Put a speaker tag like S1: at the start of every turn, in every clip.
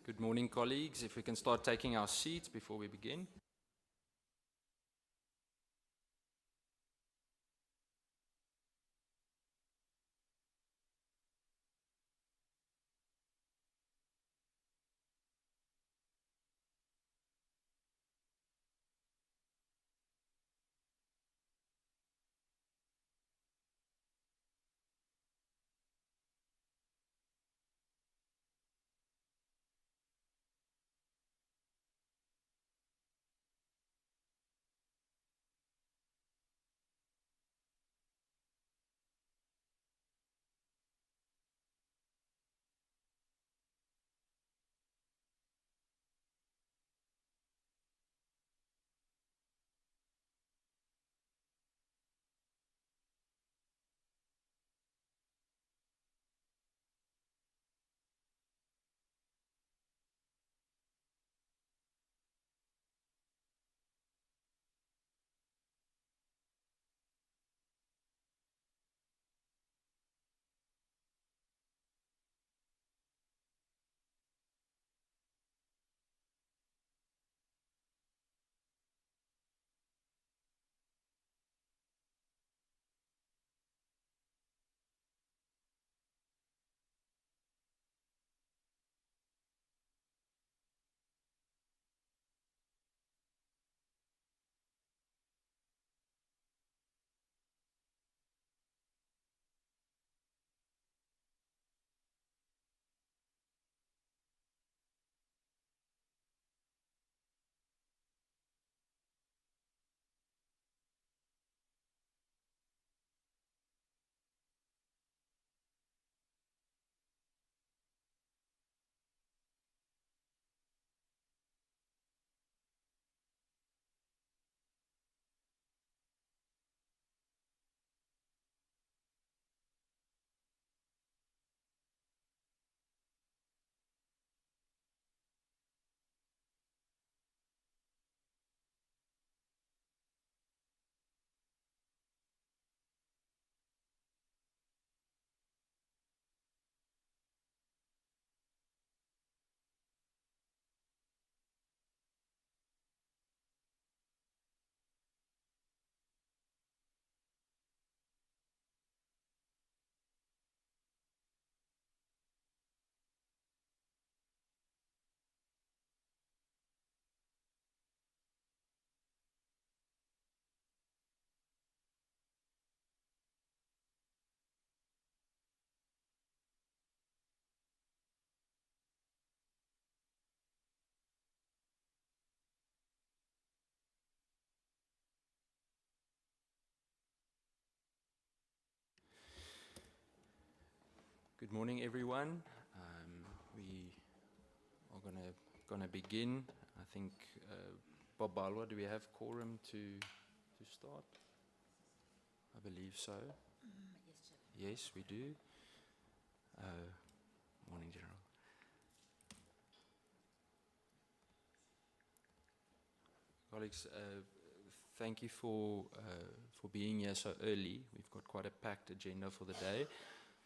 S1: Good morning, colleagues. If we can start taking our seats before we begin. Good morning, everyone. We are gonna begin. I think, Bob Balwa, do we have quorum to start? I believe so. Yes, we do. Morning, General. Colleagues, thank you for being here so early. We've got quite a packed agenda for the day.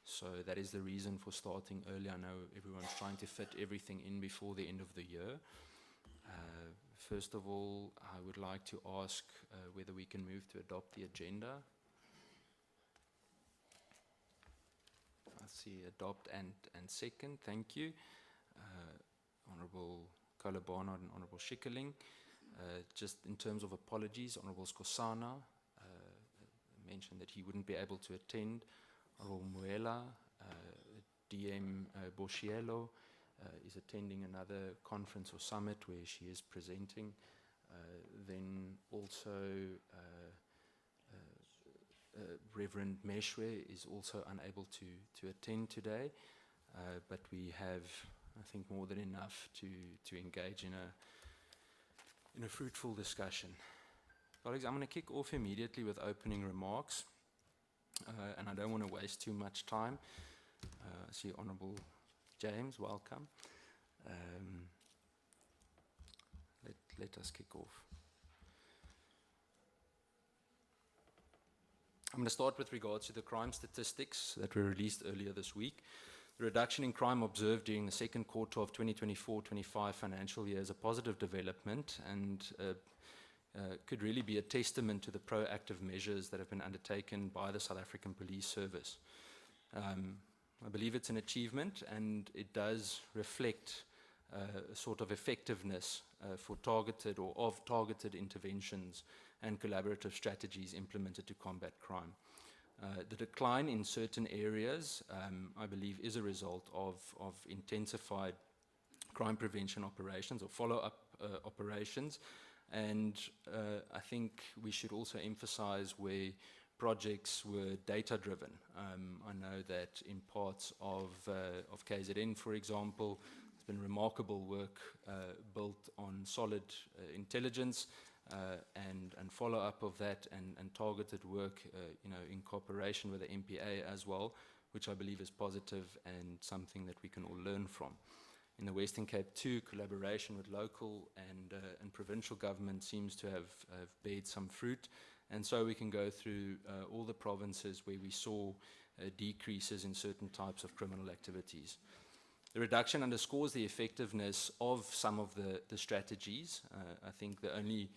S1: So that is the reason for starting early. I know everyone's trying to fit everything in before the end of the year. First of all, I would like to ask whether we can move to adopt the agenda. I see adopt and second. Thank you. Honourable Kolobana and Honourable Schikkerling. Just in terms of apologies, Honourable Skosana mentioned that he wouldn't be able to attend. Honourable Muela, DM Bosciello is attending another conference or summit where she is presenting. Then also Reverend Meshwe is also unable to attend today, but we have, I think, more than enough to engage in a fruitful discussion. Colleagues, I'm going to kick off immediately with opening remarks. And I don't want to waste too much time. I see Honourable James, welcome. Let us kick off. I'm going to start with regards to the crime statistics that were released earlier this week. The reduction in crime observed during the second quarter of 2024-25 financial year is a positive development and could really be a testament to the proactive measures that have been undertaken by the South African Police Service. I believe it's an achievement, and it does reflect a sort of effectiveness for targeted or of targeted interventions and collaborative strategies implemented to combat crime. The decline in certain areas, I believe, is a result of intensified crime prevention operations or follow-up operations. And I think we should also emphasize where projects were data-driven. I know that in parts of KZN, for example, there's been remarkable work built on solid intelligence and follow-up of that and targeted work, in cooperation with the MPA as well, which I believe is positive and something that we can all learn from. In the Western Cape too, collaboration with local and provincial government seems to have bared some fruit, and so we can go through all the provinces where we saw decreases in certain types of criminal activities. The reduction underscores the effectiveness of some of the strategies. I think the only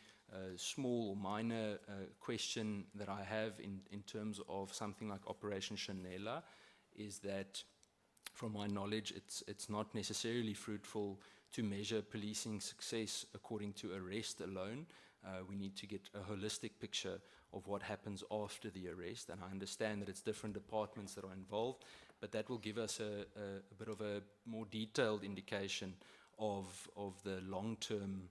S1: small or minor question that I have in terms of something like Operation Chanela is that, from my knowledge, it's not necessarily fruitful to measure policing success according to arrest alone. We need to get a holistic picture of what happens after the arrest, and I understand that it's different departments that are involved, but that will give us a bit of a more detailed indication of the long-term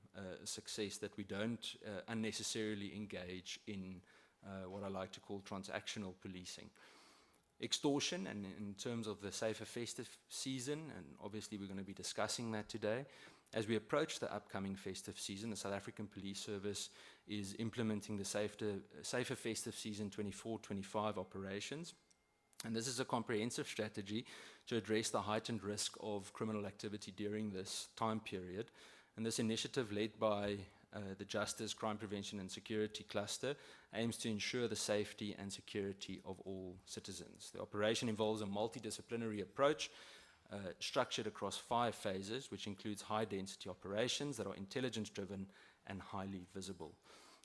S1: success, that we don't unnecessarily engage in what I like to call transactional policing. Extortion, and in terms of the safer festive season, and obviously we're going to be discussing that today. As we approach the upcoming festive season, the South African Police Service is implementing the Safer Festive Season 24-25 operations. And this is a comprehensive strategy to address the heightened risk of criminal activity during this time period. And this initiative, led by the Justice, Crime Prevention and Security Cluster, aims to ensure the safety and security of all citizens. The operation involves a multidisciplinary approach structured across 5 phases, which includes high-density operations that are intelligence-driven and highly visible.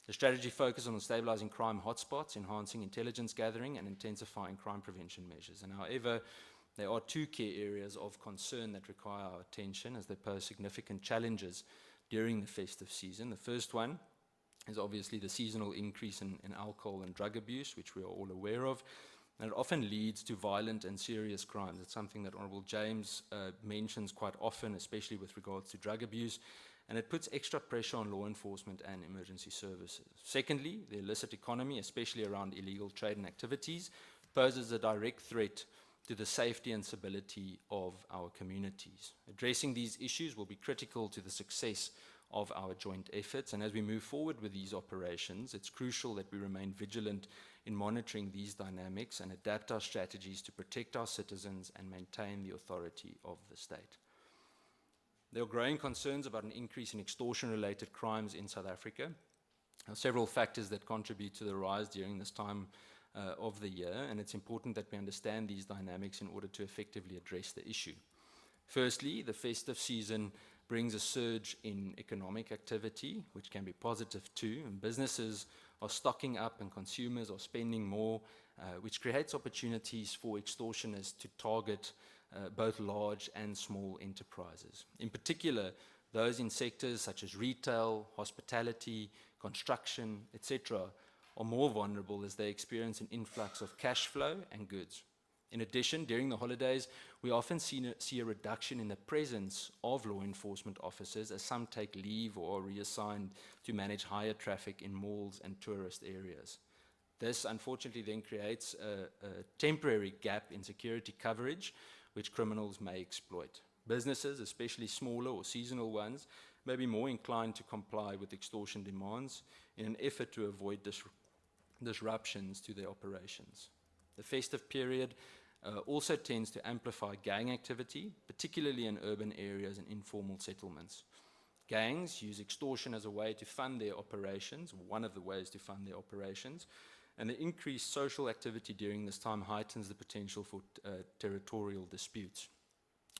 S1: The strategy focuses on stabilizing crime hotspots, enhancing intelligence gathering, and intensifying crime prevention measures. And however, there are 2 key areas of concern that require our attention, as they pose significant challenges during the festive season. The first one is obviously the seasonal increase in alcohol and drug abuse, which we are all aware of, and it often leads to violent and serious crimes. It's something that Honourable James mentions quite often, especially with regards to drug abuse, and it puts extra pressure on law enforcement and emergency services. Secondly, the illicit economy, especially around illegal trade and activities, poses a direct threat to the safety and stability of our communities. Addressing these issues will be critical to the success of our joint efforts, and as we move forward with these operations, it's crucial that we remain vigilant in monitoring these dynamics and adapt our strategies to protect our citizens and maintain the authority of the state. There are growing concerns about an increase in extortion-related crimes in South Africa. There are several factors that contribute to the rise during this time of the year, and it's important that we understand these dynamics in order to effectively address the issue. Firstly, the festive season brings a surge in economic activity, which can be positive too, and businesses are stocking up and consumers are spending more, which creates opportunities for extortioners to target both large and small enterprises. In particular, those in sectors such as retail, hospitality, construction, etc., are more vulnerable as they experience an influx of cash flow and goods. In addition, during the holidays, we often see a reduction in the presence of law enforcement officers, as some take leave or are reassigned to manage higher traffic in malls and tourist areas. This, unfortunately, then creates a temporary gap in security coverage, which criminals may exploit. Businesses, especially smaller or seasonal ones, may be more inclined to comply with extortion demands in an effort to avoid disruptions to their operations. The festive period also tends to amplify gang activity, particularly in urban areas and informal settlements. Gangs use extortion as a way to fund their operations, one of the ways to fund their operations, and the increased social activity during this time heightens the potential for territorial disputes.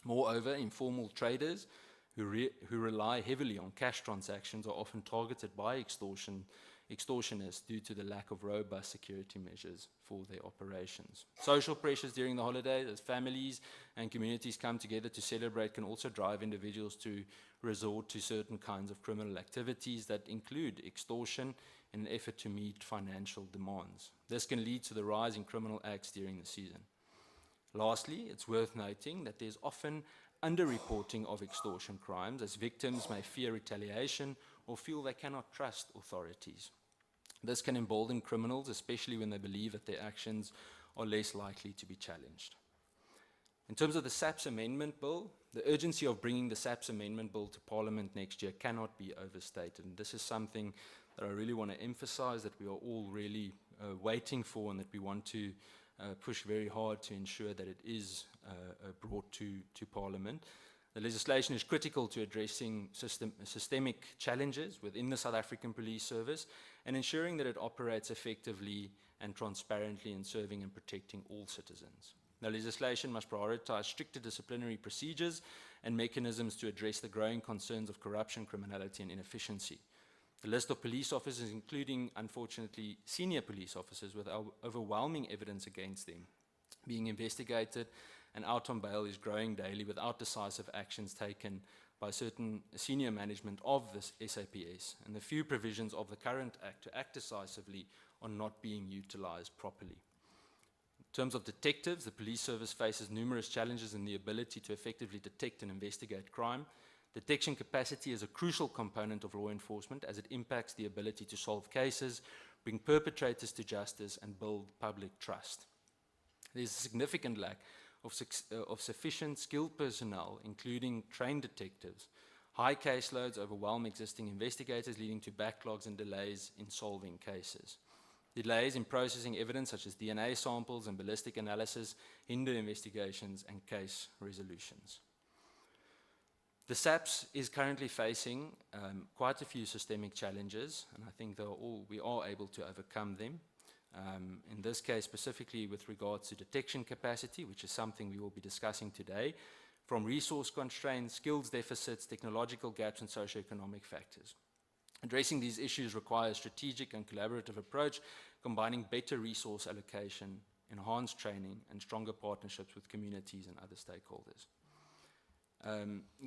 S1: Moreover, informal traders who rely heavily on cash transactions are often targeted by extortionists due to the lack of robust security measures for their operations. Social pressures during the holidays, as families and communities come together to celebrate, can also drive individuals to resort to certain kinds of criminal activities that include extortion in an effort to meet financial demands. This can lead to the rise in criminal acts during the season. Lastly, it's worth noting that there's often underreporting of extortion crimes, as victims may fear retaliation or feel they cannot trust authorities. This can embolden criminals, especially when they believe that their actions are less likely to be challenged. In terms of the SAPS Amendment Bill, the urgency of bringing the SAPS Amendment Bill to Parliament next year cannot be overstated. And this is something that I really want to emphasize, that we are all really waiting for, and that we want to push very hard to ensure that it is brought to Parliament. The legislation is critical to addressing systemic challenges within the South African Police Service and ensuring that it operates effectively and transparently in serving and protecting all citizens. The legislation must prioritize stricter disciplinary procedures and mechanisms to address the growing concerns of corruption, criminality, and inefficiency. The list of police officers, including, unfortunately, senior police officers with overwhelming evidence against them, being investigated and out on bail, is growing daily without decisive actions taken by certain senior management of this SAPS, and the few provisions of the current Act to act decisively are not being utilized properly. In terms of detectives, the police service faces numerous challenges in the ability to effectively detect and investigate crime. Detection capacity is a crucial component of law enforcement, as it impacts the ability to solve cases, bring perpetrators to justice, and build public trust. There is a significant lack of sufficient skilled personnel, including trained detectives. High caseloads overwhelm existing investigators, leading to backlogs and delays in solving cases. Delays in processing evidence, such as DNA samples and ballistic analysis, hinder investigations and case resolutions. The SAPS is currently facing quite a few systemic challenges, and I think we are able to overcome them. In this case, specifically with regards to detection capacity, which is something we will be discussing today, from resource constraints, skills deficits, technological gaps, and socioeconomic factors. Addressing these issues requires a strategic and collaborative approach, combining better resource allocation, enhanced training, and stronger partnerships with communities and other stakeholders.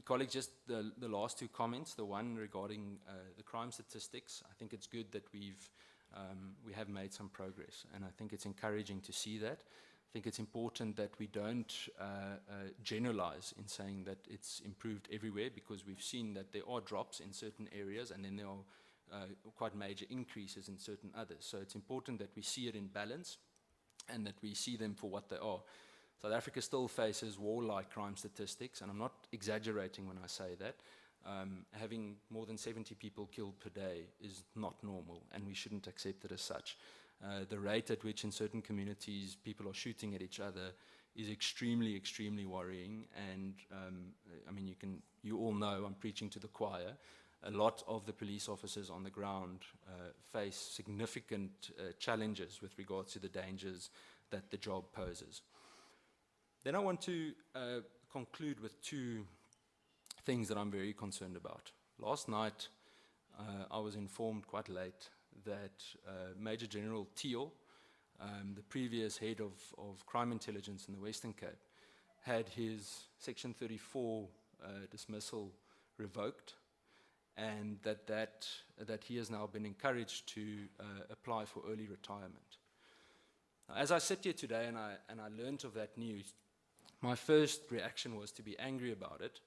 S1: Colleagues, just the last two comments, the one regarding the crime statistics. I think it's good that we have made some progress, and I think it's encouraging to see that. I think it's important that we don't generalize in saying that it's improved everywhere, because we've seen that there are drops in certain areas and then there are quite major increases in certain others. So it's important that we see it in balance and that we see them for what they are. South Africa still faces war-like crime statistics, and I'm not exaggerating when I say that. Having more than 70 people killed per day is not normal, and we shouldn't accept it as such. The rate at which in certain communities people are shooting at each other is extremely, extremely worrying. And I mean, you all know, I'm preaching to the choir. A lot of the police officers on the ground face significant challenges with regards to the dangers that the job poses. Then I want to conclude with two things that I'm very concerned about. Last night, I was informed quite late that Major General Thiel, the previous head of crime intelligence in the Western Cape, had his Section 34 dismissal revoked, and that he has now been encouraged to apply for early retirement. Now, as I sit here today and I learned of that news, my first reaction was to be angry about it,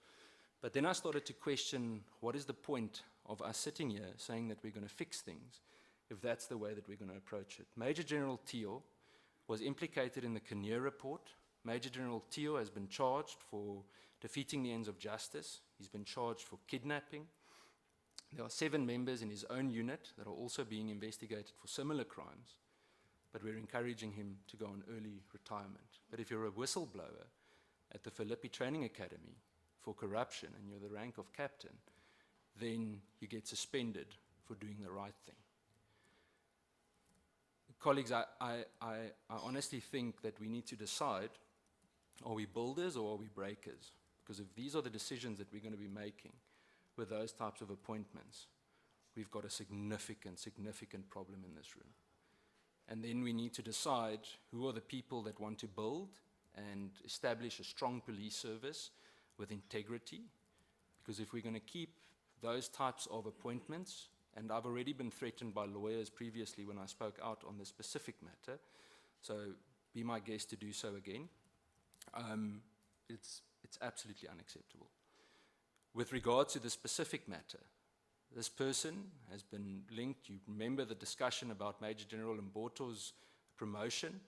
S1: but then I started to question, what is the point of us sitting here saying that we're going to fix things if that's the way that we're going to approach it? Major General Thiel was implicated in the Kinnear report. Major General Thiel has been charged for defeating the ends of justice. He's been charged for kidnapping. There are 7 members in his own unit that are also being investigated for similar crimes, but we're encouraging him to go on early retirement. But if you're a whistleblower at the Philippi Training Academy for corruption and you're the rank of captain, then you get suspended for doing the right thing. Colleagues, I honestly think that we need to decide, are we builders or are we breakers? Because if these are the decisions that we're going to be making with those types of appointments, we've got a significant, significant problem in this room. And then we need to decide who are the people that want to build and establish a strong police service with integrity. Because if we're going to keep those types of appointments, and I've already been threatened by lawyers previously when I spoke out on this specific matter, so be my guest to do so again, it's absolutely unacceptable. With regard to the specific matter, this person has been linked. You remember the discussion about Major General Mboto's promotion,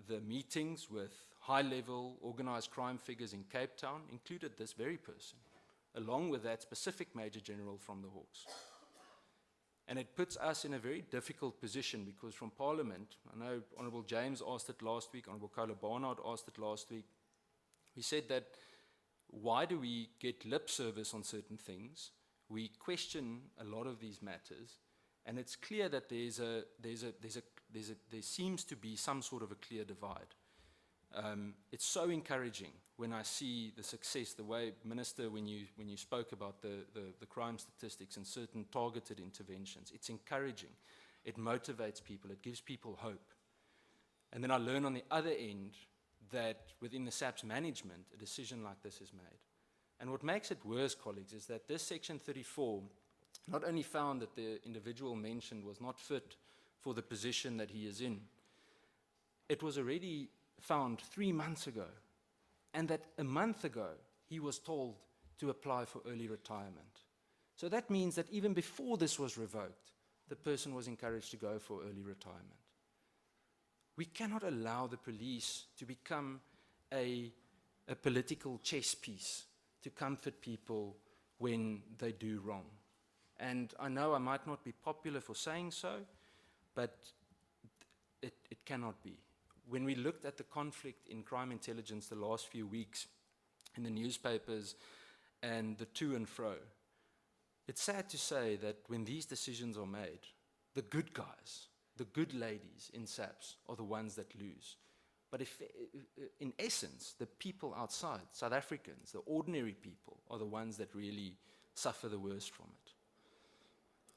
S1: the meetings with high-level organized crime figures in Cape Town included this very person, along with that specific Major General from the Hawks. And it puts us in a very difficult position because from Parliament, I know Honourable James asked it last week, Honourable Kola Barnard asked it last week, we said that why do we get lip service on certain things? We question a lot of these matters, and it's clear that there seems to be some sort of a clear divide. It's so encouraging when I see the success, the way, Minister, when you spoke about the crime statistics and certain targeted interventions, it's encouraging. It motivates people, it gives people hope. And then I learn on the other end that within the SAPS management, a decision like this is made. And what makes it worse, colleagues, is that this Section 34 not only found that the individual mentioned was not fit for the position that he is in, it was already found 3 months ago, and that a month ago he was told to apply for early retirement. So that means that even before this was revoked, the person was encouraged to go for early retirement. We cannot allow the police to become a political chess piece to comfort people when they do wrong. And I know I might not be popular for saying so, but it cannot be. When we looked at the conflict in crime intelligence the last few weeks in the newspapers and the to and fro, it's sad to say that when these decisions are made, the good guys, the good ladies in SAPS are the ones that lose. But if, in essence, the people outside, South Africans, the ordinary people, are the ones that really suffer the worst from it.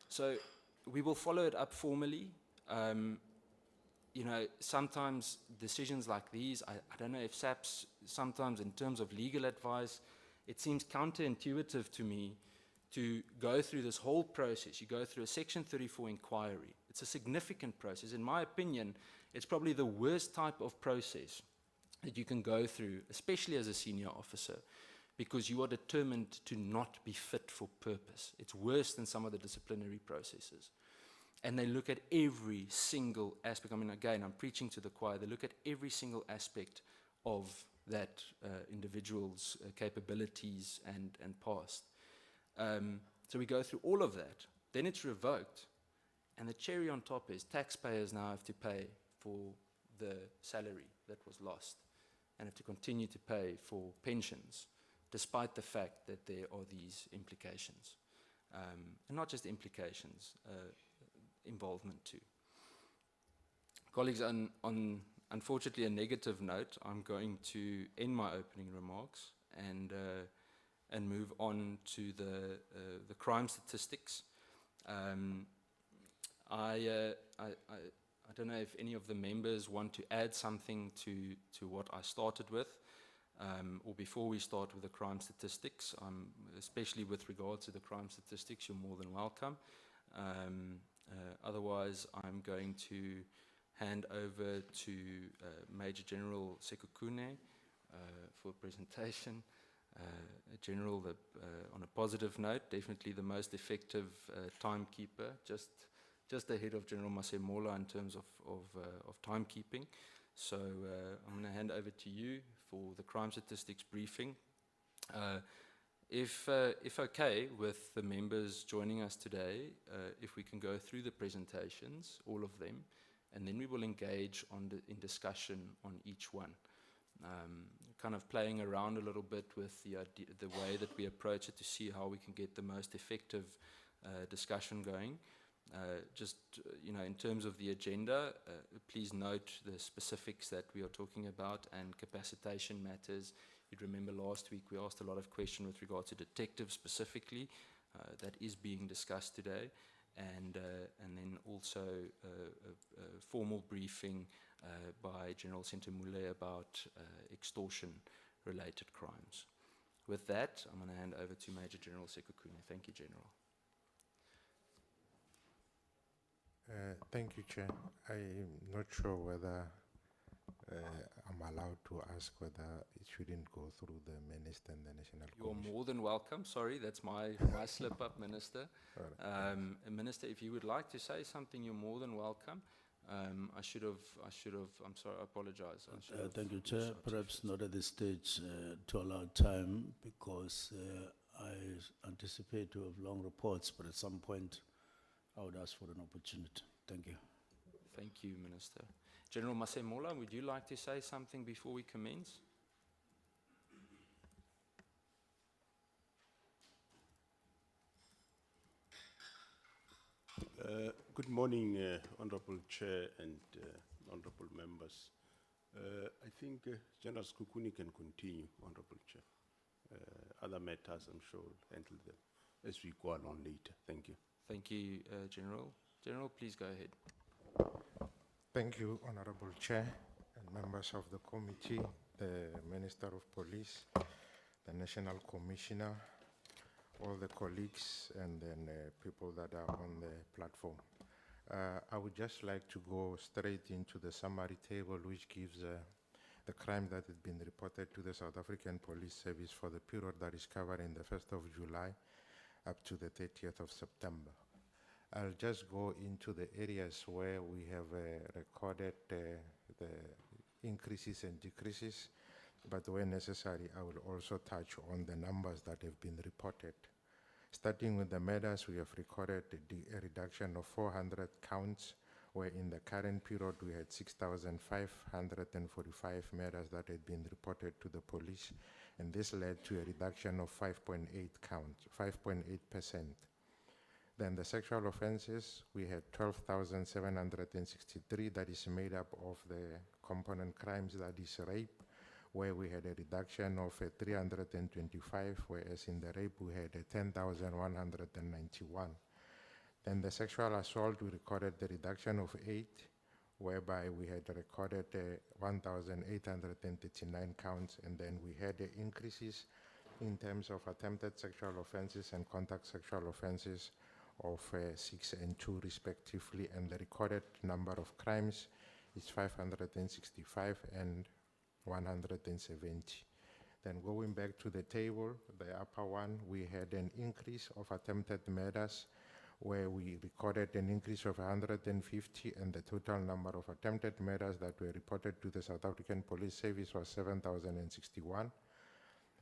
S1: So we will follow it up formally. You know, sometimes decisions like these, I don't know if SAPS, sometimes in terms of legal advice, it seems counterintuitive to me to go through this whole process. You go through a Section 34 inquiry. It's a significant process. In my opinion, it's probably the worst type of process that you can go through, especially as a senior officer, because you are determined to not be fit for purpose. It's worse than some of the disciplinary processes. And they look at every single aspect. I mean, again, I'm preaching to the choir. They look at every single aspect of that individual's capabilities and past. So we go through all of that. Then it's revoked. And the cherry on top is taxpayers now have to pay for the salary that was lost and have to continue to pay for pensions, despite the fact that there are these implications. And not just implications, involvement too. Colleagues, on unfortunately a negative note, I'm going to end my opening remarks and move on to the crime statistics. I don't know if any of the members want to add something to what I started with, or before we start with the crime statistics, especially with regards to the crime statistics, you're more than welcome. Otherwise, I'm going to hand over to Major General Sekukune for a presentation. General, on a positive note, definitely the most effective timekeeper, just ahead of General Masemola in terms of timekeeping. So I'm going to hand over to you for the crime statistics briefing. If okay with the members joining us today, if we can go through the presentations, all of them, and then we will engage in discussion on each one. Kind of playing around a little bit with the way that we approach it to see how we can get the most effective discussion going. Just, in terms of the agenda, please note the specifics that we are talking about and capacitation matters. You'd remember last week we asked a lot of questions with regard to detectives specifically. That is being discussed today. And then also a formal briefing by General Sentamule about extortion-related crimes. With that, I'm going to hand over to Major General Sekhukhune. Thank you, General.
S2: Thank you, Chair. I'm not sure whether I'm allowed to ask whether it shouldn't go through the Minister and the National Commission.
S1: You're more than welcome. Sorry, that's my slip-up, Minister.
S2: Right.
S1: Minister, if you would like to say something, you're more than welcome. I should have, I'm sorry, I apologize.
S3: Thank you, Chair. Perhaps not at this stage to allow time, because I anticipate to have long reports, but at some point I would ask for an opportunity. Thank you.
S1: Thank you, Minister. General Masemola, would you like to say something before we commence?
S4: Good morning, Honorable Chair and Honorable Members. I think General Sekhukhune can continue, Honorable Chair. Other matters, I'm sure, will handle them as we go along later. Thank you.
S1: Thank you, General. General, please go ahead.
S2: Thank you, Honorable Chair and members of the committee, the Minister of Police, the National Commissioner, all the colleagues, and then people that are on the platform. I would just like to go straight into the summary table, which gives the crime that had been reported to the South African Police Service for the period that is covered in the 1st of July up to the 30th of September. I'll just go into the areas where we have recorded the increases and decreases, but where necessary, I will also touch on the numbers that have been reported. Starting with the murders, we have recorded a reduction of 400 counts, where in the current period we had 6,545 murders that had been reported to the police, and this led to a reduction of 5.8%. Then the sexual offenses, we had 12,763, that is made up of the component crimes, that is rape, where we had a reduction of 325, whereas in the rape we had 10,191. Then the sexual assault, we recorded the reduction of 8, whereby we had recorded 1,839 counts, and then we had increases in terms of attempted sexual offenses and contact sexual offenses of 6 and 2 respectively, and the recorded number of crimes is 565 and 170. Then going back to the table, the upper one, we had an increase of attempted murders, where we recorded an increase of 150, and the total number of attempted murders that were reported to the South African Police Service was 7,061.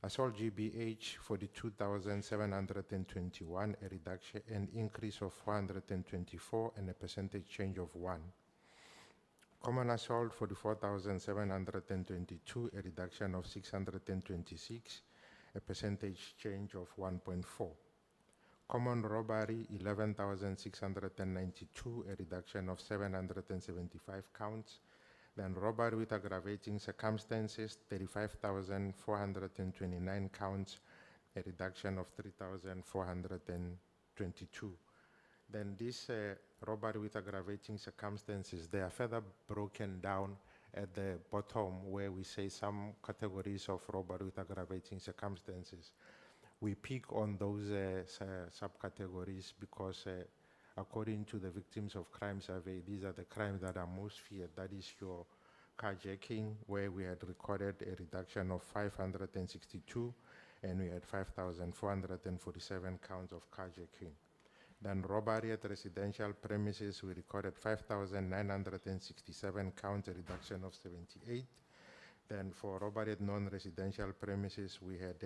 S2: Assault GBH, 42,721, a reduction, an increase of 424, and a percentage change of 1. Common assault, 44,722, a reduction of 626, a percentage change of 1.4. Common robbery, 11,692, a reduction of 775 counts. Then robbery with aggravating circumstances, 35,429 counts, a reduction of 3,422. Then this robbery with aggravating circumstances, they are further broken down at the bottom, where we say some categories of robbery with aggravating circumstances. We pick on those subcategories because according to the Victims of Crime Survey, these are the crimes that are most feared. That is your carjacking, where we had recorded a reduction of 562, and we had 5,447 counts of carjacking. Then robbery at residential premises, we recorded 5,967 counts, a reduction of 78. Then for robbery at non-residential premises, we had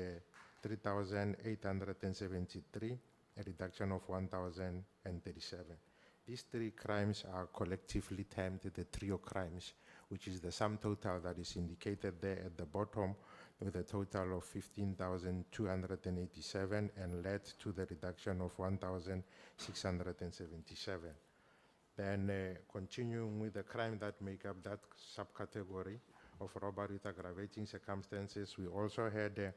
S2: 3,873, a reduction of 1,037. These three crimes are collectively termed the trio crimes, which is the sum total that is indicated there at the bottom. with a total of 15,287 and led to the reduction of 1,677. Then continuing with the crime that make up that subcategory of robbery with aggravating circumstances, we also had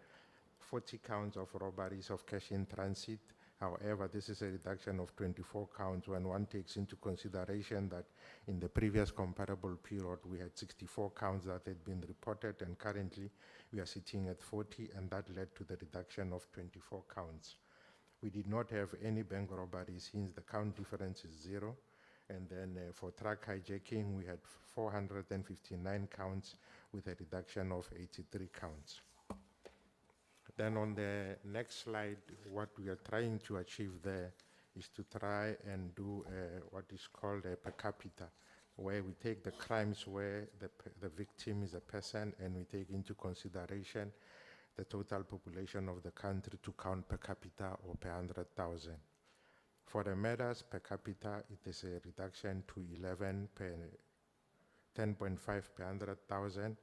S2: 40 counts of robberies of cash in transit. However, this is a reduction of 24 counts when one takes into consideration that in the previous comparable period, we had 64 counts that had been reported, and currently we are sitting at 40, and that led to the reduction of 24 counts. We did not have any bank robberies, hence the count difference is 0. And then for truck hijacking, we had 459 counts with a reduction of 83 counts. Then on the next slide, what we are trying to achieve there is to try and do what is called a per capita, where we take the crimes where the victim is a person and we take into consideration the total population of the country to count per capita or per 100,000. For the murders per capita, it is a reduction to 10.5 per 100,000.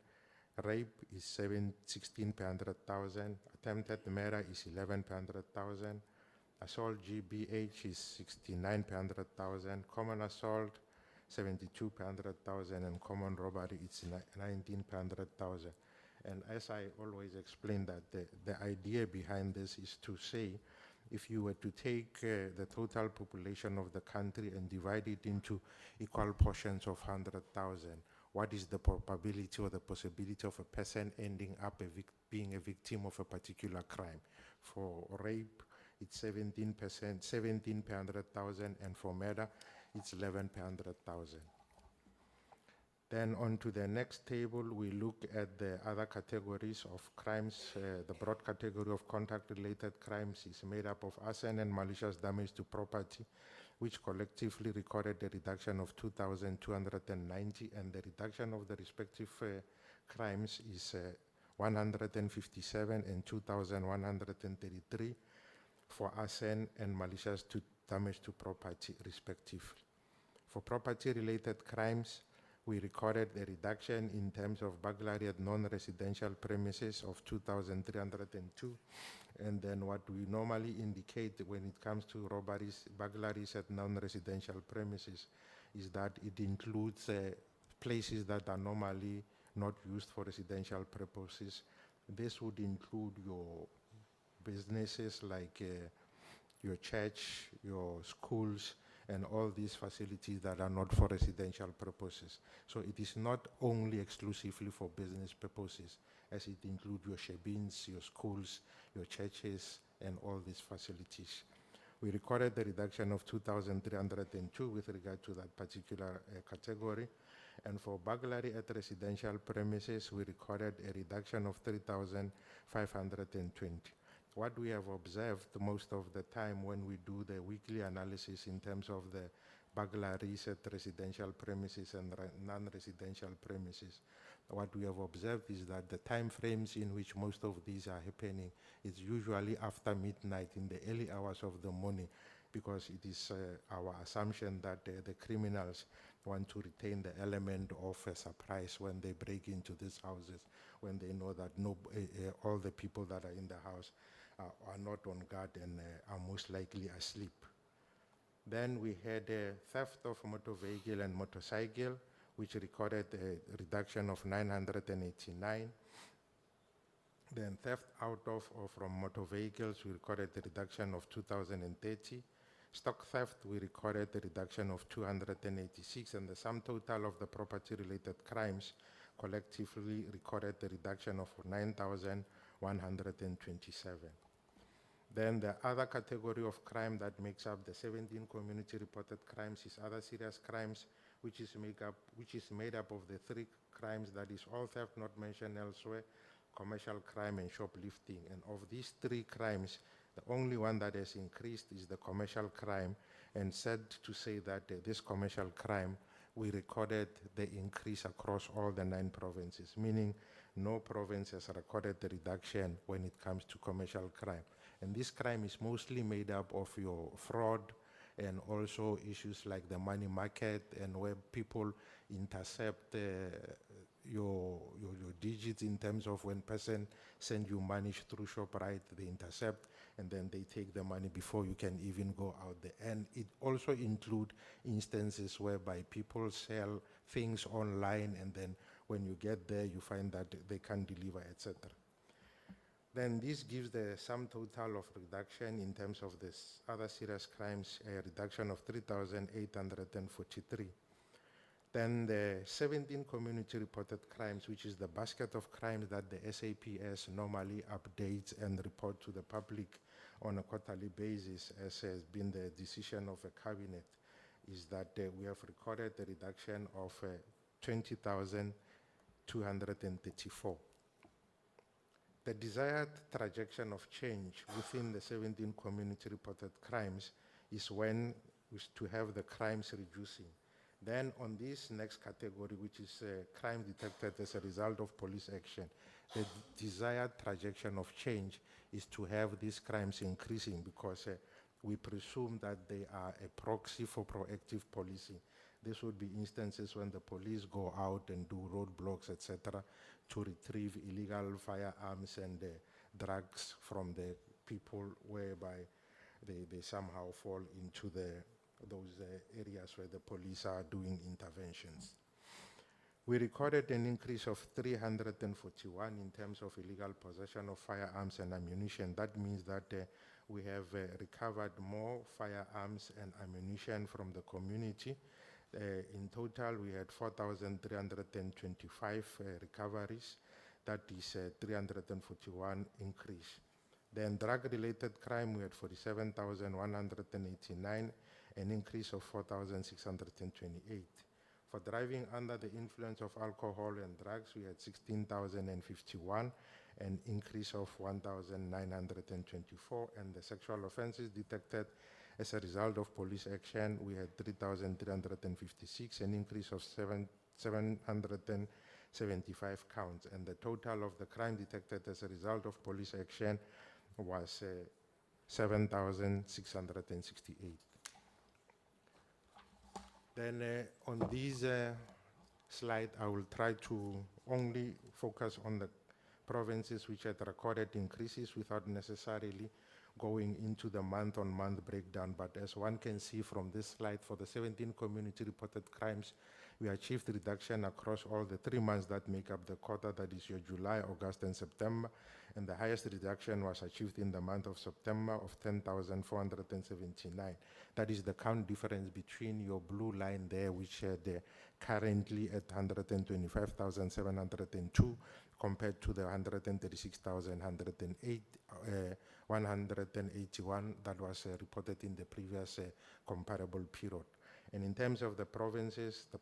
S2: Rape is 16 per 100,000. Attempted murder is 11 per 100,000. Assault GBH is 69 per 100,000. Common assault 72 per 100,000, and common robbery is 19 per 100,000. And as I always explain, that the idea behind this is to say, if you were to take the total population of the country and divide it into equal portions of 100,000, what is the probability or the possibility of a person ending up being a victim of a particular crime? For rape, it's 17%, 17 per 100,000, and for murder, it's 11 per 100,000. Then on to the next table, we look at the other categories of crimes. The broad category of contact-related crimes is made up of arson and malicious damage to property, which collectively recorded a reduction of 2,290, and the reduction of the respective crimes is 157 and 2,133 for arson and malicious damage to property, respectively. For property-related crimes, we recorded a reduction in terms of burglary at non-residential premises of 2,302. And then what we normally indicate when it comes to robberies, burglaries at non-residential premises, is that it includes places that are normally not used for residential purposes. This would include your businesses like your church, your schools, and all these facilities that are not for residential purposes. So it is not only exclusively for business purposes, as it includes your shebins, your schools, your churches, and all these facilities. We recorded the reduction of 2,302 with regard to that particular category. And for burglary at residential premises, we recorded a reduction of 3,520. What we have observed most of the time when we do the weekly analysis in terms of the burglaries at residential premises and non-residential premises, what we have observed is that the time frames in which most of these are happening is usually after midnight, in the early hours of the morning, because it is our assumption that the criminals want to retain the element of a surprise when they break into these houses, when they know that all the people that are in the house are not on guard and are most likely asleep. Then we had a theft of motor vehicle and motorcycle, which recorded a reduction of 989. Then theft out of or from motor vehicles, we recorded a reduction of 2,030. Stock theft, we recorded a reduction of 286, and the sum total of the property-related crimes collectively recorded a reduction of 9,127. Then the other category of crime that makes up the 17 community-reported crimes is other serious crimes, which is made up of the 3 crimes, that is all theft not mentioned elsewhere, commercial crime, and shoplifting. And of these 3 crimes, the only one that has increased is the commercial crime, and sad to say that this commercial crime, we recorded the increase across all the 9 provinces, meaning no province has recorded the reduction when it comes to commercial crime. And this crime is mostly made up of your fraud and also issues like the money market, and where people intercept your digits in terms of when person send you money through ShopRite, they intercept, and then they take the money before you can even go out there. And it also include instances whereby people sell things online, and then when you get there, you find that they can't deliver, etc. Then this gives the sum total of reduction in terms of this other serious crimes, a reduction of 3,843. Then the 17 community reported crimes, which is the basket of crimes that the SAPS normally updates and report to the public on a quarterly basis, as has been the decision of a cabinet, is that we have recorded a reduction of 20,234. The desired trajectory of change within the 17 community reported crimes is to have the crimes reducing. Then on this next category, which is crime detected as a result of police action, the desired trajectory of change is to have these crimes increasing, because we presume that they are a proxy for proactive policing. This would be instances when the police go out and do roadblocks, etc., to retrieve illegal firearms and drugs from the people, whereby they somehow fall into those areas where the police are doing interventions. We recorded an increase of 341 in terms of illegal possession of firearms and ammunition. That means that we have recovered more firearms and ammunition from the community. In total, we had 4,325 recoveries. That is a 341 increase. Then drug-related crime, we had 47,189, an increase of 4,628. For driving under the influence of alcohol and drugs, we had 16,051, an increase of 1,924. And the sexual offenses detected as a result of police action, we had 3,356, an increase of 775 counts. And the total of the crime detected as a result of police action was 7,668. Then on this slide, I will try to only focus on the provinces which had recorded increases without necessarily going into the month-on-month breakdown. But as one can see from this slide, for the 17 community reported crimes, we achieved reduction across all the 3 months that make up the quarter, that is your July, August, and September. And the highest reduction was achieved in the month of September of 10,479. That is the count difference between your blue line there, which they're currently at 125,702, compared to the 181 that was reported in the previous comparable period. And in terms of the provinces, the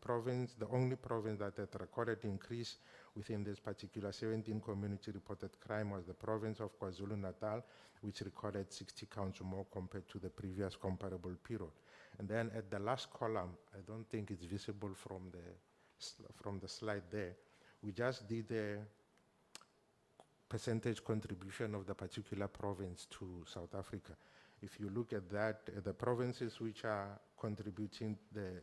S2: only province that had recorded increase within this particular 17 community reported crime was the province of KwaZulu-Natal, which recorded 60 counts more compared to the previous comparable period. And then at the last column, I don't think it's visible from the slide there, we just did a percentage contribution of the particular province to South Africa. If you look at that, the provinces which are contributing the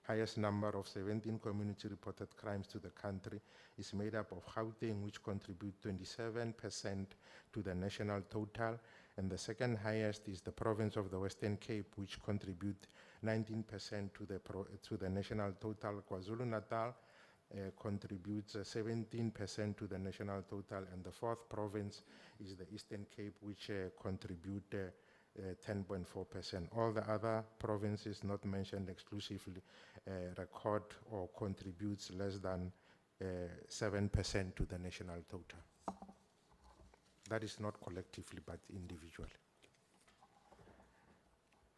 S2: highest number of 17 community reported crimes to the country is made up of Gauteng, which contribute 27% to the national total, and the second highest is the province of the Western Cape, which contribute 19% to the national total. KwaZulu-Natal contributes 17% to the national total, and the fourth province is the Eastern Cape, which contribute 10.4%. All the other provinces not mentioned exclusively record or contributes less than 7% to the national total. That is not collectively, but individually.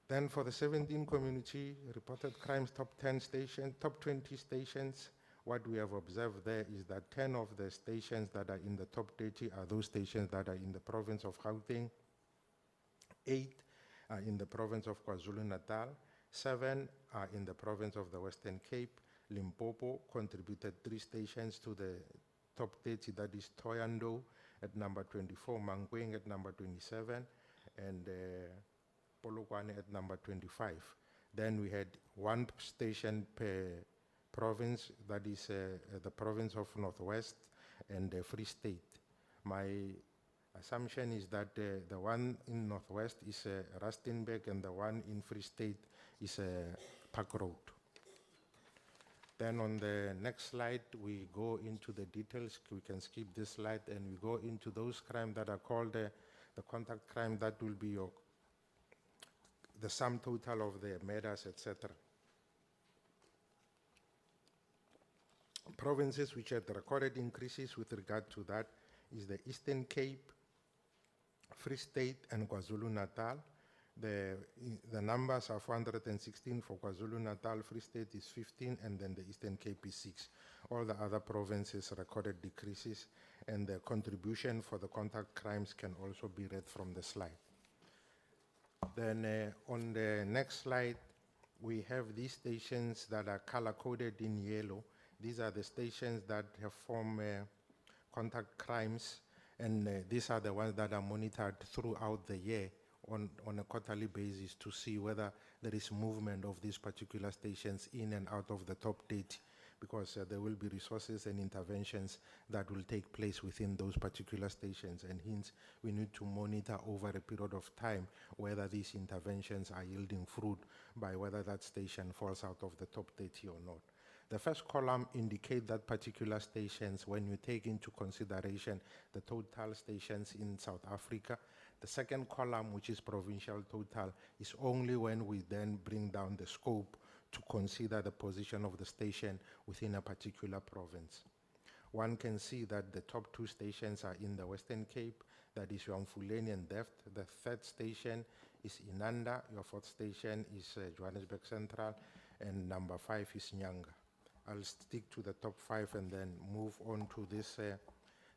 S2: Then for the 17 community reported crimes, top 20 stations, what we have observed there is that 10 of the stations that are in the top 30 are those stations that are in the province of Gauteng, 8 are in the province of KwaZulu-Natal, 7 are in the province of the Western Cape. Limpopo contributed 3 stations to the top 30, that is Thohoyandou at number 24, Mankweng at number 27, and Polokwane at number 25. Then we had 1 station per province, that is the province of Northwest and the Free State. My assumption is that the one in Northwest is Rustenburg and the one in Free State is Park Road. Then on the next slide, we go into the details. We can skip this slide and we go into those crimes that are called the contact crime. That will be the sum total of the murders, etc. Provinces which had recorded increases with regard to that is the Eastern Cape, Free State, and KwaZulu-Natal. The numbers are 416 for KwaZulu-Natal, Free State is 15, and then the Eastern Cape is 6. All the other provinces recorded decreases, and the contribution for the contact crimes can also be read from the slide. Then on the next slide, we have these stations that are color-coded in yellow. These are the stations that have formed contact crimes, and these are the ones that are monitored throughout the year on a quarterly basis to see whether there is movement of these particular stations in and out of the top 30, because there will be resources and interventions that will take place within those particular stations, and hence we need to monitor over a period of time whether these interventions are yielding fruit by whether that station falls out of the top 30 or not. The first column indicates that particular stations when you take into consideration the total stations in South Africa. The second column, which is provincial total, is only when we then bring down the scope to consider the position of the station within a particular province. One can see that the top 2 stations are in the Western Cape, that is Yamfuleni and Deft. The third station is Inanda, your fourth station is Johannesburg Central, and number 5 is Nyanga. I'll stick to the top 5 and then move on to this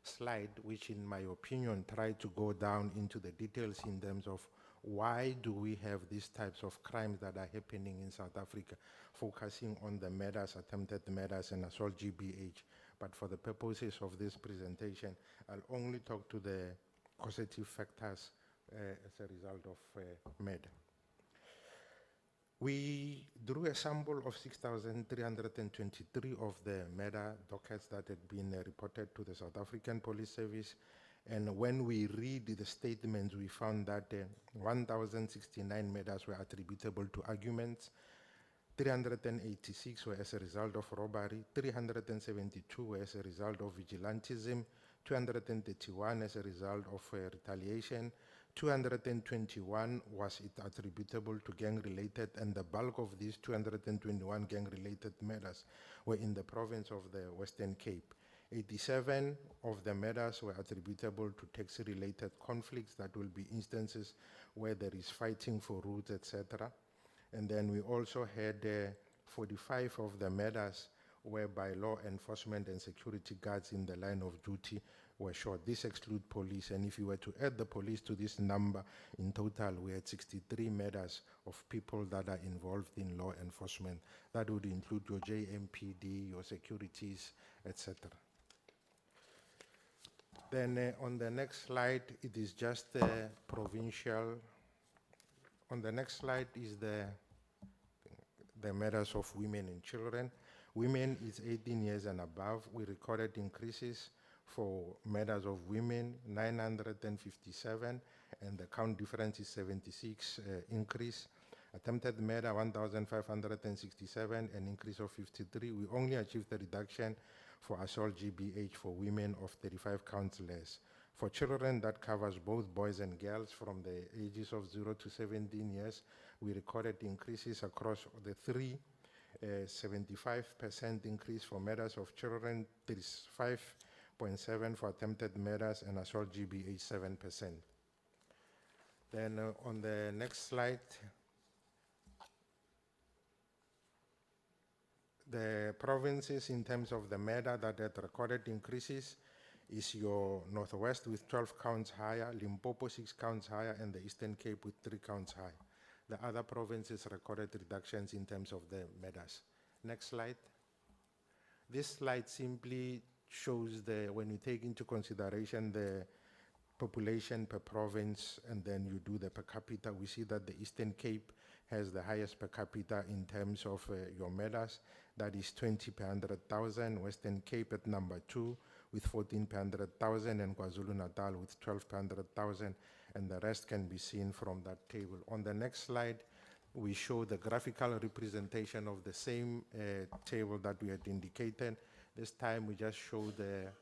S2: slide, which in my opinion try to go down into the details in terms of why do we have these types of crimes that are happening in South Africa, focusing on the murders, attempted murders, and assault GBH. But for the purposes of this presentation, I'll only talk to the causative factors as a result of murder. We drew a sample of 6,323 of the murder dockets that had been reported to the South African Police Service. And when we read the statements, we found that 1,069 murders were attributable to arguments, 386 were as a result of robbery, 372 were as a result of vigilantism, 231 as a result of retaliation, 221 was it attributable to gang-related, and the bulk of these 221 gang-related murders were in the province of the Western Cape. 87 of the murders were attributable to taxi-related conflicts. That will be instances where there is fighting for routes, etc. And then we also had 45 of the murders whereby law enforcement and security guards in the line of duty were shot. This excludes police, and if you were to add the police to this number, in total we had 63 murders of people that are involved in law enforcement. That would include your JMPD, your securities, etc. Then on the next slide, it is just provincial. On the next slide is the murders of women and children. Women is 18 years and above. We recorded increases for murders of women, 957, and the count difference is 76 increase. Attempted murder, 1,567, an increase of 53. We only achieved the reduction for assault GBH for women of 35 counts less. For children, that covers both boys and girls from the ages of 0 to 17 years. We recorded increases across the 3, 75% increase for murders of children, 35.7 for attempted murders, and assault GBH 7%. Then on the next slide, the provinces in terms of the murder that had recorded increases is your Northwest with 12 counts higher, Limpopo 6 counts higher, and the Eastern Cape with 3 counts higher. The other provinces recorded reductions in terms of the murders. Next slide. This slide simply shows when you take into consideration the population per province and then you do the per capita, we see that the Eastern Cape has the highest per capita in terms of your murders. That is 20 per 100,000, Western Cape at number 2 with 14 per 100,000, and KwaZulu-Natal with 12 per 100,000, and the rest can be seen from that table. On the next slide, we show the graphical representation of the same table that we had indicated. This time we just show the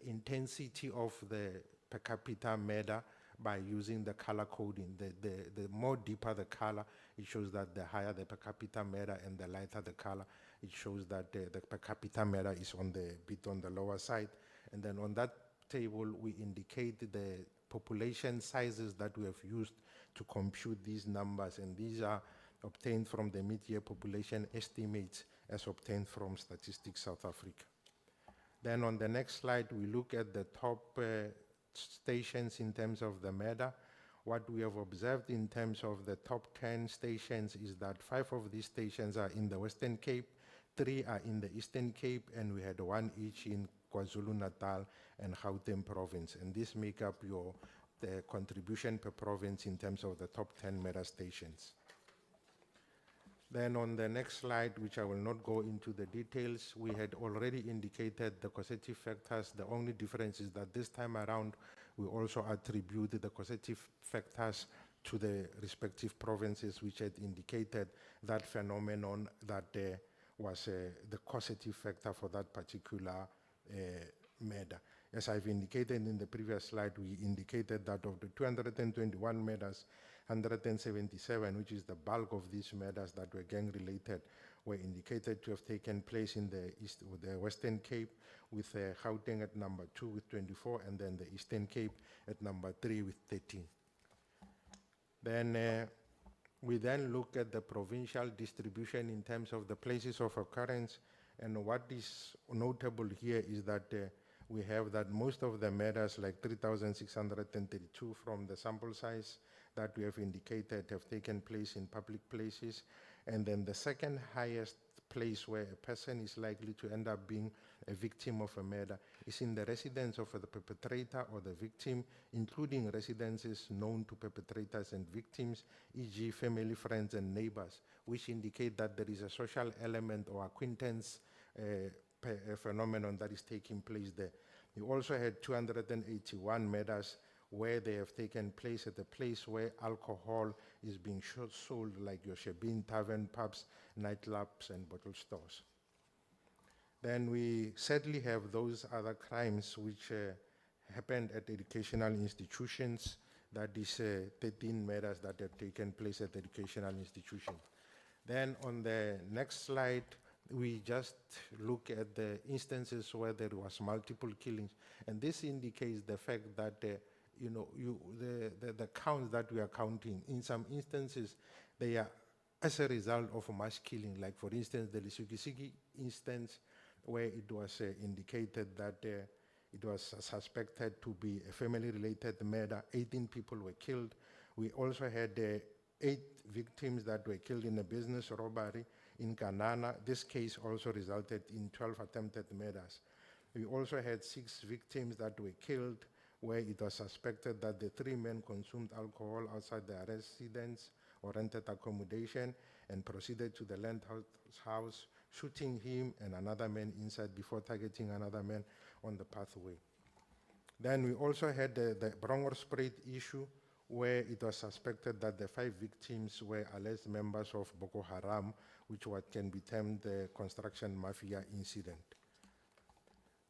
S2: intensity of the per capita murder by using the color coding. The more deeper the color, it shows that the higher the per capita murder, and the lighter the color, it shows that the per capita murder is on the bit on the lower side. And then on that table, we indicate the population sizes that we have used to compute these numbers, and these are obtained from the mid-year population estimates as obtained from Statistics South Africa. Then on the next slide, we look at the top stations in terms of the murder. What we have observed in terms of the top 10 stations is that 5 of these stations are in the Western Cape, 3 are in the Eastern Cape, and we had 1 each in KwaZulu-Natal and Gauteng province. And this make up the contribution per province in terms of the top 10 murder stations. Then on the next slide, which I will not go into the details, we had already indicated the causative factors. The only difference is that this time around, we also attribute the causative factors to the respective provinces, which had indicated that phenomenon that was the causative factor for that particular murder. As I've indicated in the previous slide, we indicated that of the 221 murders, 177, which is the bulk of these murders that were gang-related, were indicated to have taken place in the Western Cape, with Gauteng at number 2 with 24, and then the Eastern Cape at number 3 with 13. Then we then look at the provincial distribution in terms of the places of occurrence, and what is notable here is that we have that most of the murders, like 3,632 from the sample size that we have indicated, have taken place in public places. And then the second highest place where a person is likely to end up being a victim of a murder is in the residence of the perpetrator or the victim, including residences known to perpetrators and victims, e.g. family, friends, and neighbors, which indicate that there is a social element or acquaintance phenomenon that is taking place there. We also had 281 murders where they have taken place at a place where alcohol is being sold, like your shebeen, tavern, pubs, nightclubs, and bottle stores. Then we sadly have those other crimes which happened at educational institutions. That is 13 murders that have taken place at educational institutions. Then on the next slide, we just look at the instances where there was multiple killings, and this indicates the fact that the counts that we are counting, in some instances, they are as a result of mass killing. Like for instance, the Lisukisiki instance, where it was indicated that it was suspected to be a family-related murder. 18 people were killed. We also had 8 victims that were killed in a business robbery in Kanana. This case also resulted in 12 attempted murders. We also had 6 victims that were killed where it was suspected that the 3 men consumed alcohol outside their residence or rented accommodation and proceeded to the landlord's house, shooting him and another man inside before targeting another man on the pathway. Then we also had the Bronkhorstspruit issue, where it was suspected that the 5 victims were alleged members of Boko Haram, which what can be termed the construction mafia incident.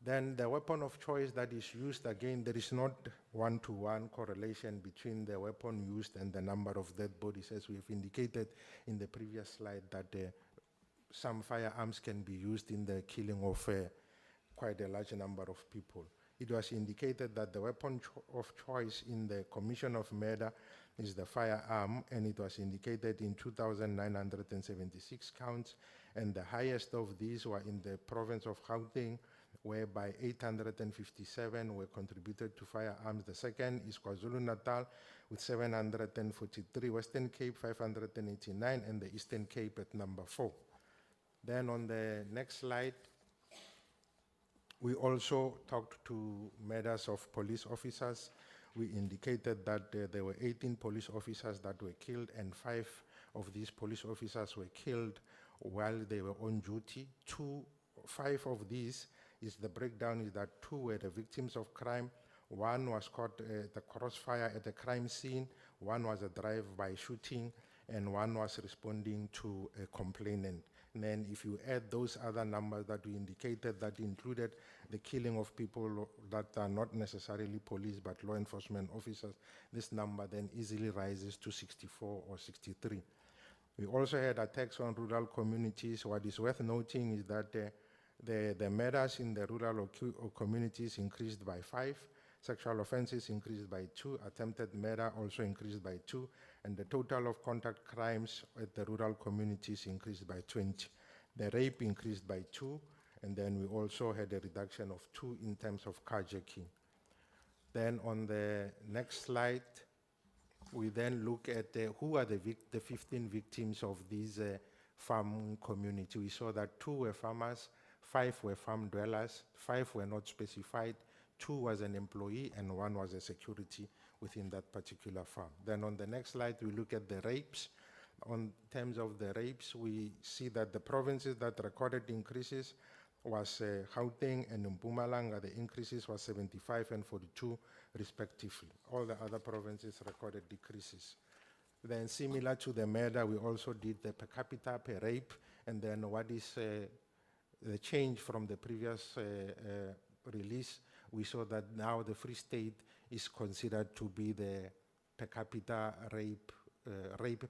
S2: Then the weapon of choice that is used, again, there is not one-to-one correlation between the weapon used and the number of dead bodies, as we have indicated in the previous slide, that some firearms can be used in the killing of quite a large number of people. It was indicated that the weapon of choice in the commission of murder is the firearm, and it was indicated in 2,976 counts, and the highest of these were in the province of Gauteng, whereby 857 were contributed to firearms. The second is KwaZulu-Natal with 743, Western Cape 589, and the Eastern Cape at number 4. Then on the next slide, we also talked to murders of police officers. We indicated that there were 18 police officers that were killed, and 5 of these police officers were killed while they were on duty. 5 of these is the breakdown is that 2 were the victims of crime, 1 was caught at the crossfire at the crime scene, 1 was a drive-by shooting, and 1 was responding to a complainant. And then if you add those other numbers that we indicated, that included the killing of people that are not necessarily police but law enforcement officers, this number then easily rises to 64 or 63. We also had attacks on rural communities. What is worth noting is that the murders in the rural communities increased by 5, sexual offenses increased by 2, attempted murder also increased by 2, and the total of contact crimes at the rural communities increased by 20. The rape increased by 2, and then we also had a reduction of 2 in terms of carjacking. Then on the next slide, we then look at who are the 15 victims of these farm community. We saw that 2 were farmers, 5 were farm dwellers, 5 were not specified, 2 was an employee, and 1 was a security within that particular farm. Then on the next slide, we look at the rapes. On terms of the rapes, we see that the provinces that recorded increases was Gauteng and Mpumalanga. The increases was 75 and 42 respectively. All the other provinces recorded decreases. Then similar to the murder, we also did the per capita per rape, and then what is the change from the previous release. We saw that now the Free State is considered to be the per capita rape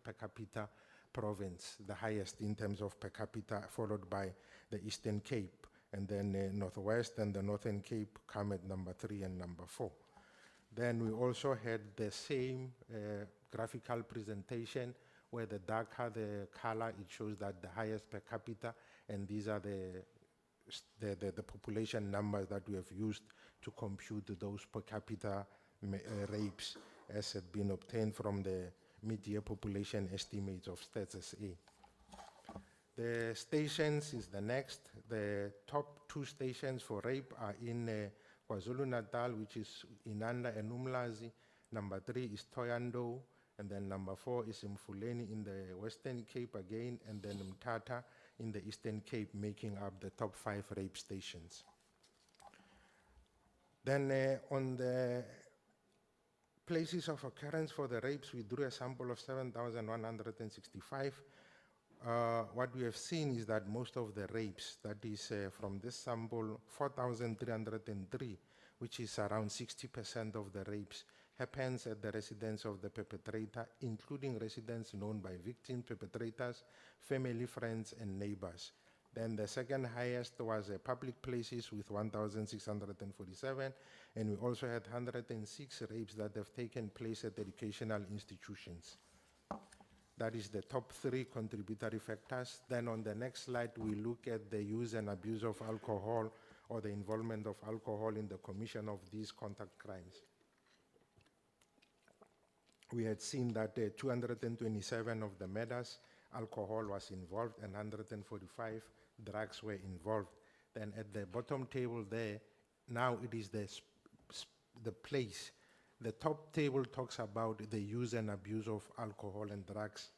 S2: per capita province, the highest in terms of per capita, followed by the Eastern Cape, and then Northwest and the Northern Cape come at number 3 and number 4. Then we also had the same graphical presentation where the darker the color, it shows that the highest per capita, and these are the population numbers that we have used to compute those per capita rapes as had been obtained from the mid-year population estimates of Stats SA. The stations is the next. The top 2 stations for rape are in KwaZulu-Natal, which is Inanda and Umlazi. Number 3 is Thoyando, and then number 4 is Mfuleni in the Western Cape again, and then Mthatha in the Eastern Cape, making up the top 5 rape stations. Then on the places of occurrence for the rapes, we drew a sample of 7,165. What we have seen is that most of the rapes, that is from this sample, 4,303, which is around 60% of the rapes, happens at the residence of the perpetrator, including residents known by victim perpetrators, family, friends, and neighbors. Then the second highest was public places with 1,647, and we also had 106 rapes that have taken place at educational institutions. That is the top 3 contributory factors. Then on the next slide, we look at the use and abuse of alcohol or the involvement of alcohol in the commission of these contact crimes. We had seen that 227 of the murders, alcohol was involved, and 145 drugs were involved. Then at the bottom table there, now it is the place. The top table talks about the use and abuse of alcohol and drugs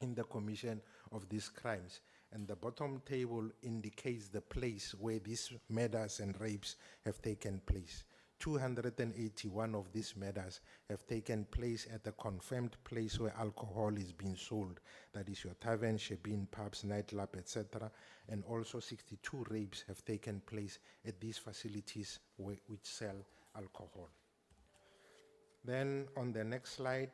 S2: in the commission of these crimes. And the bottom table indicates the place where these murders and rapes have taken place. 281 of these murders have taken place at a confirmed place where alcohol is being sold. That is your tavern, shebeen, pubs, nightclub, etc. And also 62 rapes have taken place at these facilities which sell alcohol. Then on the next slide,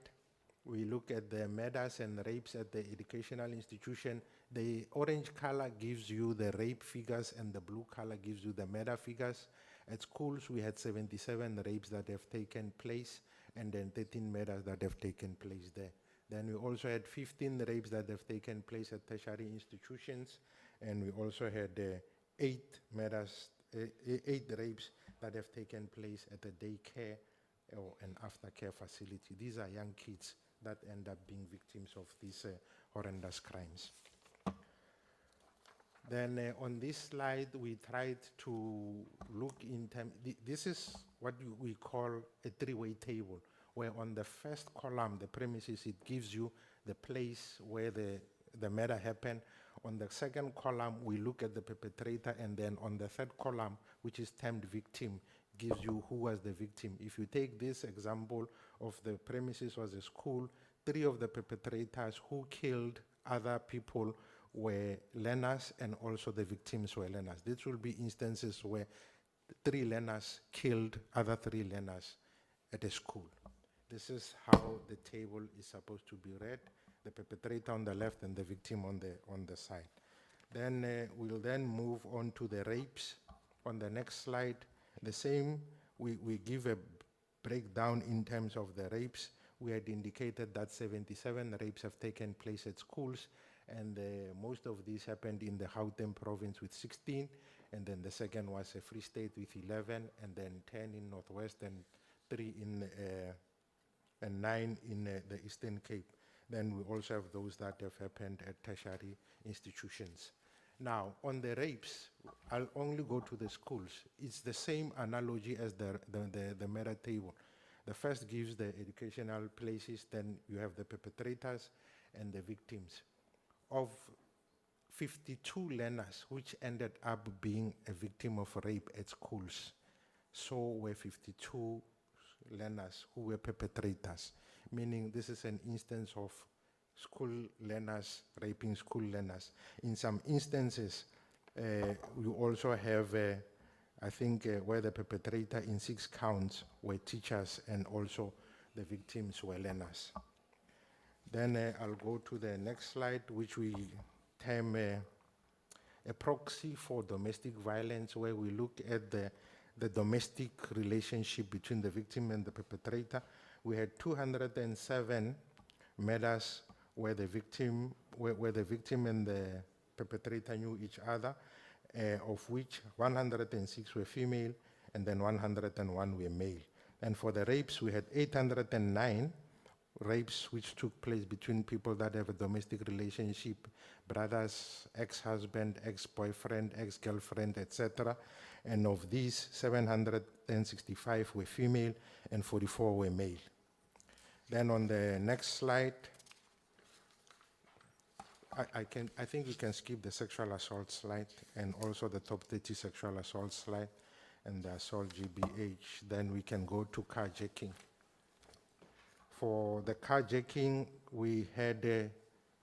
S2: we look at the murders and rapes at the educational institution. The orange color gives you the rape figures and the blue color gives you the murder figures. At schools, we had 77 rapes that have taken place and then 13 murders that have taken place there. Then we also had 15 rapes that have taken place at tertiary institutions, and we also had 8 rapes that have taken place at a daycare or an aftercare facility. These are young kids that end up being victims of these horrendous crimes. Then on this slide, we tried to look in terms, this is what we call a 3-way table, where on the first column, the premises, it gives you the place where the murder happened. On the second column, we look at the perpetrator, and then on the third column, which is termed victim, gives you who was the victim. If you take this example of the premises was a school, 3 of the perpetrators who killed other people were learners, and also the victims were learners. This will be instances where 3 learners killed other 3 learners at a school. This is how the table is supposed to be read: the perpetrator on the left and the victim on the side. Then we'll then move on to the rapes. On the next slide, the same, we give a breakdown in terms of the rapes. We had indicated that 77 rapes have taken place at schools, and most of these happened in the Gauteng province with 16, and then the second was a Free State with 11, and then 10 in Northwest, and 3 in and 9 in the Eastern Cape. Then we also have those that have happened at tertiary institutions. Now, on the rapes, I'll only go to the schools. It's the same analogy as the murder table. The first gives the educational places, then you have the perpetrators and the victims. Of 52 learners which ended up being a victim of rape at schools, so were 52 learners who were perpetrators, meaning this is an instance of school learners raping school learners. In some instances, you also have, I think, where the perpetrator in 6 counts were teachers, and also the victims were learners. Then I'll go to the next slide, which we term a proxy for domestic violence, where we look at the domestic relationship between the victim and the perpetrator. We had 207 murders where the victim and the perpetrator knew each other, of which 106 were female, and then 101 were male. And for the rapes, we had 809 rapes which took place between people that have a domestic relationship, brothers, ex-husband, ex-boyfriend, ex-girlfriend, etc. And of these, 765 were female and 44 were male. Then on the next slide, I think we can skip the sexual assault slide, and also the top 30 sexual assault slide and the assault GBH. Then we can go to carjacking. For the carjacking, we had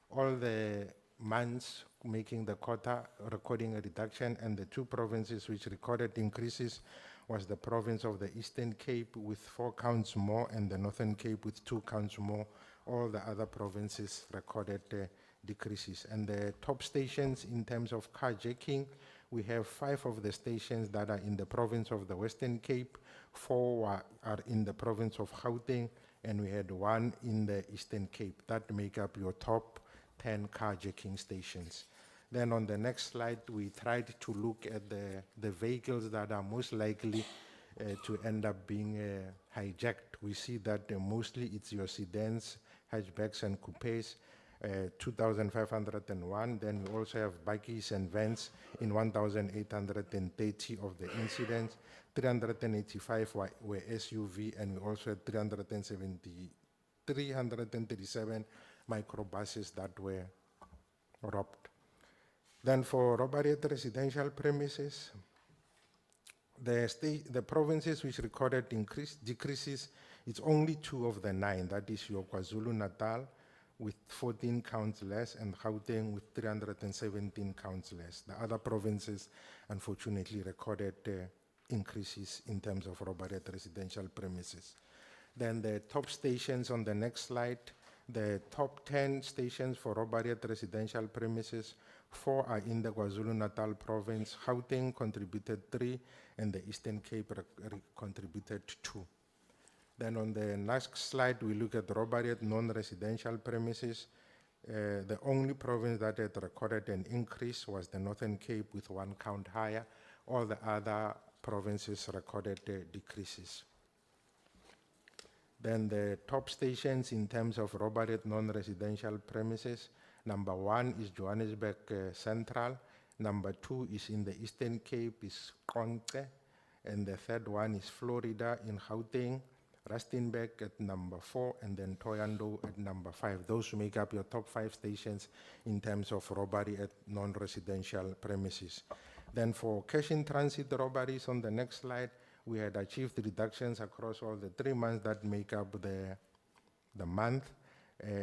S2: all the months making the quota, recording a reduction, and the 2 provinces which recorded increases was the province of the Eastern Cape with 4 counts more, and the Northern Cape with 2 counts more. All the other provinces recorded decreases. And the top stations in terms of carjacking, we have 5 of the stations that are in the province of the Western Cape, 4 are in the province of Gauteng, and we had 1 in the Eastern Cape. That make up your top 10 carjacking stations. Then on the next slide, we tried to look at the vehicles that are most likely to end up being hijacked. We see that mostly it's your sedans, hatchbacks, and coupes, 2,501. Then we also have buggies and vans in 1,830 of the incidents. 385 were SUV, and we also had 337 microbuses that were robbed. Then for robbery at residential premises, the provinces which recorded decreases, it's only 2 of the 9. That is your KwaZulu-Natal with 14 counts less, and Gauteng with 317 counts less. The other provinces, unfortunately, recorded increases in terms of robbery at residential premises. Then the top stations on the next slide, the top 10 stations for robbery at residential premises, 4 are in the KwaZulu-Natal province. Gauteng contributed 3, and the Eastern Cape contributed 2. Then on the next slide, we look at robbery at non-residential premises. The only province that had recorded an increase was the Northern Cape with 1 count higher. All the other provinces recorded decreases. Then the top stations in terms of robbery at non-residential premises, number 1 is Johannesburg Central, number 2 is in the Eastern Cape, is Qonce, and the third one is Florida in Gauteng, Rustenburg at number 4, and then Toyando at number 5. Those make up your top 5 stations in terms of robbery at non-residential premises. Then for cash in transit robberies on the next slide, we had achieved reductions across all the 3 months that make up the month.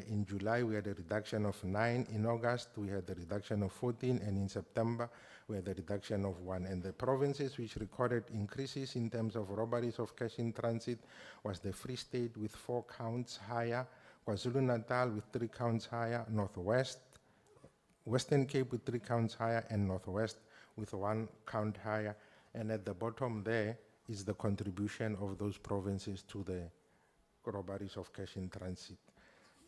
S2: In July, we had a reduction of 9. In August, we had a reduction of 14. And in September, we had a reduction of 1. And the provinces which recorded increases in terms of robberies of cash in transit was the Free State with 4 counts higher, KwaZulu-Natal with 3 counts higher, Northwest, Western Cape with 3 counts higher, and Northwest with 1 count higher. And at the bottom there is the contribution of those provinces to the robberies of cash in transit.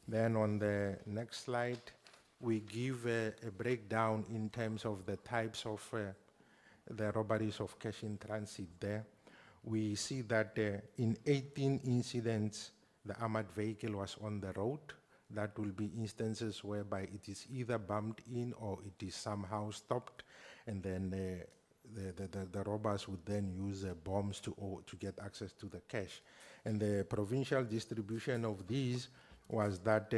S2: Then on the next slide, we give a breakdown in terms of the types of the robberies of cash in transit there. We see that in 18 incidents, the armored vehicle was on the road. That will be instances whereby it is either bumped in or it is somehow stopped, and then the robbers would then use bombs to get access to the cash. And the provincial distribution of these was that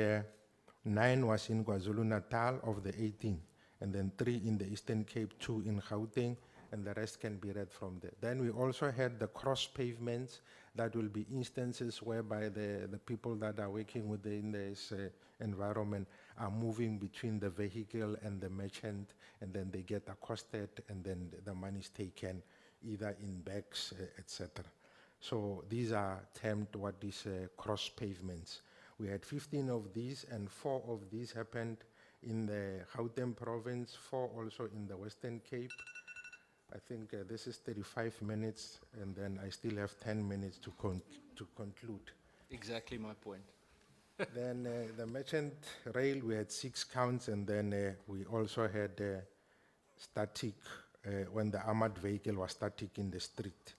S2: 9 was in KwaZulu-Natal of the 18, and then 3 in the Eastern Cape, 2 in Gauteng, and the rest can be read from there. Then we also had the cross pavements. That will be instances whereby the people that are working within this environment are moving between the vehicle and the merchant, and then they get accosted, and then the money is taken either in bags, etc. So these are termed what is cross pavements. We had 15 of these, and 4 of these happened in the Gauteng province, 4 also in the Western Cape. I think this is 35 minutes, and then I still have 10 minutes to conclude.
S1: Exactly my point.
S2: Then the merchant rail, we had 6 counts, and then we also had static, when the armored vehicle was static in the street.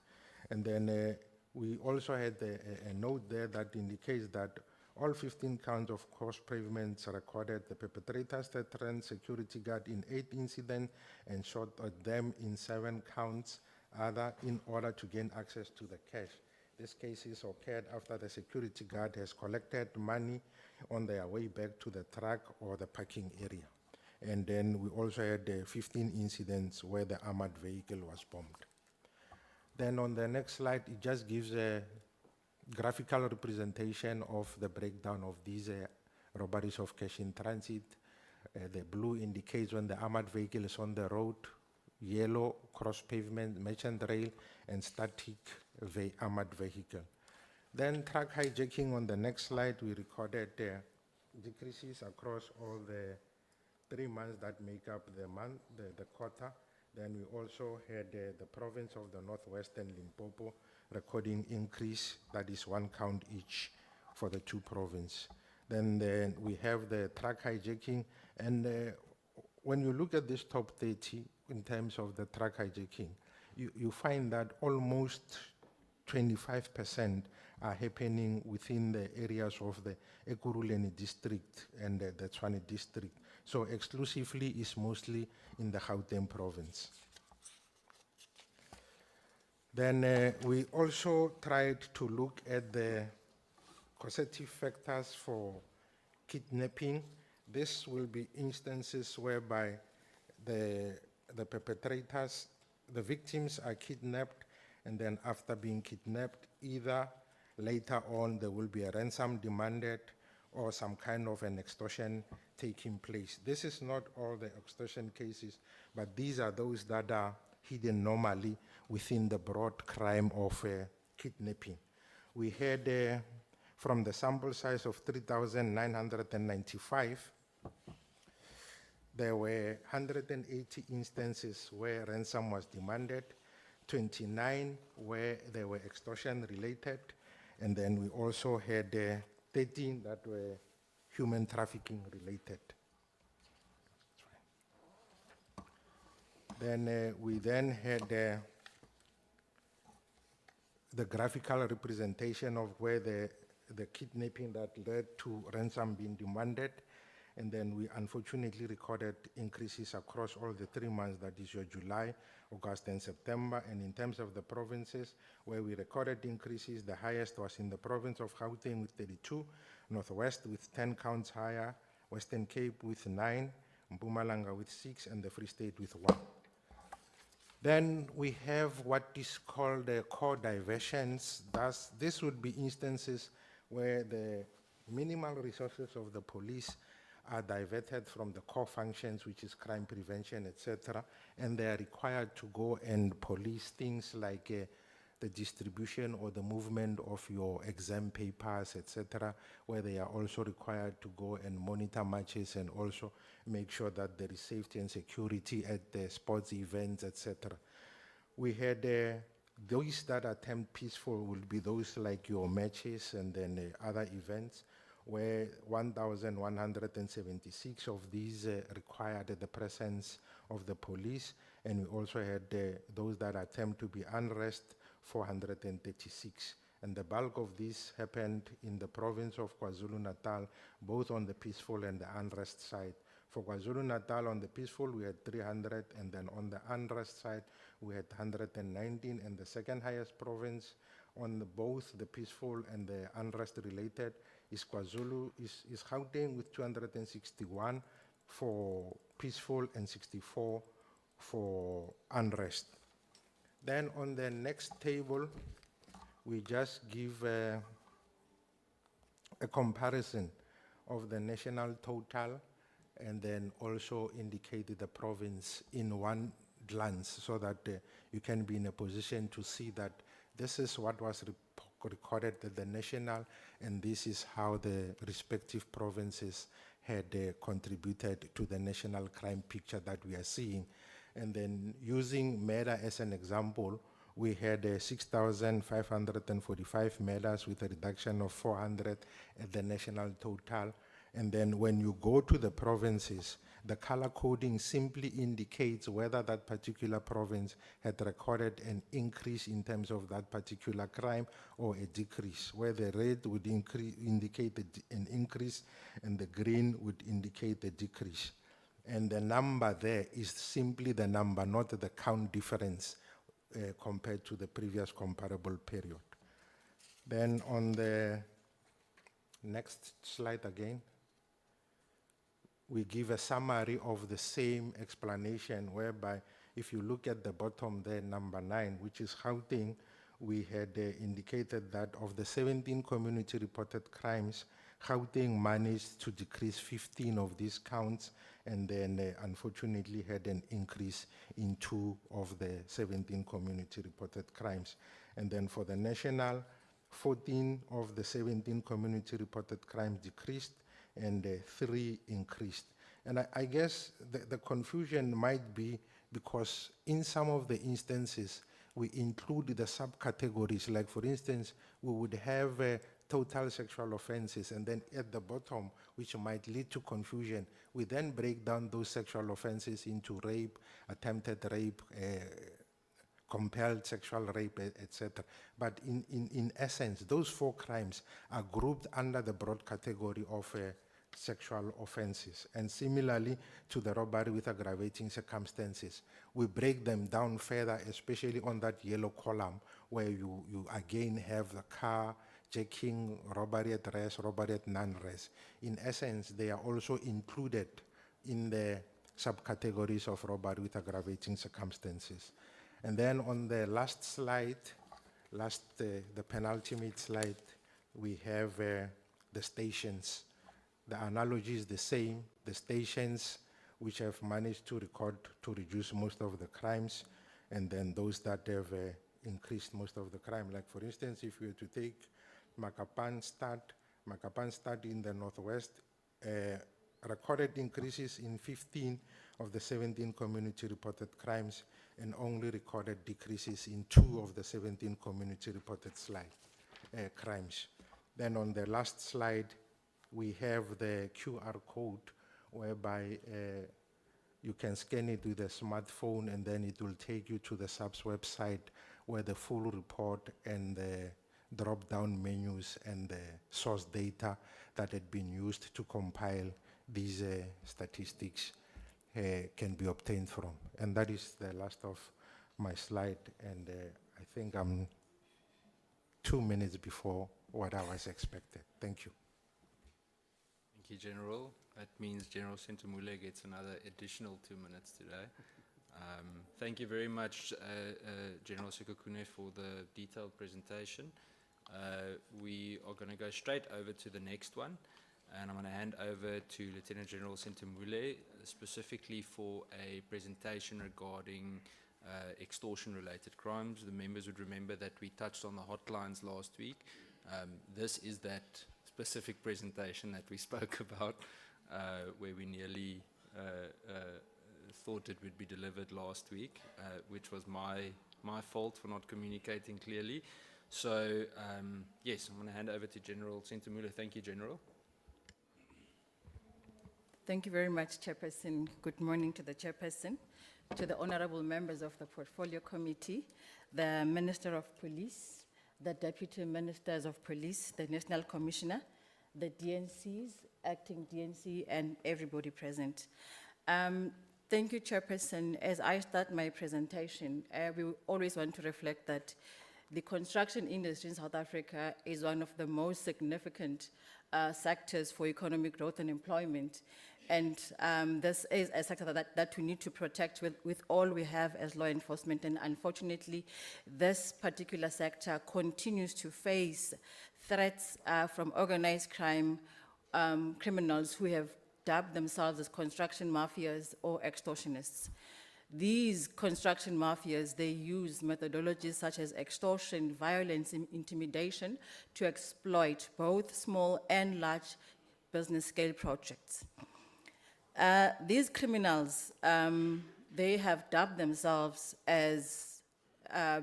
S2: And then we also had a note there that indicates that all 15 counts of cross pavements recorded the perpetrators that ran security guard in 8 incidents and shot at them in 7 counts other in order to gain access to the cash. These cases occurred after the security guard has collected money on their way back to the truck or the parking area. And then we also had 15 incidents where the armored vehicle was bombed. Then on the next slide, it just gives a graphical representation of the breakdown of these robberies of cash in transit. The blue indicates when the armored vehicle is on the road, yellow cross pavement, merchant rail, and static armored vehicle. Then truck hijacking on the next slide, we recorded decreases across all the 3 months that make up the month, the quarter. Then we also had the province of the Northwest and Limpopo recording increase, that is 1 count each for the 2 provinces. Then we have the truck hijacking, and when you look at this top 30 in terms of the truck hijacking, you find that almost 25% are happening within the areas of the Ekurhuleni district and the Tshwane district. So exclusively is mostly in the Gauteng province. Then we also tried to look at the causative factors for kidnapping. This will be instances whereby the perpetrators, the victims are kidnapped, and then after being kidnapped, either later on there will be a ransom demanded or some kind of an extortion taking place. This is not all the extortion cases, but these are those that are hidden normally within the broad crime of kidnapping. We had, from the sample size of 3,995, there were 180 instances where ransom was demanded, 29 where they were extortion related, and then we also had 13 that were human trafficking related. Then we then had the graphical representation of where the kidnapping that led to ransom being demanded. And then we unfortunately recorded increases across all the 3 months, that is your July, August, and September. And in terms of the provinces where we recorded increases, the highest was in the province of Gauteng with 32, Northwest with 10 counts higher, Western Cape with 9, Mpumalanga with 6, and the Free State with 1. Then we have what is called core diversions. Thus, this would be instances where the minimal resources of the police are diverted from the core functions, which is crime prevention, etc., and they are required to go and police things like the distribution or the movement of your exam papers, etc., where they are also required to go and monitor matches and also make sure that there is safety and security at the sports events, etc. We had those that attempt peaceful will be those like your matches and then other events, where 1,176 of these required the presence of the police, and we also had those that attempt to be unrest, 436. And the bulk of this happened in the province of KwaZulu-Natal, both on the peaceful and the unrest side. For KwaZulu-Natal, on the peaceful, we had 300, and then on the unrest side, we had 119, and the second highest province on both the peaceful and the unrest related is Gauteng with 261 for peaceful and 64 for unrest. Then on the next table, we just give a comparison of the national total and then also indicate the province in one glance so that you can be in a position to see that this is what was recorded at the national, and this is how the respective provinces had contributed to the national crime picture that we are seeing. And then using murder as an example, we had 6,545 murders with a reduction of 400 at the national total. And then when you go to the provinces, the color coding simply indicates whether that particular province had recorded an increase in terms of that particular crime or a decrease, where the red would indicate an increase and the green would indicate a decrease. And the number there is simply the number, not the count difference compared to the previous comparable period. Then on the next slide again, we give a summary of the same explanation, whereby if you look at the bottom there, number 9, which is Gauteng, we had indicated that of the 17 community reported crimes, Gauteng managed to decrease 15 of these counts, and then unfortunately had an increase in 2 of the 17 community reported crimes. And then for the national, 14 of the 17 community reported crimes decreased, and 3 increased. And I guess the confusion might be because in some of the instances, we include the subcategories. Like for instance, we would have total sexual offenses, and then at the bottom, which might lead to confusion, we then break down those sexual offenses into rape, attempted rape, compelled sexual rape, etc. But in essence, those 4 crimes are grouped under the broad category of sexual offenses. And similarly to the robbery with aggravating circumstances, we break them down further, especially on that yellow column, where you again have the car, jacking, robbery at rest, robbery at non-rest. In essence, they are also included in the subcategories of robbery with aggravating circumstances. And then on the last slide, the penultimate slide, we have the stations. The analogy is the same. The stations which have managed to reduce most of the crimes, and then those that have increased most of the crime. Like for instance, if we were to take Makapanstad in the northwest, recorded increases in 15 of the 17 community reported crimes, and only recorded decreases in 2 of the 17 community reported crimes. Then on the last slide, we have the QR code, whereby you can scan it with a smartphone, and then it will take you to the SAPS website, where the full report and the drop-down menus and the source data that had been used to compile these statistics can be obtained from. And that is the last of my slide, and I think I'm 2 minutes before what I was expected. Thank you.
S1: Thank you, General. That means General Sentamule gets another additional 2 minutes today. Thank you very much, General Sekukune, for the detailed presentation. We are going to go straight over to the next one, and I'm going to hand over to Lieutenant General Sentamule, specifically for a presentation regarding extortion-related crimes. The members would remember that we touched on the hotlines last week. This is that specific presentation that we spoke about, where we nearly thought it would be delivered last week, which was my fault for not communicating clearly. So, yes, I'm going to hand over to General Sentamule. Thank you, General.
S5: Thank you very much, Chairperson. Good morning to the Chairperson, to the honorable members of the Portfolio Committee, the Minister of Police, the Deputy Ministers of Police, the National Commissioner, the DNCs, acting DNC, and everybody present. Thank you, Chairperson. As I start my presentation, we always want to reflect that the construction industry in South Africa is one of the most significant sectors for economic growth and employment. And this is a sector that we need to protect with all we have as law enforcement. And unfortunately, this particular sector continues to face threats from organized crime, criminals who have dubbed themselves as construction mafias or extortionists. These construction mafias, they use methodologies such as extortion, violence, and intimidation to exploit both small and large business scale projects. These criminals, they have dubbed themselves as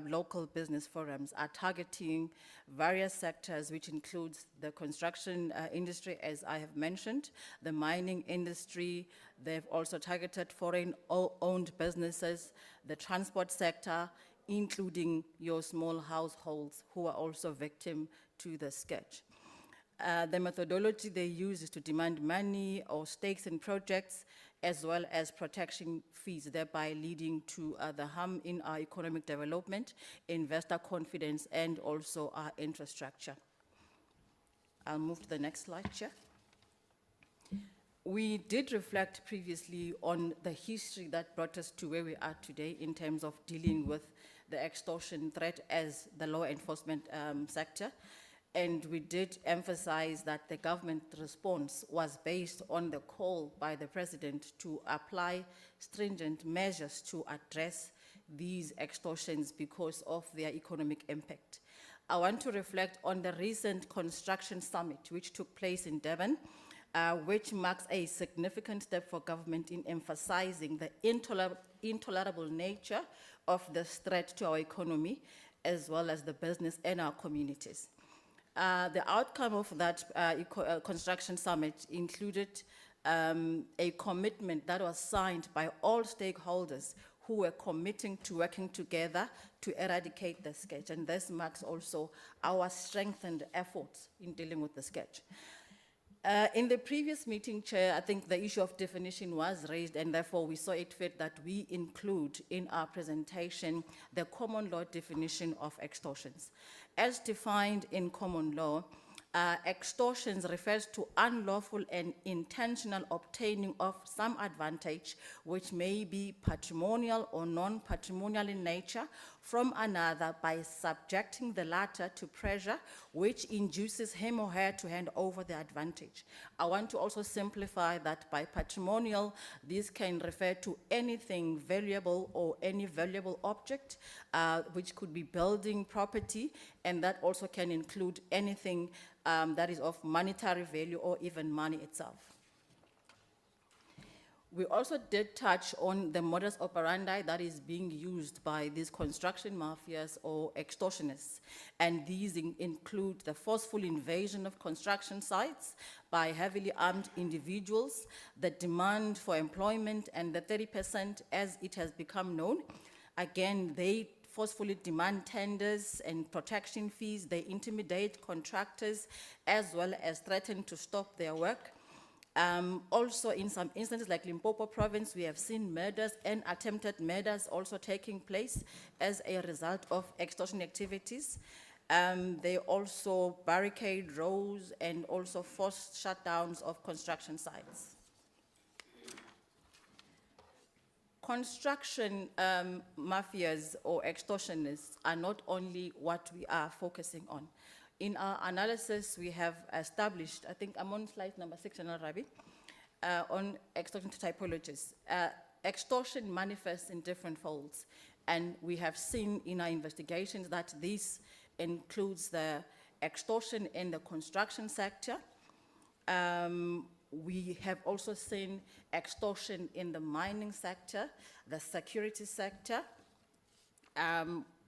S5: local business forums, are targeting various sectors, which includes the construction industry, as I have mentioned, the mining industry. They've also targeted foreign-owned businesses, the transport sector, including your small households who are also victim to the sketch. The methodology they use is to demand money or stakes in projects, as well as protection fees, thereby leading to the harm in our economic development, investor confidence, and also our infrastructure. I'll move to the next slide, Chair. We did reflect previously on the history that brought us to where we are today in terms of dealing with the extortion threat as the law enforcement sector. And we did emphasize that the government response was based on the call by the President to apply stringent measures to address these extortions because of their economic impact. I want to reflect on the recent construction summit which took place in Durban, which marks a significant step for government in emphasizing the intolerable nature of this threat to our economy, as well as the business and our communities. The outcome of that construction summit included a commitment that was signed by all stakeholders who were committing to working together to eradicate the sketch. And this marks also our strengthened efforts in dealing with the sketch. In the previous meeting, Chair, I think the issue of definition was raised, and therefore we saw it fit that we include in our presentation the common law definition of extortions. As defined in common law, extortions refers to unlawful and intentional obtaining of some advantage, which may be patrimonial or non-patrimonial in nature, from another by subjecting the latter to pressure which induces him or her to hand over the advantage. I want to also simplify that by patrimonial, this can refer to anything valuable or any valuable object, which could be building, property, and that also can include anything that is of monetary value or even money itself. We also did touch on the modus operandi that is being used by these construction mafias or extortionists, and these include the forceful invasion of construction sites by heavily armed individuals, the demand for employment, and the 30% as it has become known. Again, they forcefully demand tenders and protection fees. They intimidate contractors as well as threaten to stop their work. Also, in some instances like Limpopo province, we have seen murders and attempted murders also taking place as a result of extortion activities. They also barricade roads and also forced shutdowns of construction sites. Construction mafias or extortionists are not only what we are focusing on. In our analysis, we have established, I think I'm on slide number 6, Rabi, on extortion typologies. Extortion manifests in different folds, and we have seen in our investigations that this includes the extortion in the construction sector. We have also seen extortion in the mining sector, the security sector.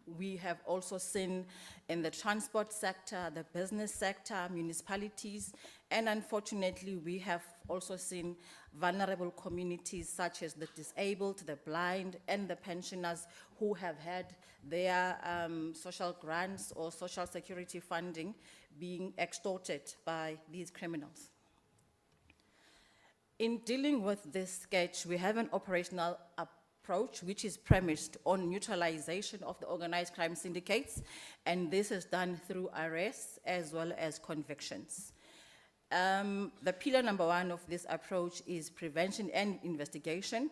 S5: We have also seen in the transport sector, the business sector, municipalities, and unfortunately, we have also seen vulnerable communities such as the disabled, the blind, and the pensioners who have had their social grants or social security funding being extorted by these criminals. In dealing with this sketch, we have an operational approach which is premised on neutralization of the organized crime syndicates, and this is done through arrests as well as convictions. The pillar number 1 of this approach is prevention and investigation.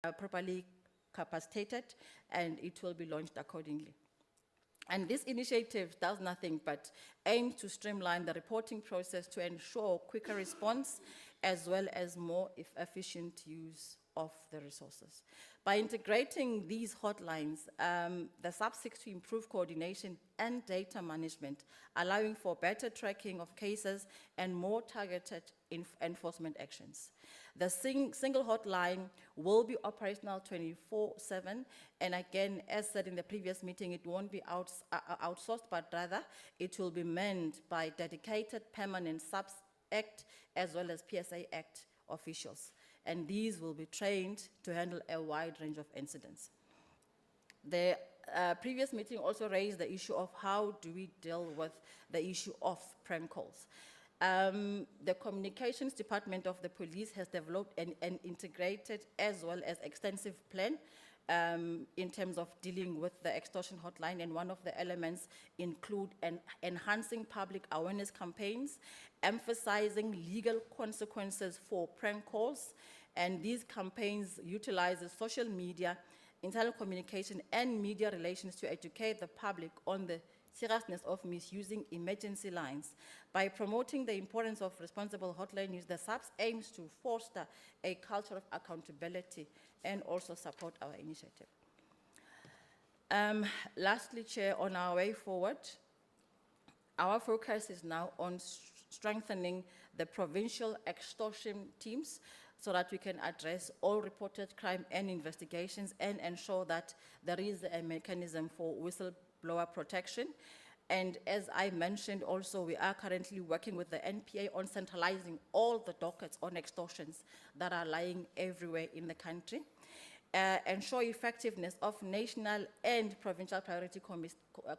S5: properly capacitated, and it will be launched accordingly. And this initiative does nothing but aim to streamline the reporting process to ensure quicker response as well as more efficient use of the resources. By integrating these hotlines, the SAPS seeks to improve coordination and data management, allowing for better tracking of cases and more targeted enforcement actions. The single hotline will be operational 24/7, and again, as said in the previous meeting, it won't be outsourced, but rather it will be manned by dedicated permanent SAPS Act as well as PSA Act officials, and these will be trained to handle a wide range of incidents. The previous meeting also raised the issue of how do we deal with the issue of prank calls. The communications department of the police has developed an integrated as well as extensive plan in terms of dealing with the extortion hotline, and one of the elements include enhancing public awareness campaigns, emphasizing legal consequences for prank calls, and these campaigns utilize social media, internal communication, and media relations to educate the public on the seriousness of misusing emergency lines. By promoting the importance of responsible hotline use, the SAPS aims to foster a culture of accountability and also support our initiative. Lastly, Chair, on our way forward, our focus is now on strengthening the provincial extortion teams so that we can address all reported crime and investigations and ensure that there is a mechanism for whistleblower protection. And as I mentioned also, we are currently working with the NPA on centralizing all the dockets on extortions that are lying everywhere in the country. Ensure effectiveness of national and provincial priority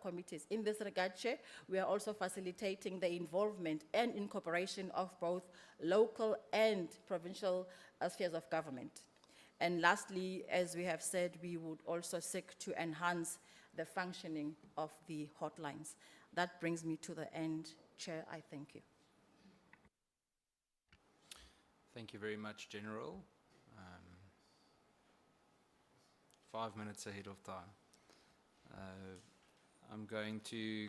S5: committees. In this regard, Chair, we are also facilitating the involvement and incorporation of both local and provincial spheres of government. And lastly, as we have said, we would also seek to enhance the functioning of the hotlines. That brings me to the end, Chair. I thank you.
S1: Thank you very much, General. 5 minutes ahead of time. I'm going to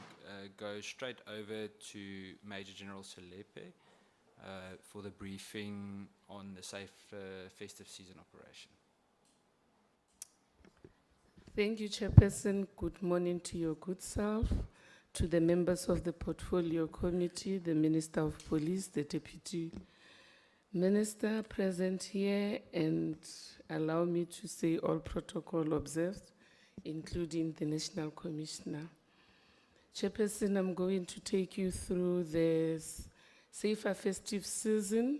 S1: go straight over to Major General Selepe for the briefing on the safe festive season operation.
S6: Thank you, Chairperson. Good morning to your good self, to the members of the Portfolio Committee, the Minister of Police, the Deputy Minister present here, and allow me to say all protocol observed, including the National Commissioner. Chairperson, I'm going to take you through the safer festive season.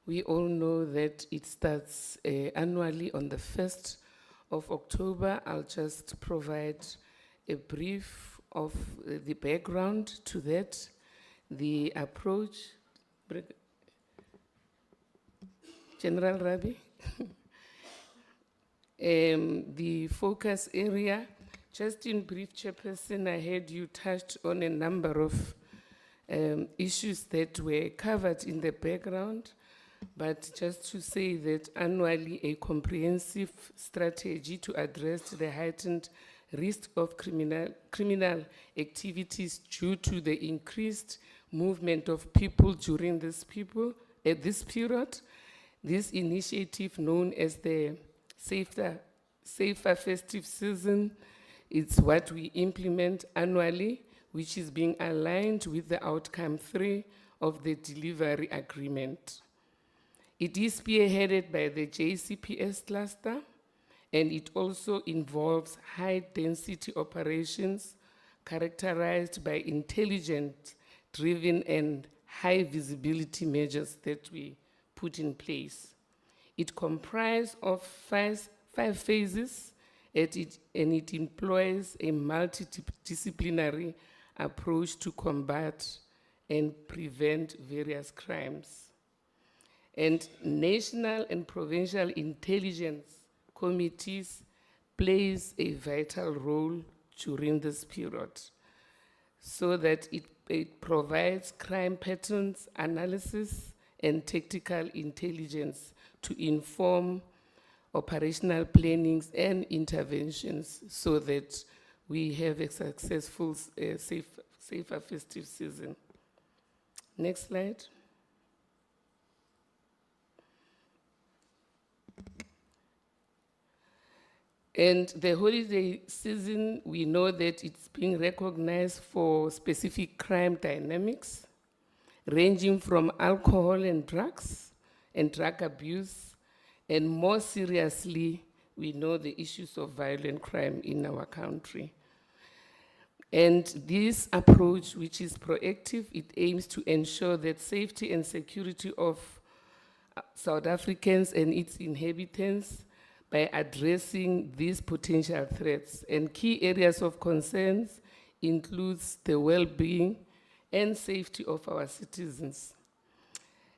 S6: We all know that it starts annually on the 1st of October. I'll just provide a brief of the background to that, the approach. General Rabi. The focus area, just in brief, Chairperson, I heard you touched on a number of issues that were covered in the background, but just to say that annually a comprehensive strategy to address the heightened risk of criminal activities due to the increased movement of people during this period. This initiative, known as the Safer Festive Season, it's what we implement annually, which is being aligned with the outcome 3 of the delivery agreement. It is spearheaded by the JCPS cluster, and it also involves high-density operations characterized by intelligence-driven and high-visibility measures that we put in place. It comprises of five phases, and it employs a multidisciplinary approach to combat and prevent various crimes. And national and provincial intelligence committees plays a vital role during this period, so that it provides crime patterns analysis and tactical intelligence to inform operational plannings and interventions so that we have a successful, safer festive season. Next slide. And the holiday season, we know that it's being recognized for specific crime dynamics, ranging from alcohol and drug abuse, and more seriously, we know the issues of violent crime in our country. And this approach, which is proactive, it aims to ensure that safety and security of South Africans and its inhabitants by addressing these potential threats. And key areas of concerns includes the well-being and safety of our citizens.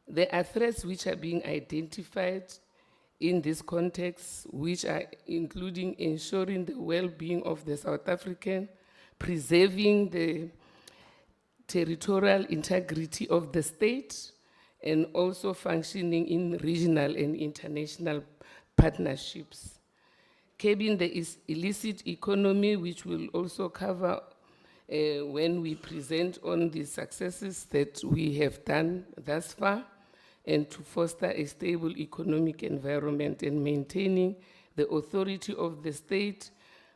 S6: There are threats which are being identified in this context, which are including ensuring the well-being of the South African, preserving the territorial integrity of the state, and also functioning in regional and international partnerships. Curbing the illicit economy, which will also cover when we present on the successes that we have done thus far, and to foster a stable economic environment and maintaining the authority of the state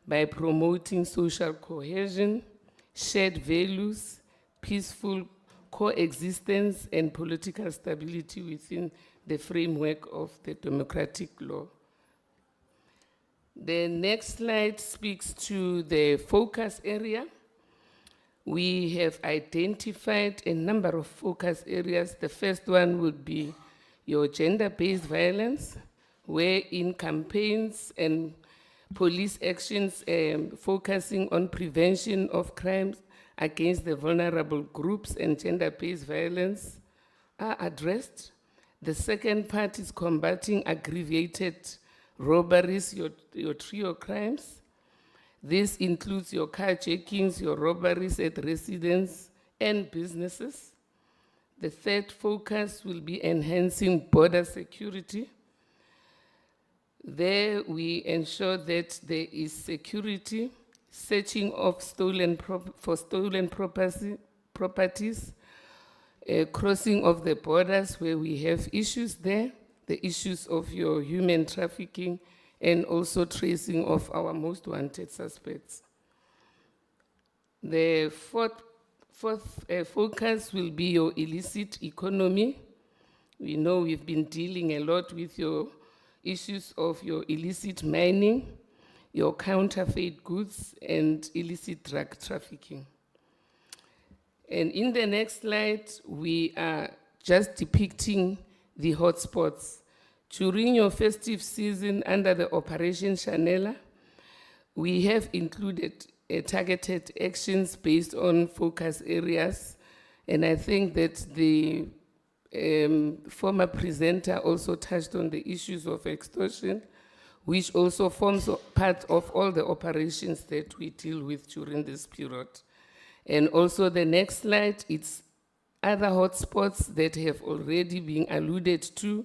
S6: by promoting social cohesion, shared values, peaceful coexistence, and political stability within the framework of the democratic law. The next slide speaks to the focus area. We have identified a number of focus areas. The first one would be your gender-based violence, where in campaigns and police actions focusing on prevention of crimes against the vulnerable groups and gender-based violence are addressed. The second part is combating aggravated robberies, your trio crimes. This includes your carjackings, your robberies at residences and businesses. The third focus will be enhancing border security. There we ensure that there is security, searching of stolen properties, crossing of the borders where we have issues there, the issues of your human trafficking, and also tracing of our most wanted suspects. The fourth focus will be your illicit economy. We know we've been dealing a lot with your issues of your illicit mining, your counterfeit goods, and illicit drug trafficking. And in the next slide, we are just depicting the hotspots. During your festive season under the Operation Chanela, we have included targeted actions based on focus areas. And I think that the former presenter also touched on the issues of extortion, which also forms part of all the operations that we deal with during this period. And also the next slide, it's other hotspots that have already been alluded to.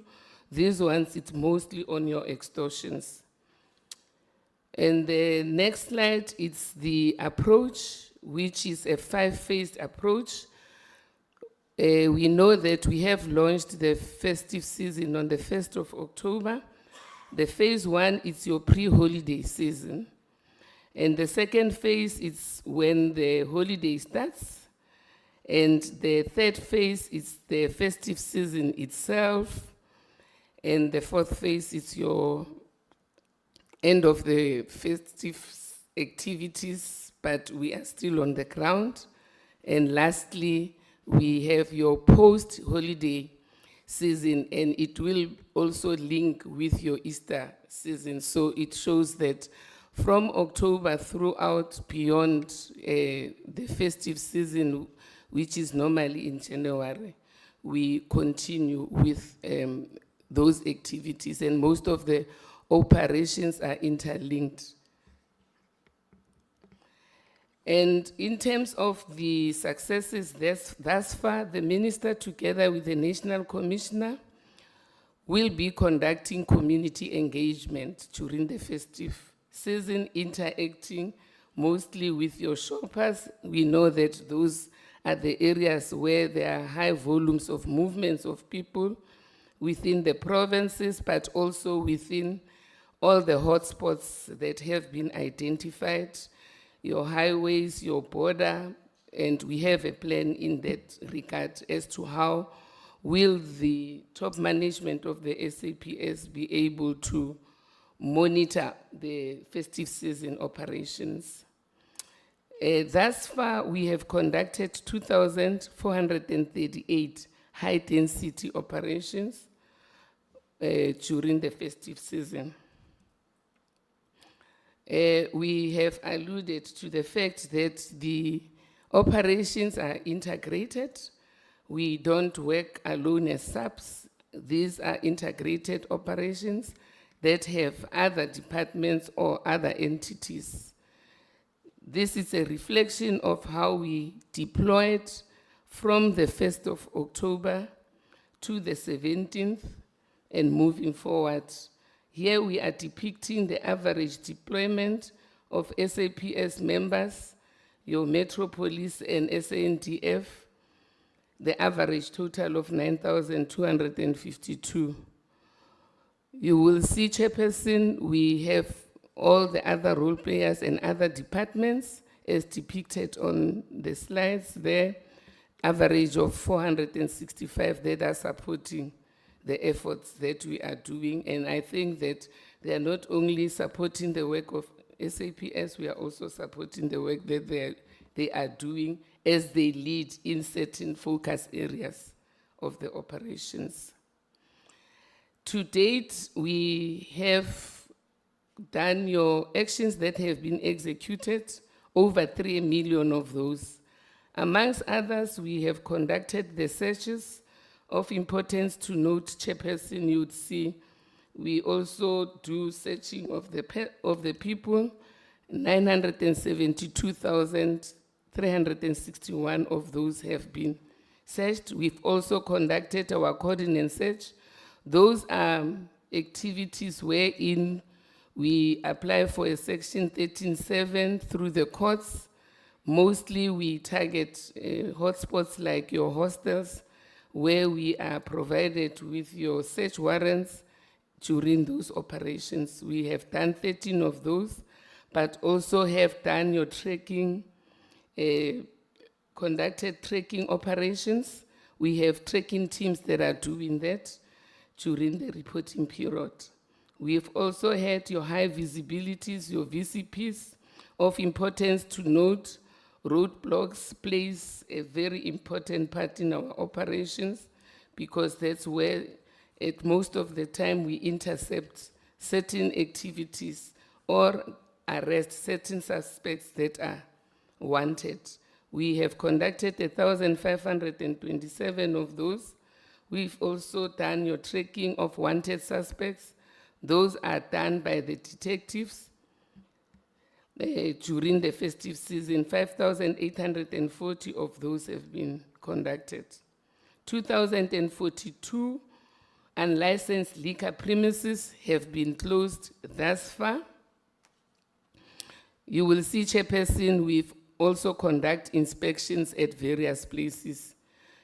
S6: These ones, it's mostly on your extortions. And the next slide, it's the approach, which is a 5-phased approach. We know that we have launched the festive season on the 1st of October. The phase 1 is your pre-holiday season. And the second phase is when the holiday starts. And the third phase is the festive season itself. And the fourth phase is your end of the festive activities, but we are still on the ground. And lastly, we have your post-holiday season, and it will also link with your Easter season. So it shows that from October throughout beyond the festive season, which is normally in January, we continue with those activities, and most of the operations are interlinked. And in terms of the successes thus far, the minister, together with the National Commissioner, will be conducting community engagement during the festive season, interacting mostly with your shoppers. We know that those are the areas where there are high volumes of movements of people within the provinces, but also within all the hotspots that have been identified, your highways, your border, and we have a plan in that regard as to how will the top management of the SAPS be able to monitor the festive season operations. Thus far, we have conducted 2,438 high-density operations during the festive season. We have alluded to the fact that the operations are integrated. We don't work alone as SAPS. These are integrated operations that have other departments or other entities. This is a reflection of how we deployed from the 1st of October to the 17th and moving forward. Here we are depicting the average deployment of SAPS members, your Metropolis and SANDF, the average total of 9,252. You will see, Chairperson, we have all the other role players and other departments as depicted on the slides there, average of 465 that are supporting the efforts that we are doing. And I think that they are not only supporting the work of SAPS, we are also supporting the work that they are doing as they lead in certain focus areas of the operations. To date, we have done your actions that have been executed, over 3 million of those. Amongst others, we have conducted the searches of importance to note, Chairperson, you'd see. We also do searching of the people, 972,361 of those have been searched. We've also conducted our coordinate search. Those are activities wherein we apply for a section 13.7 through the courts. Mostly we target hotspots like your hostels, where we are provided with your search warrants during those operations. We have done 13 of those, but also have done your tracking, conducted tracking operations. We have tracking teams that are doing that during the reporting period. We've also had your high visibilities, your VCPs. Of importance to note, roadblocks plays a very important part in our operations because that's where, at most of the time, we intercept certain activities or arrest certain suspects that are wanted. We have conducted 1,527 of those. We've also done your tracking of wanted suspects. Those are done by the detectives. During the festive season, 5,840 of those have been conducted. 2,042 unlicensed liquor premises have been closed thus far. You will see, Chairperson, we've also conduct inspections at various places.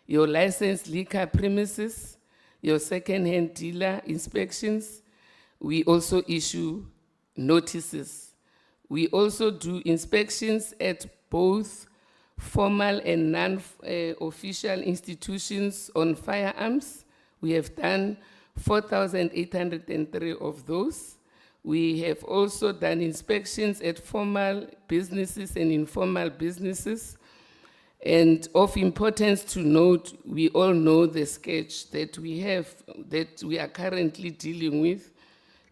S6: Your licensed liquor premises, your second-hand dealer inspections, we also issue notices. We also do inspections at both formal and non-official institutions on firearms. We have done 4,803 of those. We have also done inspections at formal businesses and informal businesses. And of importance to note, we all know the sketch that we have, that we are currently dealing with,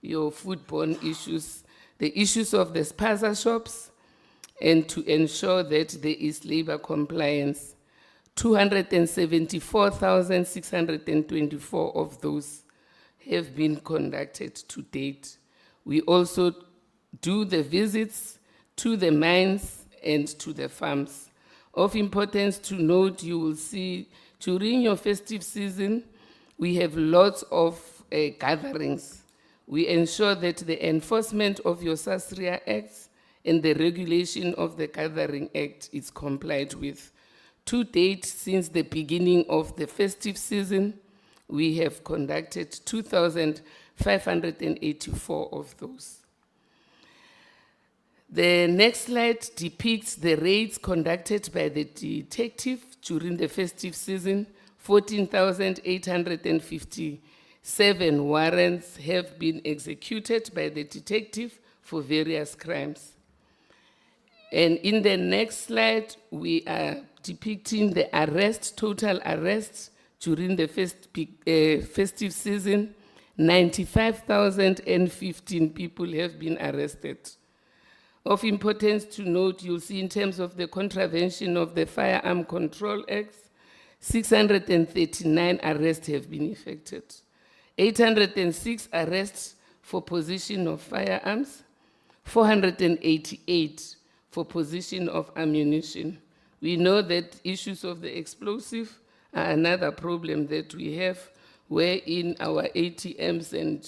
S6: your foodborne issues, the issues of the spaza shops, and to ensure that there is labor compliance. 274,624 of those have been conducted to date. We also do the visits to the mines and to the farms. Of importance to note, you will see during your festive season, we have lots of gatherings. We ensure that the enforcement of your SASRIA Acts and the regulation of the Gathering Act is complied with. To date, since the beginning of the festive season, we have conducted 2,584 of those. The next slide depicts the raids conducted by the detective during the festive season. 14,857 warrants have been executed by the detective for various crimes. And in the next slide, we are depicting the total arrests during the festive season. 95,015 people have been arrested. Of importance to note, you'll see in terms of the contravention of the Firearm Control Act, 639 arrests have been effected. 806 arrests for possession of firearms, 488 for possession of ammunition. We know that issues of the explosive are another problem that we have, where in our ATMs and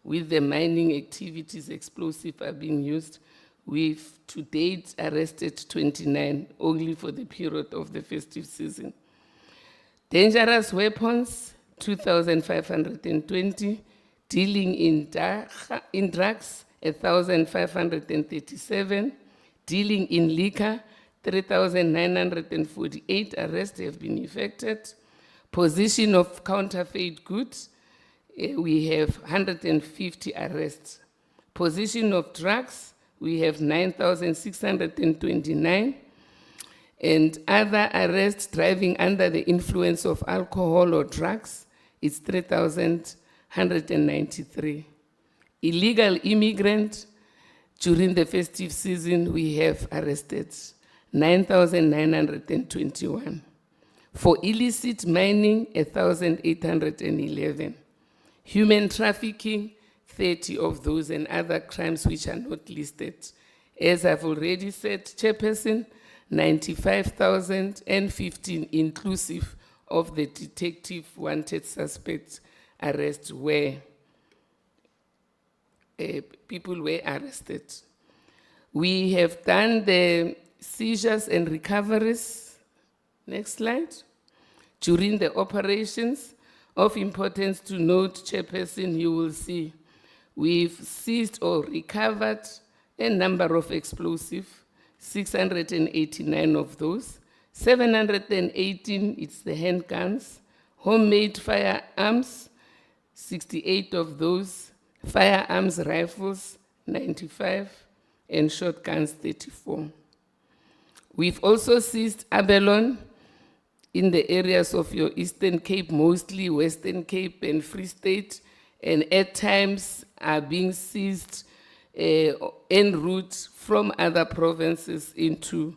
S6: with the mining activities, explosives are being used. We've to date arrested 29 only for the period of the festive season. Dangerous weapons, 2,520. Dealing in drugs, 1,537. Dealing in liquor, 3,948 arrests have been effected. Possession of counterfeit goods, we have 150 arrests. Possession of drugs, we have 9,629. And other arrests driving under the influence of alcohol or drugs, it's 3,193. Illegal immigrant, during the festive season, we have arrested 9,921. For illicit mining, 1,811. Human trafficking, 30 of those, and other crimes which are not listed. As I've already said, Chairperson, 95,015 inclusive of the detective wanted suspects arrests where people were arrested. We have done the seizures and recoveries. Next slide. During the operations, of importance to note, Chairperson, you will see we've seized or recovered a number of explosives, 689 of those. 718, it's the handguns. Homemade firearms, 68 of those. Firearms rifles, 95. And shotguns, 34. We've also seized abalone in the areas of your Eastern Cape, mostly Western Cape and Free State, and at times are being seized en route from other provinces into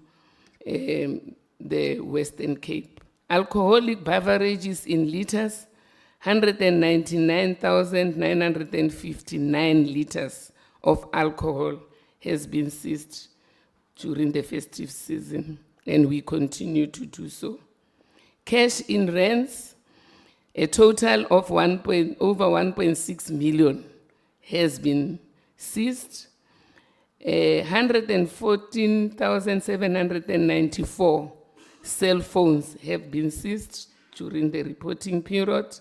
S6: the Western Cape. Alcoholic beverages in liters, 199,959 liters of alcohol has been seized during the festive season, and we continue to do so. Cash in rands, a total of over 1.6 million has been seized. 114,794 cell phones have been seized during the reporting period.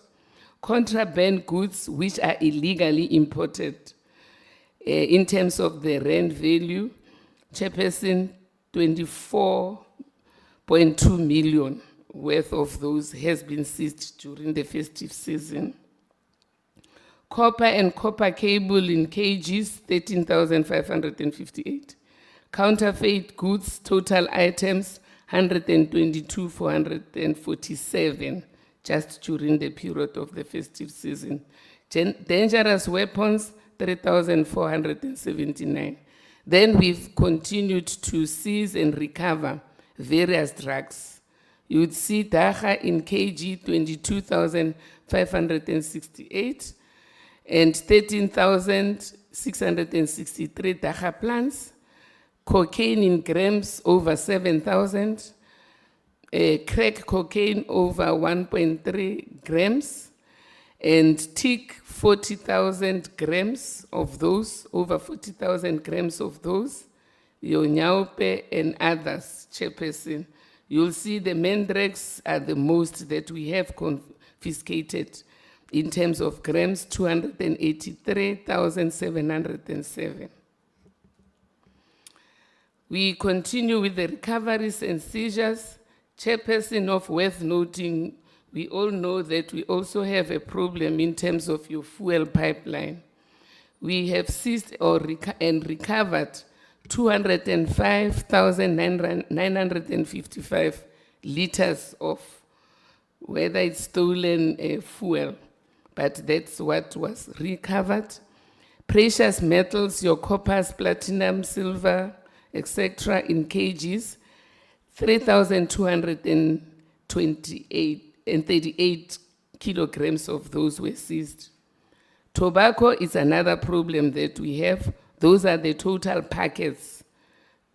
S6: Contraband goods which are illegally imported, in terms of the rand value, Chairperson, 24.2 million worth of those has been seized during the festive season. Copper and copper cable in kgs, 13,558. Counterfeit goods, total items, 122,447, just during the period of the festive season. Dangerous weapons, 3,479. Then we've continued to seize and recover various drugs. You would see Dacha in kg, 22,568, and 13,663 Dacha plants. Cocaine in grams, over 7,000. Crack cocaine, over 1.3 grams. and tick 40,000 grams of those, over 40,000 grams of those, your nyaupe and others, Chairperson. You'll see the mandrakes are the most that we have confiscated in terms of grams, 283,707. We continue with the recoveries and seizures. Chairperson, of worth noting, we all know that we also have a problem in terms of your fuel pipeline. We have seized or recovered 205,955 liters of whether it's stolen fuel, but that's what was recovered. Precious metals, your coppers, platinum, silver, etc. in kgs, 3,238 kilograms of those were seized. Tobacco is another problem that we have. Those are the total packets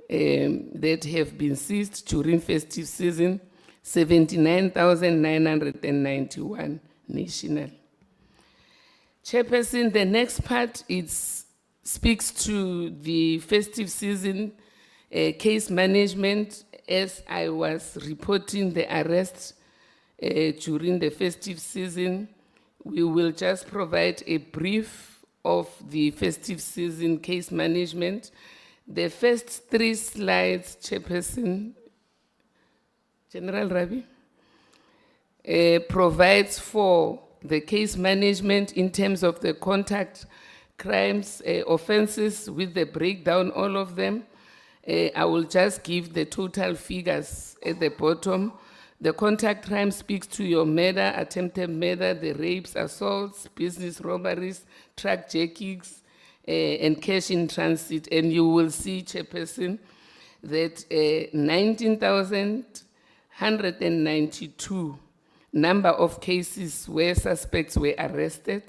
S6: that have been seized during festive season, 79,991 national. Chairperson, the next part speaks to the festive season case management. As I was reporting the arrests during the festive season, we will just provide a brief of the festive season case management. The first 3 slides, Chairperson, General Rabi, provides for the case management in terms of the contact crimes, offenses with the breakdown, all of them. I will just give the total figures at the bottom. The contact crime speaks to your murder, attempted murder, the rapes, assaults, business robberies, truck jackings, and cash in transit. And you will see, Chairperson, that 19,192 number of cases where suspects were arrested,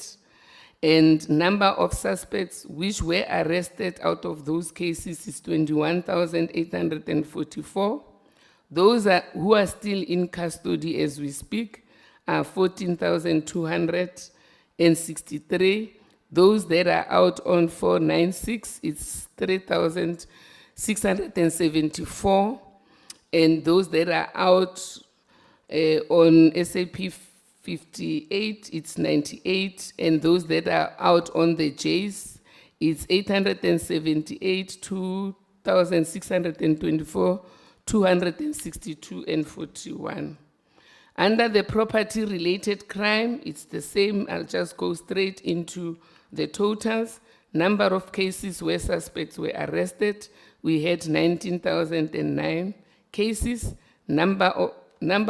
S6: and number of suspects which were arrested out of those cases is 21,844. Those who are still in custody as we speak are 14,263. Those that are out on 496, it's 3,674. And those that are out on SAP 58, it's 98. And those that are out on the J's, it's 878, 2,624, 262 and 41. Under the property-related crime, it's the same. I'll just go straight into the totals. Number of cases where suspects were arrested, we had 19,009 cases. Number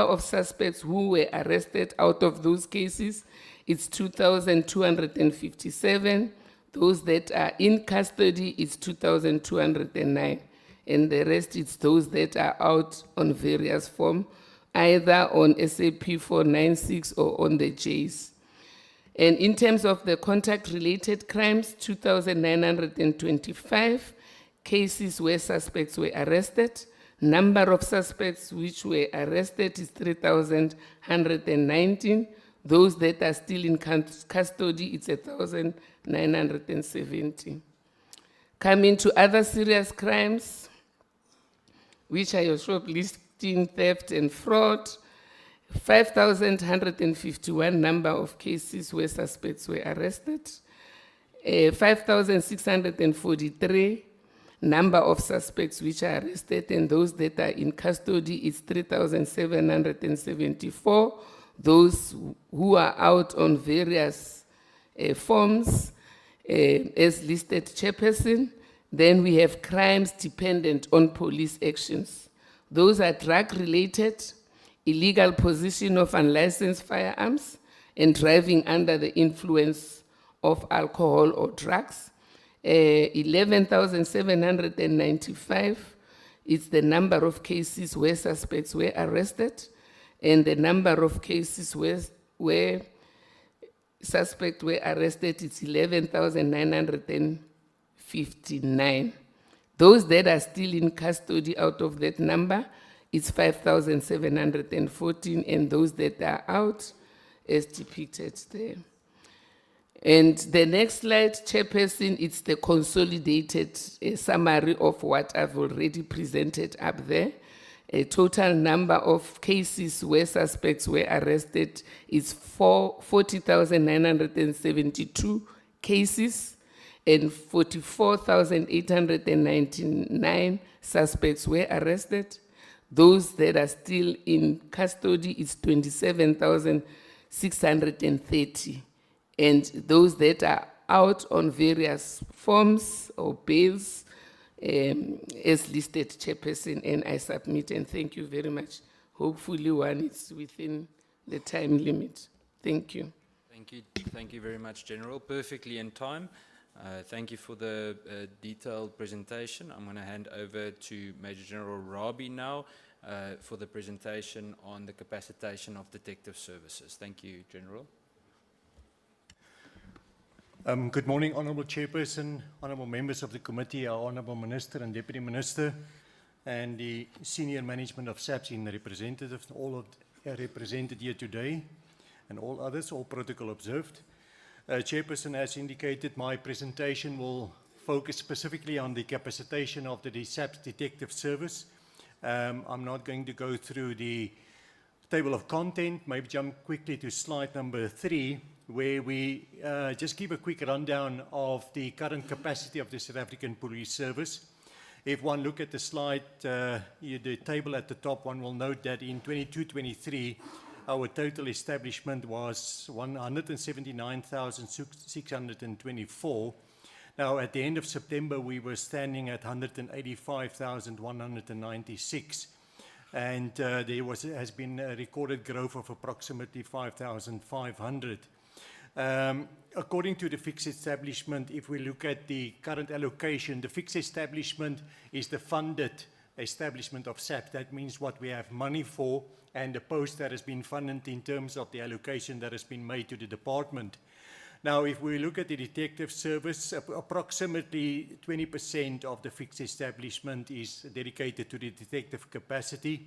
S6: of suspects who were arrested out of those cases, it's 2,257. Those that are in custody, it's 2,209. And the rest, it's those that are out on various forms, either on SAP 496 or on the J's. And in terms of the contact-related crimes, 2,925 cases where suspects were arrested. Number of suspects which were arrested is 3,119. Those that are still in custody, it's 1,970. Coming to other serious crimes, which are your shoplifting, theft, and fraud, 5,151 number of cases where suspects were arrested, 5,643 number of suspects which are arrested, and those that are in custody is 3,774. Those who are out on various forms as listed, Chairperson. Then we have crimes dependent on police actions. Those are drug-related, illegal possession of unlicensed firearms, and driving under the influence of alcohol or drugs. 11,795 is the number of cases where suspects were arrested, and the number of cases where suspects were arrested is 11,959. Those that are still in custody out of that number, it's 5,714, and those that are out as depicted there. And the next slide, Chairperson, it's the consolidated summary of what I've already presented up there. A total number of cases where suspects were arrested is 40,972 cases, and 44,899 suspects were arrested. Those that are still in custody is 27,630. And those that are out on various forms or bails, as listed, Chairperson, and I submit, and thank you very much. Hopefully one is within the time limit. Thank you.
S1: Thank you very much, General. Perfectly in time. Thank you for the detailed presentation. I'm going to hand over to Major General Rabi now for the presentation on the capacitation of detective services. Thank you, General.
S7: Good morning, Honourable Chairperson, Honourable members of the committee, our Honourable Minister and Deputy Minister, and the senior management of SAPS in representative, all of represented here today, and all others, all protocol observed. Chairperson, as indicated, my presentation will focus specifically on the capacitation of the SAPS detective service. I'm not going to go through the table of content, maybe jump quickly to slide number 3, where we just give a quick rundown of the current capacity of the South African Police Service. If one look at the slide, the table at the top, one will note that in 22-23, our total establishment was 179,624. Now, at the end of September, we were standing at 185,196. And there has been a recorded growth of approximately 5,500. According to the fixed establishment, if we look at the current allocation, the fixed establishment is the funded establishment of SAPS. That means what we have money for and the post that has been funded in terms of the allocation that has been made to the department. Now, if we look at the detective service, approximately 20% of the fixed establishment is dedicated to the detective capacity.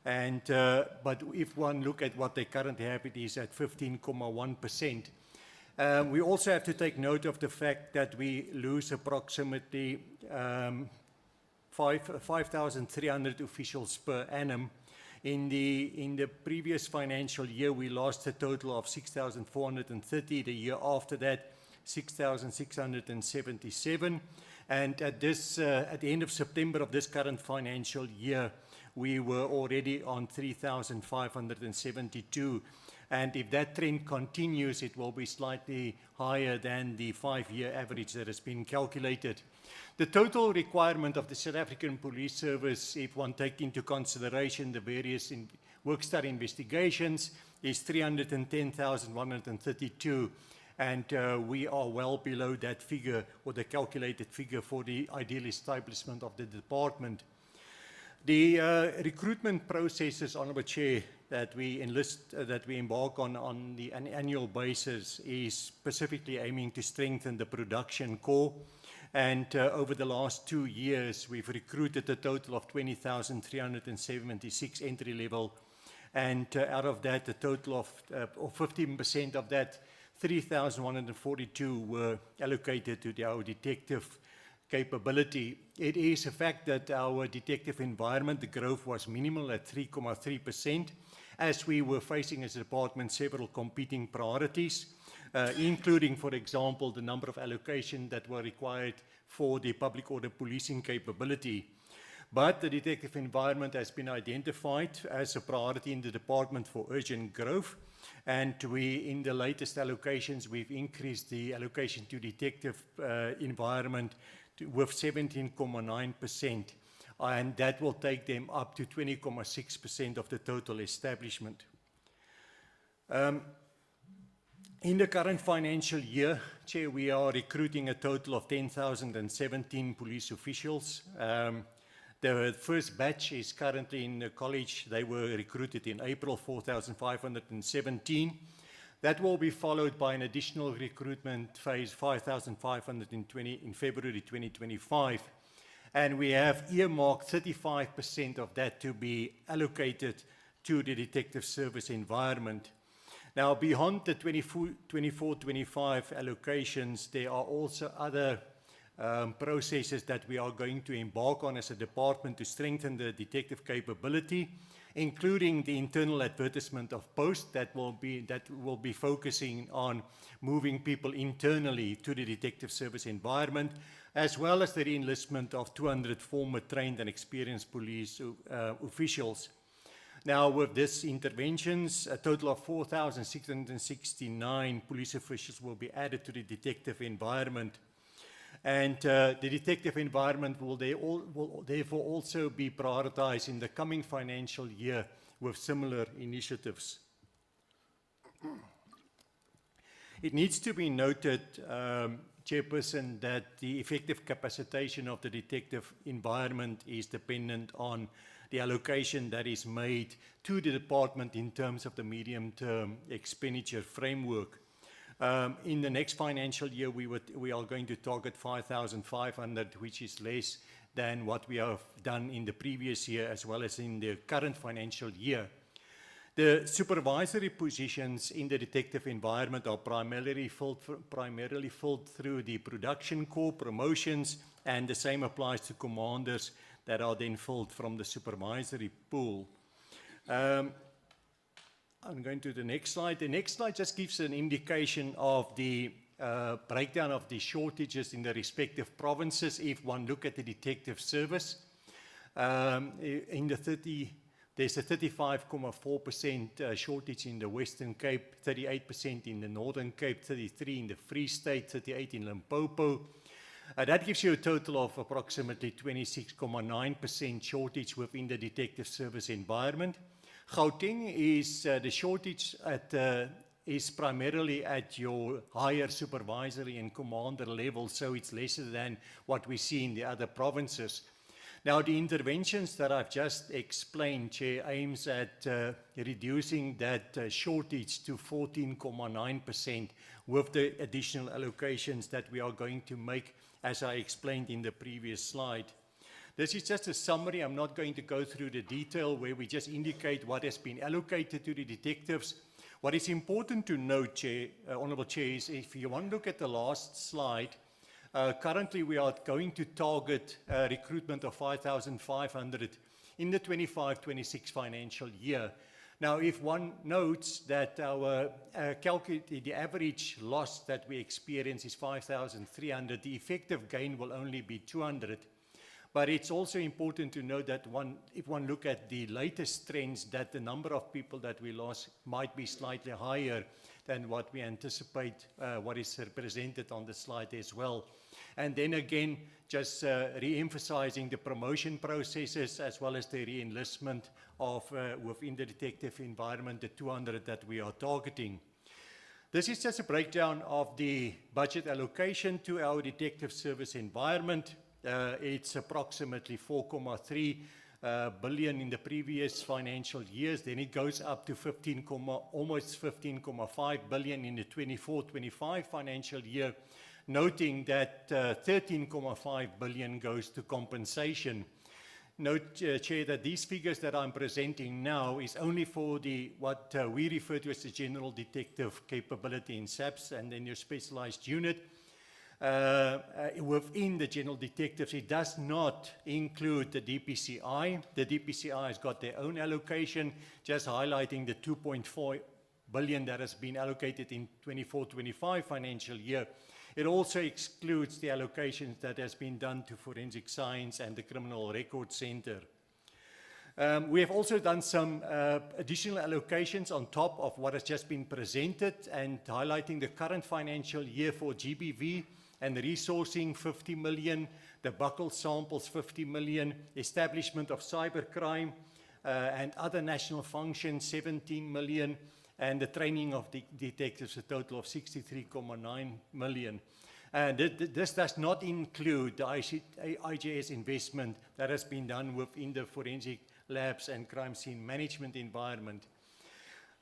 S7: And, but if one look at what they currently have, it is at 15.1%. We also have to take note of the fact that we lose approximately 5,300 officials per annum. In the previous financial year, we lost a total of 6,430. The year after that, 6,677. And at the end of September of this current financial year, we were already on 3,572. And if that trend continues, it will be slightly higher than the 5-year average that has been calculated. The total requirement of the South African Police Service, if one takes into consideration the various work-study investigations, is 310,132. And we are well below that figure, or the calculated figure, for the ideal establishment of the department. The recruitment processes, Honourable Chair, that we embark on an annual basis is specifically aiming to strengthen the production core. And over the last 2 years, we've recruited a total of 20,376 entry level. And out of that, a total of 15% of that, 3,142 were allocated to our detective capability. It is a fact that our detective environment, the growth was minimal at 3.3%, as we were facing as a department several competing priorities, including, for example, the number of allocations that were required for the public order policing capability. But the detective environment has been identified as a priority in the department for urgent growth. And in the latest allocations, we've increased the allocation to detective environment with 17.9%. And that will take them up to 20.6% of the total establishment. In the current financial year, Chair, we are recruiting a total of 10,017 police officials. The first batch is currently in the college. They were recruited in April, 4,517. That will be followed by an additional recruitment phase, 5,520 in February 2025. And we have earmarked 35% of that to be allocated to the detective service environment. Now, beyond the 24-25 allocations, there are also other processes that we are going to embark on as a department to strengthen the detective capability, including the internal advertisement of posts that will be focusing on moving people internally to the detective service environment, as well as the re-enlistment of 200 former trained and experienced police officials. Now, with these interventions, a total of 4,669 police officials will be added to the detective environment. And the detective environment will therefore also be prioritized in the coming financial year with similar initiatives. It needs to be noted, Chairperson, that the effective capacitation of the detective environment is dependent on the allocation that is made to the department in terms of the medium-term expenditure framework. In the next financial year, we are going to target 5,500, which is less than what we have done in the previous year, as well as in the current financial year. The supervisory positions in the detective environment are primarily filled through the production corps promotions, and the same applies to commanders that are then filled from the supervisory pool. I'm going to the next slide. The next slide just gives an indication of the breakdown of the shortages in the respective provinces. If one look at the detective service, there's a 35.4% shortage in the Western Cape, 38% in the Northern Cape, 33% in the Free State, 38% in Limpopo. That gives you a total of approximately 26.9% shortage within the detective service environment. Gauteng is the shortage is primarily at your higher supervisory and commander level, so it's lesser than what we see in the other provinces. Now, the interventions that I've just explained, Chair, aims at reducing that shortage to 14.9% with the additional allocations that we are going to make, as I explained in the previous slide. This is just a summary. I'm not going to go through the detail where we just indicate what has been allocated to the detectives. What is important to note, Chair, Honourable Chair, is if you want to look at the last slide, currently we are going to target recruitment of 5,500 in the 25-26 financial year. Now, if one notes that our the average loss that we experience is 5,300, the effective gain will only be 200. But it's also important to note that if one look at the latest trends, that the number of people that we lost might be slightly higher than what we anticipate, what is represented on the slide as well. And then again, just re-emphasizing the promotion processes as well as the re-enlistment of within the detective environment, the 200 that we are targeting. This is just a breakdown of the budget allocation to our detective service environment. It's approximately 4.3 billion in the previous financial years. Then it goes up to almost 15.5 billion in the 24-25 financial year, noting that 13.5 billion goes to compensation. Note, Chair, that these figures that I'm presenting now is only for what we refer to as the general detective capability in SAPS and then your specialized unit. Within the general detectives, it does not include the DPCI. The DPCI has got their own allocation, just highlighting the 2.4 billion that has been allocated in 24-25 financial year. It also excludes the allocations that has been done to forensic science and the Criminal Record Center. We have also done some additional allocations on top of what has just been presented and highlighting the current financial year for GBV and resourcing 50 million, the buccal samples 50 million, establishment of cybercrime and other national functions 17 million, and the training of the detectives a total of 63.9 million. And this does not include the IGS investment that has been done within the forensic labs and crime scene management environment.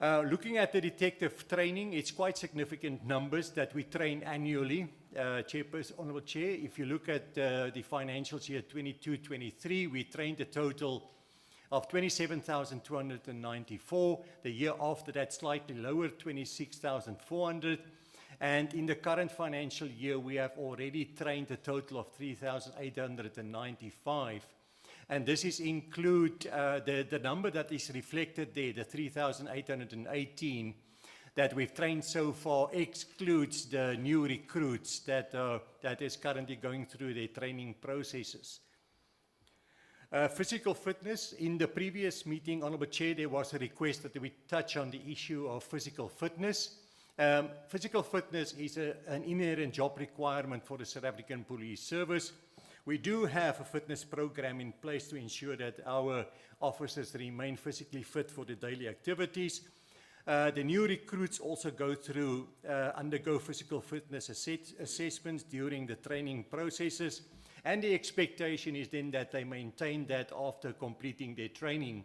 S7: Looking at the detective training, it's quite significant numbers that we train annually. Chairperson, Honourable Chair, if you look at the financial year 22-23, we trained a total of 27,294. The year after that, slightly lower, 26,400. And in the current financial year, we have already trained a total of 3,895. And this is include the number that is reflected there, the 3,818 that we've trained so far, excludes the new recruits that is currently going through their training processes. Physical fitness. In the previous meeting, Honourable Chair, there was a request that we touch on the issue of physical fitness. Physical fitness is an inherent job requirement for the South African Police Service. We do have a fitness program in place to ensure that our officers remain physically fit for the daily activities. The new recruits also undergo physical fitness assessments during the training processes, and the expectation is then that they maintain that after completing their training.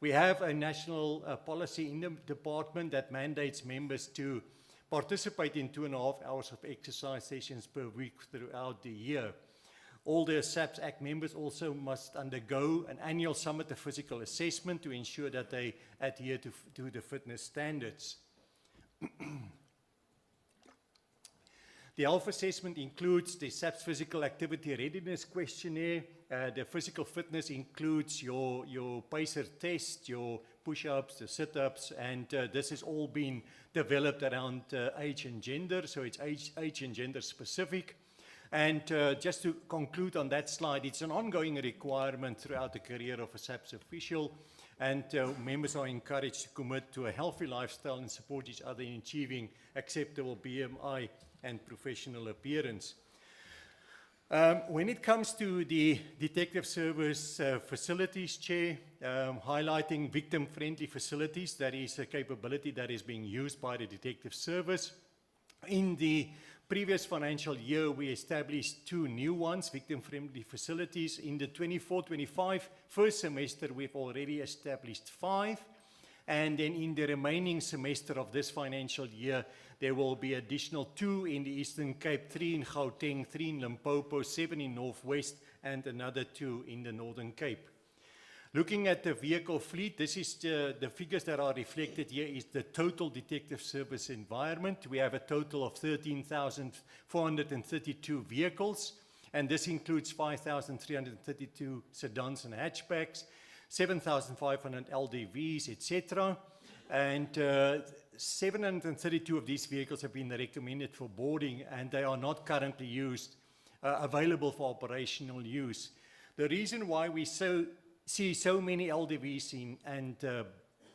S7: We have a national policy in the department that mandates members to participate in 2.5 hours of exercise sessions per week throughout the year. All the SAPS Act members also must undergo an annual summative physical assessment to ensure that they adhere to the fitness standards. The health assessment includes the SAPS Physical Activity Readiness Questionnaire. The physical fitness includes your pacer test, your push-ups, the sit-ups, and this has all been developed around age and gender, so it's age and gender specific. And just to conclude on that slide, it's an ongoing requirement throughout the career of a SAPS official, and members are encouraged to commit to a healthy lifestyle and support each other in achieving acceptable BMI and professional appearance. When it comes to the Detective Service facilities, Chair, highlighting victim-friendly facilities, that is a capability that is being used by the Detective Service. In the previous financial year, we established 2 new ones, victim-friendly facilities. In the 24-25 first semester, we've already established 5. And then in the remaining semester of this financial year, there will be additional 2 in the Eastern Cape, 3 in Gauteng, 3 in Limpopo, 7 in Northwest, and another 2 in the Northern Cape. Looking at the vehicle fleet, this is the figures that are reflected here is the total Detective Service environment. We have a total of 13,432 vehicles, and this includes 5,332 sedans and hatchbacks, 7,500 LDVs, etc. And 732 of these vehicles have been recommended for boarding, and they are not currently available for operational use. The reason why we see so many LDVs and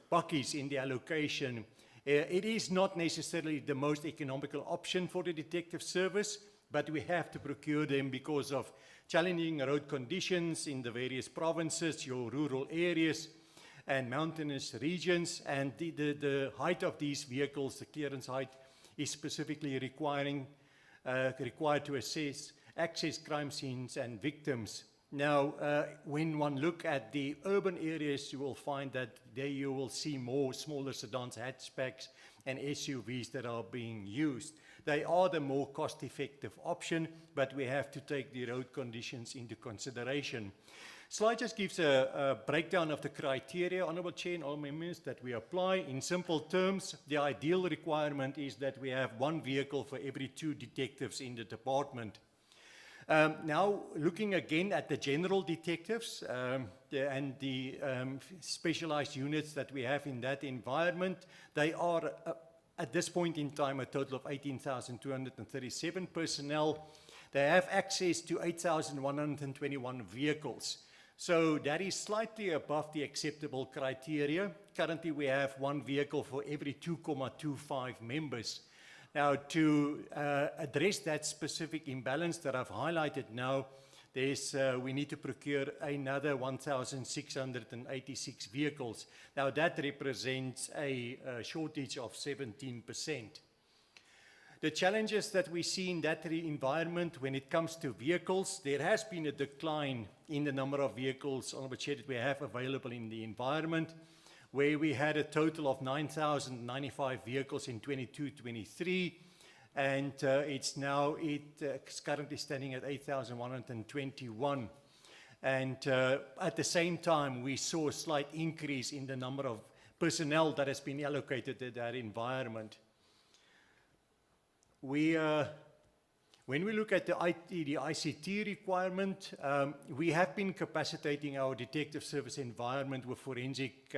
S7: bakkies in the allocation, it is not necessarily the most economical option for the Detective Service, but we have to procure them because of challenging road conditions in the various provinces, your rural areas, and mountainous regions, and the height of these vehicles, the clearance height, is specifically required to access crime scenes and victims. Now, when one look at the urban areas, you will find that there you will see more smaller sedans, hatchbacks, and SUVs that are being used. They are the more cost-effective option, but we have to take the road conditions into consideration. Slide just gives a breakdown of the criteria, Honourable Chair and all members, that we apply. In simple terms, the ideal requirement is that we have 1 vehicle for every 2 detectives in the department. Now, looking again at the general detectives and the specialized units that we have in that environment, they are, at this point in time, a total of 18,237 personnel. They have access to 8,121 vehicles. So that is slightly above the acceptable criteria. Currently, we have 1 vehicle for every 2.25 members. Now, to address that specific imbalance that I've highlighted now, we need to procure another 1,686 vehicles. Now, that represents a shortage of 17%. The challenges that we see in that environment when it comes to vehicles, there has been a decline in the number of vehicles on which we have available in the environment, where we had a total of 9,095 vehicles in 22-23, and it's currently standing at 8,121. And at the same time, we saw a slight increase in the number of personnel that has been allocated to that environment. When we look at the ICT requirement, we have been capacitating our detective service environment with forensic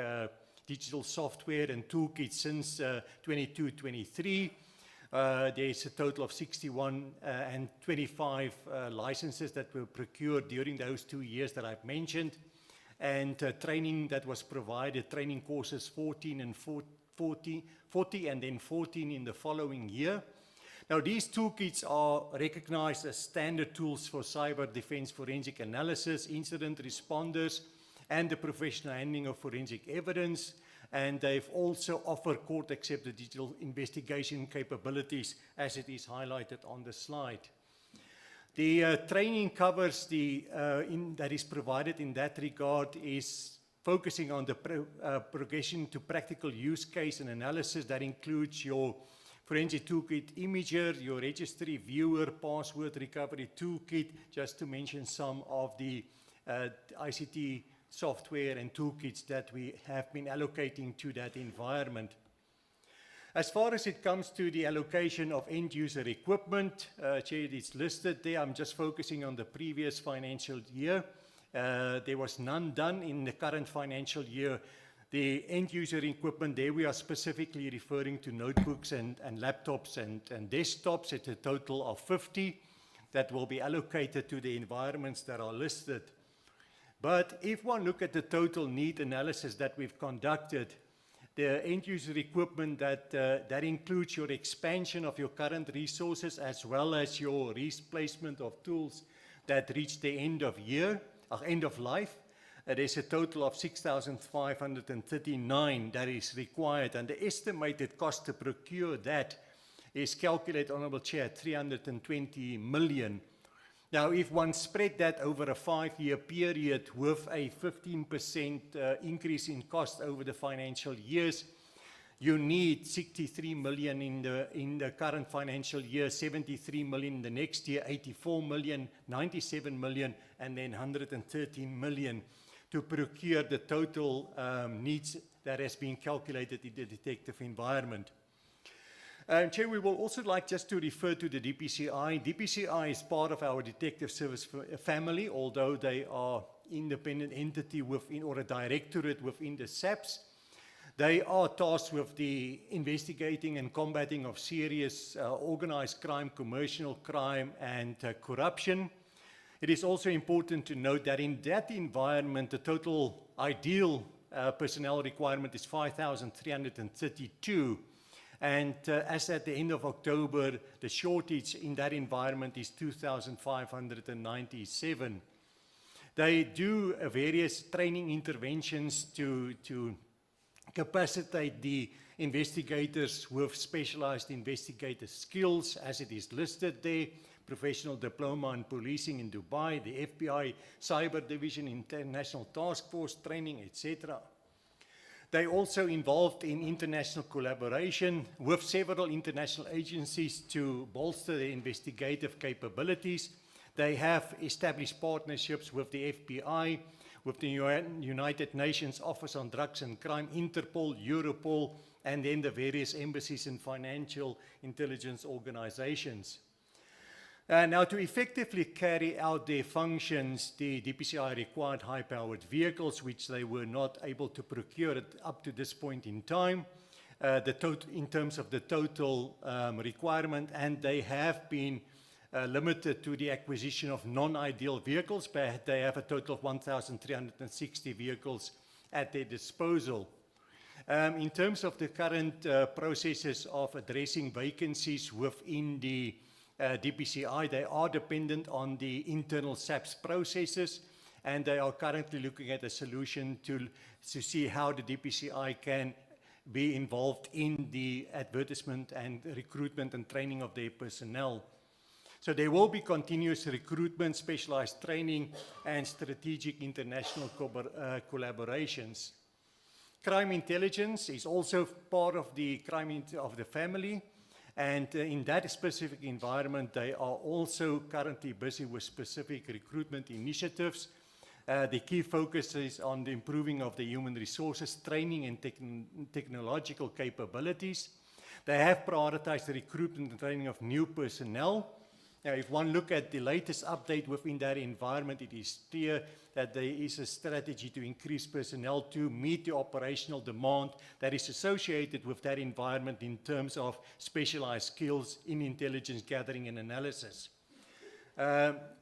S7: digital software and toolkits since 22-23. There's a total of 61 and 25 licenses that were procured during those 2 years that I've mentioned, and training that was provided, training courses 40 and then 14 in the following year. Now, these toolkits are recognized as standard tools for cyber defense forensic analysis, incident responders, and the professional handling of forensic evidence. And they've also offered court-accepted digital investigation capabilities, as it is highlighted on the slide. The training covers that is provided in that regard is focusing on the progression to practical use case and analysis. That includes your forensic toolkit imager, your registry viewer, password recovery toolkit, just to mention some of the ICT software and toolkits that we have been allocating to that environment. As far as it comes to the allocation of end-user equipment, Chair, it's listed there. I'm just focusing on the previous financial year. There was none done in the current financial year. The end-user equipment, there we are specifically referring to notebooks and laptops and desktops at a total of 50 that will be allocated to the environments that are listed. But if one look at the total need analysis that we've conducted, the end-user equipment that includes your expansion of your current resources as well as your replacement of tools that reach the end of life, there's a total of 6,539 that is required, and the estimated cost to procure that is calculated, Honourable Chair, 320 million. Now, if one spread that over a 5-year period with a 15% increase in cost over the financial years, you need 63 million in the current financial year, 73 million in the next year, 84 million, 97 million, and then 113 million to procure the total needs that has been calculated in the detective environment. Chair, we will also like just to refer to the DPCI. DPCI is part of our detective service family, although they are independent entity within or a directorate within the SAPS. They are tasked with the investigating and combating of serious organized crime, commercial crime, and corruption. It is also important to note that in that environment, the total ideal personnel requirement is 5,332. And as at the end of October, the shortage in that environment is 2,597. They do various training interventions to capacitate the investigators with specialized investigator skills, as it is listed there. Professional diploma in policing in Dubai, the FBI Cyber Division, International Task Force training, etc. They also involved in international collaboration with several international agencies to bolster their investigative capabilities. They have established partnerships with the FBI, with the United Nations Office on Drugs and Crime, Interpol, Europol, and then the various embassies and financial intelligence organizations. Now, to effectively carry out their functions, the DPCI required high-powered vehicles, which they were not able to procure up to this point in time, in terms of the total requirement, and they have been limited to the acquisition of non-ideal vehicles, but they have a total of 1,360 vehicles at their disposal. In terms of the current processes of addressing vacancies within the DPCI, they are dependent on the internal SAPS processes, and they are currently looking at a solution to see how the DPCI can be involved in the advertisement and recruitment and training of their personnel. So there will be continuous recruitment, specialized training, and strategic international collaborations. Crime intelligence is also part of the of the family. And in that specific environment, they are also currently busy with specific recruitment initiatives. The key focus is on the improving of the human resources, training and technological capabilities. They have prioritized the recruitment and training of new personnel. Now, if one look at the latest update within that environment, it is clear that there is a strategy to increase personnel to meet the operational demand that is associated with that environment in terms of specialized skills in intelligence gathering and analysis.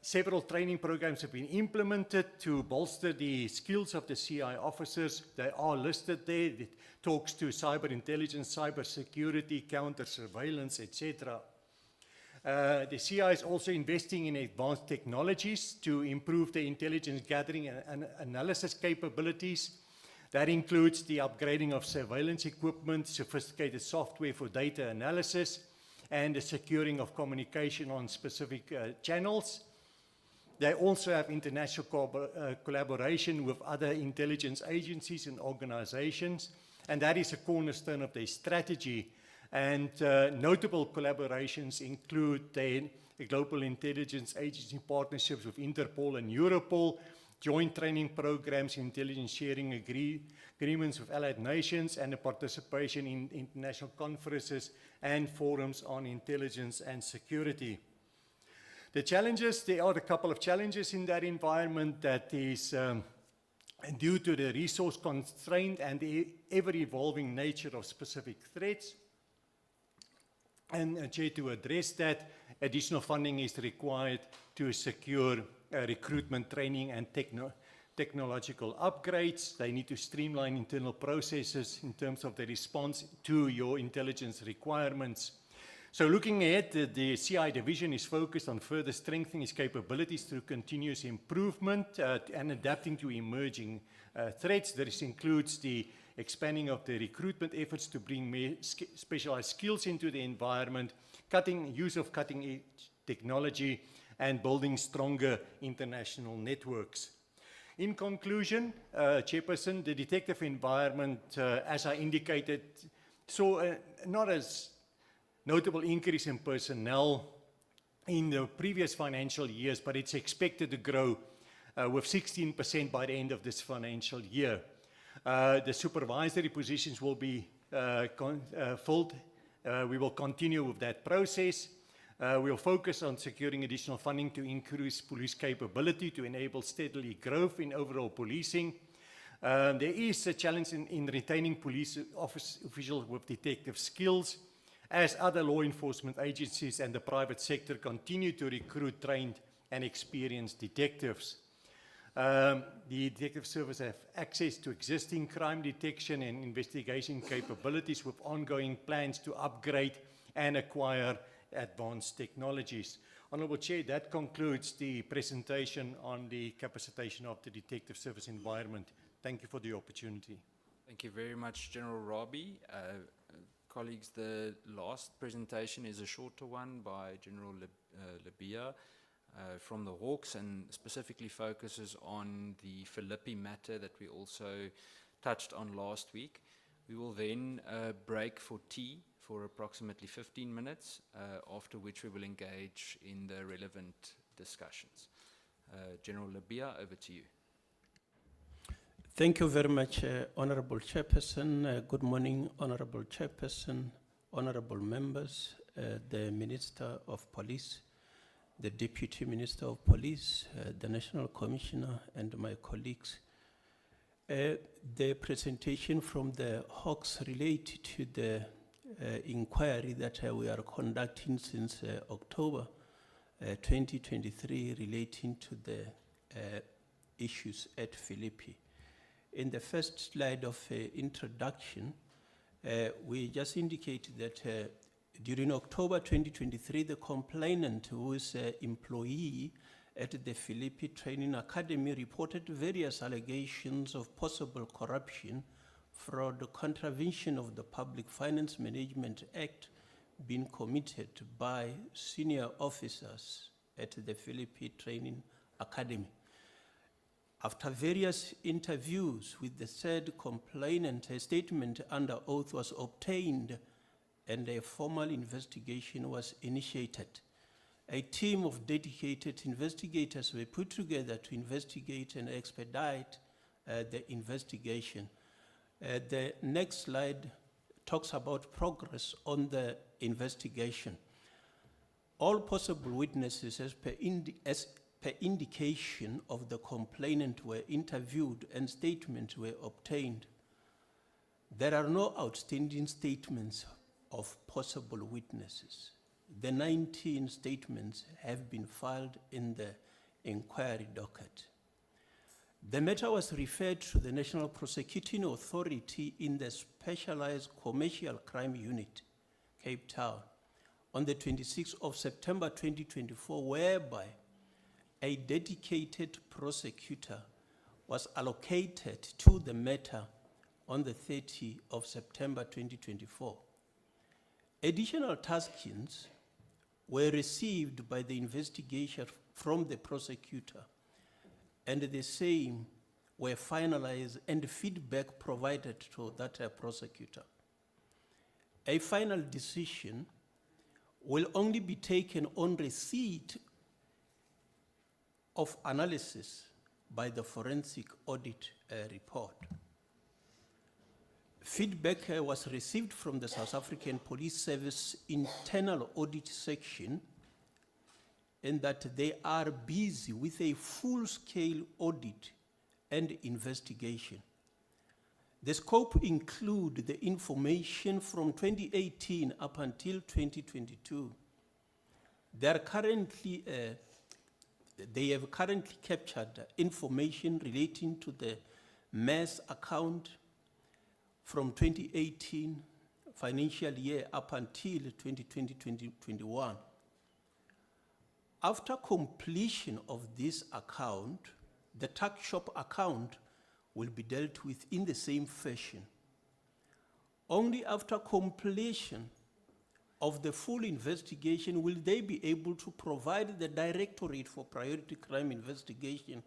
S7: Several training programs have been implemented to bolster the skills of the CI officers. They are listed there. It talks to cyber intelligence, cyber security, counter surveillance, etc. The CI is also investing in advanced technologies to improve the intelligence gathering and analysis capabilities. That includes the upgrading of surveillance equipment, sophisticated software for data analysis, and the securing of communication on specific channels. They also have international collaboration with other intelligence agencies and organizations, and that is a cornerstone of their strategy. And notable collaborations include the global intelligence agency partnerships with Interpol and Europol, joint training programs, intelligence sharing agreements with allied nations, and the participation in international conferences and forums on intelligence and security. The challenges, there are a couple of challenges in that environment that is due to the resource constraint and the ever-evolving nature of specific threats. And Chair, to address that, additional funding is required to secure recruitment, training, and technological upgrades. They need to streamline internal processes in terms of the response to your intelligence requirements. So looking ahead, the CI division is focused on further strengthening its capabilities through continuous improvement and adapting to emerging threats. This includes the expanding of the recruitment efforts to bring more specialized skills into the environment, use of cutting-edge technology, and building stronger international networks. In conclusion, Chairperson, the detective environment, as I indicated, saw not as notable increase in personnel in the previous financial years, but it's expected to grow with 16% by the end of this financial year. The supervisory positions will be filled. We will continue with that process. We'll focus on securing additional funding to increase police capability to enable steadily growth in overall policing. There is a challenge in retaining police officials with detective skills, as other law enforcement agencies and the private sector continue to recruit trained and experienced detectives. The Detective Service have access to existing crime detection and investigation capabilities with ongoing plans to upgrade and acquire advanced technologies. Honourable Chair, that concludes the presentation on the capacitation of the Detective Service environment. Thank you for the opportunity.
S1: Thank you very much, General Robbie. Colleagues, the last presentation is a shorter one by General Labia from the Hawks, and specifically focuses on the Philippi matter that we also touched on last week. We will then break for tea for approximately 15 minutes, after which we will engage in the relevant discussions. General Labia, over to you.
S8: Thank you very much, Honourable Chairperson. Good morning, Honourable Chairperson, Honourable members, the Minister of Police, the Deputy Minister of Police, the National Commissioner, and my colleagues. The presentation from the Hawks relate to the inquiry that we are conducting since October 2023 relating to the issues at Philippi. In the first slide of introduction, we just indicated that during October 2023, the complainant, who is an employee at the Philippi Training Academy, reported various allegations of possible corruption, fraud, contravention of the Public Finance Management Act being committed by senior officers at the Philippi Training Academy. After various interviews with the said complainant, a statement under oath was obtained and a formal investigation was initiated. a team of dedicated investigators were put together to investigate and expedite the investigation. The next slide talks about progress on the investigation. All possible witnesses, as per indication of the complainant, were interviewed and statements were obtained. There are no outstanding statements of possible witnesses. The 19 statements have been filed in the inquiry docket. The matter was referred to the National Prosecuting Authority in the Specialized Commercial Crime Unit, Cape Town, on the 26th of September 2024, whereby a dedicated prosecutor was allocated to the matter on the 30th of September 2024. Additional taskings were received by the investigator from the prosecutor, and the same were finalized and feedback provided to that prosecutor. A final decision will only be taken on receipt of analysis by the forensic audit report. Feedback was received from the South African Police Service internal audit section, in that they are busy with a full-scale audit and investigation. The scope includes the information from 2018 up until 2022. They have currently captured information relating to the mass account from 2018 financial year up until 2020-2021. After completion of this account, the tax shop account will be dealt with in the same fashion. Only after completion of the full investigation will they be able to provide the Directorate for Priority Crime Investigation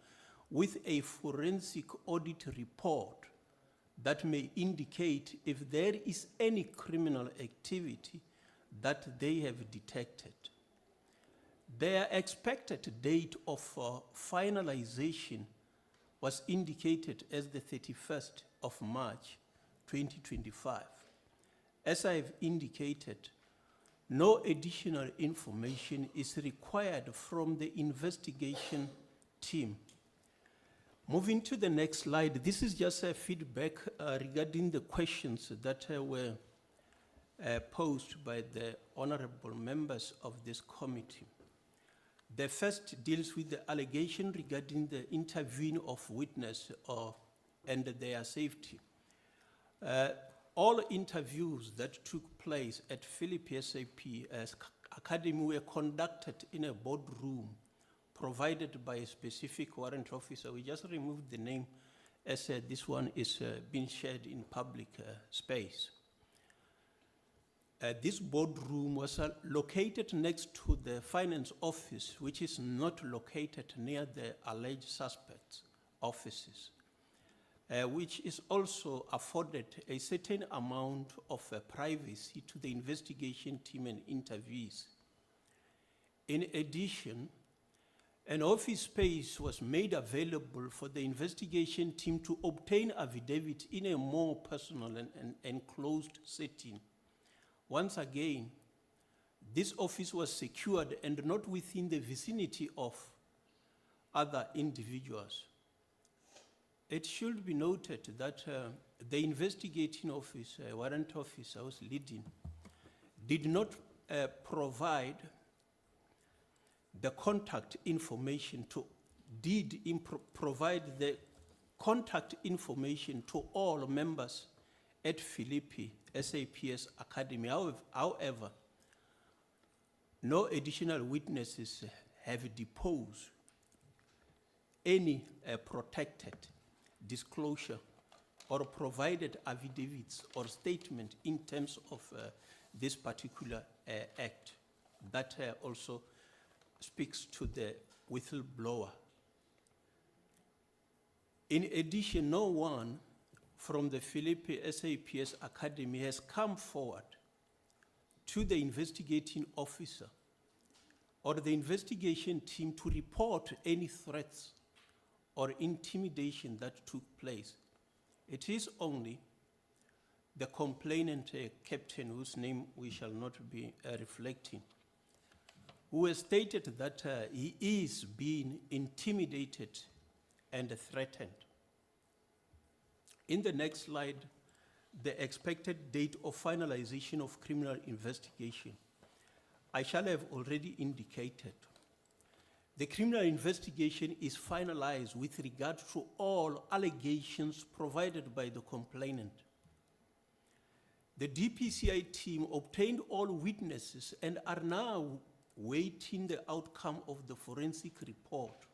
S8: with a forensic audit report that may indicate if there is any criminal activity that they have detected. Their expected date of finalization was indicated as the 31st of March 2025. As I have indicated, no additional information is required from the investigation team. Moving to the next slide, this is just a feedback regarding the questions that were posed by the honorable members of this committee. The first deals with the allegation regarding the interviewing of witness and their safety. All interviews that took place at Philippi SAPS Academy were conducted in a boardroom provided by a specific warrant officer. We just removed the name as this one is being shared in public space. This boardroom was located next to the finance office, which is not located near the alleged suspects' offices, which is also afforded a certain amount of privacy to the investigation team and interviewees. In addition, an office space was made available for the investigation team to obtain affidavit in a more personal and enclosed setting. Once again, this office was secured and not within the vicinity of other individuals. It should be noted that the investigating officer, warrant officer I was leading, did not provide the contact information provide the contact information to all members at Philippi SAPS Academy. However, no additional witnesses have deposed any protected disclosure or provided affidavits or statement in terms of this particular act. That also speaks to the whistleblower. In addition, no one from the Philippi SAPS Academy has come forward to the investigating officer or the investigation team to report any threats or intimidation that took place. It is only the complainant captain, whose name we shall not be reflecting, who has stated that he is being intimidated and threatened. In the next slide, the expected date of finalization of criminal investigation. I shall have already indicated. The criminal investigation is finalized with regard to all allegations provided by the complainant. The DPCI team obtained all witnesses and are now waiting the outcome of the forensic report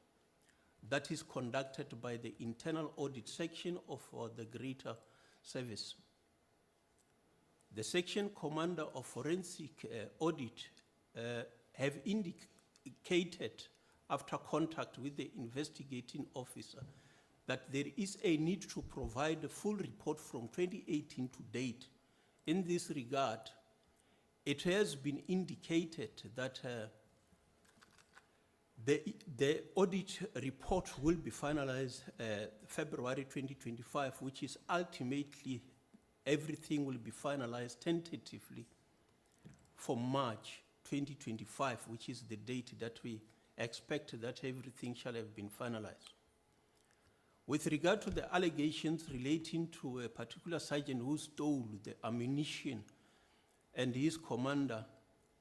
S8: that is conducted by the internal audit section of the Greater Service. The section commander of forensic audit have indicated after contact with the investigating officer that there is a need to provide a full report from 2018 to date. In this regard, it has been indicated that the audit report will be finalized February 2025, which is ultimately everything will be finalized tentatively for March 2025, which is the date that we expect that everything shall have been finalized. With regard to the allegations relating to a particular sergeant who stole the ammunition and his commander,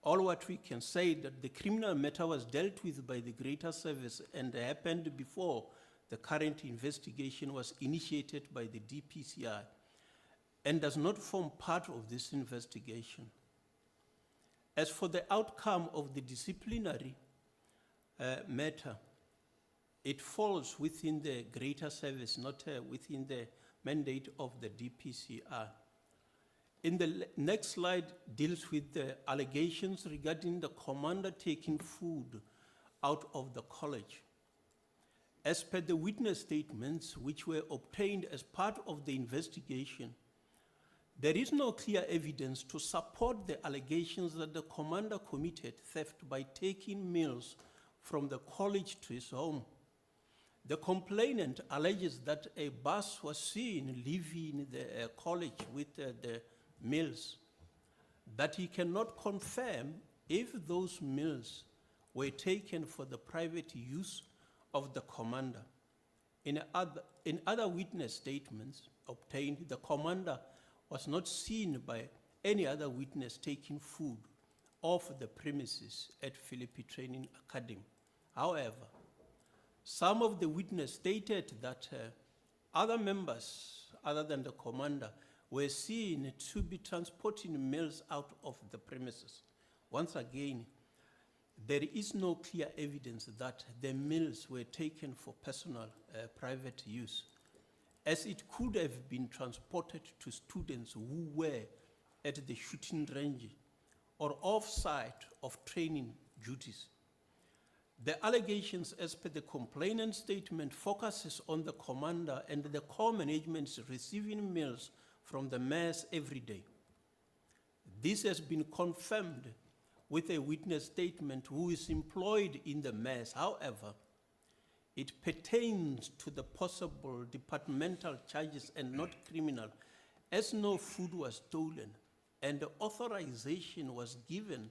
S8: all what we can say that the criminal matter was dealt with by the Greater Service and happened before the current investigation was initiated by the DPCI and does not form part of this investigation. As for the outcome of the disciplinary matter, it falls within the Greater Service, not within the mandate of the DPCI. In the next slide deals with the allegations regarding the commander taking food out of the college. As per the witness statements which were obtained as part of the investigation, there is no clear evidence to support the allegations that the commander committed theft by taking meals from the college to his home. The complainant alleges that a bus was seen leaving the college with the meals, that he cannot confirm if those meals were taken for the private use of the commander. In other witness statements obtained, the commander was not seen by any other witness taking food off the premises at Philippi Training Academy. However, some of the witnesses stated that other members, other than the commander, were seen to be transporting meals out of the premises. Once again, there is no clear evidence that the meals were taken for personal private use, as it could have been transported to students who were at the shooting range or off-site of training duties. The allegations as per the complainant statement focuses on the commander and the core management receiving meals from the mess every day. This has been confirmed with a witness statement who is employed in the mess. However, it pertains to the possible departmental charges and not criminal, as no food was stolen and the authorization was given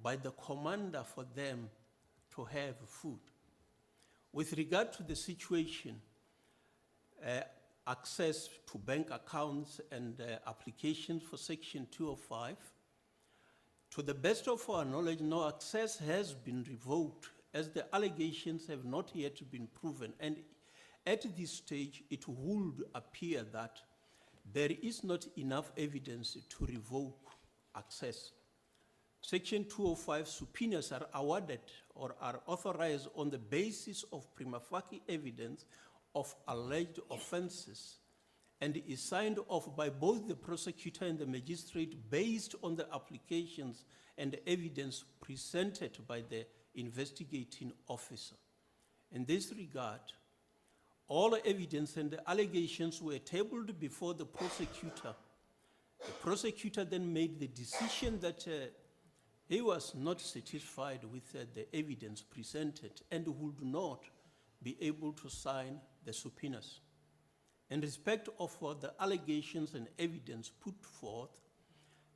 S8: by the commander for them to have food. With regard to the situation, access to bank accounts and applications for Section 205, to the best of our knowledge, no access has been revoked as the allegations have not yet been proven. And at this stage, it would appear that there is not enough evidence to revoke access. Section 205 subpoenas are awarded or are authorized on the basis of prima facie evidence of alleged offenses and is signed off by both the prosecutor and the magistrate based on the applications and evidence presented by the investigating officer. In this regard, all evidence and the allegations were tabled before the prosecutor. The prosecutor then made the decision that he was not satisfied with the evidence presented and would not be able to sign the subpoenas. In respect of the allegations and evidence put forth,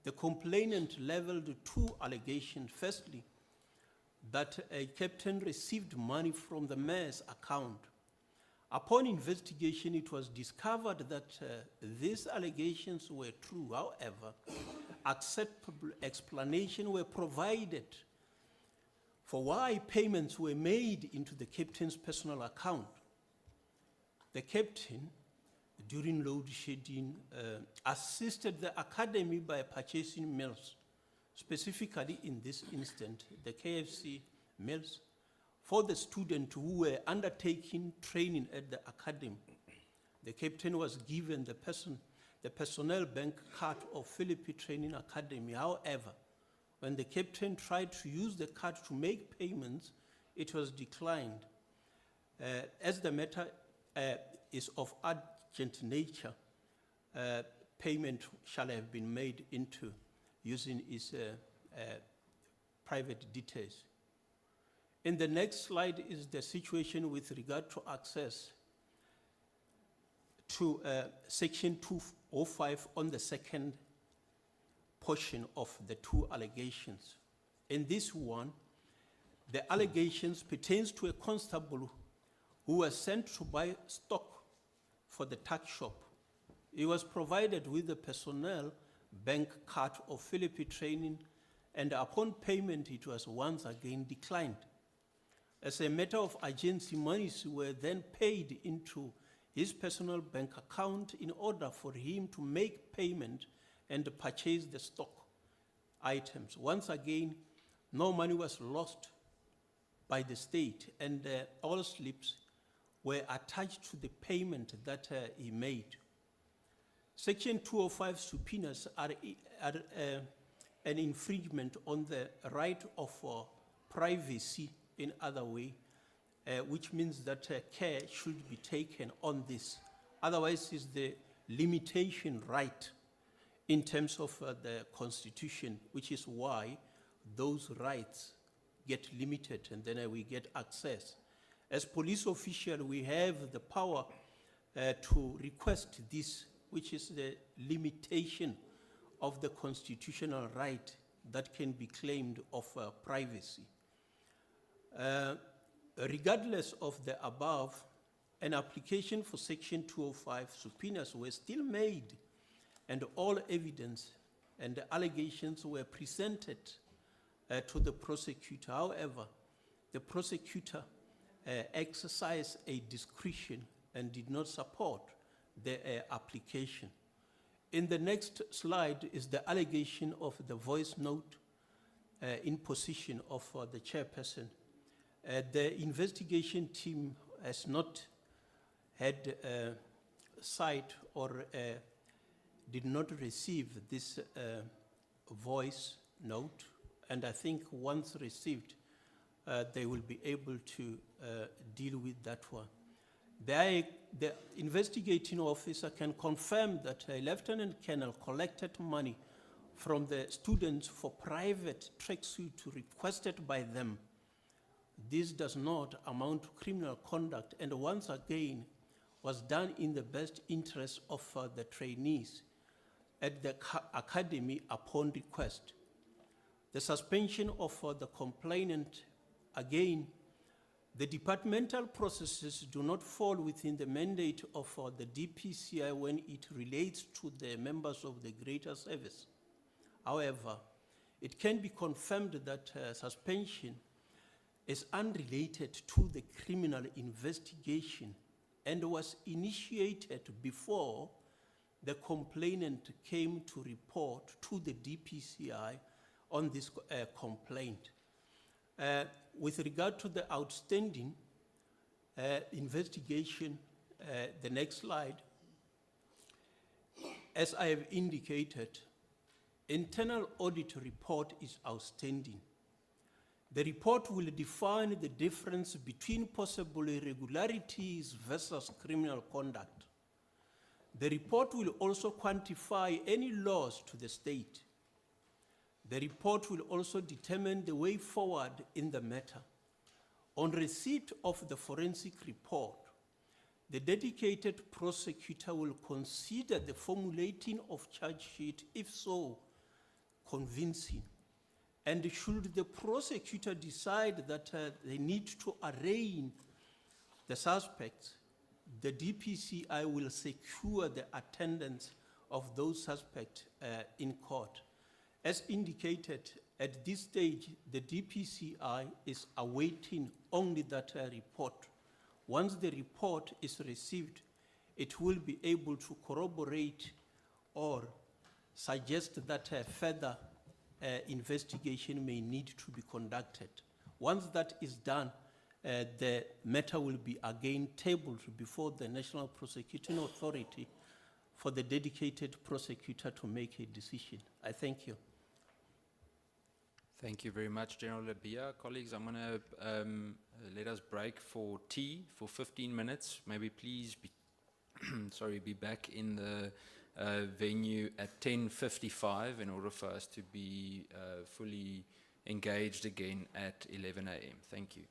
S8: the complainant leveled two allegations. Firstly, that a captain received money from the mayor's account. Upon investigation, it was discovered that these allegations were true. However, acceptable explanations were provided for why payments were made into the captain's personal account. The captain, during load shedding, assisted the academy by purchasing meals, specifically in this instance, the KFC meals, for the students who were undertaking training at the academy. The captain was given the personnel bank card of Philippi Training Academy. However, when the captain tried to use the card to make payments, it was declined. As the matter is of urgent nature, payment shall have been made into using his private details. In the next slide is the situation with regard to access to section 205 on the second portion of the two allegations. In this one, the allegations pertains to a constable who was sent to buy stock for the tuck shop. He was provided with the personnel bank card of Philippi Training, and upon payment, it was once again declined. As a matter of urgency, monies were then paid into his personal bank account in order for him to make payment and purchase the stock items. Once again, no money was lost by the state, and all slips were attached to the payment that he made. Section 205 subpoenas are an infringement on the right of privacy in other way, which means that care should be taken on this. Otherwise, it's the limitation right in terms of the Constitution, which is why those rights get limited and then we get access. As police official, we have the power to request this, which is the limitation of the constitutional right that can be claimed of privacy. Regardless of the above, an application for Section 205 subpoenas were still made, and all evidence and the allegations were presented to the prosecutor. However, the prosecutor exercised a discretion and did not support the application. In the next slide is the allegation of the voice note in possession of the chairperson. The investigation team has not had sight or did not receive this voice note, and I think once received, they will be able to deal with that one. The investigating officer can confirm that a lieutenant colonel collected money from the students for private tracksuit requested by them. This does not amount to criminal conduct, and once again was done in the best interest of the trainees at the academy upon request. The suspension of the complainant, again, the departmental processes do not fall within the mandate of the DPCI when it relates to the members of the greater service. However, it can be confirmed that suspension is unrelated to the criminal investigation and was initiated before the complainant came to report to the DPCI on this complaint. With regard to the outstanding investigation, the next slide, as I have indicated, internal audit report is outstanding. The report will define the difference between possible irregularities versus criminal conduct. The report will also quantify any loss to the state. The report will also determine the way forward in the matter. On receipt of the forensic report, the dedicated prosecutor will consider the formulating of charge sheet, if so, convincing. And should the prosecutor decide that they need to arraign the suspects, the DPCI will secure the attendance of those suspects in court. As indicated, at this stage, the DPCI is awaiting only that report. Once the report is received, it will be able to corroborate or suggest that further investigation may need to be conducted. Once that is done, the matter will be again tabled before the National Prosecuting Authority for the dedicated prosecutor to make a decision. I thank you.
S1: Thank you very much, General Labia. Colleagues, I'm going to let us break for tea for 15 minutes. Maybe please be, be back in the venue at 10:55 in order for us to be fully engaged again at 11 a.m. Thank you.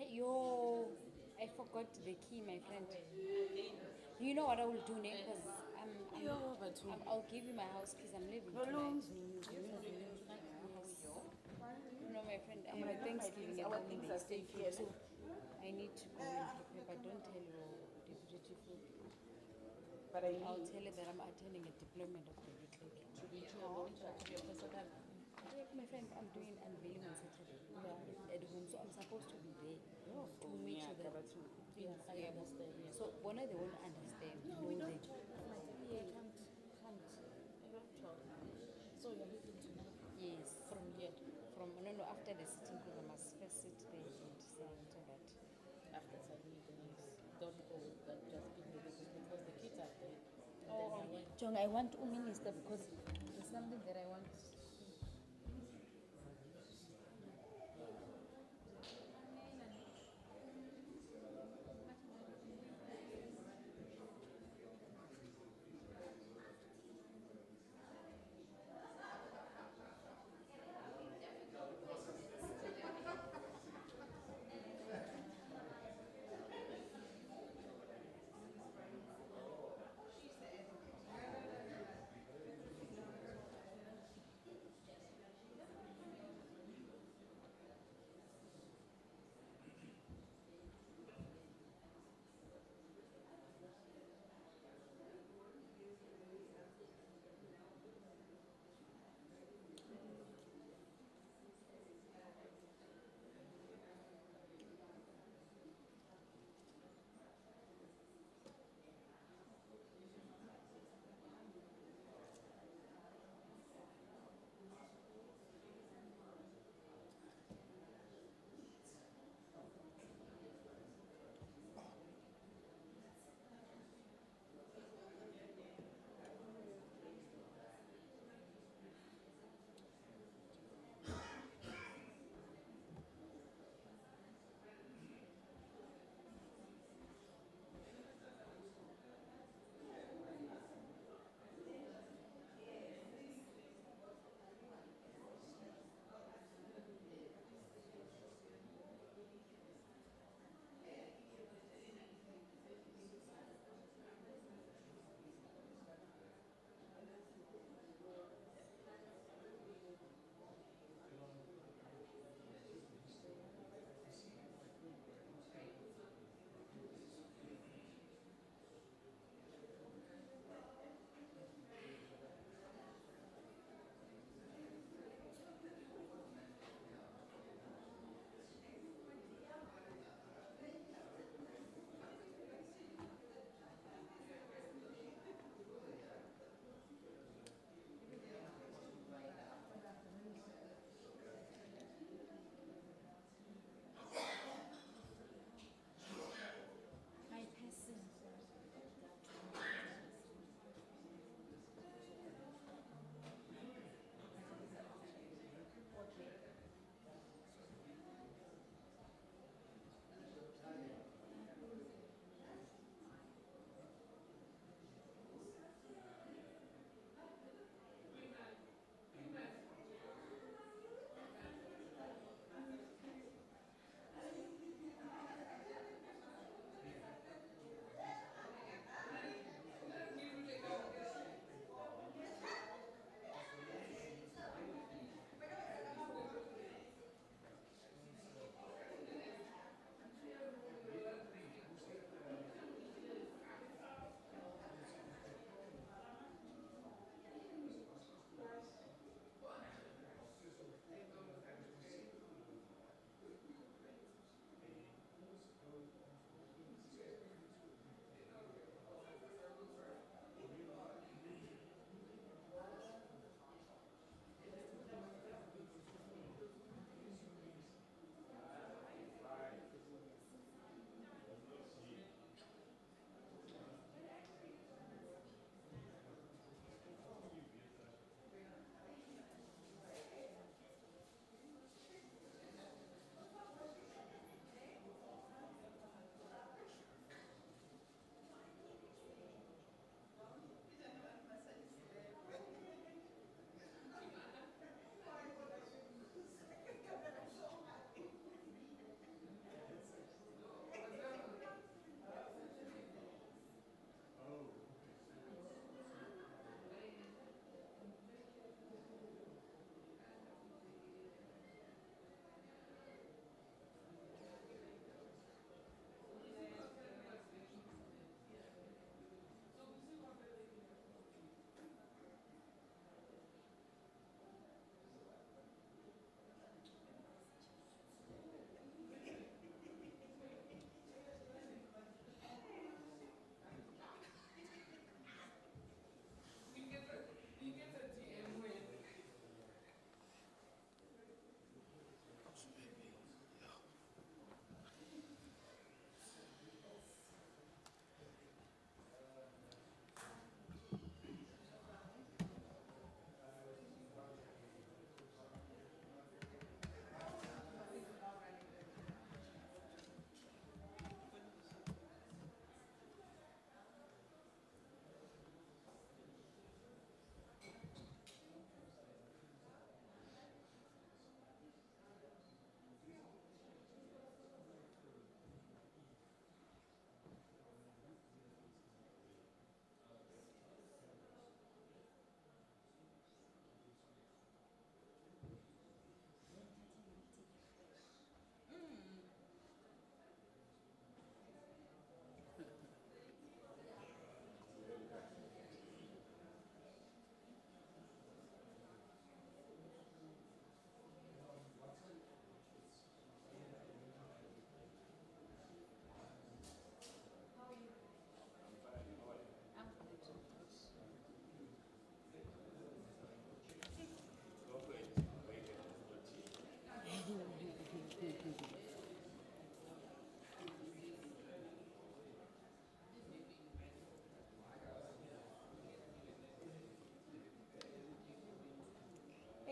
S9: Yo, I forgot the key, my friend. You know what I will do now? Because I'll give you my house keys. I'm leaving tonight. No, my friend, I have a Thanksgiving at home in the estate, so I need to go and prepare. But don't tell your deputy food. But I'll tell her that I'm attending a deployment of the weekly. My friend, I'm doing unveiling on Saturday at home, so I'm supposed to be there to make sure that so when they won't understand,
S10: No, we don't. Can't. So you're leaving tonight?
S9: Yes.
S10: From here?
S9: No, after the sitting, because I must first sit there and sign so that.
S10: After Sunday, don't go, but just give me the business because the kids are there.
S9: Oh, John, I want to minister because there's something that I want.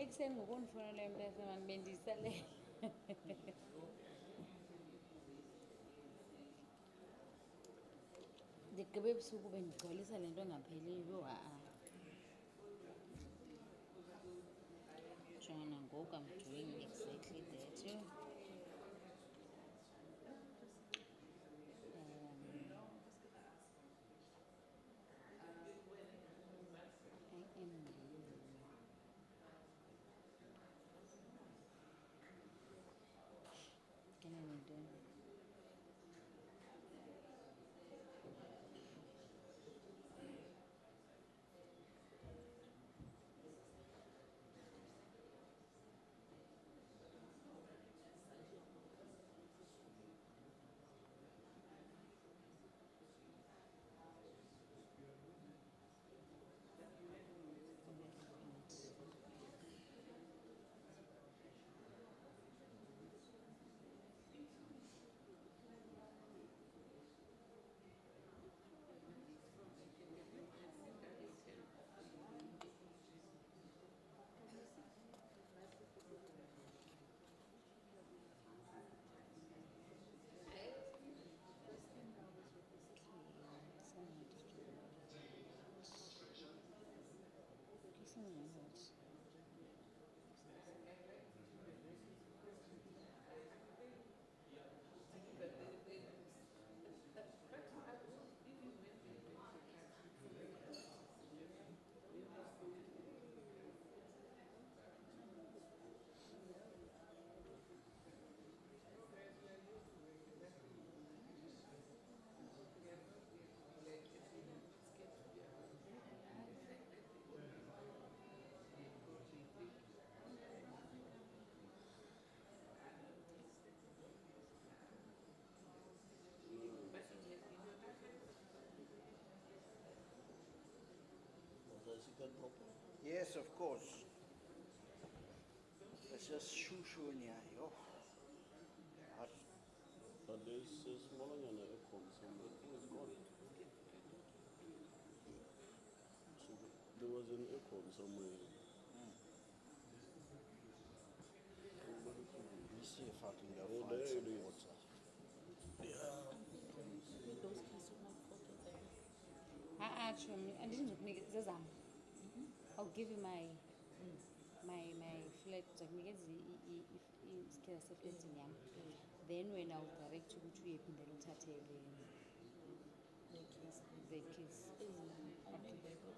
S9: ekuseni ngokundifonela impesa mani bendisale. Ndigqibe ebusuku bendigcwalisa le nto engapheliyo Jona ngoku I'm doing exactly that. Can I do?
S11: Yes, of course. It's just shoo in here, yo.
S4: But there's a smaller than a echo somewhere. Oh, it's gone. So there was an echo somewhere.
S11: Let me see if I can go
S4: Oh,
S11: find
S4: there
S11: some
S4: it is.
S11: water.
S10: Those kids will not forget them.
S9: Actually, I didn't make it. I'll give you my flat. If flat in yam. Then when I'll direct you to the kids.
S10: Okay, but it's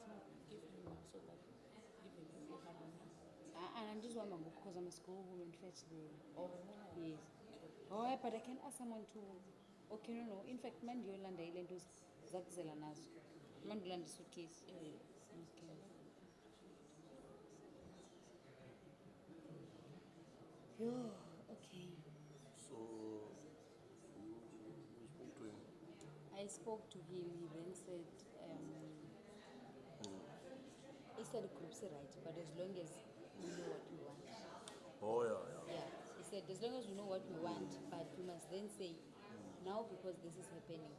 S10: not give him now so that even if you have money.
S9: And I'm just one because I'm a school who and fetch the.
S10: Oh,
S9: Yes. Oh, yeah, but I can ask someone to. Okay, no. In fact, Mandioland Island was Zakzelanas. Mandioland suitcase. Okay. Yo, okay.
S4: So, you spoke to him?
S9: I spoke to him. He then said, he said the group's right, but as long as we know what we want.
S4: Oh, yeah, yeah.
S9: Yeah, he said, as long as we know what we want, but we must then say, now because this is happening,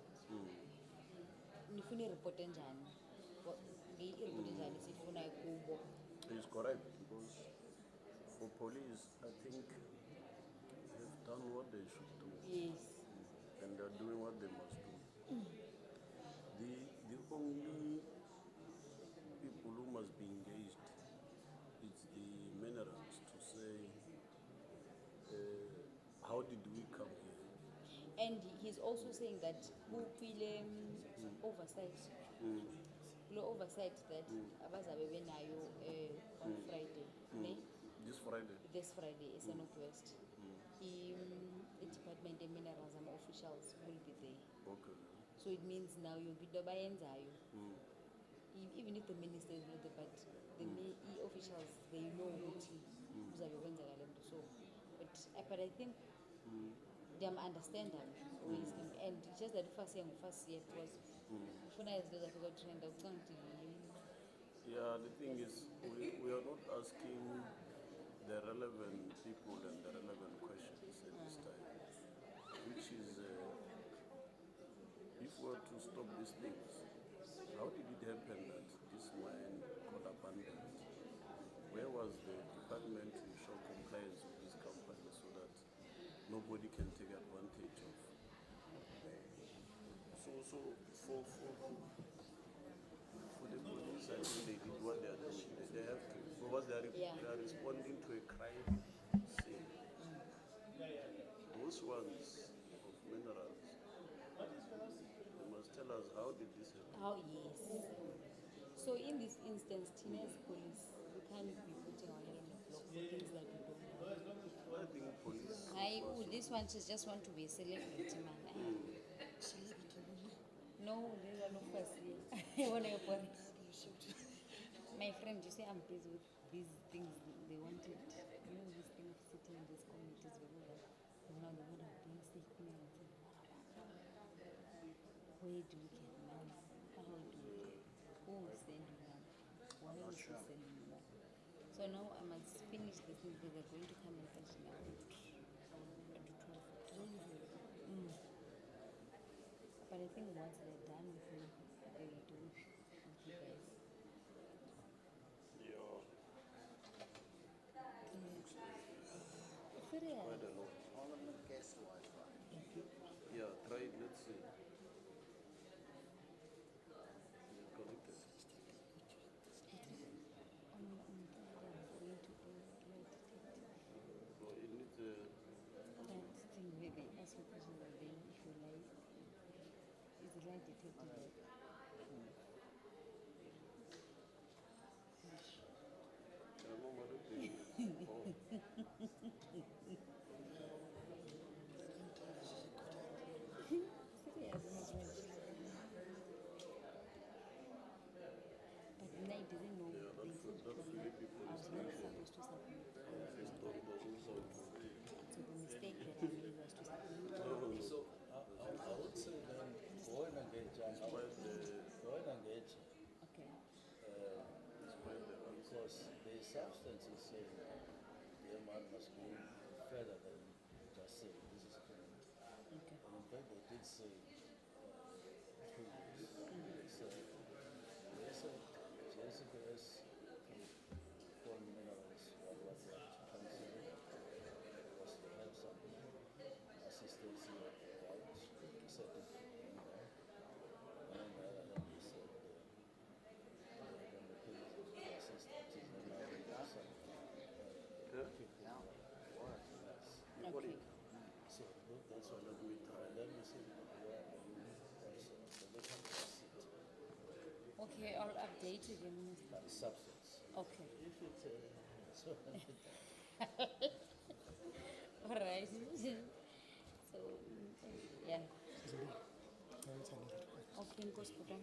S9: nifuna report njani? Report njani sifuna kubo.
S4: He's correct because for police, I think they've done what they should do.
S9: Yes.
S4: And they're doing what they must do. The only people who must be engaged is the minerals to say, how did we come here?
S9: And he's also saying that who feel oversight. Oversight that abazabe benayo on Friday. Ne?
S4: This Friday?
S9: This Friday is an West. The department of minerals and officials will be there.
S4: Okay.
S9: So it means now you'll be the bayenzayo. Even if the minister is not there, but the officials they know what so but I think they understand them and just that first year was
S4: Yeah, the thing is, we are not asking the relevant people and the relevant questions at this time, which is, if we were to stop these things, how did it happen that this mine got abandoned? Where was the department will show compliance with this company so that nobody can take advantage of. So for the police, I think they did what they are doing. They have to, because they are responding to a crime scene. Those ones of minerals, you must tell us how did this happen?
S9: How, yes. So in this instance, Tina's police, we can't be putting our head on the block for things that we don't know.
S4: I think police.
S9: This one, she just want to be a celebrity, man. No, they are not first. My friend, you say I'm busy with these things they wanted. You know, this thing of sitting in these committees where now they want to bring statements. Where do we get money? How do we get? Who will send you money? Why will you send you money? So now I must finish this thing because they're going to come and fetch me out. But I think once they're done with me, they will do it with you guys. Serious?
S4: Quite a lot.
S11: Parliament gas Wi-Fi.
S4: Yeah, try it, let's see. You're connected. Oh, it needs a...
S9: That thing where they ask you questions and then if you lie, is the lie detected? Serious, my friend. But then I didn't know.
S4: Yeah,
S9: they
S4: that's
S9: said
S4: really people
S9: I was not supposed to submit. So the mistake that I made was to submit.
S3: So I would say then go and engage. Go and engage.
S9: Okay.
S3: Because the substance is saying the man must go further than just saying this is criminal.
S9: Okay.
S3: And in fact, they did say 2 years. So they said JCPS for minerals, what they are to consider was to have some assistance here, right? Certain, and on the other hand, they said when the police assistance is allowed some people.
S9: Okay.
S3: So that's what let me try. Let me see where are you also. So they can just sit.
S9: Okay, I'll update you, Minister.
S3: Substance.
S9: Okay.
S3: If it's so
S9: All right. So, yeah. Okay, Nkosi Bhutan.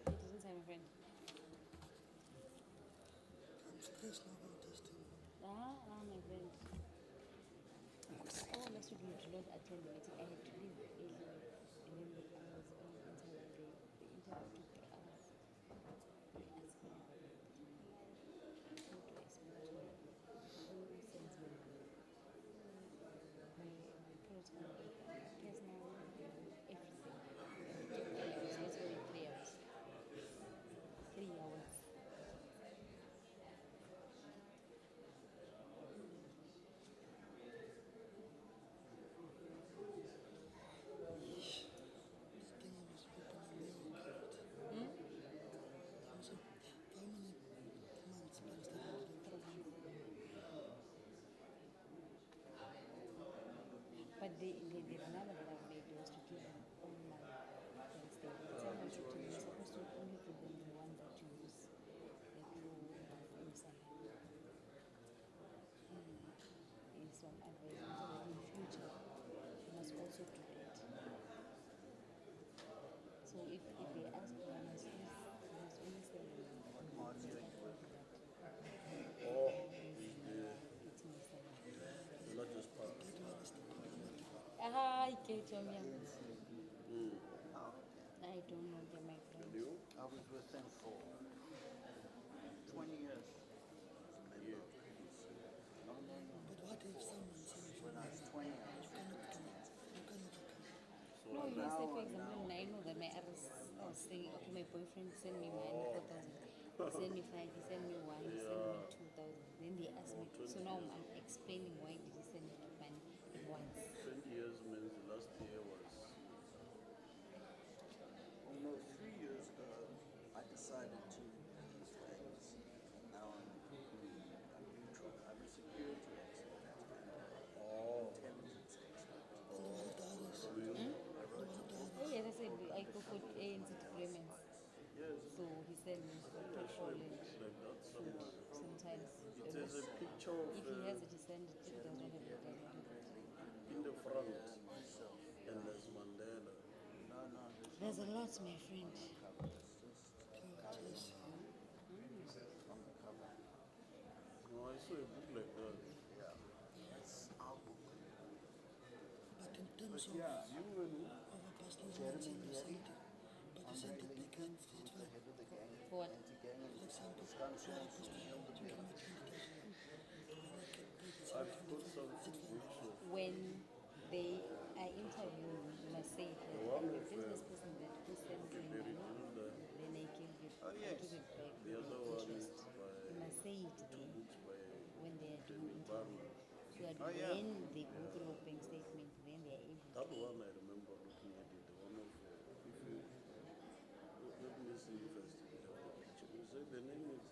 S9: It doesn't say, my friend. My friend. Oh, last week you did not attend the meeting. I had to leave early. And then I was on until the interview took 3 hours. They asked me about it. How to explain to me? Who sends me money? My protocol, personal, everything. I was supposed to wait 3 hours. 3 hours. But the number that I've made was to give them all my bank statements. And also to you're supposed to only give them the one that you use, like your inside. Is some advice so that in future you must also do that. So if they ask you, you must only send them
S4: Oh,
S9: it's my son.
S4: not just part.
S9: I get your man. I don't know them, my friend.
S4: You?
S11: I was with them for 20 years. No.
S12: But what if someone says
S11: When I was 20, I was
S12: you cannot come?
S9: No, you say, for example, I know that my arrows was saying, okay, my boyfriend sent me money, 4,000. He sent me 5, he sent me 1, he sent me 2,000. Then they asked me, so now I'm explaining why did he send me money at once.
S4: 20 years means the last year was.
S11: Oh no, 3 years ago, I decided to use things. Now I'm neutral. I'm a security expert and intelligence expert.
S9: Oh yes, I said I go for ANC deployments. So he sent me for patrol and food sometimes.
S4: It is a picture of
S9: If he has it, he send it. If he does not have it, he does not have it.
S4: in the front, and there's Mandela.
S9: There's a lot, my friend.
S4: No, I saw a book like that.
S11: It's our book.
S12: But in terms of
S4: You and who?
S12: our personal rights and you sent it, but you sent it back and it's fine.
S9: For what?
S12: For example, you are supposed to give me 20,000.
S4: I've got something which
S9: When they are interviewing me, you must say that I'm a business person that who sends me money, then I give it, I give it back with interest. You must say it there when they are doing interview. So that when they go through a bank statement, then they are able
S4: that
S9: to.
S4: one I remember looking at it. The one of if you let me see first. You said the name is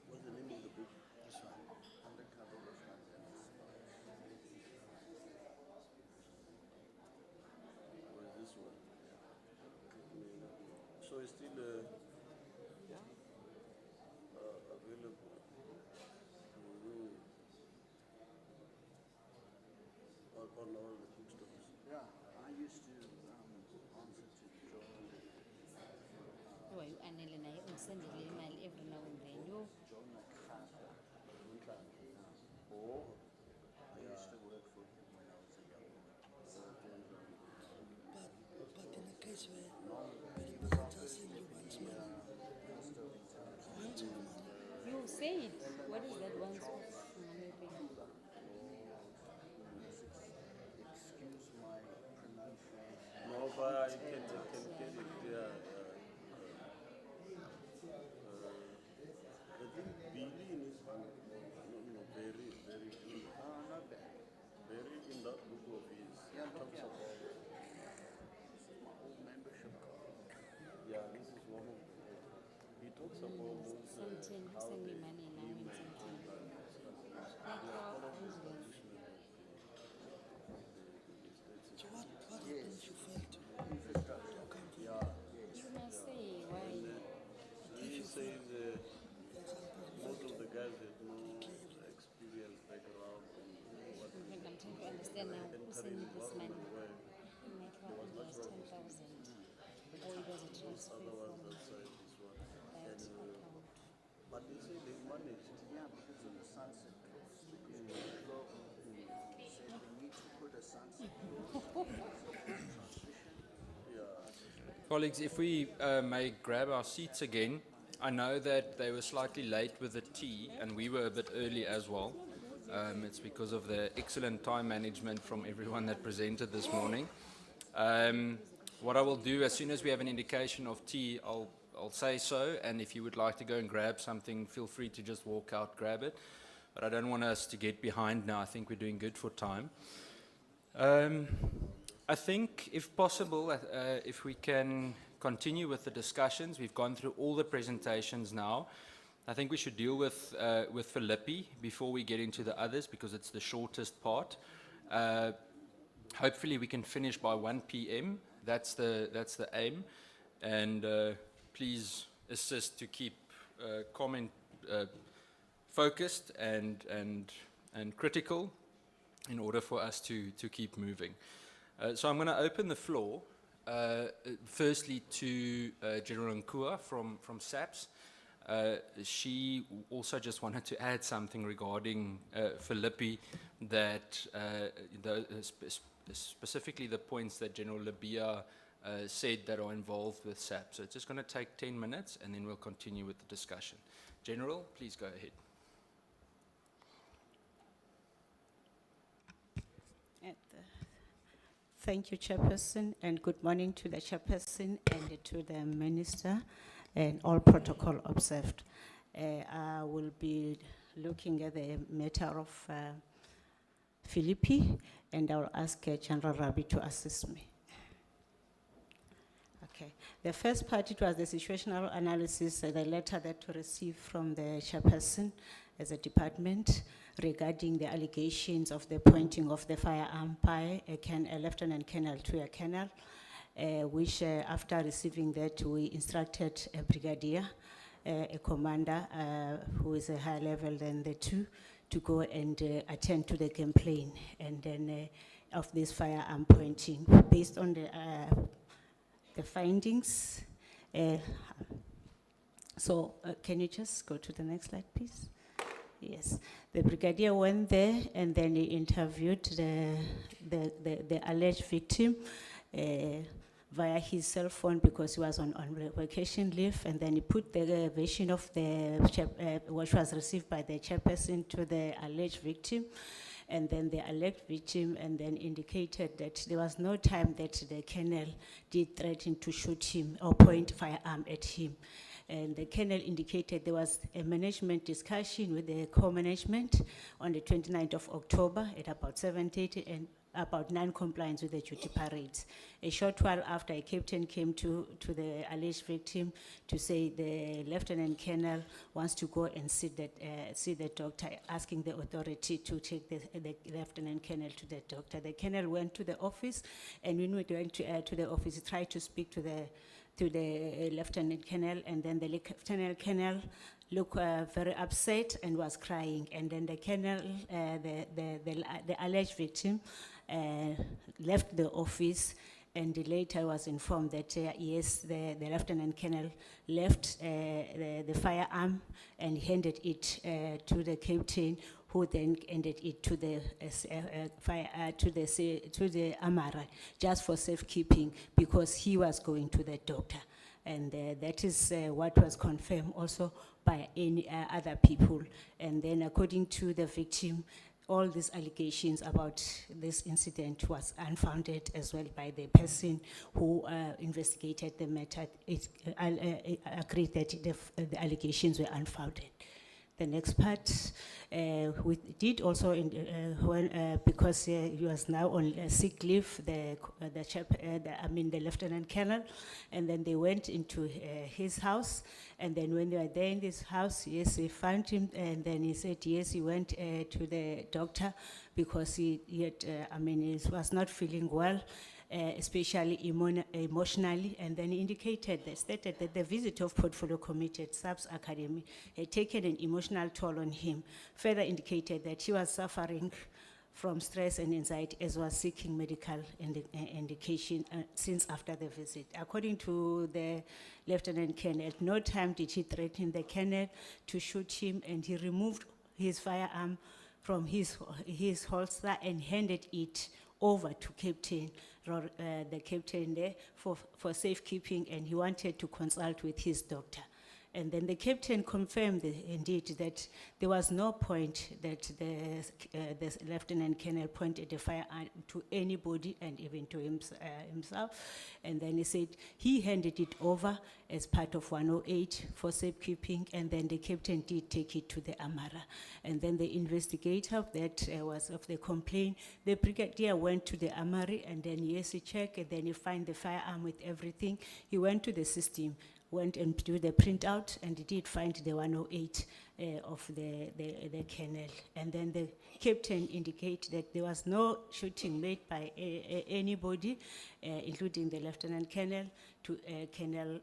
S4: what's the name of the book?
S11: This one, Undercover with Mandela's Spies.
S4: Or is this one? So it's still available. On all the bookstores.
S11: Yeah, I used to answer to John.
S9: Oh, you Annalena, I send a little mail every now and then. You
S11: John McCarthy. Or I used to work for him when I was a young boy.
S12: But in a case where the person just send you once money, once of money,
S9: you say it. What is that one spot?
S11: Excuse my pronunciation.
S4: No, but I can get it. Yeah. I think Billy in his book. No, very, very good.
S11: Not bad.
S4: Very in that book of his.
S11: Yeah, look, yeah. This is my old membership card.
S4: Yeah, this is one of them. He talks about those.
S9: Something, send me money now and something. Like
S12: so what happens if you fail to come for
S9: you must say why.
S4: He says most of the guys have no experience background and what
S9: I'm trying to understand now who sent me this money. My account was 10,000. Or it was a transfer from
S4: outside this one.
S9: that account.
S4: But they say they managed.
S11: Yeah, because of the sunset clause. Because the law said we need to put a sunset clause.
S1: Colleagues, if we may grab our seats again. I know that they were slightly late with the tea, and we were a bit early as well. It's because of the excellent time management from everyone that presented this morning. What I will do, as soon as we have an indication of tea, I'll say so, and if you would like to go and grab something, feel free to just walk out, grab it. But I don't want us to get behind now. I think we're doing good for time. I think, if possible, if we can continue with the discussions. We've gone through all the presentations now. I think we should deal with Philippi before we get into the others, because it's the shortest part. Hopefully we can finish by 1 p.m. That's the aim. And please assist to keep comment focused and critical in order for us to keep moving. So I'm going to open the floor, firstly to General Nkua from SAPS. She also just wanted to add something regarding Philippi, that specifically the points that General Labia said that are involved with SAPS. So it's just going to take 10 minutes, and then we'll continue with the discussion. General, please go ahead.
S13: Thank you, Chairperson, and good morning to the Chairperson and to the Minister, and all protocol observed. I will be looking at the matter of Philippi, and I will ask General Rabi to assist me. Okay. The first part, it was the situational analysis, the letter that we received from the Chairperson as a department regarding the allegations of the pointing of the firearm by a lieutenant colonel to a colonel, which after receiving that, we instructed a brigadier, a commander who is a higher level than the two, to go and attend to the complaint and then of this firearm pointing. Based on the findings, can you just go to the next slide, please? Yes, the brigadier went there and then he interviewed the alleged victim via his cell phone because he was on vacation leave, and then he put the version of which was received by the chairperson to the alleged victim, and then the alleged victim and then indicated that there was no time that the colonel did threaten to shoot him or point firearm at him. And the colonel indicated there was a management discussion with the co-management on the 29th of October at about 7:30 and about non-compliance with the duty parades. A short while after, a captain came to the alleged victim to say the lieutenant colonel wants to go and see the doctor, asking the authority to take the lieutenant colonel to the doctor. The colonel went to the office, and when we went to the office, he tried to speak to the lieutenant colonel, and then the lieutenant colonel looked very upset and was crying. And then the colonel, the alleged victim, left the office, and later was informed that yes, the lieutenant colonel left the firearm and handed it to the captain, who then handed it to the Amara, just for safekeeping, because he was going to the doctor. And that is what was confirmed also by any other people. And then according to the victim, all these allegations about this incident was unfounded as well by the person who investigated the matter. It agreed that the allegations were unfounded. The next part, we did also, because he was now on sick leave, the lieutenant colonel, and then they went into his house, and then when they were there in this house, yes, they found him, and then he said, yes, he went to the doctor because he was not feeling well, especially emotionally, and then he stated that the visit of Portfolio Committee at SAPS Academy had taken an emotional toll on him. Further indicated that he was suffering from stress and anxiety, as was seeking medical indication since after the visit. According to the lieutenant colonel, at no time did he threaten the colonel to shoot him, and he removed his firearm from his holster and handed it over to the captain there for safekeeping, and he wanted to consult with his doctor. And then the captain confirmed indeed that there was no point that the lieutenant colonel pointed the firearm to anybody, and even to himself. And then he said he handed it over as part of 108 for safekeeping, and then the captain did take it to the Amara. And then the investigator that was of the complaint, the brigadier went to the Amara, and then yes, he checked, and then he found the firearm with everything. He went to the system, went and do the printout, and he did find the 108 of the colonel. And then the captain indicated that there was no shooting made by anybody, including the lieutenant colonel, to colonel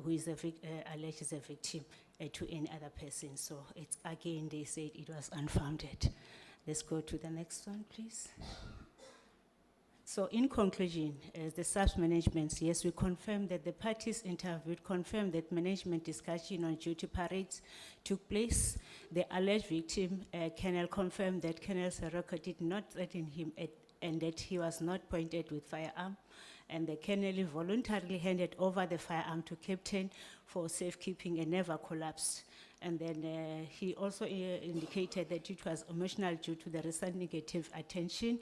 S13: who is alleged as a victim, to any other person. So it's, again, they said it was unfounded. Let's go to the next one, please. So in conclusion, as the SAPS management, yes, we confirm that the parties interviewed confirmed that management discussion on duty parades took place. The alleged victim, Colonel, confirmed that Colonel Saroko did not threaten him and that he was not pointed with firearm. and the colonel voluntarily handed over the firearm to captain for safekeeping and never collapsed. And then he also indicated that it was emotional due to the recent negative attention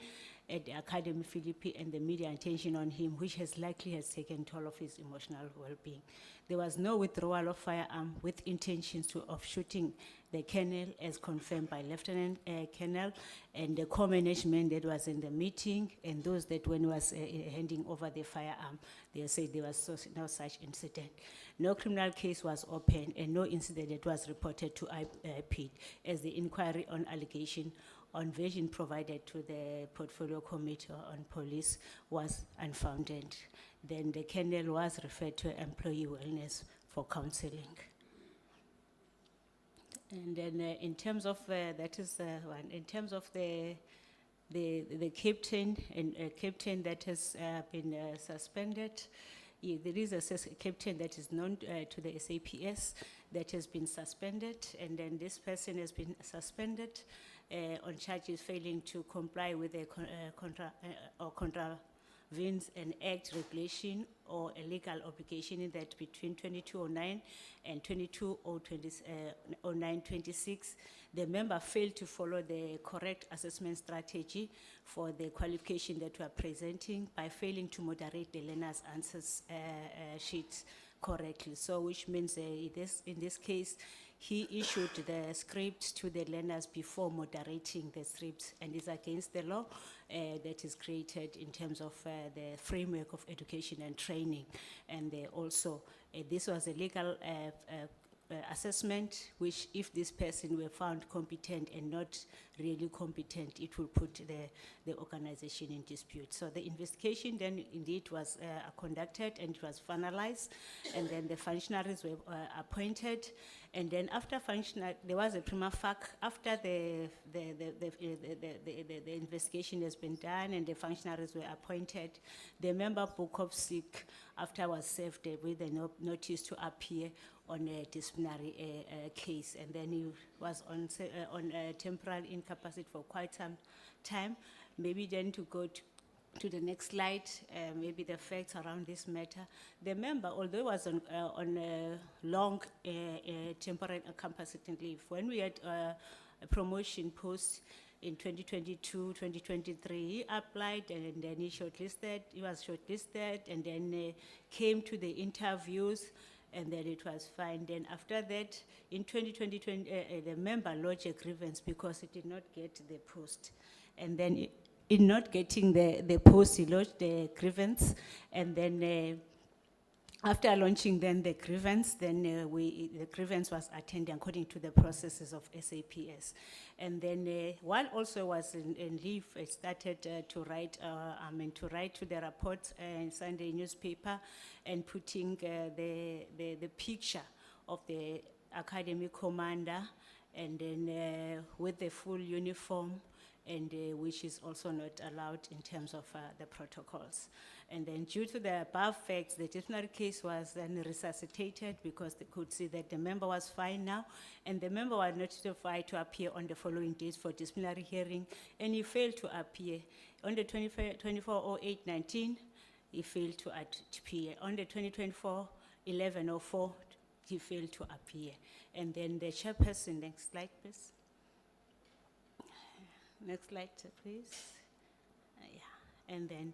S13: at the Academy Philippi and the media attention on him, which has likely taken toll of his emotional well-being. There was no withdrawal of firearm with intentions of shooting the colonel, as confirmed by Lieutenant Colonel and the core management that was in the meeting, and those that when was handing over the firearm, they said there was no such incident. No criminal case was opened and no incident that was reported to IP, as the inquiry on allegation on version provided to the Portfolio Committee on Police was unfounded. Then the colonel was referred to employee wellness for counseling. And then in terms of, that is one, in terms of the captain and captain that has been suspended, there is a captain that is known to the SAPS that has been suspended, and then this person has been suspended on charges failing to comply with the contravenes an act, regulation, or a legal obligation in that between 2209 and 2209-26, the member failed to follow the correct assessment strategy for the qualification that we are presenting by failing to moderate the learner's answers sheets correctly. So which means in this case, he issued the script to the learners before moderating the scripts, and is against the law that is created in terms of the framework of education and training. And also, this was a legal assessment, which if this person were found competent and not really competent, it will put the organization in dispute. So the investigation then indeed was conducted and it was finalized, and then the functionaries were appointed, and then after there was a prima facie, after the investigation has been done and the functionaries were appointed, the member book of sick after was served with a notice to appear on a disciplinary case, and then he was on temporal incapacity for quite some time. Maybe then to go to the next slide, maybe the facts around this matter. The member, although he was on a long temporary incapacity leave, when we had a promotion post in 2022, 2023, he applied and then he was shortlisted, and then came to the interviews, and then it was fine. Then after that, in 2020, the member lodged a grievance because he did not get the post. And then in not getting the post, he lodged the grievance. And then after launching then the grievance, then the grievance was attended according to the processes of SAPS. And then while also was in leave, I started to write to the report in Sunday newspaper, and putting the picture of the academy commander, and then with the full uniform, and which is also not allowed in terms of the protocols. And then due to the above facts, the disciplinary case was then resuscitated because they could see that the member was fine now, and the member was notified to appear on the following days for disciplinary hearing, and he failed to appear. On the 24/08/19, he failed to appear. On the 2024/11/04, he failed to appear. And then the chairperson, next slide please. Next slide, please. And then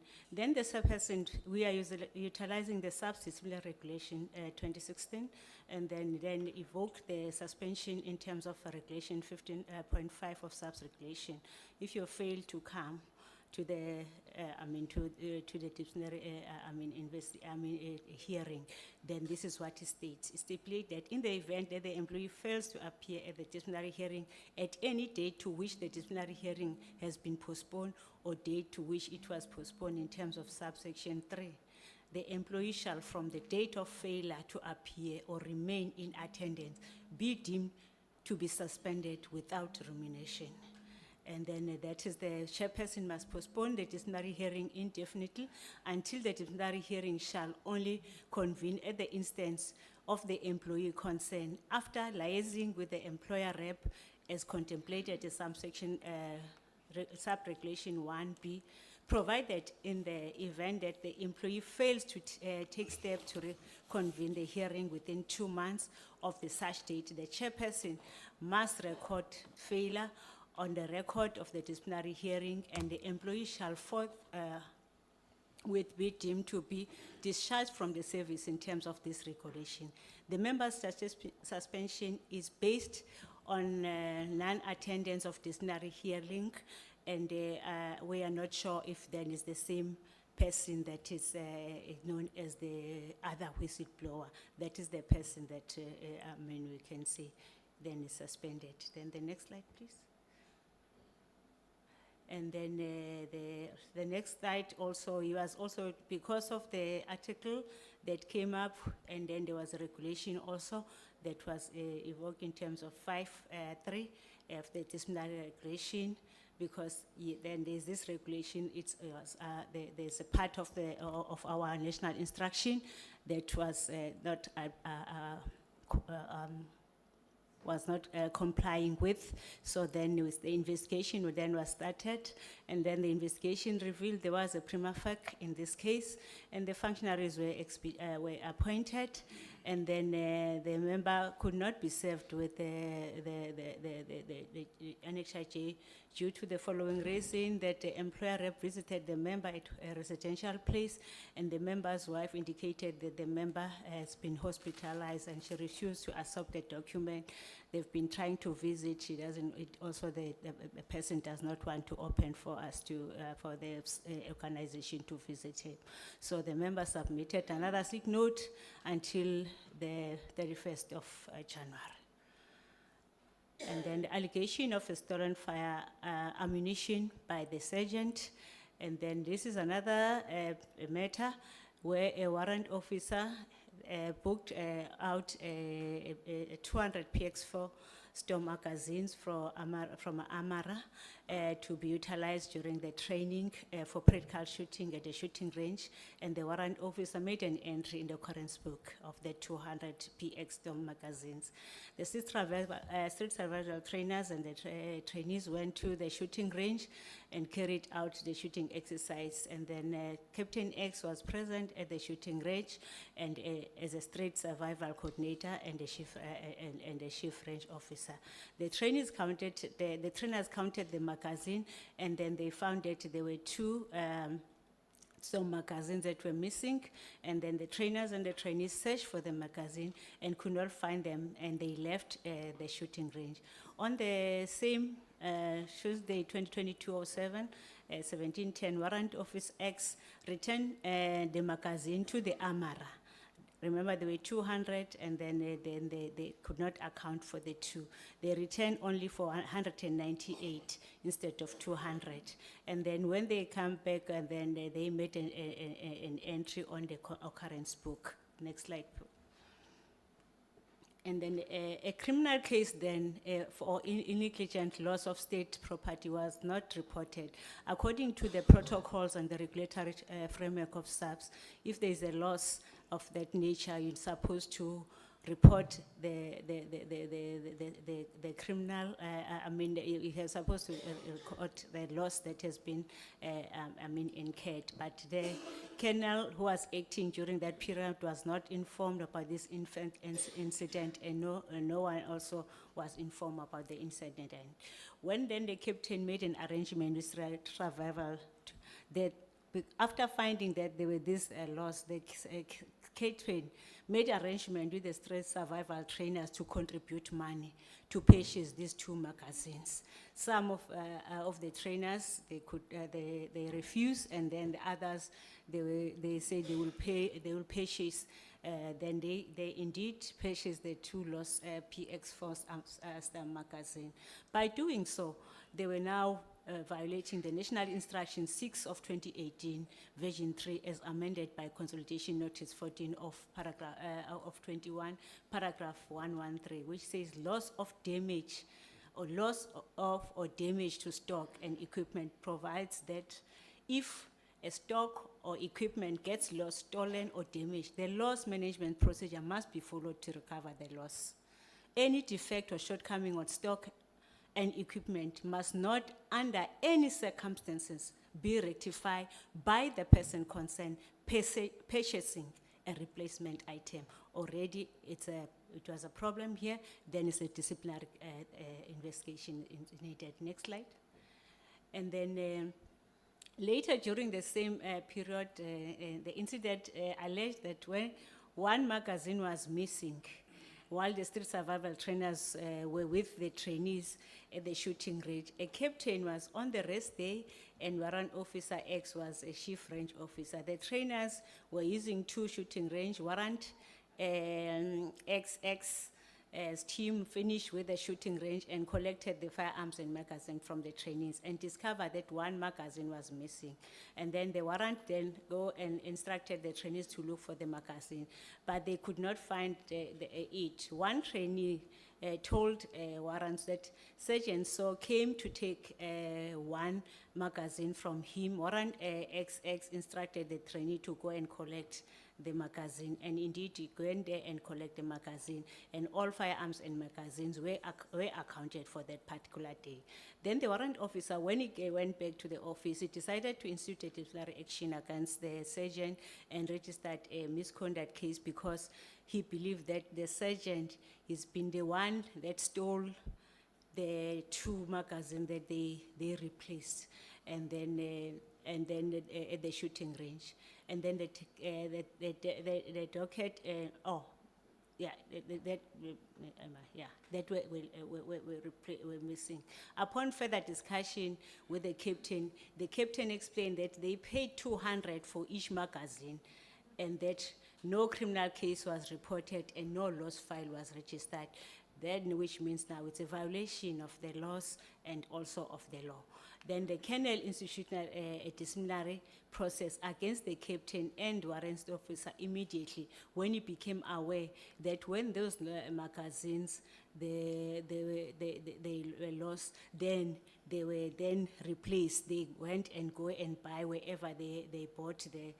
S13: the chairperson, we are utilizing the SAPS disciplinary regulation 2016, and then evoked the suspension in terms of regulation 15.5 of SAPS regulation. If you fail to come to the to the disciplinary hearing, then this is what it states. It stipulates that in the event that the employee fails to appear at the disciplinary hearing at any date to which the disciplinary hearing has been postponed, or date to which it was postponed in terms of subsection 3, the employee shall, from the date of failure to appear or remain in attendance, be deemed to be suspended without remuneration. And then that is the chairperson must postpone the disciplinary hearing indefinitely until the disciplinary hearing shall only convene at the instance of the employee concerned, after liaising with the employer rep as contemplated in subsection sub-regulation 1B, provided in the event that the employee fails to take steps to reconvene the hearing within 2 months of the such date, the chairperson must record failure on the record of the disciplinary hearing, and the employee shall forthwith be deemed to be discharged from the service in terms of this regulation. The member's suspension is based on non-attendance of disciplinary hearing, and we are not sure if then is the same person that is known as the other whistleblower. That is the person that, we can say then is suspended. Then the next slide, please. And then the next slide also, he was also, because of the article that came up, and then there was a regulation also that was evoked in terms of 5.3 of the disciplinary regulation, because then there's this regulation, there's a part of our national instruction that was not complying with. So then the investigation then was started, and then the investigation revealed there was a prima facie in this case, and the functionaries were appointed, and then the member could not be served with the NHIJ due to the following reason: that the employer rep visited the member at a residential place, and the member's wife indicated that the member has been hospitalized, and she refused to accept the document. They've been trying to visit. She doesn't. The person does not want to open for us to for the organization to visit him. So the member submitted another sick note until the 31st of January. And then the allegation of a stolen fire ammunition by the sergeant. And then this is another matter where a warrant officer booked out 200 PX4 storm magazines from Amara to be utilized during the training for practical shooting at the shooting range, and the warrant officer made an entry in the occurrence book of the 200 PX storm magazines. The street survival trainers and the trainees went to the shooting range and carried out the shooting exercise, and then Captain X was present at the shooting range and as a street survival coordinator and the chief range officer. The trainers counted the magazine, and then they found that there were two some magazines that were missing, and then the trainers and the trainees searched for the magazine and could not find them, and they left the shooting range. On the same Tuesday, 2022-07, 1710, Warrant Office X returned the magazine to the Amara. Remember, there were 200, and then they could not account for the two. They returned only for 198 instead of 200. And then when they come back, and then they made an entry on the occurrence book. Next slide. And then a criminal case then for negligent loss of state property was not reported. According to the protocols and the regulatory framework of SAPS, if there is a loss of that nature, you're supposed to report the criminal, you're supposed to record the loss that has been, incurred. But the colonel who was acting during that period was not informed about this incident, and no one also was informed about the incident. And when then the captain made an arrangement with survival, that after finding that there were this loss, the captain made arrangement with the stress survival trainers to contribute money to purchase these two magazines. Some of the trainers, they refused, and then the others, they said they will purchase. Then they indeed purchased the two lost PX4 stamp magazine. By doing so, they were now violating the National Instruction 6 of 2018, version 3, as amended by Consolidation Notice 14 of paragraph of 21, paragraph 113, which says loss of damage or loss of or damage to stock and equipment provides that if a stock or equipment gets lost, stolen, or damaged, the loss management procedure must be followed to recover the loss. Any defect or shortcoming on stock and equipment must not, under any circumstances, be rectified by the person concerned purchasing a replacement item. Already it was a problem here, then it's a disciplinary investigation needed. Next slide. And then later during the same period, the incident alleged that when one magazine was missing, while the street survival trainers were with the trainees at the shooting range, a captain was on the rest day and Warrant Officer X was a chief range officer. The trainers were using 2 shooting range. Warrant XX as team finished with the shooting range and collected the firearms and magazine from the trainees and discovered that 1 magazine was missing. And then the warrant then go and instructed the trainees to look for the magazine, but they could not find it. One trainee told warrants that Sergeant So came to take 1 magazine from him. Warrant XX instructed the trainee to go and collect the magazine, and indeed he went there and collect the magazine, and all firearms and magazines were accounted for that particular day. Then the warrant officer, when he went back to the office, he decided to institute a disciplinary action against the sergeant and registered a misconduct case because he believed that the sergeant has been the one that stole the 2 magazines that they replaced, and then at the shooting range. And then the docket, that were missing. Upon further discussion with the captain explained that they paid 200 for each magazine and that no criminal case was reported and no loss file was registered. Then, which means now it's a violation of the laws and also of the law. Then the colonel instituted a disciplinary process against the captain and warrant officer immediately when he became aware that when those magazines they were lost, then they were then replaced. They went and go and buy wherever they bought the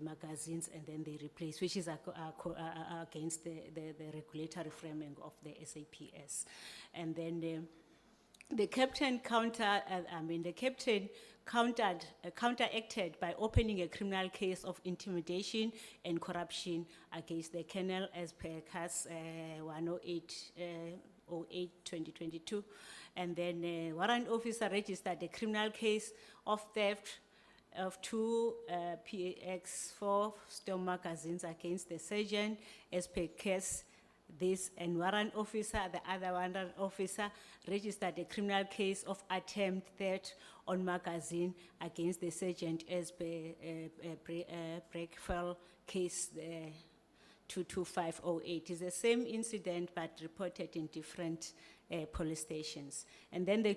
S13: magazines and then they replace, which is against the regulatory framework of the SAPS. And then the captain counteracted by opening a criminal case of intimidation and corruption against the colonel as per CAS 108/08/2022. And then warrant officer registered a criminal case of theft of 2 PX4 Storm magazines against the sergeant as per case this, and warrant officer, the other warrant officer, registered a criminal case of attempt theft on magazine against the sergeant as per Breakfell case 22508. It's the same incident but reported in different police stations. And then the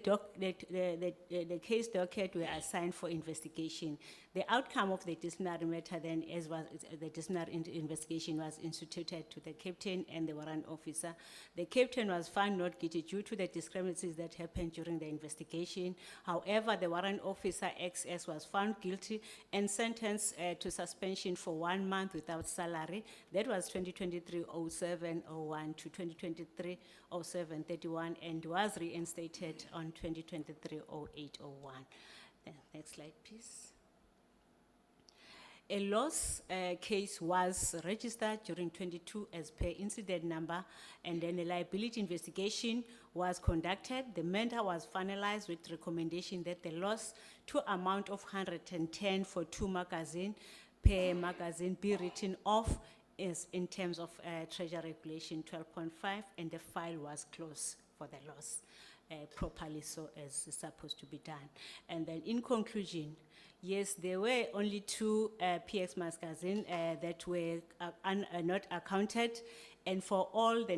S13: case docket were assigned for investigation. The outcome of the disciplinary matter then, as was the disciplinary investigation, was instituted to the captain and the warrant officer. The captain was found not guilty due to the discrepancies that happened during the investigation. However, the warrant officer XS was found guilty and sentenced to suspension for 1 month without salary. That was 2023-07-01 to 2023-07-31 and was reinstated on 2023-08-01. Next slide, please. A loss case was registered during 22 as per incident number, and then a liability investigation was conducted. The matter was finalized with recommendation that the loss to amount of 110 for 2 magazines per magazine be written off is in terms of Treasury Regulation 12.5, and the file was closed for the loss properly, so as it's supposed to be done. And then in conclusion, yes, there were only 2 PX magazines that were not accounted, and for all the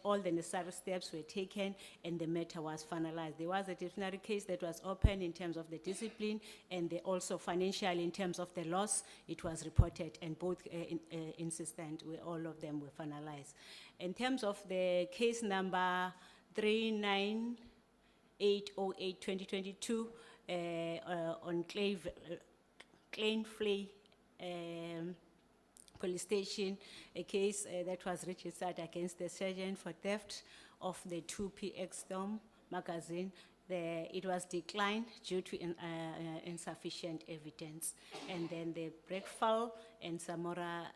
S13: all the necessary steps were taken, and the matter was finalized. There was a disciplinary case that was opened in terms of the discipline, and also financially in terms of the loss. It was reported, and both insistent, all of them were finalized. In terms of the case number 39808/2022. On Kleinvlei police station, a case that was registered against the sergeant for theft of the 2 PX Storm magazine, it was declined due to insufficient evidence. And then the Breakfall and Samora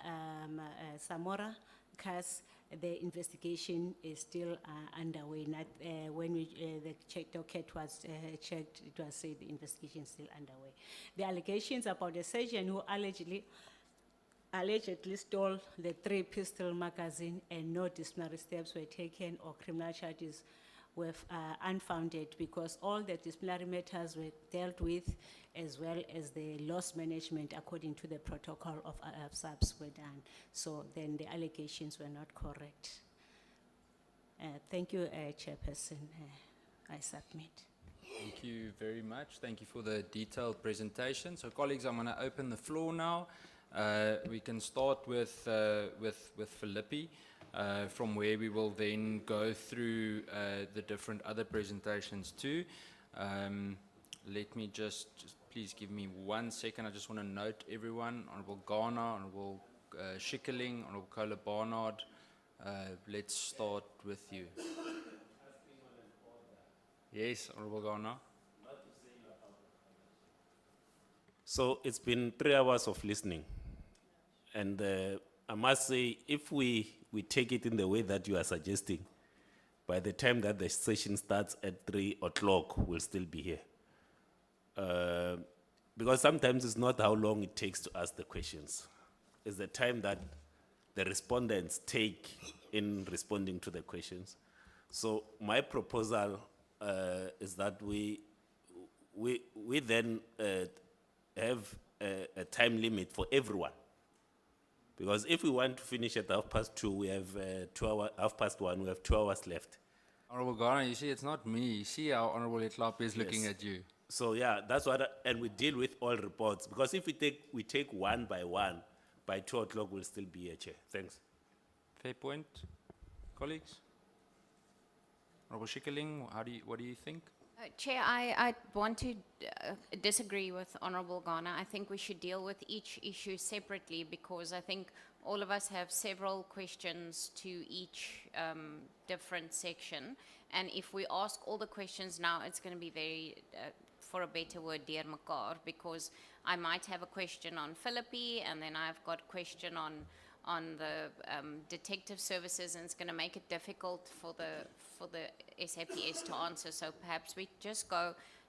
S13: case, the investigation is still underway. When the docket was checked, it was said the investigation is still underway. The allegations about the surgeon who allegedly stole the 3-pistol magazine and no disciplinary steps were taken or criminal charges were unfounded, because all the disciplinary matters were dealt with, as well as the loss management according to the protocol of SAPS were done. So then the allegations were not correct. Thank you, Chairperson. I submit.
S1: Thank you very much. Thank you for the detailed presentation. So colleagues, I'm going to open the floor now. We can start with Philippi, from where we will then go through the different other presentations too. Let me just please give me 1 second. I just want to note everyone, Honorable Ghana, Honorable Schikkeling, Honorable Kola Barnard. Let's start with you. Yes, Honorable Ghana.
S14: So it's been 3 hours of listening. And I must say, if we take it in the way that you are suggesting, by the time that the session starts at 3 o'clock, we'll still be here. Because sometimes it's not how long it takes to ask the questions. It's the time that the respondents take in responding to the questions. So my proposal is that we then have a time limit for everyone. Because if we want to finish at 2:30, we have 1:30, we have 2 hours left.
S1: Honorable Ghana, you see, it's not me. You see how Honorable Etlap is looking at you.
S14: So yeah, that's what, and we deal with all reports. Because if we take one by one, by 2 o'clock we'll still be here, Chair. Thanks.
S1: Fair point, colleagues. Honorable Schikkeling, what do you think?
S15: Chair, I want to disagree with Honorable Ghana. I think we should deal with each issue separately, because I think all of us have several questions to each different section. And if we ask all the questions now, it's going to be very, for a better word, dear mekaar, because I might have a question on Philippi, and then I've got a question on the detective services, and it's going to make it difficult for the SAPS to answer. So perhaps we just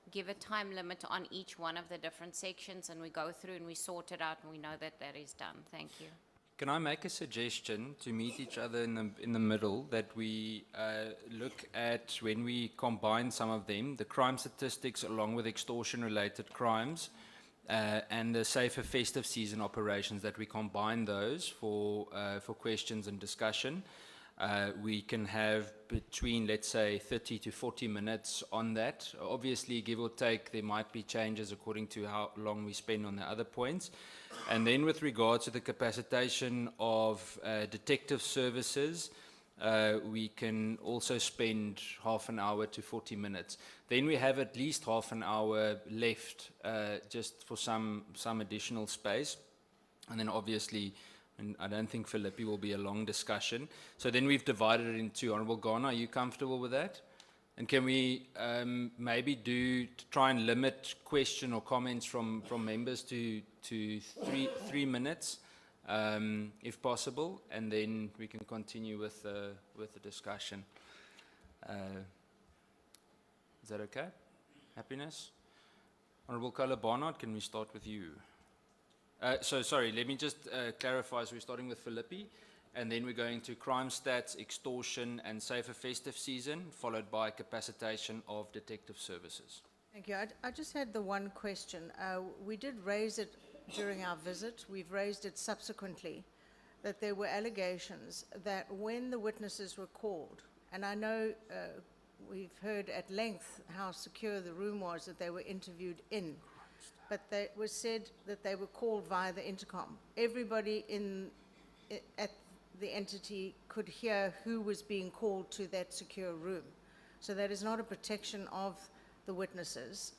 S15: give a time limit on each one of the different sections, and we go through and we sort it out, and we know that is done. Thank you.
S1: Can I make a suggestion to meet each other in the middle, that we look at, when we combine some of them, the crime statistics along with extortion-related crimes, and the safer festive season operations, that we combine those for questions and discussion. We can have between, let's say, 30 to 40 minutes on that. Obviously, give or take, there might be changes according to how long we spend on the other points. And then with regards to the capacitation of detective services, we can also spend half an hour to 40 minutes. Then we have at least half an hour left just for some additional space. And then obviously, and I don't think Philippi will be a long discussion. So then we've divided it into Honorable Ghana. Are you comfortable with that? And can we maybe try and limit question or comments from members to 3 minutes, if possible, and then we can continue with the discussion. Is that okay? Happiness? Honorable Kola Barnard, can we start with you? So sorry, let me just clarify. So we're starting with Philippi, and then we're going to crime stats, extortion, and safer festive season, followed by capacitation of detective services.
S16: Thank you. I just had the one question. We did raise it during our visit. We've raised it subsequently, that there were allegations that when the witnesses were called, and I know we've heard at length how secure the room was that they were interviewed in, but it was said that they were called via the intercom. Everybody at the entity could hear who was being called to that secure room. So that is not a protection of the witnesses.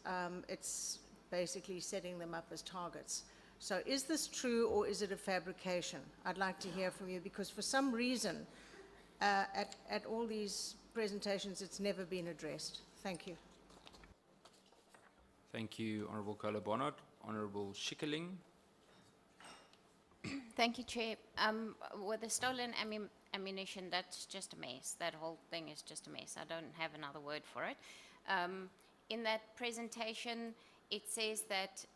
S16: It's basically setting them up as targets. So is this true, or is it a fabrication? I'd like to hear from you, because for some reason, at all these presentations, it's never been addressed. Thank you.
S1: Thank you, Honourable Colo-Barnard. Honourable Schikkerling.
S15: Thank you, Chair. With the stolen ammunition, that's just a mess. That whole thing is just a mess. I don't have another word for it. In that presentation, it says that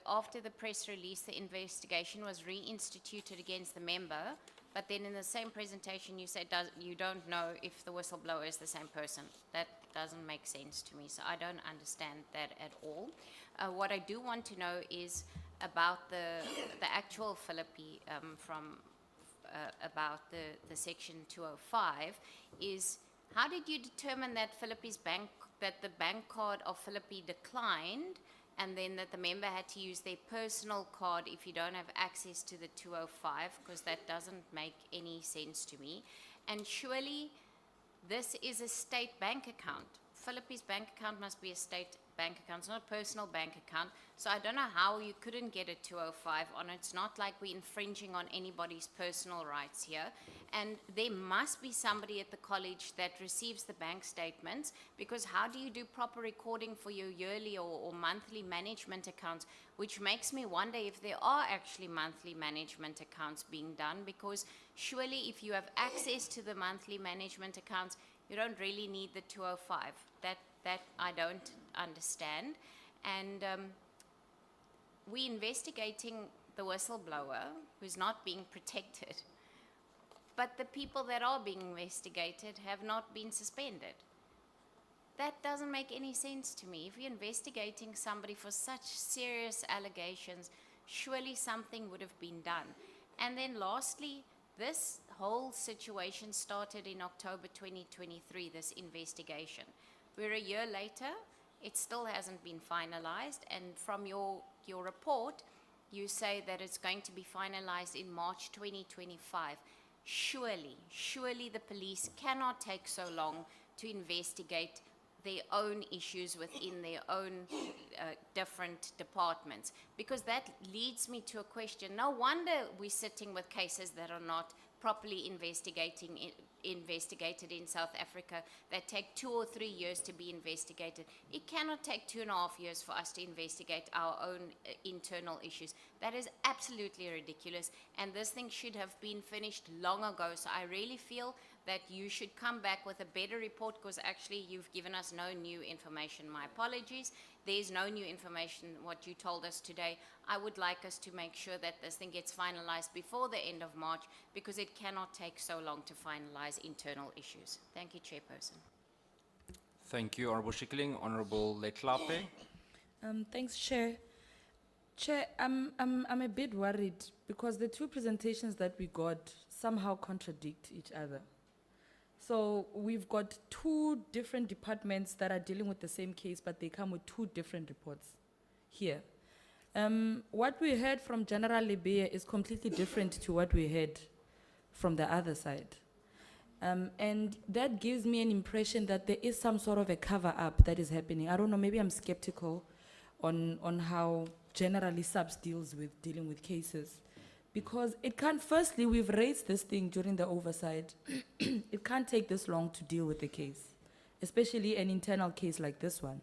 S15: after the press release, the investigation was reinstituted against the member, but then in the same presentation, you said you don't know if the whistleblower is the same person. That doesn't make sense to me, so I don't understand that at all. What I do want to know is about the actual Philippi about the section 205 is how did you determine that the bank card of Philippi declined and then that the member had to use their personal card if you don't have access to the 205, because that doesn't make any sense to me. And surely this is a state bank account. Philippi's bank account must be a state bank account. It's not a personal bank account. So I don't know how you couldn't get a 205 on it. It's not like we're infringing on anybody's personal rights here. And there must be somebody at the college that receives the bank statements, because how do you do proper recording for your yearly or monthly management accounts, which makes me wonder if there are actually monthly management accounts being done, because surely if you have access to the monthly management accounts, you don't really need the 205. That I don't understand. And we're investigating the whistleblower who's not being protected, but the people that are being investigated have not been suspended. That doesn't make any sense to me. If you're investigating somebody for such serious allegations, surely something would have been done. And then lastly, this whole situation started in October 2023, this investigation. We're a year later, it still hasn't been finalized, and from your report, you say that it's going to be finalized in March 2025. Surely the police cannot take so long to investigate their own issues within their own different departments, because that leads me to a question. No wonder we're sitting with cases that are not properly investigated in South Africa, that take 2 or 3 years to be investigated. It cannot take 2.5 years for us to investigate our own internal issues. That is absolutely ridiculous, and this thing should have been finished long ago. So I really feel that you should come back with a better report, because actually you've given us no new information. My apologies. There's no new information what you told us today. I would like us to make sure that this thing gets finalized before the end of March, because it cannot take so long to finalize internal issues. Thank you, Chairperson.
S1: Thank you, Honourable Schikkerling. Honourable Leklape.
S17: Thanks, Chair. Chair, I'm a bit worried because the two presentations that we got somehow contradict each other. So we've got two different departments that are dealing with the same case, but they come with two different reports here. What we heard from General Lebeya is completely different to what we heard from the other side. And that gives me an impression that there is some sort of a cover-up that is happening. I don't know, maybe I'm skeptical on how generally SAPS dealing with cases. Because it can't, firstly, we've raised this thing during the oversight. It can't take this long to deal with the case, especially an internal case like this one.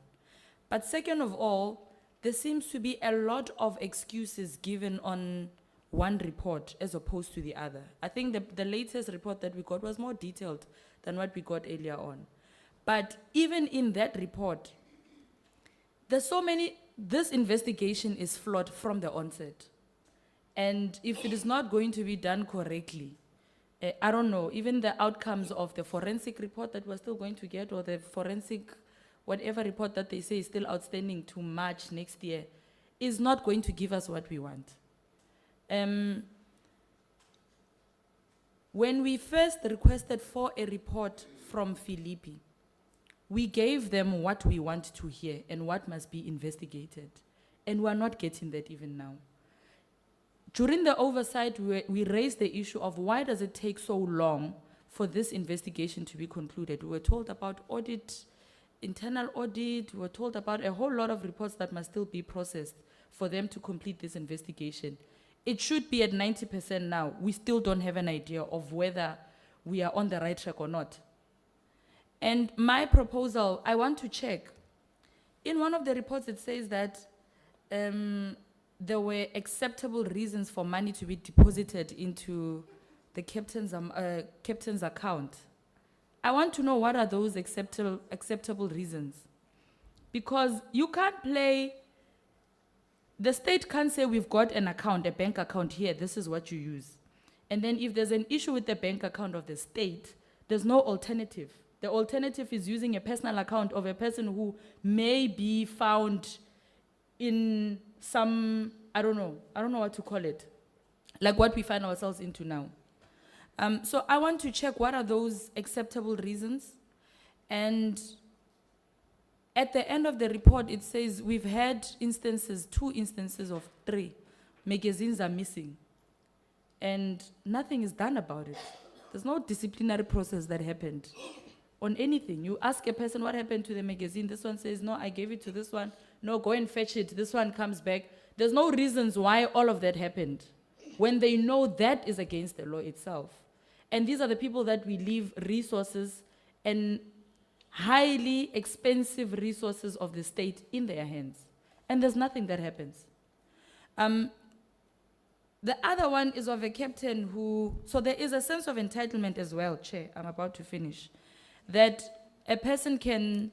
S17: But second of all, there seems to be a lot of excuses given on one report as opposed to the other. I think the latest report that we got was more detailed than what we got earlier on. But even in that report, there's so many, this investigation is flawed from the onset. And if it is not going to be done correctly, I don't know, even the outcomes of the forensic report that we're still going to get, or the forensic, whatever report that they say is still outstanding to March next year, is not going to give us what we want. When we first requested for a report from Philippi, we gave them what we want to hear and what must be investigated. And we're not getting that even now. During the oversight, we raised the issue of why does it take so long for this investigation to be concluded. We were told about audit, internal audit, we were told about a whole lot of reports that must still be processed for them to complete this investigation. It should be at 90% now. We still don't have an idea of whether we are on the right track or not. And my proposal, I want to check. In one of the reports, it says that there were acceptable reasons for money to be deposited into the captain's account. I want to know what are those acceptable reasons. Because you can't play, the state can't say we've got an account, a bank account here, this is what you use. And then if there's an issue with the bank account of the state, there's no alternative. The alternative is using a personal account of a person who may be found in some, I don't know what to call it, like what we find ourselves into now. So I want to check what are those acceptable reasons. And at the end of the report, it says we've had instances, 2 instances of 3. Magazines are missing. And nothing is done about it. There's no disciplinary process that happened on anything. You ask a person what happened to the magazine. This one says, no, I gave it to this one. No, go and fetch it. This one comes back. There's no reasons why all of that happened when they know that is against the law itself. And these are the people that we leave resources and highly expensive resources of the state in their hands. And there's nothing that happens. The other one is of a captain who, so there is a sense of entitlement as well, Chair, I'm about to finish, that a person can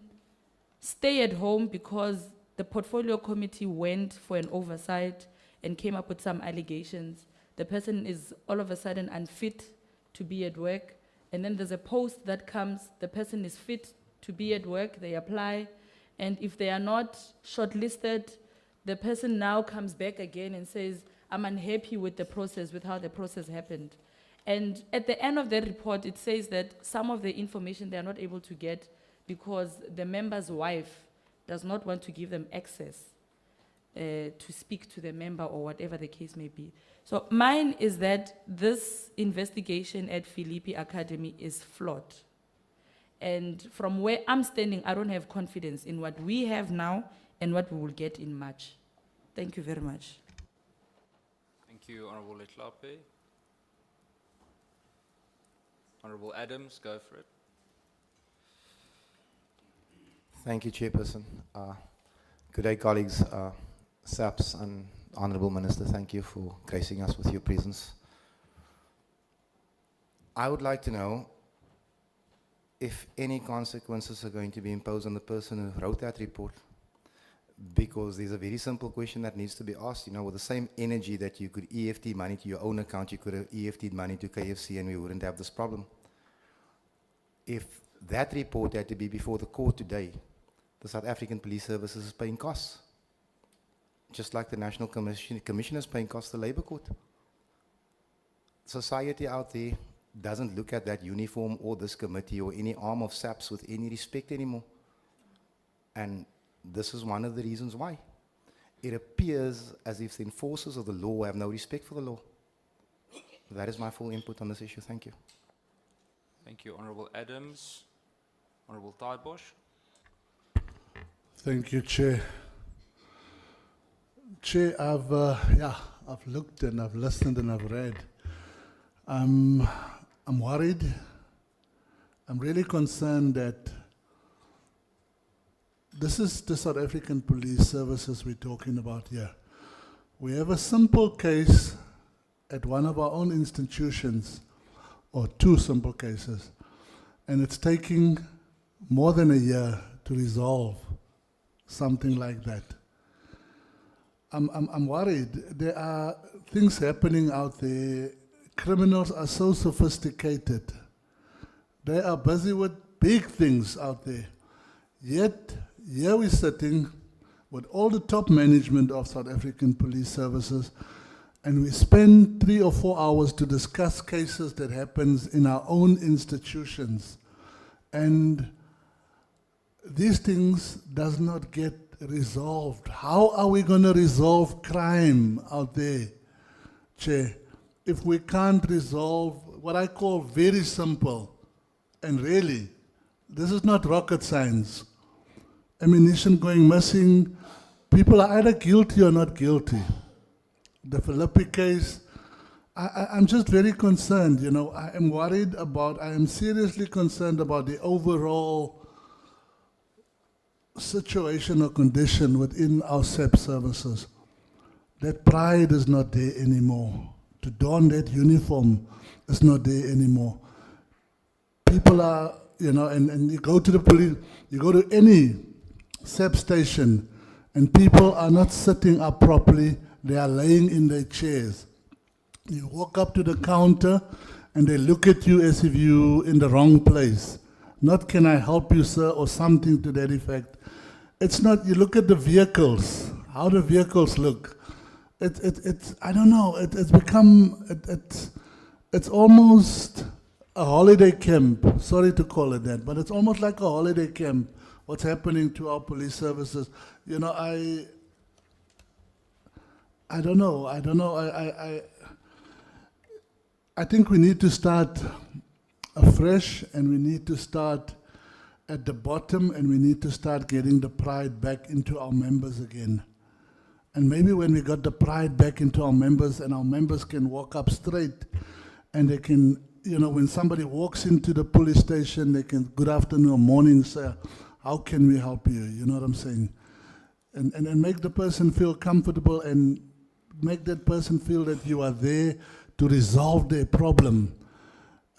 S17: stay at home because the portfolio committee went for an oversight and came up with some allegations. The person is all of a sudden unfit to be at work, and then there's a post that comes, the person is fit to be at work, they apply, and if they are not shortlisted, the person now comes back again and says, I'm unhappy with the process, with how the process happened. And at the end of the report, it says that some of the information they are not able to get because the member's wife does not want to give them access to speak to the member or whatever the case may be. So mine is that this investigation at Philippi Academy is flawed. And from where I'm standing, I don't have confidence in what we have now and what we will get in March. Thank you very much.
S1: Thank you, Honourable Letlape. Honourable Adams, go for it.
S18: Thank you, Chairperson. Good day, colleagues. SAPS and Honourable Minister, thank you for gracing us with your presence. I would like to know if any consequences are going to be imposed on the person who wrote that report, because there's a very simple question that needs to be asked. You know, with the same energy that you could EFT money to your own account, you could have EFT'd money to KFC and we wouldn't have this problem. If that report had to be before the court today, the South African Police Services is paying costs, just like the National Commission is paying costs to the Labour Court. Society out there doesn't look at that uniform or this committee or any arm of SAPS with any respect anymore. And this is one of the reasons why. It appears as if the enforcers of the law have no respect for the law. That is my full input on this issue. Thank you.
S1: Thank you, Honourable Adams. Honourable Taibosh.
S19: Thank you, Chair. Chair, I've looked and I've listened and I've read. I'm worried. I'm really concerned that this is the South African Police Services we're talking about here. We have a simple case at one of our own institutions, or 2 simple cases, and it's taking more than a year to resolve something like that. I'm worried. There are things happening out there. Criminals are so sophisticated. They are busy with big things out there. Yet, here we're sitting with all the top management of South African Police Services, and we spend 3 or 4 hours to discuss cases that happens in our own institutions. And these things does not get resolved. How are we going to resolve crime out there, Chair, if we can't resolve what I call very simple, and really, this is not rocket science. Ammunition going missing, people are either guilty or not guilty. The Philippi case, I'm just very concerned, you know. I am seriously concerned about the overall situation or condition within our SAPS services. That pride is not there anymore. To don that uniform is not there anymore. People are, you know, and you go to the police, you go to any SAP station, and people are not sitting up properly, they are laying in their chairs. You walk up to the counter and they look at you as if you're in the wrong place. Not can I help you, sir, or something to that effect. It's not, you look at the vehicles, how the vehicles look. It's I don't know, it's become, it's almost a holiday camp. Sorry to call it that, but it's almost like a holiday camp, what's happening to our police services. You know, I don't know, I think we need to start afresh, and we need to start at the bottom, and we need to start getting the pride back into our members again. And maybe when we got the pride back into our members, and our members can walk up straight, and they can, you know, when somebody walks into the police station, they can, good afternoon or morning, sir, how can we help you? You know what I'm saying? And make the person feel comfortable, and make that person feel that you are there to resolve their problem,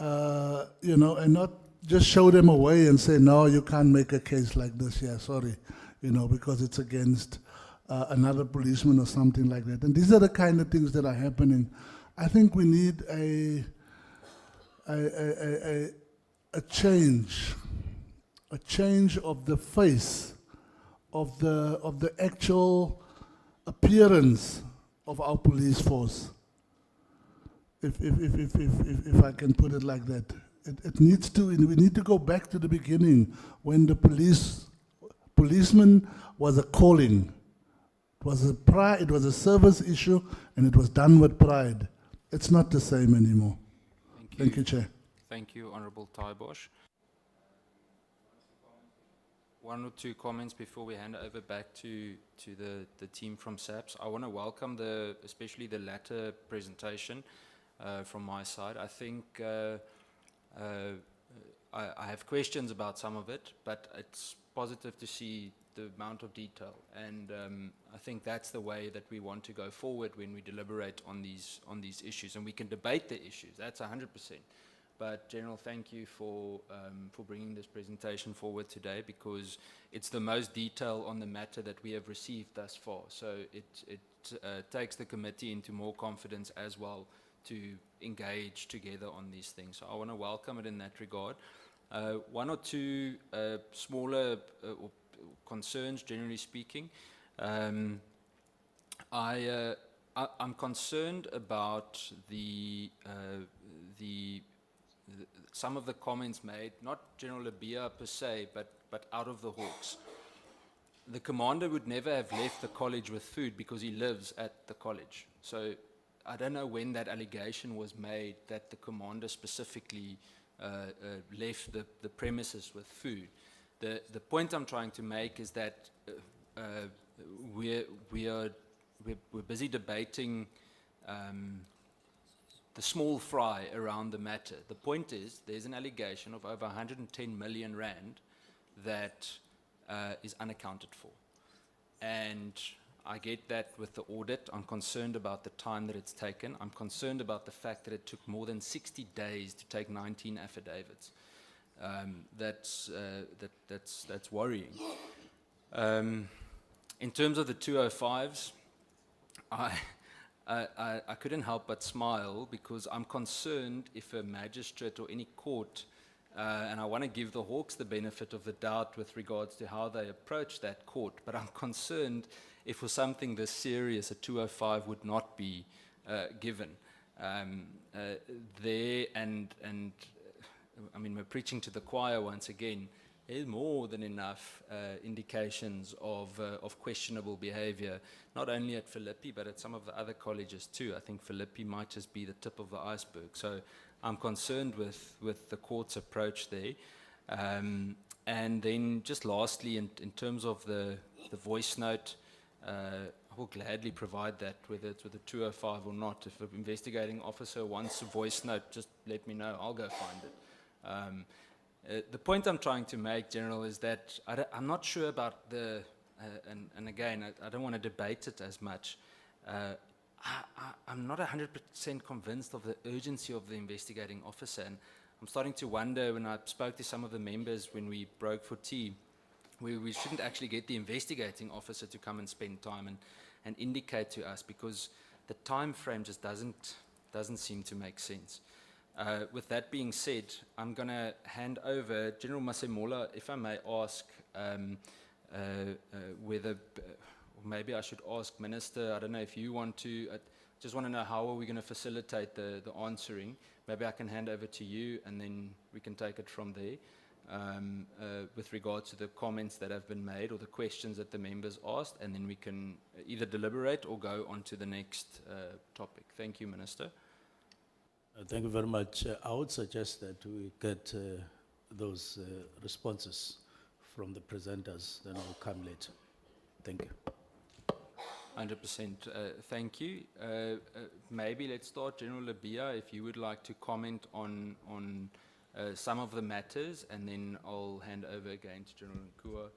S19: you know, and not just show them away and say, no, you can't make a case like this, yeah, sorry, you know, because it's against another policeman or something like that. And these are the kind of things that are happening. I think we need a change of the face, of the actual appearance of our police force. If I can put it like that. It needs to, we need to go back to the beginning when the policeman was a calling. It was a pride, it was a service issue, and it was done with pride. It's not the same anymore. Thank you, Chair.
S1: Thank you, Honourable Bosch. One or two comments before we hand over back to the team from SAPS. I want to welcome especially the latter presentation from my side. I think I have questions about some of it, but it's positive to see the amount of detail, and I think that's the way that we want to go forward when we deliberate on these issues, and we can debate the issues. That's 100%. But General, thank you for bringing this presentation forward today, because it's the most detail on the matter that we have received thus far. So it takes the committee into more confidence as well to engage together on these things. So I want to welcome it in that regard. One or two smaller concerns, generally speaking. I'm concerned about some of the comments made, not General Labia per se, but out of the Hawks. The commander would never have left the college with food because he lives at the college. So I don't know when that allegation was made that the commander specifically left the premises with food. The point I'm trying to make is that we're busy debating the small fry around the matter. The point is, there's an allegation of over 110 million rand that is unaccounted for. And I get that with the audit. I'm concerned about the time that it's taken. I'm concerned about the fact that it took more than 60 days to take 19 affidavits. That's worrying. In terms of the 205s, I couldn't help but smile, because I'm concerned if a magistrate or any court, and I want to give the Hawks the benefit of the doubt with regards to how they approach that court, but I'm concerned if for something this serious, a 205 would not be given. There, and I mean, we're preaching to the choir once again. There's more than enough indications of questionable behavior, not only at Philippi, but at some of the other colleges too. I think Philippi might just be the tip of the iceberg. So I'm concerned with the court's approach there. And then just lastly, in terms of the voice note, will gladly provide that, whether it's with a 205 or not. If an investigating officer wants a voice note, just let me know. I'll go find it. The point I'm trying to make, General, is that I'm not sure about the, and again, I don't want to debate it as much. I'm not 100% convinced of the urgency of the investigating officer, and I'm starting to wonder, when I spoke to some of the members when we broke for tea, we shouldn't actually get the investigating officer to come and spend time and indicate to us, because the time frame just doesn't seem to make sense. With that being said, I'm going to hand over General Masemola, if I may ask whether, or maybe I should ask Minister, I don't know if you want to, I just want to know how are we going to facilitate the answering. Maybe I can hand over to you and then we can take it from there. With regard to the comments that have been made or the questions that the members asked, and then we can either deliberate or go on to the next topic. Thank you, Minister.
S3: Thank you very much. I would suggest that we get those responses from the presenters, then I'll come later. Thank you.
S1: 100%. Thank you. Maybe let's start, General Labia, if you would like to comment on some of the matters, and then I'll hand over again to General Nkua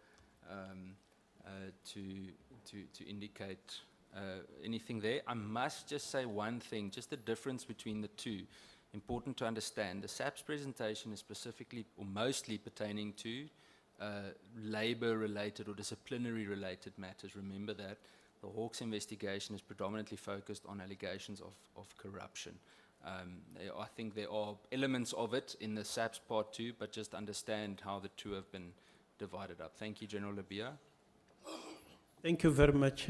S1: to indicate anything there. I must just say one thing, just the difference between the two. Important to understand, the SAPS presentation is specifically or mostly pertaining to labor-related or disciplinary-related matters. Remember that. The Hawks investigation is predominantly focused on allegations of corruption. I think there are elements of it in the SAPS part too, but just understand how the two have been divided up. Thank you, General Labia.
S8: Thank you very much,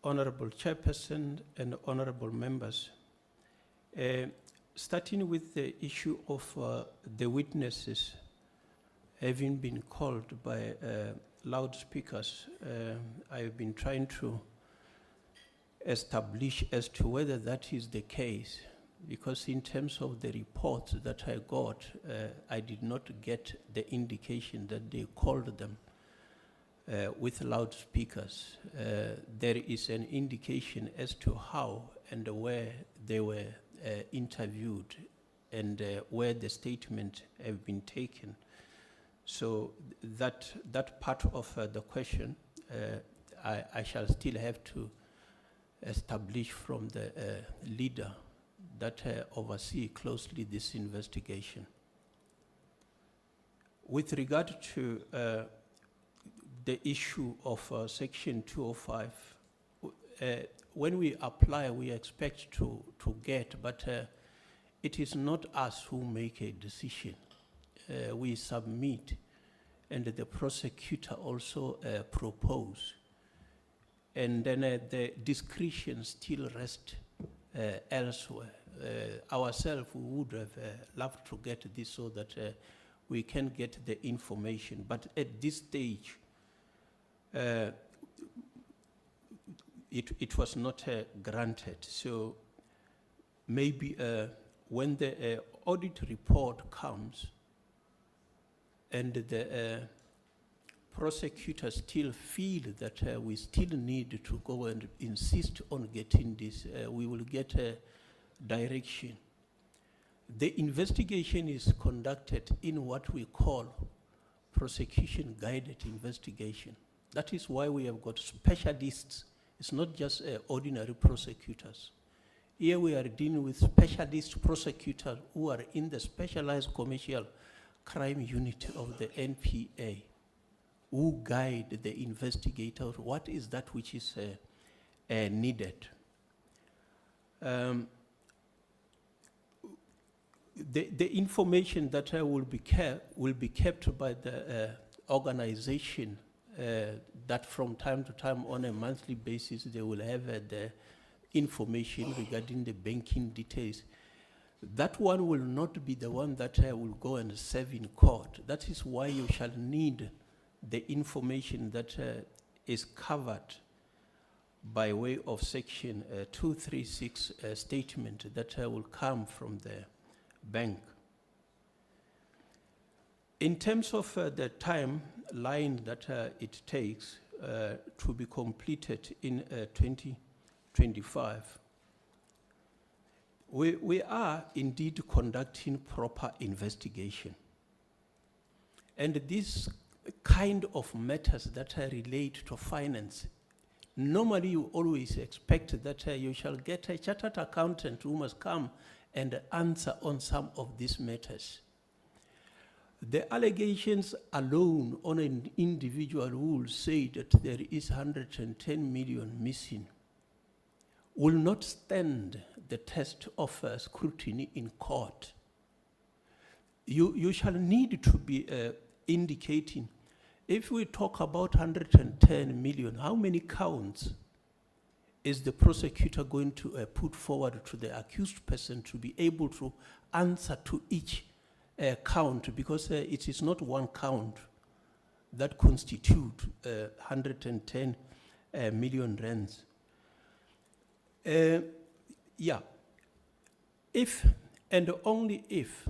S8: Honorable Chairperson and Honorable Members. Starting with the issue of the witnesses having been called by loudspeakers, I've been trying to establish as to whether that is the case, because in terms of the report that I got, I did not get the indication that they called them with loudspeakers. There is an indication as to how and where they were interviewed and where the statement have been taken. So that part of the question, I shall still have to establish from the leader that oversee closely this investigation. With regard to the issue of Section 205, when we apply, we expect to get, but it is not us who make a decision. We submit, and the prosecutor also propose, and then the discretion still rests elsewhere. Ourselves, we would have loved to get this so that we can get the information, but at this stage, it was not granted. So maybe when the audit report comes and the prosecutors still feel that we still need to go and insist on getting this, we will get a direction. The investigation is conducted in what we call prosecution-guided investigation. That is why we have got specialists. It's not just ordinary prosecutors. Here we are dealing with specialist prosecutors who are in the specialized commercial crime unit of the NPA, who guide the investigator. What is that which is needed? The information that will be kept by the organization, that from time to time on a monthly basis they will have the information regarding the banking details. That one will not be the one that will go and serve in court. That is why you shall need the information that is covered by way of Section 236 statement that will come from the bank. In terms of the timeline that it takes, to be completed in 2025. We are indeed conducting proper investigation. And these kind of matters that relate to finance, normally you always expect that you shall get a chartered accountant who must come and answer on some of these matters. The allegations alone on an individual who will say that there is 110 million missing will not stand the test of scrutiny in court. You shall need to be indicating, if we talk about 110 million, how many counts is the prosecutor going to put forward to the accused person to be able to answer to each count? Because it is not one count that constitute 110 million rands. Yeah, if and only if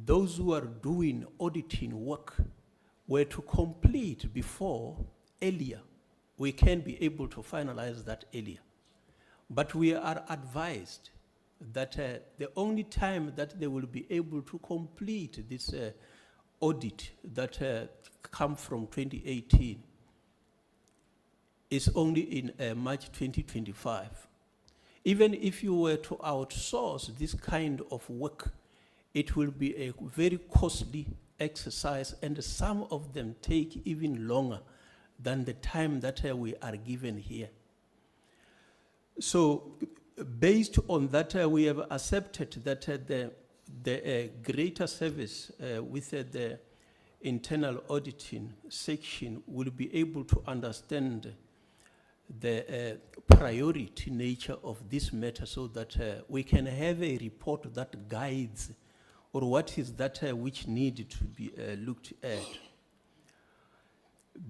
S8: those who are doing auditing work were to complete before earlier, we can be able to finalize that earlier. But we are advised that the only time that they will be able to complete this audit that come from 2018 is only in March 2025. Even if you were to outsource this kind of work, it will be a very costly exercise, and some of them take even longer than the time that we are given here. So based on that, we have accepted that the greater service with the internal auditing section will be able to understand the priority nature of this matter, so that we can have a report that guides or what is that which need to be looked at.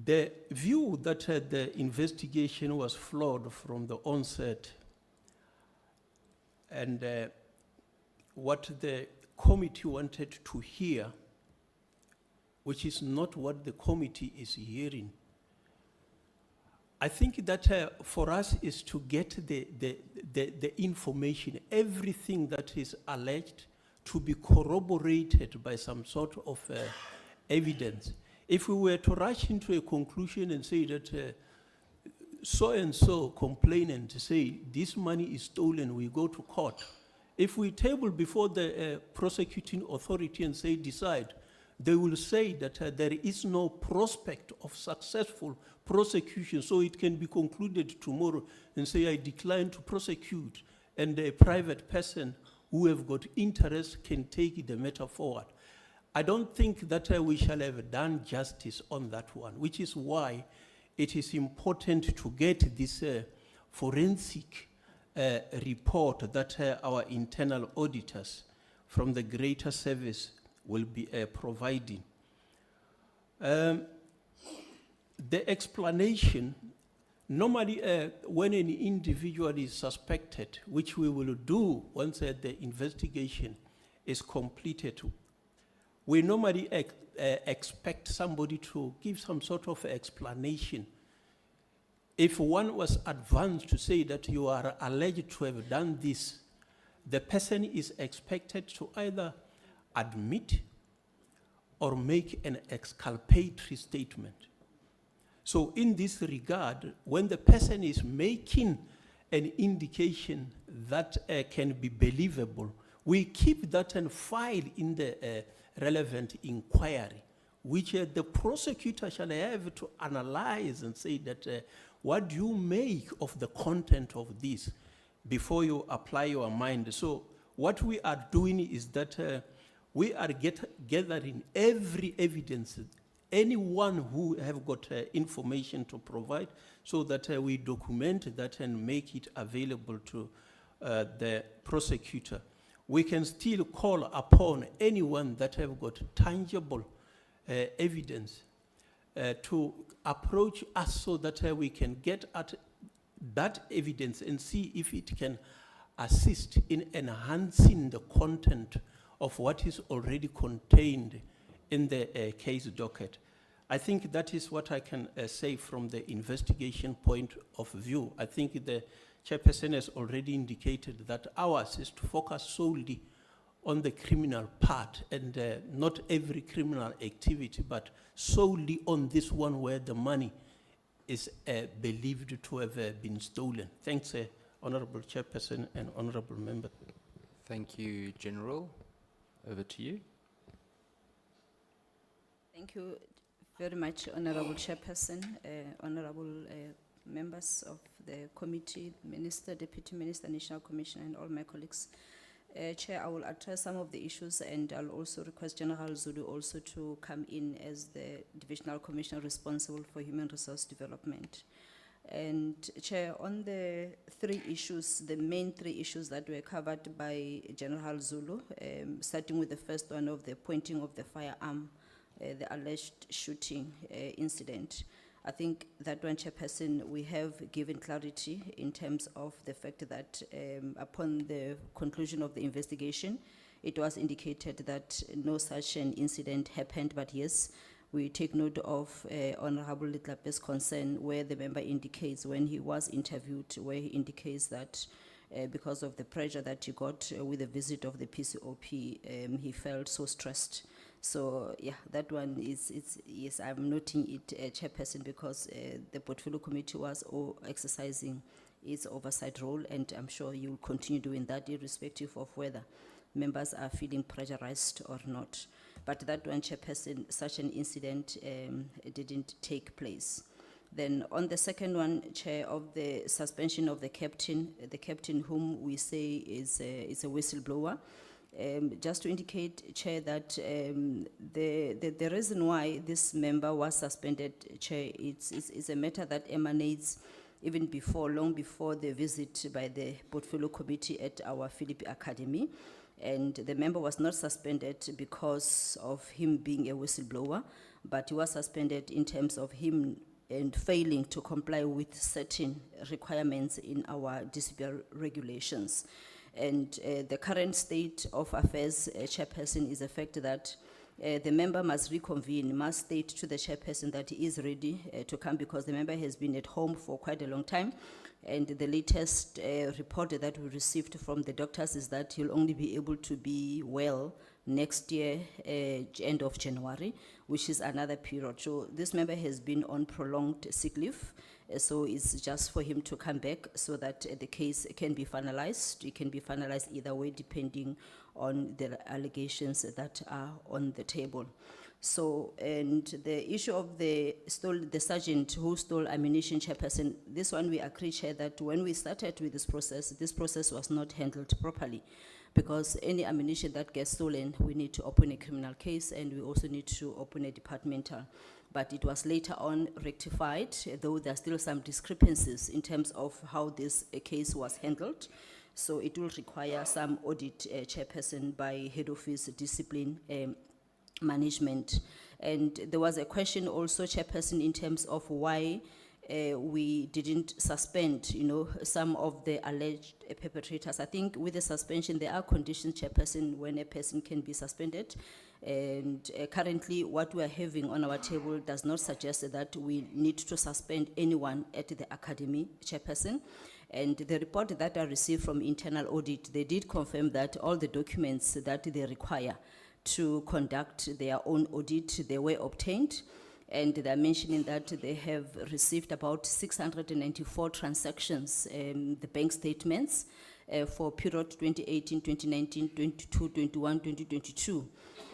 S8: The view that the investigation was flawed from the onset, and what the committee wanted to hear, which is not what the committee is hearing. I think that for us is to get the information, everything that is alleged, to be corroborated by some sort of evidence. If we were to rush into a conclusion and say that so-and-so complainant say this money is stolen, we go to court. If we table before the prosecuting authority and say decide, they will say that there is no prospect of successful prosecution, so it can be concluded tomorrow and say I decline to prosecute, and a private person who have got interest can take the matter forward. I don't think that we shall have done justice on that one, which is why it is important to get this forensic report that our internal auditors from the greater service will be providing. The explanation, normally when an individual is suspected, which we will do once the investigation is completed, we normally expect somebody to give some sort of explanation. If one was advanced to say that you are alleged to have done this, the person is expected to either admit or make an exculpatory statement. So in this regard, when the person is making an indication that can be believable, we keep that and file in the relevant inquiry, which the prosecutor shall have to analyze and say that what do you make of the content of this before you apply your mind. So what we are doing is that we are gathering every evidence, anyone who have got information to provide, so that we document that and make it available to the prosecutor. We can still call upon anyone that have got tangible evidence to approach us, so that we can get at that evidence and see if it can assist in enhancing the content of what is already contained in the case docket. I think that is what I can say from the investigation point of view. I think the chairperson has already indicated that ours is to focus solely on the criminal part and not every criminal activity, but solely on this one where the money is believed to have been stolen. Thanks, Honorable Chairperson and Honorable Member.
S1: Thank you, General. Over to you.
S20: Thank you very much, Honorable Chairperson, Honorable members of the committee, Minister, Deputy Minister, National Commissioner, and all my colleagues. Chair, I will address some of the issues, and I'll also request General Zulu also to come in as the Divisional Commissioner responsible for human resource development. And Chair, on the three issues, the main three issues that were covered by General Zulu, starting with the first one of the pointing of the firearm, the alleged shooting incident. I think that one, Chairperson, we have given clarity in terms of the fact that upon the conclusion of the investigation, it was indicated that no such an incident happened, but yes, we take note of Honorable Litlape's concern where the member indicates when he was interviewed, where he indicates that because of the pressure that he got with the visit of the PCOP, he felt so stressed. So yeah, that one is, yes, I'm noting it, Chairperson, because the Portfolio Committee was exercising its oversight role, and I'm sure you will continue doing that irrespective of whether members are feeling pressurized or not. But that one, Chairperson, such an incident didn't take place. Then on the second one, Chair, of the suspension of the captain whom we say is a whistleblower, just to indicate, Chair, that the reason why this member was suspended, Chair, it's a matter that emanates even before, long before the visit by the Portfolio Committee at our Philippi Academy. And the member was not suspended because of him being a whistleblower, but he was suspended in terms of him and failing to comply with certain requirements in our disciplinary regulations. And the current state of affairs, Chairperson, is the fact that the member must reconvene, must state to the Chairperson that he is ready to come, because the member has been at home for quite a long time. And the latest report that we received from the doctors is that he'll only be able to be well next year, end of January, which is another period. So this member has been on prolonged sick leave. So it's just for him to come back so that the case can be finalized. It can be finalized either way depending on the allegations that are on the table. So, and the issue of the sergeant who stole ammunition, Chairperson, this one we agree, Chair, that when we started with this process was not handled properly, because any ammunition that gets stolen, we need to open a criminal case, and we also need to open a departmental. But it was later on rectified, though there are still some discrepancies in terms of how this case was handled. So it will require some audit, Chairperson, by head office discipline management. And there was a question also, Chairperson, in terms of why we didn't suspend, some of the alleged perpetrators. I think with the suspension, there are conditions, Chairperson, when a person can be suspended. And currently, what we are having on our table does not suggest that we need to suspend anyone at the academy, Chairperson. And the report that I received from internal audit, they did confirm that all the documents that they require to conduct their own audit, they were obtained. And they're mentioning that they have received about 694 transactions, the bank statements, for period 2018, 2019, 22, 21, 2022.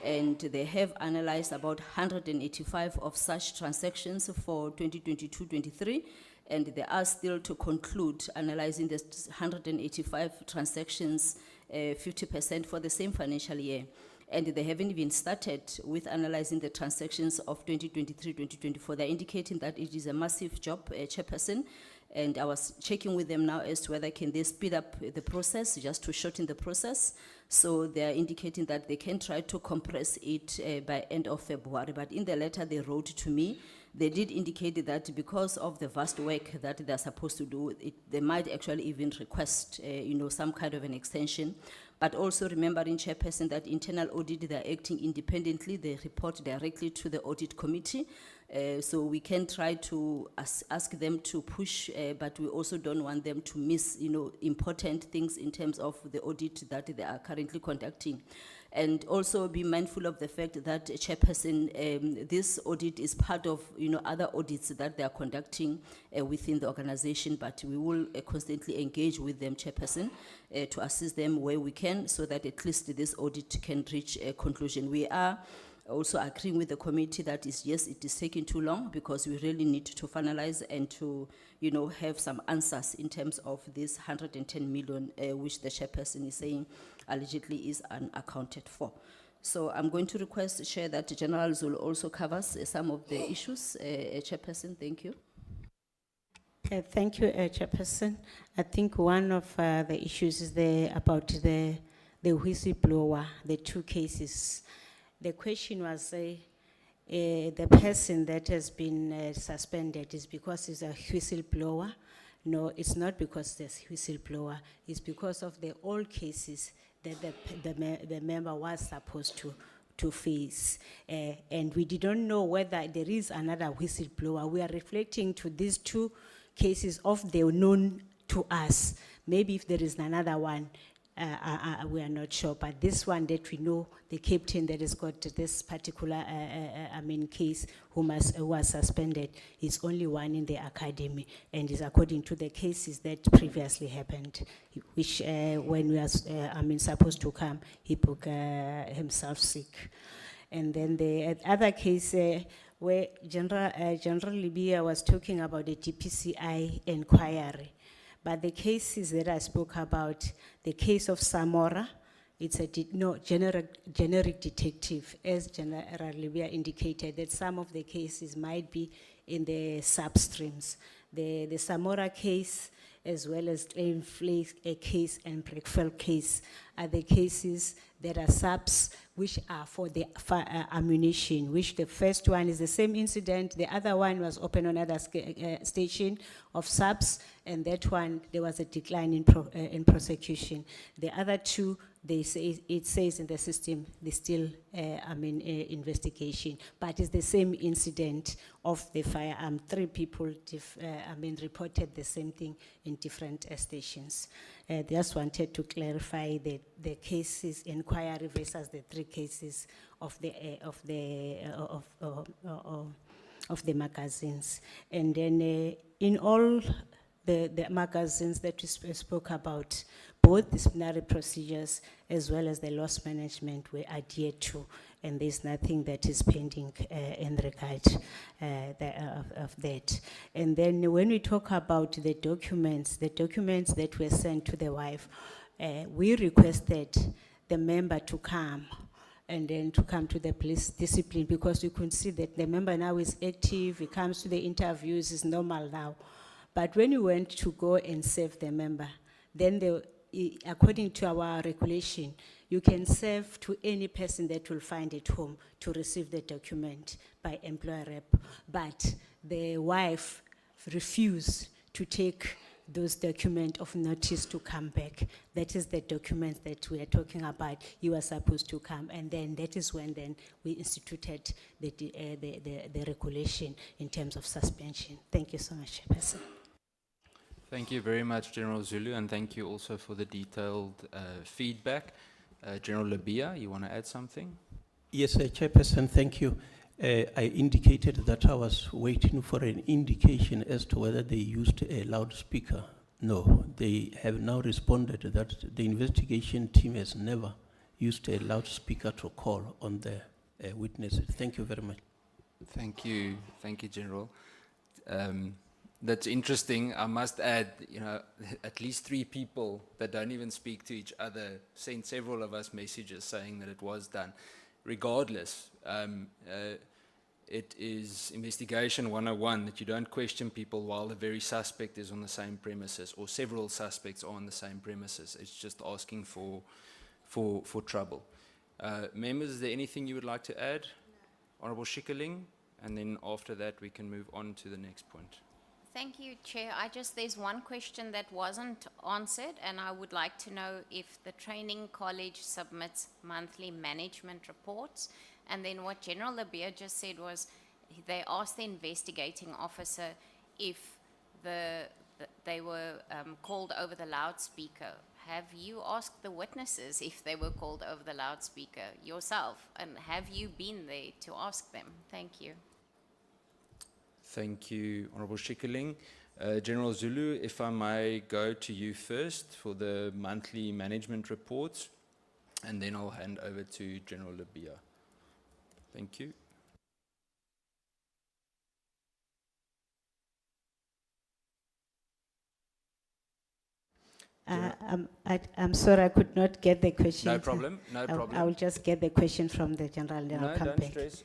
S20: And they have analyzed about 185 of such transactions for 2022-23, and they are still to conclude analyzing the 185 transactions, 50% for the same financial year. And they haven't even started with analyzing the transactions of 2023-2024. They're indicating that it is a massive job, Chairperson, and I was checking with them now as to whether can they speed up the process, just to shorten the process. So they are indicating that they can try to compress it by end of February. But in the letter they wrote to me, they did indicate that because of the vast work that they're supposed to do, they might actually even request, some kind of an extension. But also remembering, Chairperson, that internal audit, they're acting independently. They report directly to the audit committee. So we can try to ask them to push, but we also don't want them to miss, important things in terms of the audit that they are currently conducting. And also be mindful of the fact that, Chairperson, this audit is part of, other audits that they are conducting within the organization, but we will constantly engage with them, Chairperson, to assist them where we can, so that at least this audit can reach a conclusion. We are also agreeing with the committee that yes, it is taking too long, because we really need to finalize and to, have some answers in terms of this 110 million, which the Chairperson is saying allegedly is unaccounted for. So I'm going to request, Chair, that General Zulu also covers some of the issues. Chairperson, thank you.
S13: Thank you, Chairperson. I think one of the issues is about the whistleblower, the 2 cases. The question was the person that has been suspended is because he's a whistleblower. No, it's not because there's whistleblower. It's because of the old cases that the member was supposed to face. And we didn't know whether there is another whistleblower. We are reflecting to these 2 cases of the known to us. Maybe if there is another one, we are not sure, but this one that we know, the captain that has got this particular, case who was suspended, is only one in the academy, and is according to the cases that previously happened, which when we are supposed to come, he booked himself sick. And then the other case where General Libya was talking about the DPCI inquiry. But the cases that I spoke about, the case of Samora, it's a generic detective, as General Libya indicated, that some of the cases might be in the substreams. The Samora case, as well as claim case and Breakfast case, are the cases that are SAPS, which are for the ammunition, which the first one is the same incident, the other one was open on another station of SAPS, and that one, there was a decline in prosecution. The other 2, it says in the system, they still, investigation, but it's the same incident of the firearm. 3 people, reported the same thing in different stations. Just wanted to clarify the cases inquiry versus the 3 cases of the magazines. And then in all the magazines that we spoke about, both disciplinary procedures as well as the loss management were adhered to, and there's nothing that is pending in regard of that. And then when we talk about the documents that were sent to the wife, we requested the member to come, and then to come to the police discipline, because we could see that the member now is active, he comes to the interviews, is normal now. But when we went to go and serve the member, then according to our regulation, you can serve to any person that will find at home to receive the document by employer rep. But the wife refused to take those documents of notice to come back. That is the document that we are talking about. You are supposed to come, and then that is when then we instituted the regulation in terms of suspension. Thank you so much, Chairperson.
S1: Thank you very much, General Zulu, and thank you also for the detailed feedback. General Libya, you want to add something?
S8: Yes, Chairperson, thank you. I indicated that I was waiting for an indication as to whether they used a loudspeaker. No, they have now responded that the investigation team has never used a loudspeaker to call on the witnesses. Thank you very much.
S1: Thank you, General. That's interesting. I must add, at least 3 people that don't even speak to each other sent several of us messages saying that it was done. Regardless, it is investigation 101 that you don't question people while the very suspect is on the same premises, or several suspects are on the same premises. It's just asking for trouble. Members, is there anything you would like to add? No. Honourable Schikkerling, and then after that we can move on to the next point.
S15: Thank you, Chair. There's one question that wasn't answered, and I would like to know if the training college submits monthly management reports. And then what General Libya just said was, they asked the investigating officer if they were called over the loudspeaker. Have you asked the witnesses if they were called over the loudspeaker yourself? And have you been there to ask them? Thank you.
S1: Thank you, Honorable Schikkerling. General Zulu, if I may go to you first for the monthly management reports, and then I'll hand over to General Labia. Thank you.
S13: I'm sorry, I could not get the question.
S1: No problem, no problem.
S13: I will just get the question from the general, then I'll
S1: No,
S13: come
S1: don't
S13: back.
S1: stress.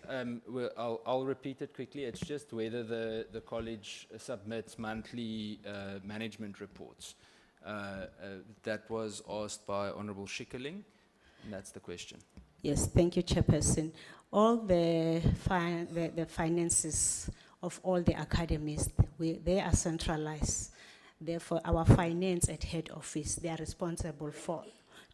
S1: I'll repeat it quickly. It's just whether the college submits monthly management reports. That was asked by Honorable Schikkerling, and that's the question.
S13: Yes, thank you, Chairperson. All the finances of all the academies, they are centralized. Therefore, our finance at head office, they are responsible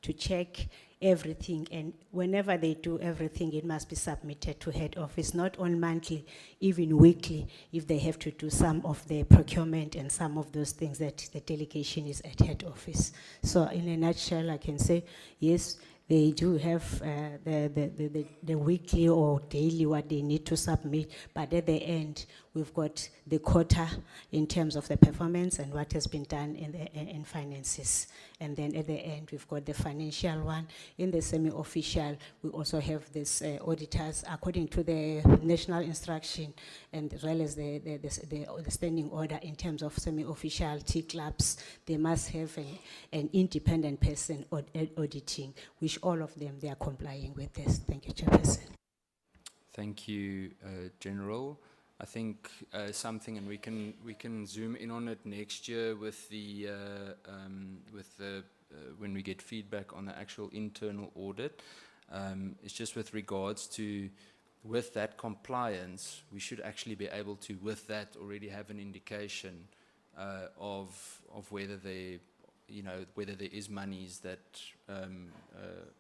S13: to check everything, and whenever they do everything, it must be submitted to head office, not on monthly, even weekly, if they have to do some of the procurement and some of those things that the delegation is at head office. So in a nutshell, I can say, yes, they do have the weekly or daily what they need to submit, but at the end, we've got the quota in terms of the performance and what has been done in finances. And then at the end, we've got the financial one. In the semi-official, we also have this auditors, according to the national instruction, and as well as the standing order in terms of semi-official T-clubs, they must have an independent person auditing, which all of them, they are complying with this. Thank you, Chairperson.
S1: Thank you, General. I think something, and we can zoom in on it next year with the when we get feedback on the actual internal audit. It's just with regards to with that compliance, we should actually be able to, with that, already have an indication of whether they, whether there is monies that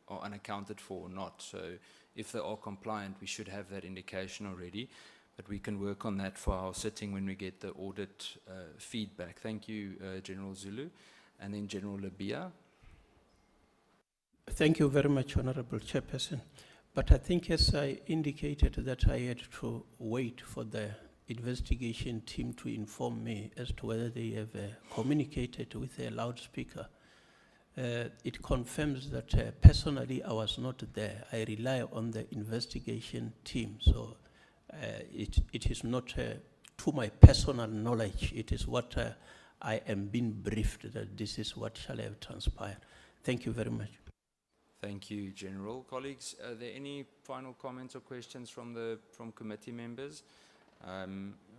S1: are unaccounted for or not. So if they are compliant, we should have that indication already. But we can work on that for our sitting when we get the audit feedback. Thank you, General Zulu. And then General Labia.
S8: Thank you very much, Honorable Chairperson. But I think, as I indicated, that I had to wait for the investigation team to inform me as to whether they have communicated with a loudspeaker. It confirms that personally I was not there. I rely on the investigation team. So it is not to my personal knowledge. It is what I am being briefed that this is what shall have transpired. Thank you very much.
S1: Thank you, General. Colleagues, are there any final comments or questions from committee members?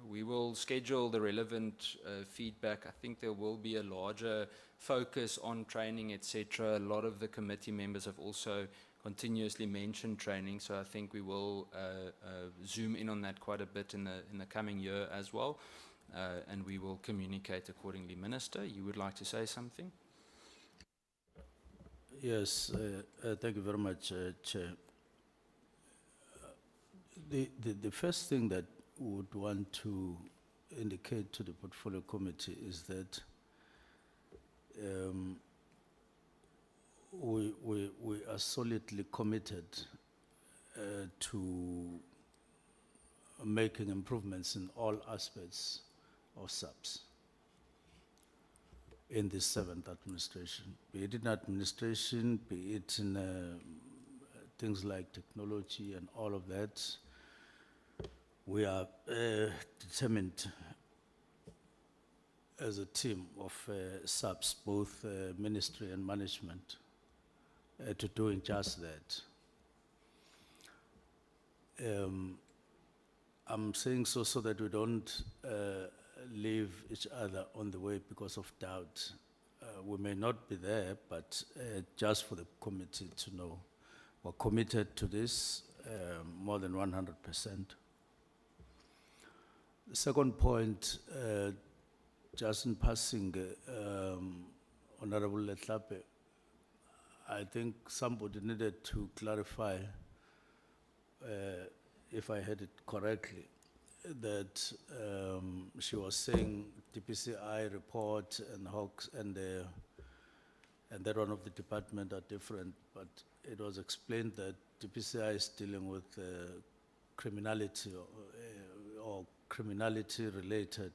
S1: We will schedule the relevant feedback. I think there will be a larger focus on training, etc. A lot of the committee members have also continuously mentioned training, so I think we will zoom in on that quite a bit in the coming year as well, and we will communicate accordingly. Minister, you would like to say something?
S3: Yes, thank you very much, Chair. The first thing that we would want to indicate to the Portfolio Committee is that we are solidly committed to making improvements in all aspects of SAPS in this 7th administration, be it in administration, be it in things like technology and all of that. We are determined as a team of SAPS, both ministry and management, to doing just that. I'm saying so that we don't leave each other on the way because of doubt. We may not be there, but just for the committee to know, we're committed to this more than 100%. The second point, just in passing, Honorable Letlape, I think somebody needed to clarify if I heard it correctly, that she was saying DPCI report and Hawks and that one of the department are different, but it was explained that DPCI is dealing with criminality or criminality-related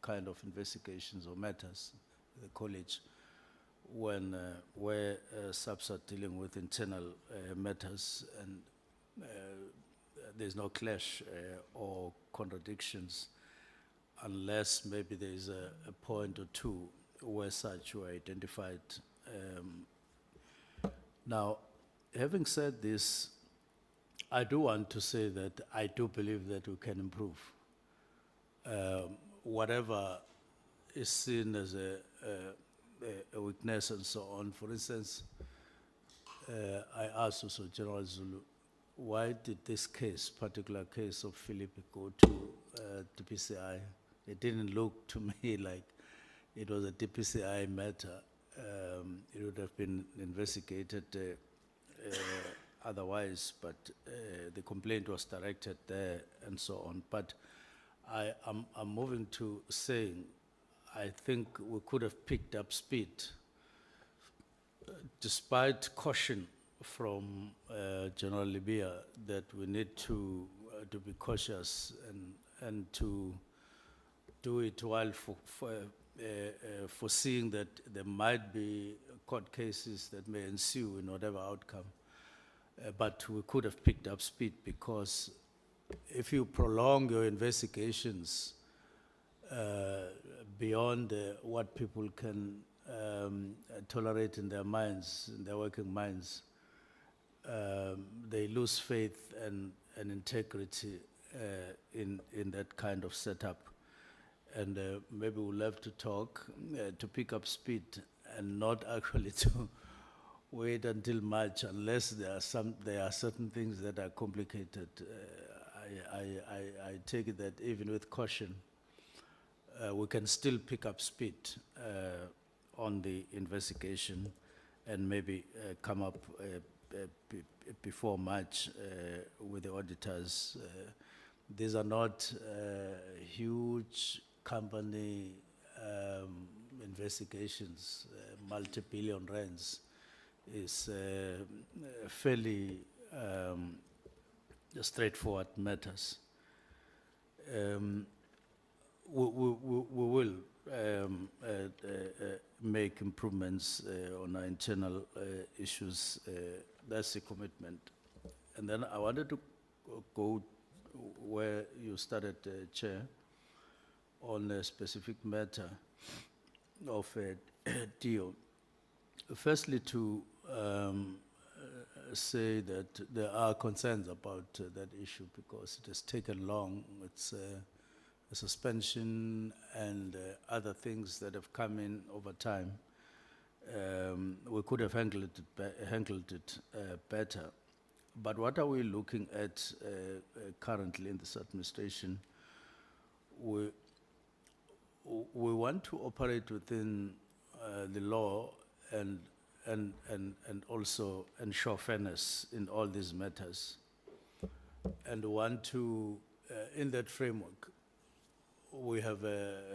S3: kind of investigations or matters, the college, when where SAPS are dealing with internal matters, and there's no clash or contradictions, unless maybe there's a point or two where such were identified. Now, having said this, I do want to say that I do believe that we can improve. Whatever is seen as a weakness and so on. For instance, I asked also General Zulu, why did this case, particular case of Philip, go to DPCI? It didn't look to me like it was a DPCI matter. It would have been investigated otherwise, but the complaint was directed there and so on. But I'm moving to saying I think we could have picked up speed despite caution from General Libya that we need to be cautious and to do it while foreseeing that there might be court cases that may ensue in whatever outcome. But we could have picked up speed, because if you prolong your investigations beyond what people can tolerate in their minds, in their working minds, they lose faith and integrity in that kind of setup. And maybe we'll have to talk to pick up speed and not actually to wait until March, unless there are certain things that are complicated. I take it that even with caution, we can still pick up speed on the investigation and maybe come up before March with the auditors. These are not huge company investigations, multi-billion rands. Is fairly straightforward matters. We will make improvements on our internal issues. That's the commitment. And then I wanted to go where you started, Chair, on a specific matter of a deal. Firstly, to say that there are concerns about that issue because it has taken long. It's a suspension and other things that have come in over time. We could have handled it better. But what are we looking at currently in this administration? We want to operate within the law and also ensure fairness in all these matters, and want to, in that framework, we have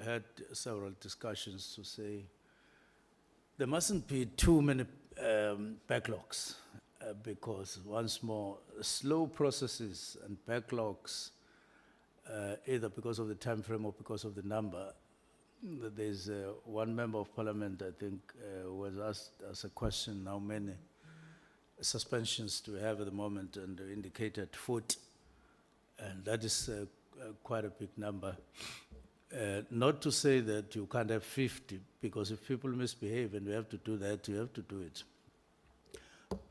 S3: had several discussions to say there mustn't be too many backlogs, because once more, slow processes and backlogs, either because of the time frame or because of the number. There's one member of parliament, I think, was asked as a question how many suspensions do we have at the moment, and indicated 40. And that is quite a big number. Not to say that you can't have 50, because if people misbehave and we have to do that, you have to do it.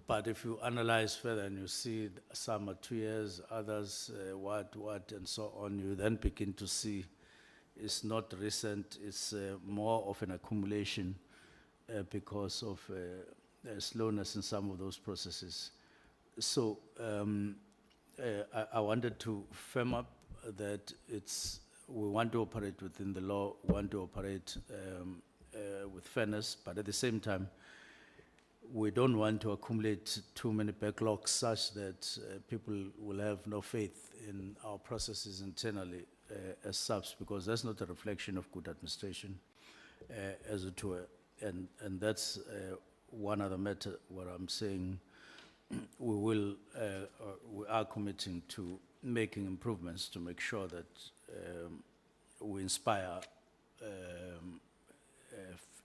S3: But if you analyze further and you see some are 2 years, others what, and so on, you then begin to see it's not recent, it's more of an accumulation because of slowness in some of those processes. So I wanted to firm up that we want to operate within the law, want to operate with fairness, but at the same time, we don't want to accumulate too many backlogs such that people will have no faith in our processes internally as SAPS, because that's not a reflection of good administration as it were. And that's one other matter where I'm saying we are committing to making improvements to make sure that we inspire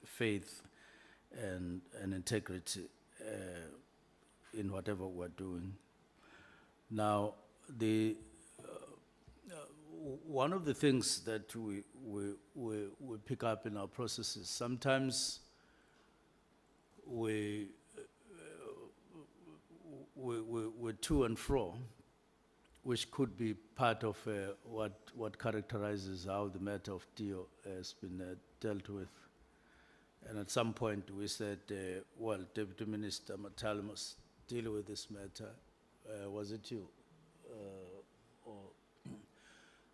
S3: faith and integrity in whatever we're doing. Now, one of the things that we pick up in our processes, sometimes we're to and fro, which could be part of what characterizes how the matter of DO has been dealt with. And at some point we said, well, Deputy Minister Matali must deal with this matter. Was it you?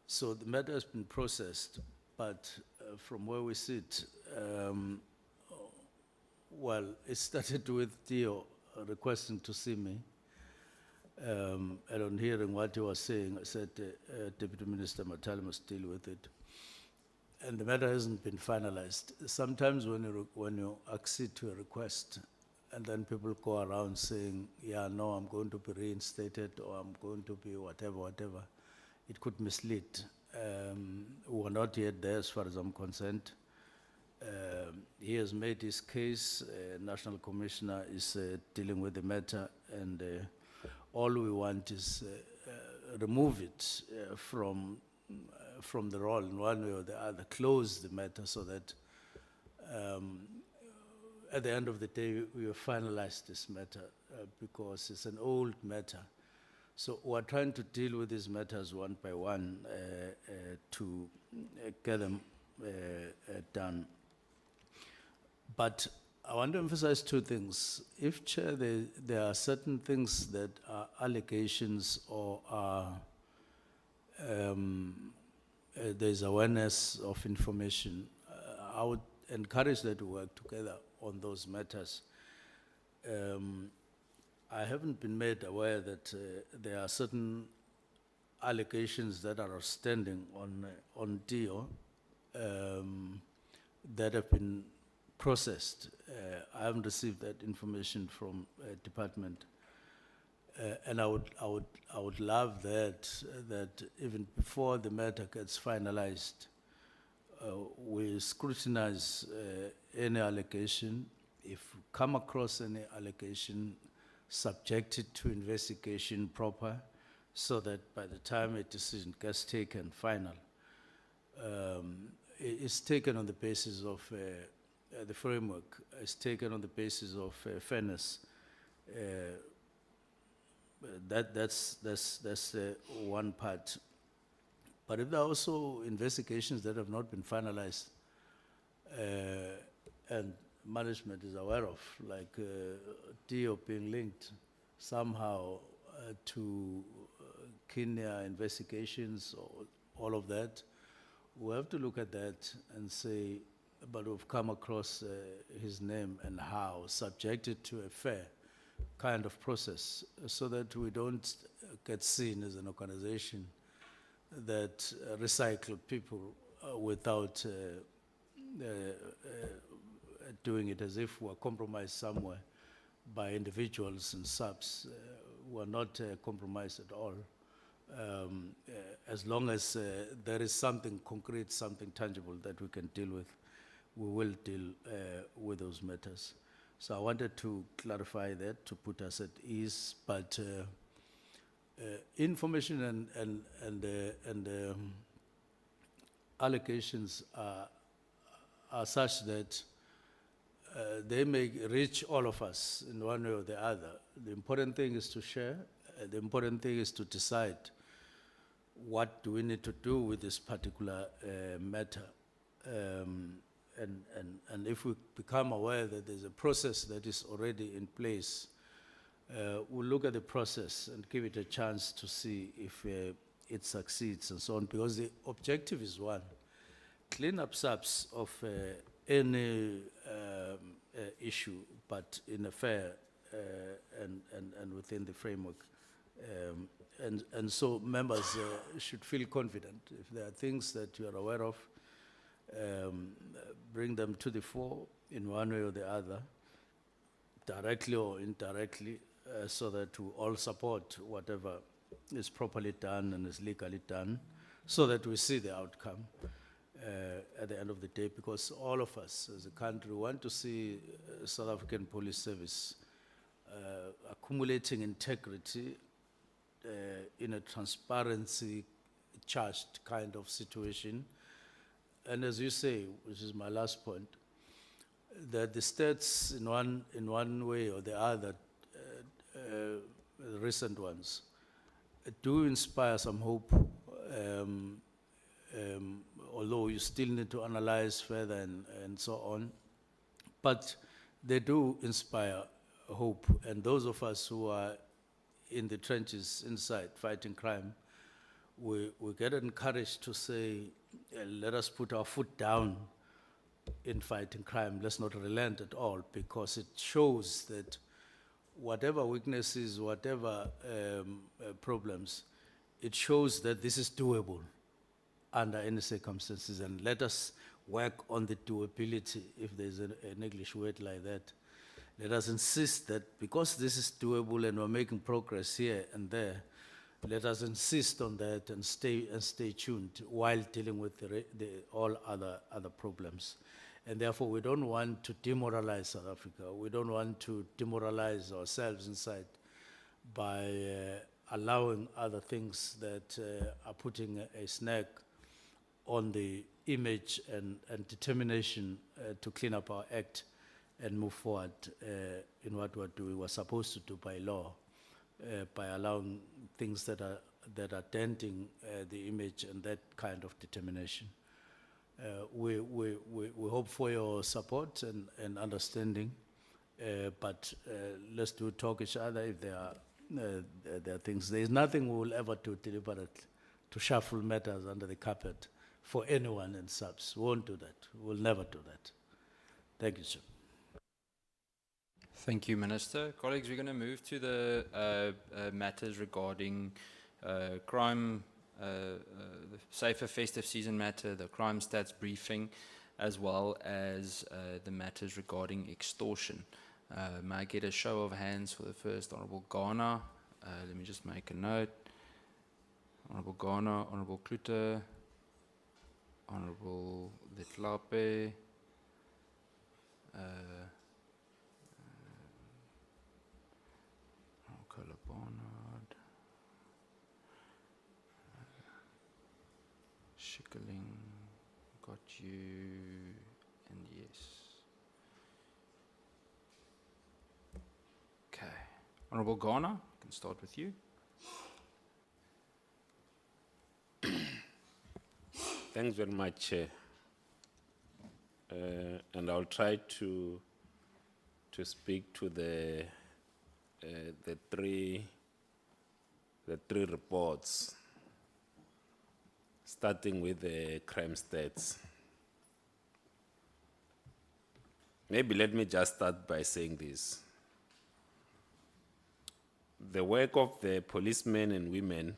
S3: So the matter has been processed, but from where we sit, well, it started with DO requesting to see me. And on hearing what he was saying, I said, Deputy Minister Matali must deal with it. And the matter hasn't been finalized. Sometimes when you accede to a request, and then people go around saying, yeah, no, I'm going to be reinstated, or I'm going to be whatever, it could mislead. We are not yet there as far as I'm concerned. He has made his case. National Commissioner is dealing with the matter, and all we want is remove it from the role in one way or the other, close the matter so that at the end of the day we will finalize this matter because it's an old matter. So we're trying to deal with these matters one by one to get them done. But I want to emphasize two things. If, Chair, there are certain things that are allegations or are there's awareness of information, I would encourage that to work together on those matters. I haven't been made aware that there are certain allegations that are outstanding on DO that have been processed. I haven't received that information from department. And I would love that even before the matter gets finalized, we scrutinize any allegation. If we come across any allegation, subject it to investigation proper, so that by the time a decision gets taken final, it's taken on the basis of the framework, it's taken on the basis of fairness. That's one part. But if there are also investigations that have not been finalized and management is aware of, like DO being linked somehow to Kenya investigations or all of that, we have to look at that and say, but we've come across his name and how, subjected to a fair kind of process, so that we don't get seen as an organization that recycle people without doing it as if we're compromised somewhere by individuals and SAPS. We're not compromised at all. As long as there is something concrete, something tangible that we can deal with, we will deal with those matters. So I wanted to clarify that, to put us at ease, but information and allegations are such that they may reach all of us in one way or the other. The important thing is to share. The important thing is to decide what do we need to do with this particular matter. And if we become aware that there's a process that is already in place, we'll look at the process and give it a chance to see if it succeeds and so on, because the objective is one: clean up SAPS of any issue but in a fair and within the framework. And so members should feel confident. If there are things that you are aware of, bring them to the fore in one way or the other, directly or indirectly, so that we all support whatever is properly done and is legally done, so that we see the outcome at the end of the day, because all of us as a country want to see South African Police Service accumulating integrity in a transparency charged kind of situation. And as you say, which is my last point, that the stats in one way or the other, the recent ones, do inspire some hope, although you still need to analyze further and so on. But they do inspire hope, and those of us who are in the trenches inside fighting crime, we get encouraged to say, let us put our foot down in fighting crime. Let's not relent at all, because it shows that whatever weaknesses, whatever problems, it shows that this is doable under any circumstances. And let us work on the doability, if there's an English word like that. Let us insist that because this is doable and we're making progress here and there, let us insist on that and stay tuned while dealing with all other problems. And therefore, we don't want to demoralize South Africa. We don't want to demoralize ourselves inside by allowing other things that are putting a snag on the image and determination to clean up our act and move forward in what we're supposed to do by law, by allowing things that are denting the image and that kind of determination. We hope for your support and understanding, but let's do talk each other if there are things. There is nothing we will ever do deliberately to shuffle matters under the carpet for anyone in SAPS. We won't do that. We'll never do that. Thank you, sir.
S1: Thank you, Minister. Colleagues, we're going to move to the matters regarding crime, the safer festive season matter, the crime stats briefing, as well as the matters regarding extortion. May I get a show of hands for the first? Honourable Ghana. Let me just make a note. Honourable Ghana, Honourable Klute, Honourable Letlape, Barnard, Schikkeling, got you, and yes. Okay. Honourable Ghana, I can start with you.
S14: Thanks very much, Chair. And I'll try to speak to the three reports, starting with the crime stats. Maybe let me just start by saying this. The work of the policemen and women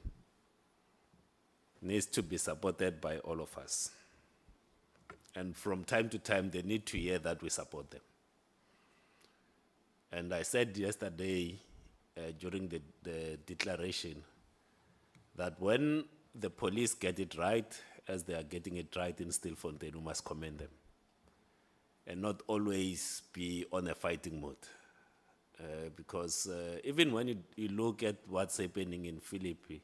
S14: needs to be supported by all of us. And from time to time, they need to hear that we support them. And I said yesterday during the declaration that when the police get it right, as they are getting it right in Stilfontein, we must commend them and not always be on a fighting mode. Because even when you look at what's happening in Philippi,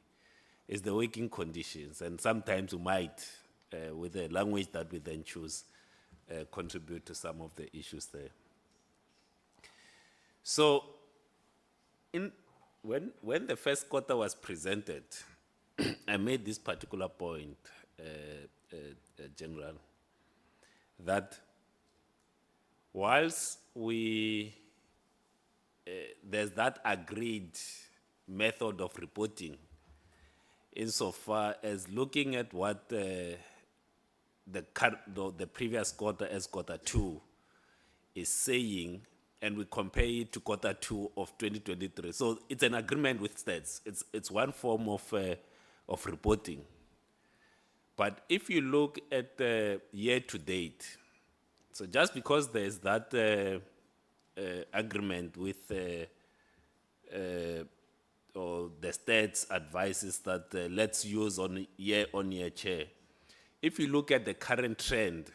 S14: it's the working conditions, and sometimes we might, with the language that we then choose, contribute to some of the issues there. So, when the first quarter was presented, I made this particular point, General, that whilst there's that agreed method of reporting, insofar as looking at what the previous quarter as quarter two is saying and we compare it to quarter 2 of 2023. So it's an agreement with stats. It's one form of reporting. But if you look at the year to date, so just because there's that agreement with or the stats advises that let's use on year chair. If you look at the current trend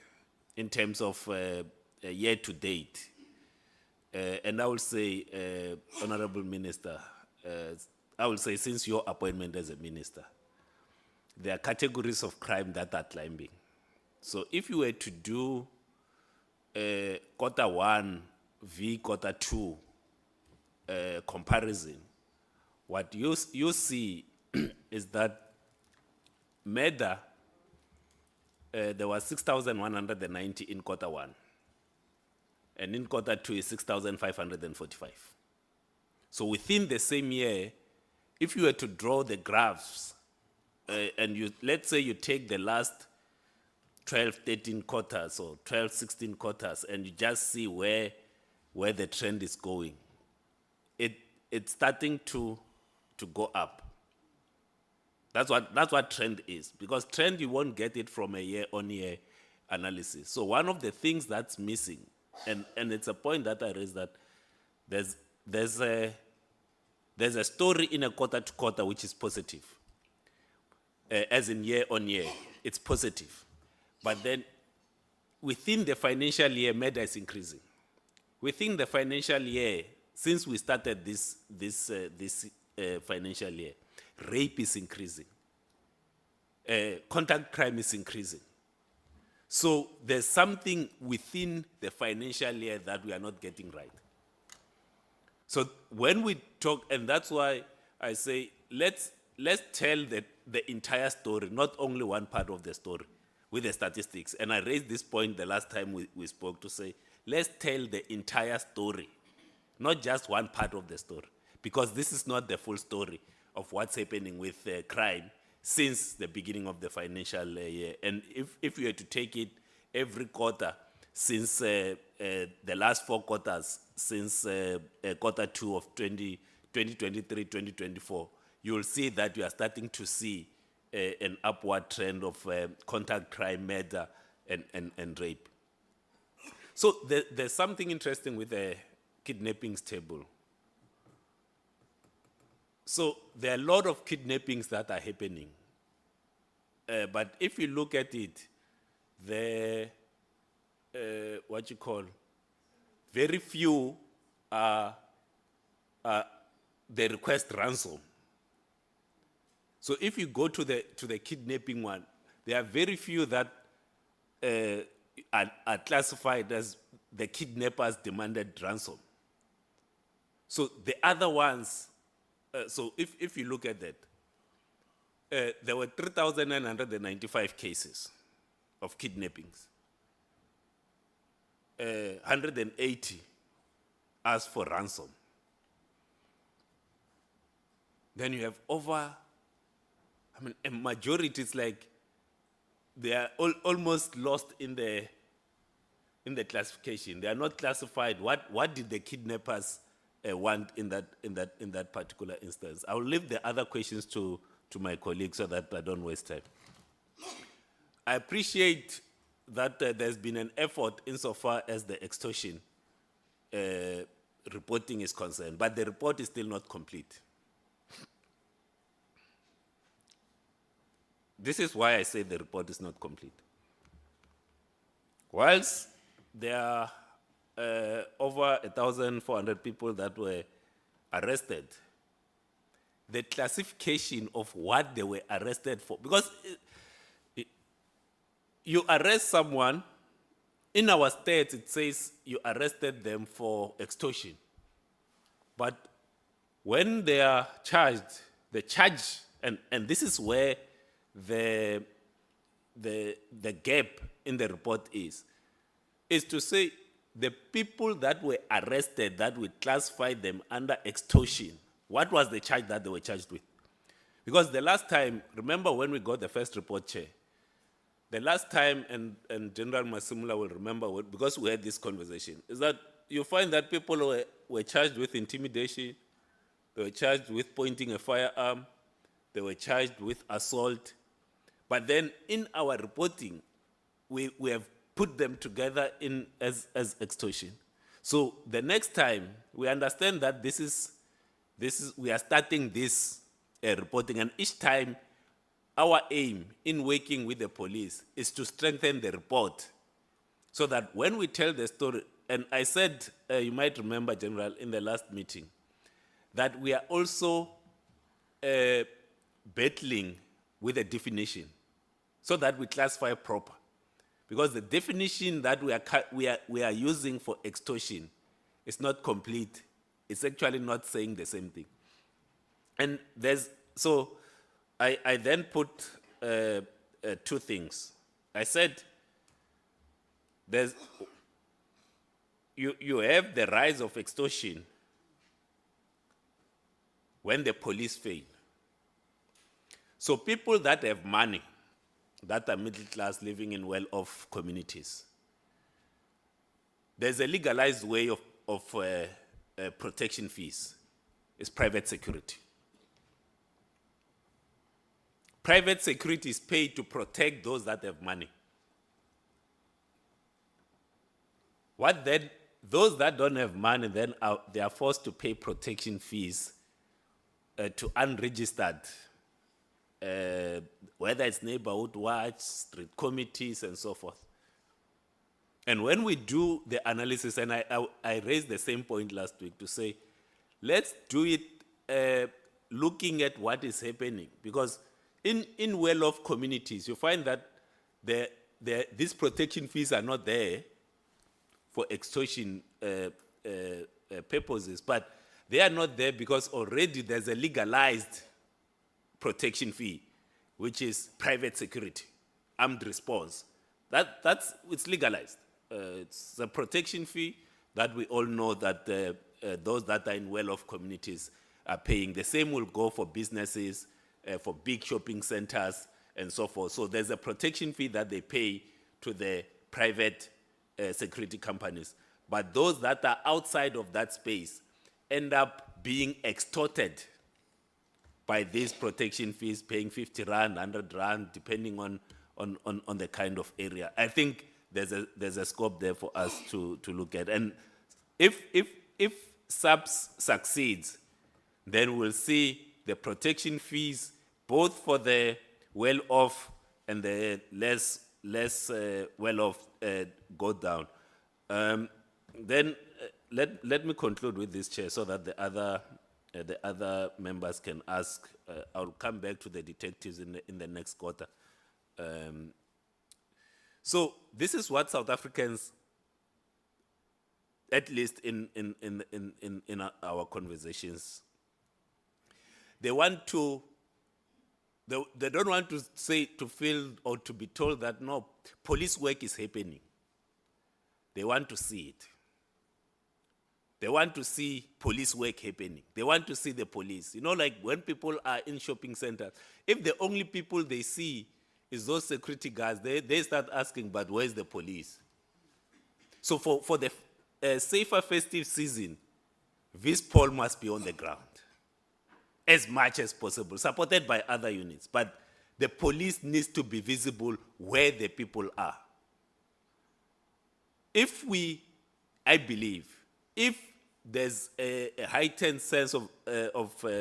S14: in terms of year to date, and I will say, Honorable Minister, I will say since your appointment as a minister, there are categories of crime that are climbing. So if you were to do quarter 1 v quarter 2 comparison, what you see is that murder, there was 6,190 in quarter 1. And in quarter 2 is 6,545. So within the same year, if you were to draw the graphs, and let's say you take the last 12, 13 quarters or 12, 16 quarters, and you just see where the trend is going, it's starting to go up. That's what trend is, because trend you won't get it from a year-on-year analysis. So one of the things that's missing, and it's a point that I raised, that there's a story in a quarter to quarter which is positive, as in year-on-year, it's positive. But then within the financial year, murder is increasing. Within the financial year, since we started this financial year, rape is increasing. Contact crime is increasing. So there's something within the financial year that we are not getting right. So when we talk, and that's why I say, let's tell the entire story, not only one part of the story with the statistics. And I raised this point the last time we spoke, to say, let's tell the entire story, not just one part of the story, because this is not the full story of what's happening with crime since the beginning of the financial year. And if you were to take it every quarter since the last 4 quarters, since quarter 2 of 2023, 2024, you'll see that you are starting to see an upward trend of contact crime, murder, and rape. So there's something interesting with the kidnappings table. So there are a lot of kidnappings that are happening. But if you look at it, very few they request ransom. So if you go to the kidnapping one, there are very few that are classified as the kidnappers demanded ransom. So the other ones, so if you look at that, there were 3,995 cases of kidnappings. 180 asked for ransom. Then you have over, a majority is like they are almost lost in the classification. They are not classified. What did the kidnappers want in that particular instance? I will leave the other questions to my colleagues so that I don't waste time. I appreciate that there's been an effort insofar as the extortion reporting is concerned, but the report is still not complete. This is why I say the report is not complete. Whilst there are over 1,400 people that were arrested, the classification of what they were arrested for, because you arrest someone, in our state it says you arrested them for extortion. But when they are charged, the charge, and this is where the gap in the report is to say the people that were arrested, that we classified them under extortion, what was the charge that they were charged with? Because the last time, remember when we got the first report, Chair, the last time, and General Masimula will remember, because we had this conversation, is that you find that people were charged with intimidation, they were charged with pointing a firearm, they were charged with assault. But then in our reporting, we have put them together as extortion. So the next time, we understand that we are starting this reporting, and each time our aim in working with the police is to strengthen the report so that when we tell the story, and I said, you might remember, General, in the last meeting, that we are also battling with a definition so that we classify proper. Because the definition that we are using for extortion is not complete. It's actually not saying the same thing. And so I then put two things. I said, you have the rise of extortion when the police fail. So people that have money, that are middle class living in well-off communities, there's a legalized way of protection fees. It's private security. Private security is paid to protect those that have money. Those that don't have money, then they are forced to pay protection fees to unregistered, whether it's neighborhood watch, street committees, and so forth. And when we do the analysis, and I raised the same point last week to say, let's do it looking at what is happening. Because in well-off communities, you find that these protection fees are not there for extortion purposes, but they are not there because already there's a legalized protection fee, which is private security, armed response. It's legalized. It's a protection fee that we all know that those that are in well-off communities are paying. The same will go for businesses, for big shopping centers, and so forth. So there's a protection fee that they pay to the private security companies. But those that are outside of that space end up being extorted by these protection fees, paying 50 rand, 100 rand, depending on the kind of area. I think there's a scope there for us to look at. And if SAPS succeeds, then we'll see the protection fees, both for the well-off and the less well-off, go down. Then let me conclude with this, Chair, so that the other members can ask. I'll come back to the detectives in the next quarter. So this is what South Africans, at least in our conversations, they want to. They don't want to feel or to be told that no, police work is happening. They want to see it. They want to see police work happening. They want to see the police. You know, like when people are in shopping centers, if the only people they see is those security guards, they start asking, but where's the police? So for the safer festive season, this poll must be on the ground as much as possible, supported by other units. But the police needs to be visible where the people are. I believe, if there's a heightened sense of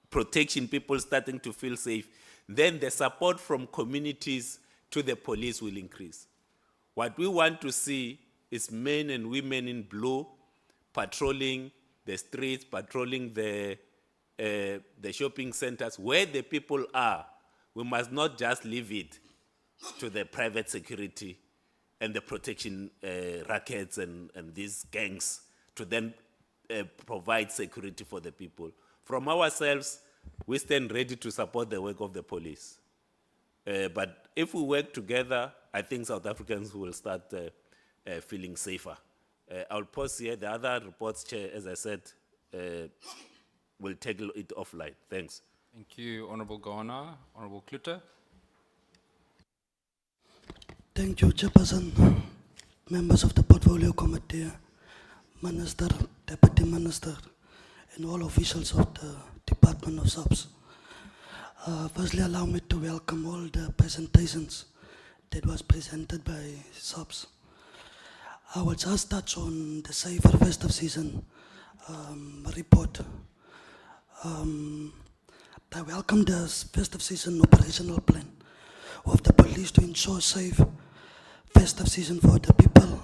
S14: protection, people starting to feel safe, then the support from communities to the police will increase. What we want to see is men and women in blue patrolling the streets, patrolling the shopping centers, where the people are. We must not just leave it to the private security and the protection rackets and these gangs to then provide security for the people. From ourselves, we stand ready to support the work of the police. But if we work together, I think South Africans will start feeling safer. I'll pause here. The other reports, Chair, as I said, will take it offline. Thanks.
S1: Thank you, Honourable Garner. Honourable Kluter.
S12: Thank you, Chairperson. members of the portfolio committee, minister, deputy minister, and all officials of the Department of SAPS. Firstly, allow me to welcome all the presentations that was presented by SAPS. I will just touch on the Safer Festive Season report. I welcome the Festive Season operational plan of the police to ensure safe festive season for the people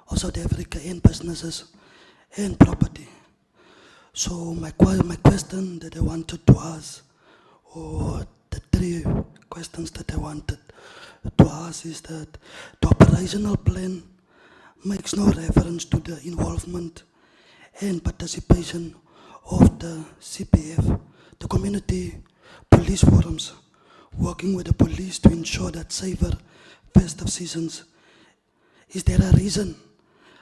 S12: of South Africa and businesses and property. So my question that I wanted to ask, or the three questions that I wanted to ask, is that the operational plan makes no reference to the involvement and participation of the CPF, the community police forums, working with the police to ensure that safer festive seasons. Is there a reason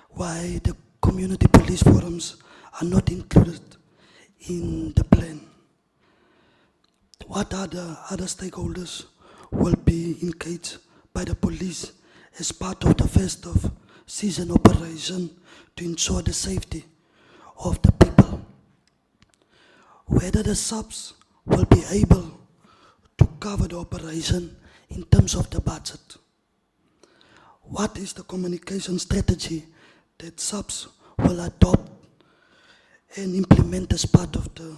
S12: why the community police forums are not included in the plan? What other stakeholders will be engaged by the police as part of the festive season operation to ensure the safety of the people? Whether the SAPS will be able to cover the operation in terms of the budget. What is the communication strategy that SAPS will adopt and implement as part of the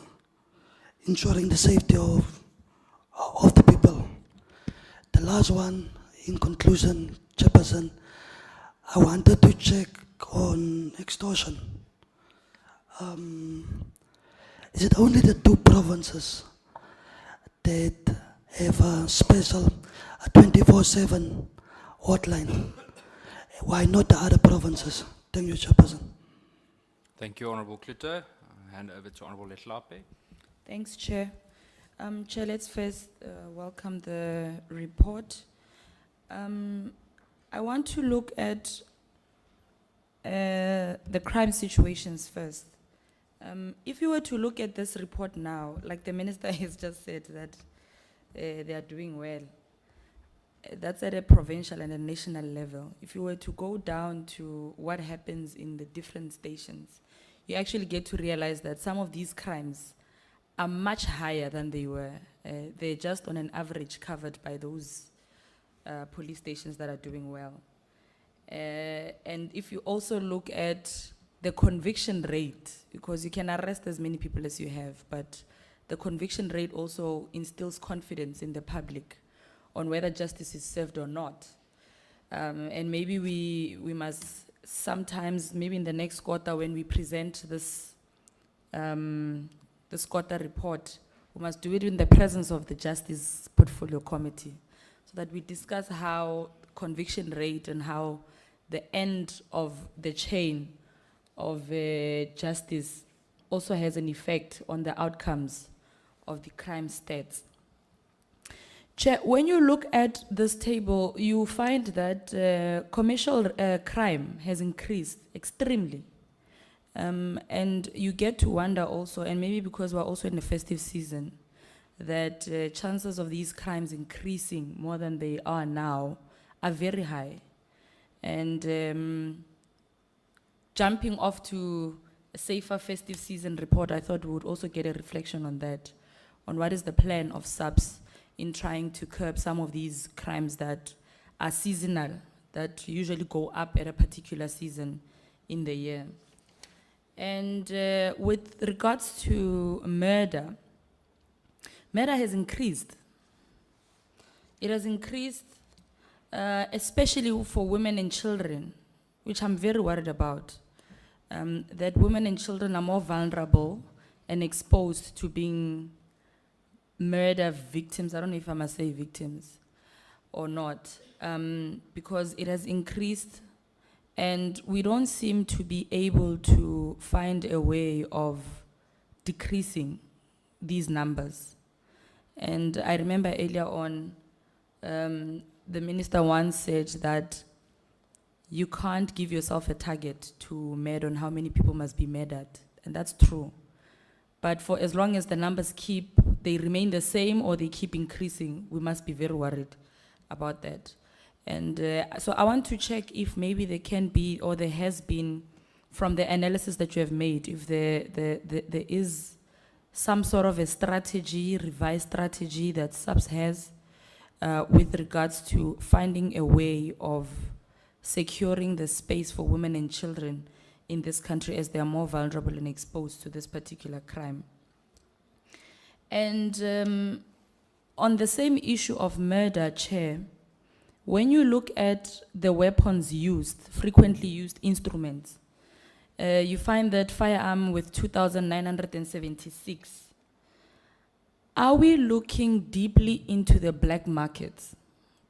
S12: ensuring the safety of the people? The last one, in conclusion, Chairperson, I wanted to check on extortion. Is it only the two provinces that have a special 24/7 hotline? Why not the other provinces? Thank you, Chairperson.
S1: Thank you, Honourable Kluter. I'll hand over to Honourable Letlape.
S17: Thanks, Chair. Chair, let's first welcome the report. I want to look at the crime situations first. If you were to look at this report now, like the Minister has just said that they are doing well, that's at a provincial and a national level. If you were to go down to what happens in the different stations, you actually get to realize that some of these crimes are much higher than they were. They're just on an average covered by those police stations that are doing well. And if you also look at the conviction rate, because you can arrest as many people as you have, but the conviction rate also instills confidence in the public on whether justice is served or not. And maybe we must sometimes, maybe in the next quarter when we present this quarter report, we must do it in the presence of the Justice Portfolio Committee, so that we discuss how conviction rate and how the end of the chain of justice also has an effect on the outcomes of the crime stats. Chair, when you look at this table, you find that commercial crime has increased extremely. And you get to wonder also, and maybe because we're also in the festive season, that chances of these crimes increasing more than they are now are very high. And jumping off to a safer festive season report, I thought we would also get a reflection on that, on what is the plan of SAPS in trying to curb some of these crimes that are seasonal, that usually go up at a particular season in the year. And with regards to murder has increased. It has increased, especially for women and children, which I'm very worried about. That women and children are more vulnerable and exposed to being murder victims. I don't know if I must say victims or not, because it has increased. And we don't seem to be able to find a way of decreasing these numbers. And I remember earlier on, the minister once said that you can't give yourself a target to murder on how many people must be murdered. And that's true. But for as long as the numbers they remain the same or they keep increasing, we must be very worried about that. And so I want to check if maybe there can be, or there has been, from the analysis that you have made, if there is some sort of a strategy, revised strategy that SAPS has with regards to finding a way of securing the space for women and children in this country as they are more vulnerable and exposed to this particular crime. And on the same issue of murder, Chair, when you look at the weapons used, frequently used instruments, you find that firearm with 2,976. Are we looking deeply into the black markets?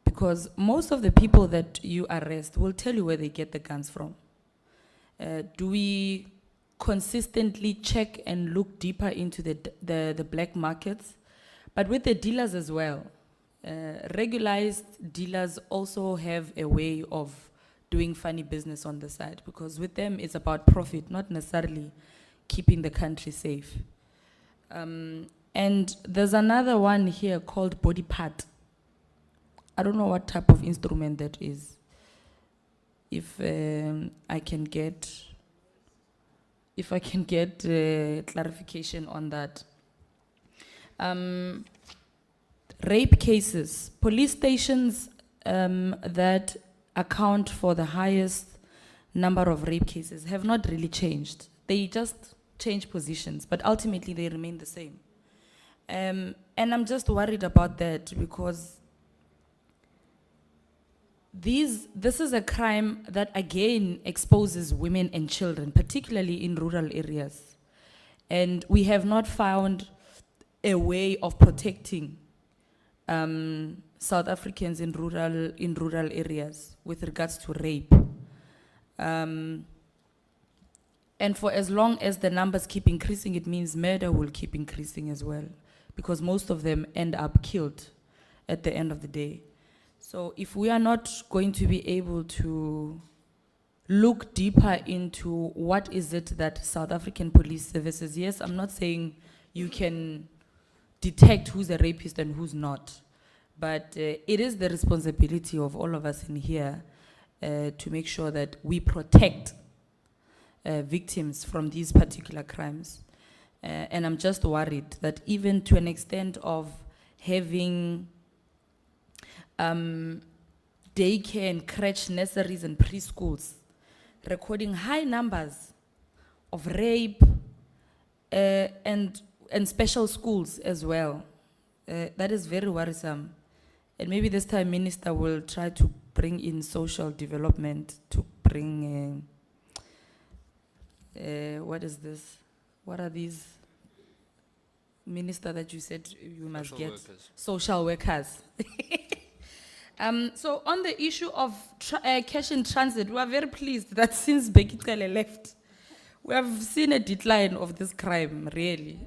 S17: Because most of the people that you arrest will tell you where they get the guns from. Do we consistently check and look deeper into the black markets? But with the dealers as well, regularized dealers also have a way of doing funny business on the side, because with them it's about profit, not necessarily keeping the country safe. And there's another one here called body part. I don't know what type of instrument that is. If I can get clarification on that. Rape cases, police stations that account for the highest number of rape cases have not really changed. They just change positions, but ultimately they remain the same. And I'm just worried about that, because this is a crime that again exposes women and children, particularly in rural areas. And we have not found a way of protecting South Africans in rural areas with regards to rape. And for as long as the numbers keep increasing, it means murder will keep increasing as well, because most of them end up killed at the end of the day. So if we are not going to be able to look deeper into what is it that South African police services, yes, I'm not saying you can detect who's a rapist and who's not, but it is the responsibility of all of us in here to make sure that we protect victims from these particular crimes. And I'm just worried that even to an extent of having daycare and crèche nurseries and preschools recording high numbers of rape and special schools as well. That is very worrisome. And maybe this time Minister will try to bring in social development to bring, what is this? What are these? Minister that you said you must
S1: Social
S17: get?
S1: workers.
S17: Social workers. So on the issue of cash in transit, we are very pleased that since Bekitele left, we have seen a decline of this crime, really.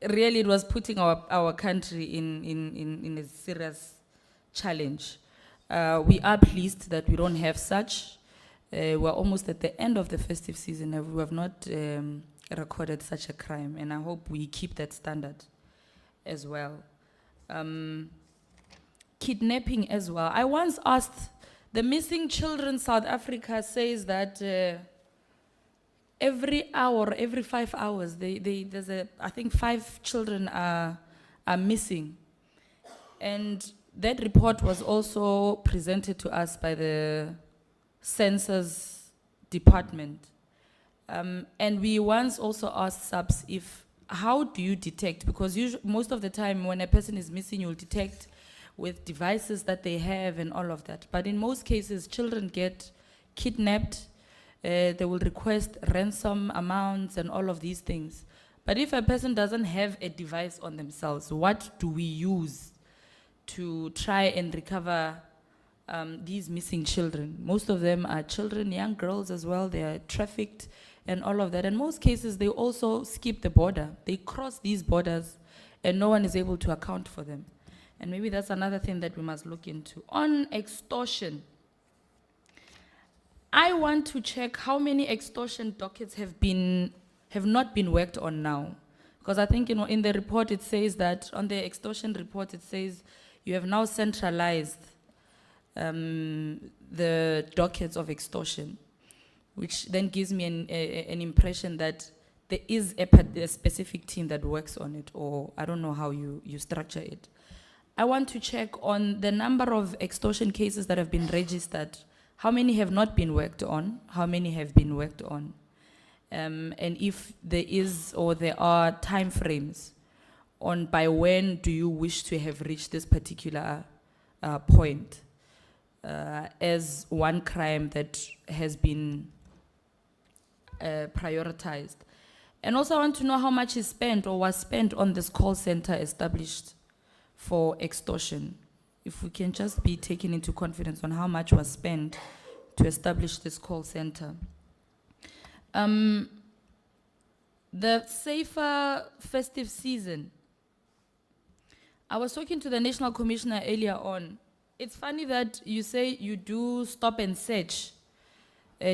S17: Really, it was putting our country in a serious challenge. We are pleased that we don't have such. We're almost at the end of the festive season and we have not recorded such a crime, and I hope we keep that standard as well. Kidnapping as well. I once asked, the Missing Children South Africa says that every hour, every 5 hours, there's I think 5 children are missing. And that report was also presented to us by the Census Department. And we once also asked SAPS how do you detect? Because most of the time when a person is missing, you'll detect with devices that they have and all of that. But in most cases, children get kidnapped. They will request ransom amounts and all of these things. But if a person doesn't have a device on themselves, what do we use to try and recover these missing children? Most of them are children, young girls as well. They are trafficked and all of that. In most cases, they also skip the border. They cross these borders and no one is able to account for them. And maybe that's another thing that we must look into. On extortion, I want to check how many extortion dockets have not been worked on now. Because I think in the report it says that, on the extortion report it says you have now centralized the dockets of extortion, which then gives me an impression that there is a specific team that works on it, or I don't know how you structure it. I want to check on the number of extortion cases that have been registered. How many have not been worked on? How many have been worked on? And if there is or there are time frames on by when do you wish to have reached this particular point as one crime that has been prioritized. And also I want to know how much is spent or was spent on this call center established for extortion. If we can just be taken into confidence on how much was spent to establish this call center. The safer festive season. I was talking to the National Commissioner earlier on. It's funny that you say you do stop and search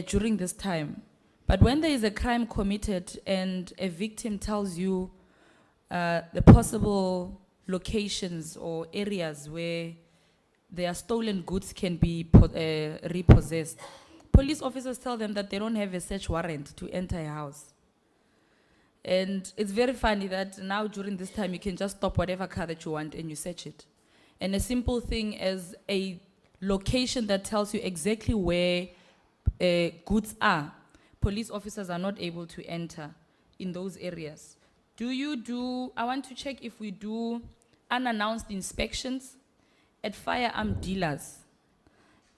S17: during this time. But when there is a crime committed and a victim tells you the possible locations or areas where their stolen goods can be repossessed, police officers tell them that they don't have a search warrant to enter a house. And it's very funny that now during this time you can just stop whatever car that you want and you search it. And a simple thing as a location that tells you exactly where goods are, police officers are not able to enter in those areas. I want to check if we do unannounced inspections at firearm dealers.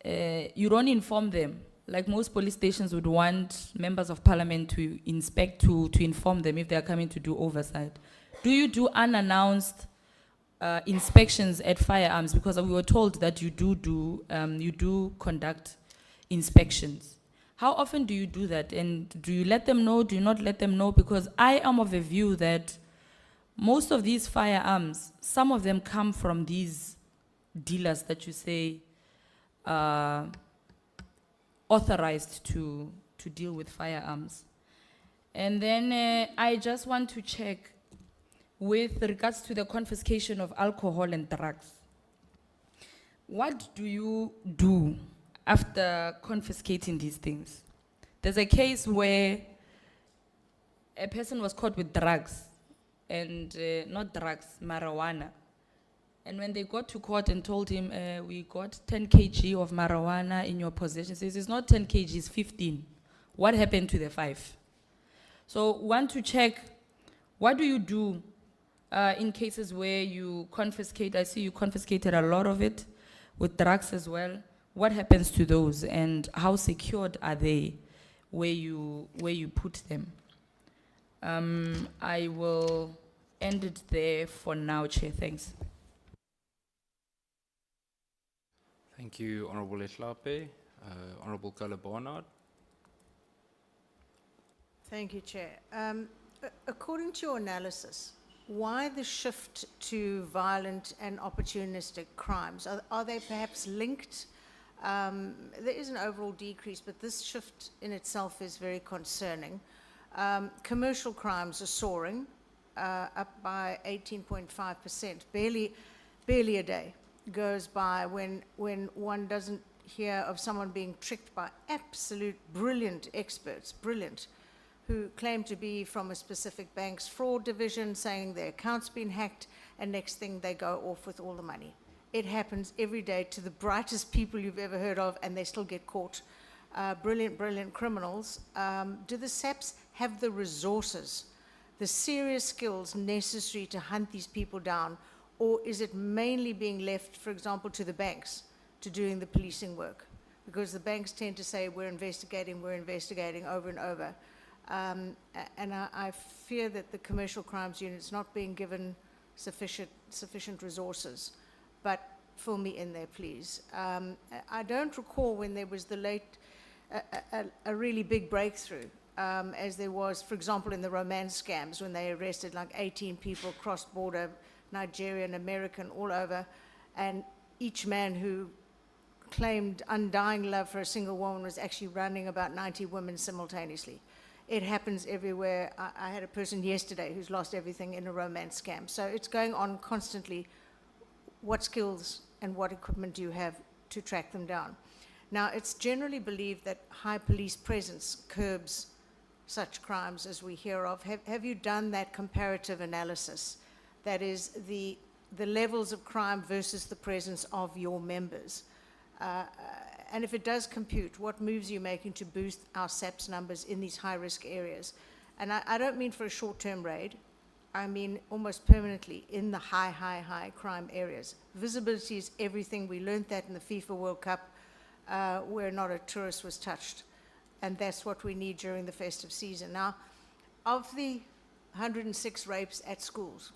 S17: You don't inform them. Like most police stations would want members of parliament to inspect, to inform them if they are coming to do oversight. Do you do unannounced inspections at firearms? Because we were told that you do conduct inspections. How often do you do that? And do you let them know? Do you not let them know? Because I am of the view that most of these firearms, some of them come from these dealers that you say authorized to deal with firearms. And then I just want to check with regards to the confiscation of alcohol and drugs. What do you do after confiscating these things? There's a case where a person was caught with drugs, and not drugs, marijuana. And when they got to court and told him, we got 10 kg of marijuana in your possession, he says, it's not 10 kg, it's 15. What happened to the 5? So want to check, what do you do in cases where you confiscate? I see you confiscated a lot of it with drugs as well. What happens to those, and how secured are they where you put them? I will end it there for now, Chair. Thanks.
S1: Thank you, Honourable Lehlape. Honourable Kala Barnard.
S16: Thank you, Chair. According to your analysis, why the shift to violent and opportunistic crimes? Are they perhaps linked? There is an overall decrease, but this shift in itself is very concerning. Commercial crimes are soaring, up by 18.5%. Barely a day goes by when one doesn't hear of someone being tricked by absolute brilliant experts, who claim to be from a specific bank's fraud division, saying their account's been hacked, and next thing they go off with all the money. It happens every day to the brightest people you've ever heard of, and they still get caught. Brilliant criminals. Do the SAPS have the resources, the serious skills necessary to hunt these people down, or is it mainly being left, for example, to the banks to doing the policing work? Because the banks tend to say, we're investigating over and over. And I fear that the commercial crimes unit's not being given sufficient resources. But fill me in there, please. I don't recall when there was a really big breakthrough, as there was, for example, in the romance scams, when they arrested like 18 people cross-border, Nigerian, American, all over, and each man who claimed undying love for a single woman was actually running about 90 women simultaneously. It happens everywhere. I had a person yesterday who's lost everything in a romance scam. So it's going on constantly. what skills and what equipment do you have to track them down? Now, it's generally believed that high police presence curbs such crimes as we hear of. Have you done that comparative analysis? That is, the levels of crime versus the presence of your members. And if it does compute, what moves are you making to boost our SAPS numbers in these high-risk areas? And I don't mean for a short-term raid. I mean almost permanently in the high crime areas. Visibility is everything. We learned that in the FIFA World Cup, where not a tourist was touched. And that's what we need during the festive season. Now, of the 106 rapes at schools,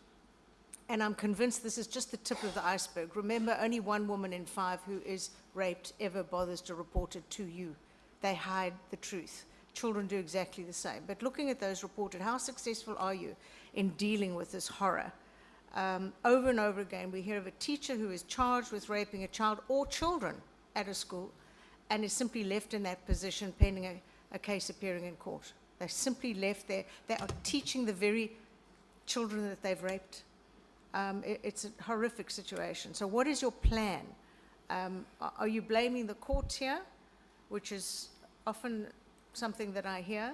S16: and I'm convinced this is just the tip of the iceberg. Remember, only 1 woman in 5 who is raped ever bothers to report it to you. They hide the truth. Children do exactly the same. But looking at those reported, how successful are you in dealing with this horror? Over and over again, we hear of a teacher who is charged with raping a child or children at a school and is simply left in that position pending a case appearing in court. They're simply left there. They are teaching the very children that they've raped. It's a horrific situation. So what is your plan? Are you blaming the courts here, which is often something that I hear,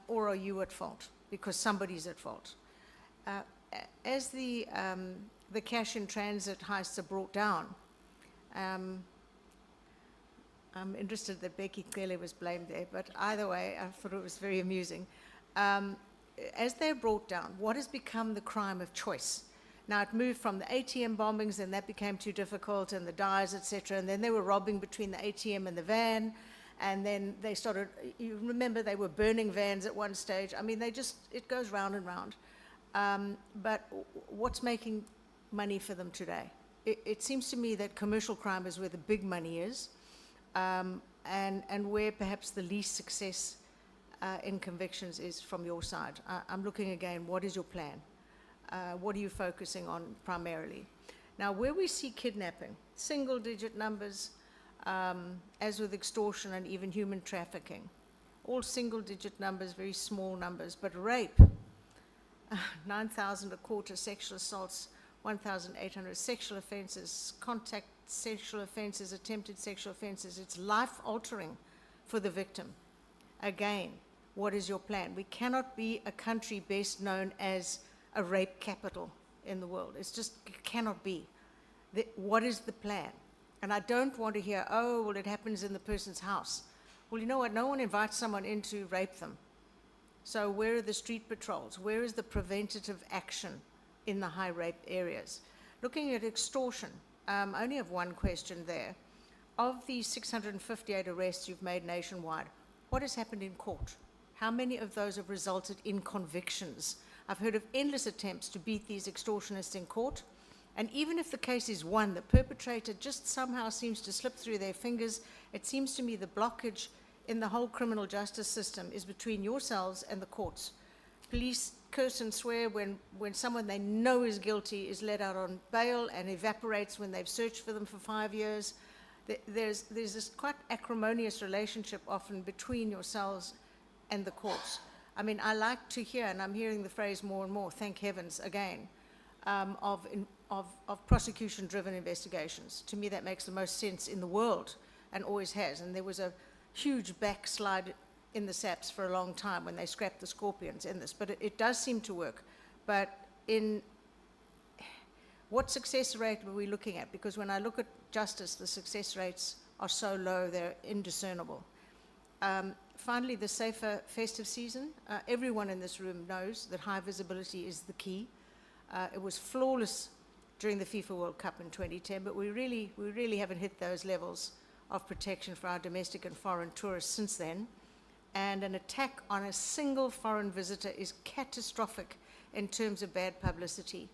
S16: or are you at fault? Because somebody's at fault. As the cash in transit heists are brought down, I'm interested that Becky clearly was blamed there, but either way, I thought it was very amusing. As they're brought down, what has become the crime of choice? Now, it moved from the ATM bombings, and that became too difficult, and the dyes, etc., and then they were robbing between the ATM and the van, and then they started, you remember they were burning vans at one stage. I mean, it goes round and round. But what's making money for them today? It seems to me that commercial crime is where the big money is, and where perhaps the least success in convictions is from your side. I'm looking again, what is your plan? What are you focusing on primarily? Now, where we see kidnapping, single-digit numbers, as with extortion and even human trafficking, all single-digit numbers, very small numbers, but rape, 9,000 a quarter, sexual assaults, 1,800 sexual offenses, contact sexual offenses, attempted sexual offenses. It's life-altering for the victim. Again, what is your plan? We cannot be a country best known as a rape capital in the world. It's just, it cannot be. What is the plan? And I don't want to hear, oh, well, it happens in the person's house. Well, you know what? No one invites someone in to rape them. So where are the street patrols? Where is the preventative action in the high rape areas? Looking at extortion, I only have one question there. Of the 658 arrests you've made nationwide, what has happened in court? How many of those have resulted in convictions? I've heard of endless attempts to beat these extortionists in court. And even if the case is won, the perpetrator just somehow seems to slip through their fingers. It seems to me the blockage in the whole criminal justice system is between yourselves and the courts. Police curse and swear when someone they know is guilty is let out on bail and evaporates when they've searched for them for 5 years. There's this quite acrimonious relationship often between yourselves and the courts. I mean, I like to hear, and I'm hearing the phrase more and more, thank heavens again, of prosecution-driven investigations. To me, that makes the most sense in the world and always has. And there was a huge backslide in the SAPS for a long time when they scrapped the scorpions in this. But it does seem to work. But in what success rate are we looking at? Because when I look at justice, the success rates are so low, they're indiscernible. Finally, the safer festive season. Everyone in this room knows that high visibility is the key. It was flawless during the FIFA World Cup in 2010, but we really haven't hit those levels of protection for our domestic and foreign tourists since then. And an attack on a single foreign visitor is catastrophic in terms of bad publicity.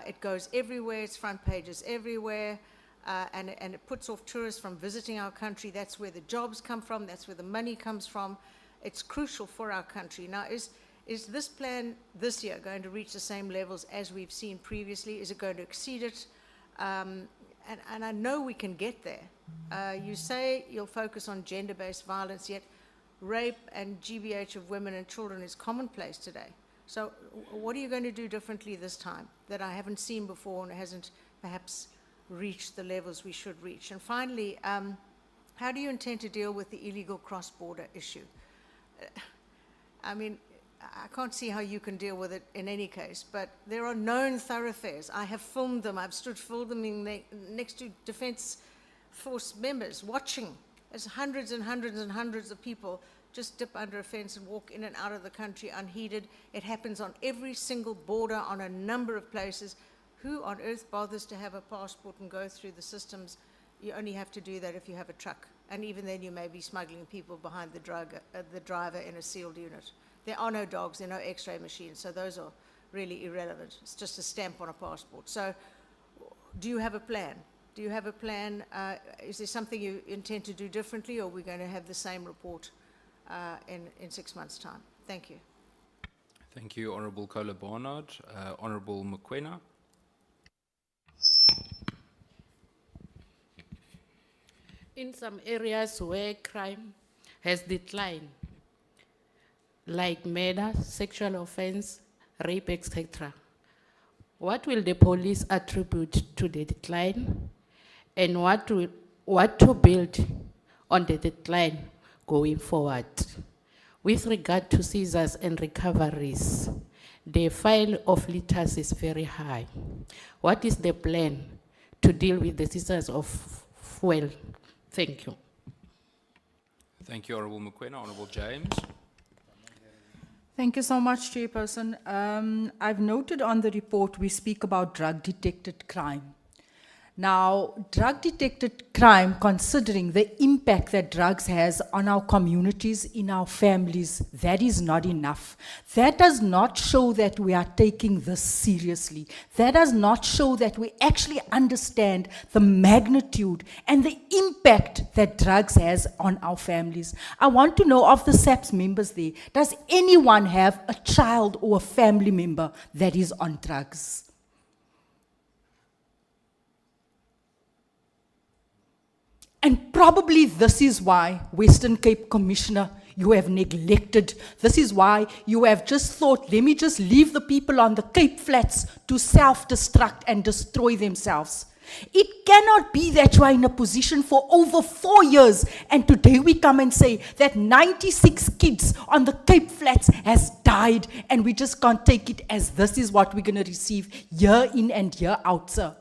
S16: It goes everywhere, it's front pages everywhere, and it puts off tourists from visiting our country. That's where the jobs come from, that's where the money comes from. It's crucial for our country. Now, is this plan this year going to reach the same levels as we've seen previously? Is it going to exceed it? And I know we can get there. You say you'll focus on gender-based violence, yet rape and GBH of women and children is commonplace today. So what are you going to do differently this time that I haven't seen before and hasn't perhaps reach the levels we should reach? And finally, how do you intend to deal with the illegal cross-border issue? I mean, I can't see how you can deal with it in any case, but there are known thoroughfares. I have filmed them. I've stood filming next to Defence Force members watching as hundreds and hundreds and hundreds of people just dip under a fence and walk in and out of the country unheeded. It happens on every single border, on a number of places. Who on earth bothers to have a passport and go through the systems? You only have to do that if you have a truck. And even then you may be smuggling people behind the driver in a sealed unit. There are no dogs, there are no x-ray machines, so those are really irrelevant. It's just a stamp on a passport. So do you have a plan? Do you have a plan? Is there something you intend to do differently, or are we going to have the same report in 6 months' time? Thank you.
S1: Thank you, Honourable Kola Barnard. Honourable Mokoena.
S10: In some areas where crime has declined, like murder, sexual offense, rape, etc., what will the police attribute to the decline, and what to build on the decline going forward? With regard to seizures and recoveries, the file of litters is very high. What is the plan to deal with the seizures of fuel? Thank you.
S1: Thank you, Honourable Mokoena. Honourable James.
S21: Thank you so much, Chairperson. I've noted on the report we speak about drug-detected crime. Now, drug-detected crime, considering the impact that drugs has on our communities, in our families, that is not enough. That does not show that we are taking this seriously. That does not show that we actually understand the magnitude and the impact that drugs has on our families. I want to know, of the SAPS members there, does anyone have a child or a family member that is on drugs? And probably this is why, Western Cape Commissioner, you have neglected. This is why you have just thought, let me just leave the people on the Cape Flats to self-destruct and destroy themselves. It cannot be that you are in a position for over 4 years, and today we come and say that 96 kids on the Cape Flats has died, and we just can't take it as this is what we're going to receive year in and year out, sir.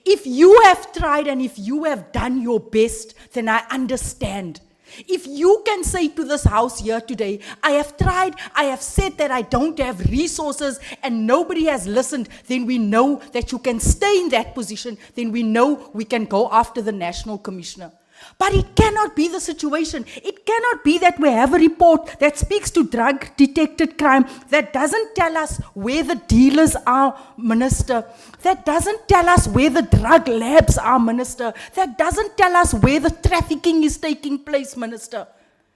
S21: If you have tried and if you have done your best, then I understand. If you can say to this house here today, I have tried, I have said that I don't have resources and nobody has listened, then we know that you can stay in that position, then we know we can go after the National Commissioner. But it cannot be the situation. It cannot be that we have a report that speaks to drug-detected crime that doesn't tell us where the dealers are, Minister. That doesn't tell us where the drug labs are, Minister. That doesn't tell us where the trafficking is taking place, Minister.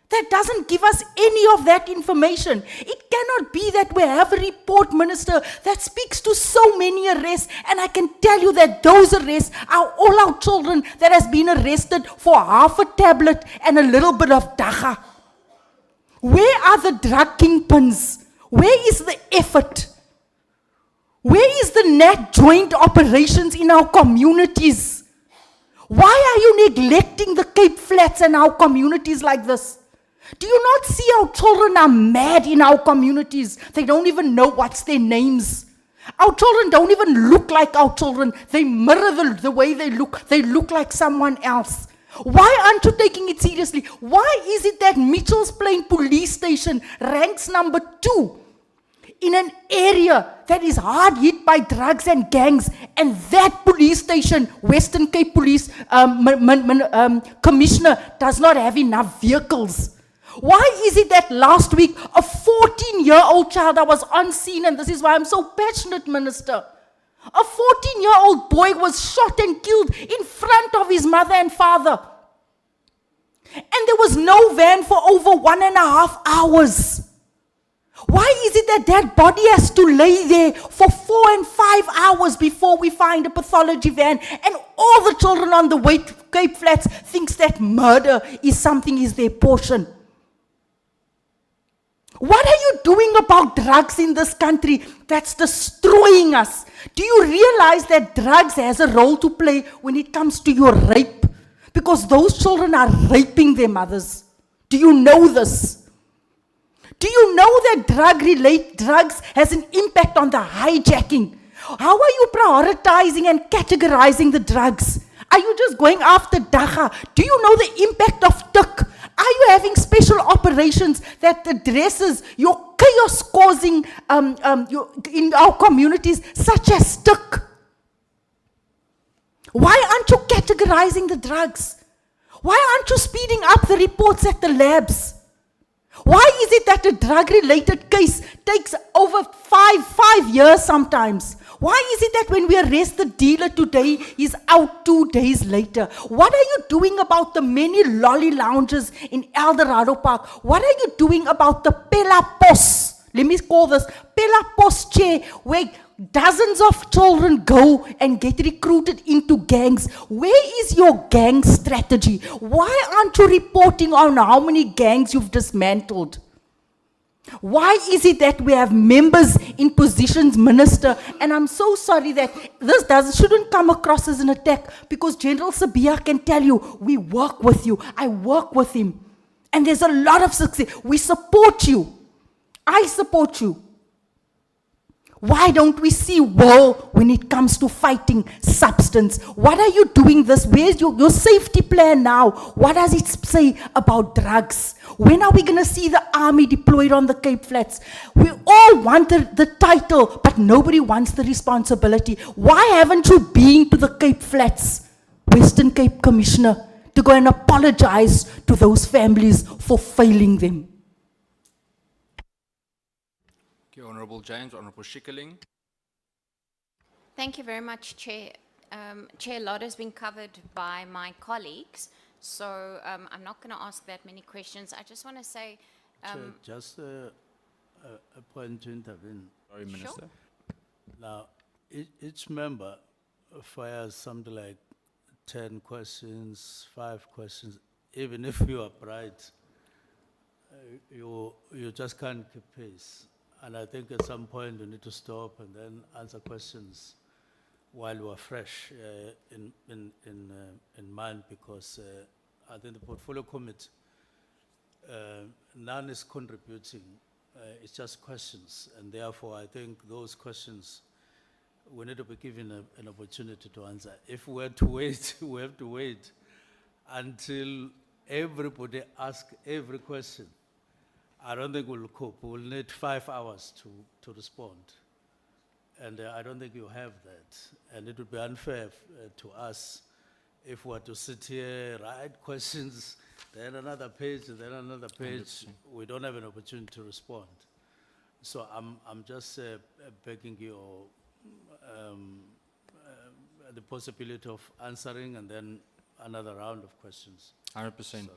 S21: That doesn't give us any of that information. It cannot be that we have a report, Minister, that speaks to so many arrests, and I can tell you that those arrests are all our children that has been arrested for half a tablet and a little bit of dagga. Where are the drug kingpins? Where is the effort? Where is the net joint operations in our communities? Why are you neglecting the Cape Flats and our communities like this? Do you not see our children are mad in our communities? They don't even know what's their names. Our children don't even look like our children. They mirror the way they look. They look like someone else. Why aren't you taking it seriously? Why is it that Mitchell's Plain Police Station ranks number 2 in an area that is hard hit by drugs and gangs, and that police station, Western Cape Police Commissioner, does not have enough vehicles? Why is it that last week a 14-year-old child, I was on scene, and this is why I'm so passionate, Minister. A 14-year-old boy was shot and killed in front of his mother and father. And there was no van for over 1.5 hours. Why is it that that body has to lay there for 4 and 5 hours before we find a pathology van, and all the children on the way to Cape Flats thinks that murder is their portion? What are you doing about drugs in this country that's destroying us? Do you realize that drugs has a role to play when it comes to your rape? Because those children are raping their mothers. Do you know this? Do you know that drugs has an impact on the hijacking? How are you prioritizing and categorizing the drugs? Are you just going after Dacha? Do you know the impact of Tuk? Are you having special operations that addresses your chaos-causing in our communities, such as Tuk? Why aren't you categorizing the drugs? Why aren't you speeding up the reports at the labs? Why is it that a drug-related case takes over five years sometimes? Why is it that when we arrest the dealer today, he's out 2 days later? What are you doing about the many lolly lounges in Eldorado Park? What are you doing about the Pela Pos? Let me call this Pela Pos chair, where dozens of children go and get recruited into gangs. Where is your gang strategy? Why aren't you reporting on how many gangs you've dismantled? Why is it that we have members in positions, Minister, and I'm so sorry that this shouldn't come across as an attack, because General Sabia can tell you, we work with you, I work with him, and there's a lot of success. We support you. I support you. Why don't we see war when it comes to fighting substance? What are you doing this? Where's your safety plan now? What does it say about drugs? When are we going to see the army deployed on the Cape Flats? We all want the title, but nobody wants the responsibility. Why haven't you been to the Cape Flats, Western Cape Commissioner, to go and apologize to those families for failing them?
S1: Okay, Honourable James, Honourable Schikkeling.
S15: Thank you very much, Chair. Chair, a lot has been covered by my colleagues, so I'm not going to ask that many questions. I just want to say...
S3: Chair, just a point to intervene.
S1: Sorry, Minister.
S15: Sure.
S3: Now, each member fires something like 10 questions, 5 questions. Even if you are bright, you just can't keep pace. And I think at some point you need to stop and then answer questions while you are fresh in mind, because I think the portfolio committee, none is contributing. It's just questions, and therefore I think those questions we need to be given an opportunity to answer. If we have to wait, we have to wait until everybody asks every question. I don't think we'll cope. We'll need 5 hours to respond. And I don't think you have that. And it would be unfair to us if we were to sit here, write questions, then another page, then another page. We don't have an opportunity to respond. So I'm just begging you the possibility of answering and then another round of questions.
S1: 100%.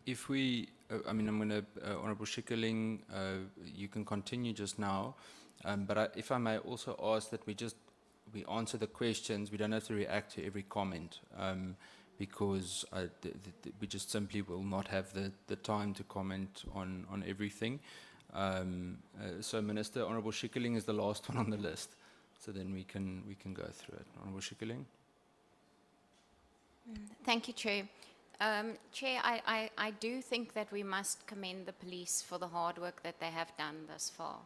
S1: If we, I'm going to, Honourable Schikkeling, you can continue just now, but if I may also ask that we answer the questions. We don't have to react to every comment, because we just simply will not have the time to comment on everything. So, Minister, Honourable Schikkeling is the last one on the list, so then we can go through it. Honourable Schikkeling.
S15: Thank you, Chair. Chair, I do think that we must commend the police for the hard work that they have done thus far,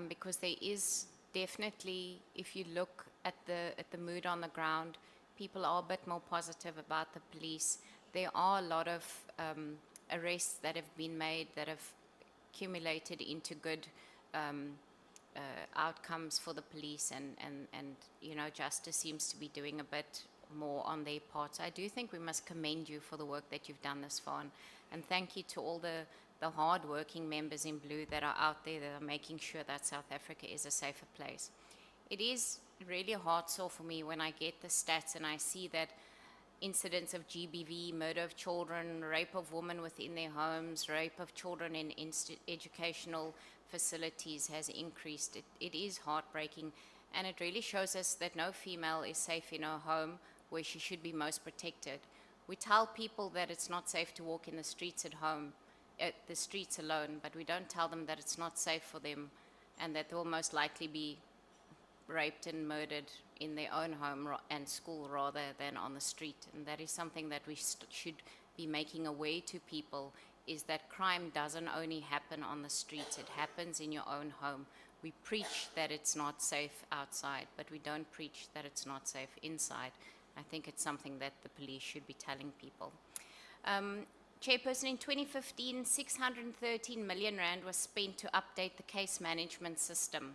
S15: because there is definitely, if you look at the mood on the ground, people are a bit more positive about the police. There are a lot of arrests that have been made that have accumulated into good outcomes for the police, and justice seems to be doing a bit more on their part. So I do think we must commend you for the work that you've done thus far, and thank you to all the hard-working members in blue that are out there that are making sure that South Africa is a safer place. It is really a hard sore for me when I get the stats and I see that incidents of GBV, murder of children, rape of women within their homes, rape of children in educational facilities has increased. It is heartbreaking, and it really shows us that no female is safe in her home where she should be most protected. We tell people that it's not safe to walk in the streets at home, the streets alone, but we don't tell them that it's not safe for them and that they will most likely be raped and murdered in their own home and school rather than on the street. And that is something that we should be making aware to people, is that crime doesn't only happen on the streets, it happens in your own home. We preach that it's not safe outside, but we don't preach that it's not safe inside. I think it's something that the police should be telling people. Chairperson, in 2015, 613 million rand was spent to update the case management system.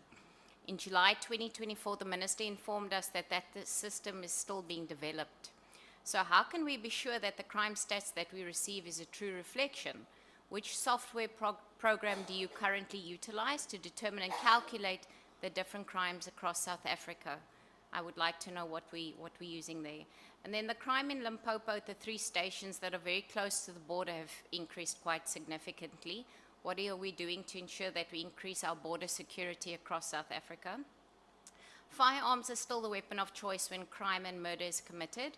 S15: In July 2024, the Minister informed us that the system is still being developed. So how can we be sure that the crime stats that we receive is a true reflection? Which software program do you currently utilize to determine and calculate the different crimes across South Africa? I would like to know what we're using there. And then the crime in Limpopo, the 3 stations that are very close to the border have increased quite significantly. What are we doing to ensure that we increase our border security across South Africa? Firearms are still the weapon of choice when crime and murder is committed.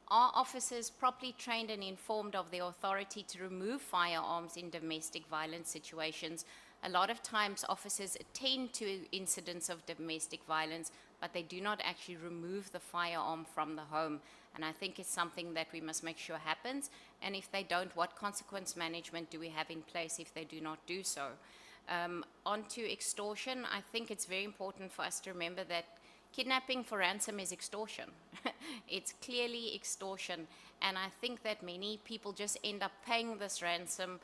S15: Are officers properly trained and informed of their authority to remove firearms in domestic violence situations? A lot of times officers attend to incidents of domestic violence, but they do not actually remove the firearm from the home. And I think it's something that we must make sure happens. And if they don't, what consequence management do we have in place if they do not do so? On to extortion, I think it's very important for us to remember that kidnapping for ransom is extortion. It's clearly extortion. And I think that many people just end up paying this ransom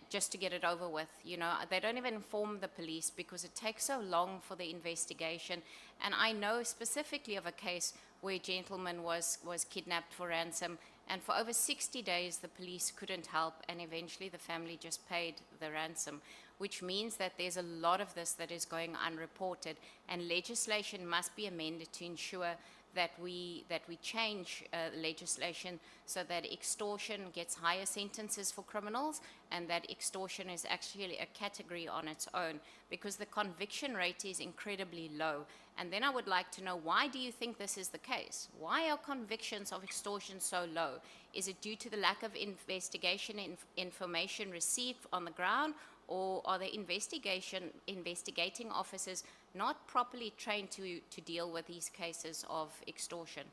S15: just to get it over with. You know, they don't even inform the police because it takes so long for the investigation. And I know specifically of a case where a gentleman was kidnapped for ransom, and for over 60 days the police couldn't help, and eventually the family just paid the ransom, which means that there's a lot of this that is going unreported, and legislation must be amended to ensure that we change legislation so that extortion gets higher sentences for criminals, and that extortion is actually a category on its own, because the conviction rate is incredibly low. And then I would like to know, why do you think this is the case? Why are convictions of extortion so low? Is it due to the lack of investigation information received on the ground, or are the investigating officers not properly trained to deal with these cases of extortion?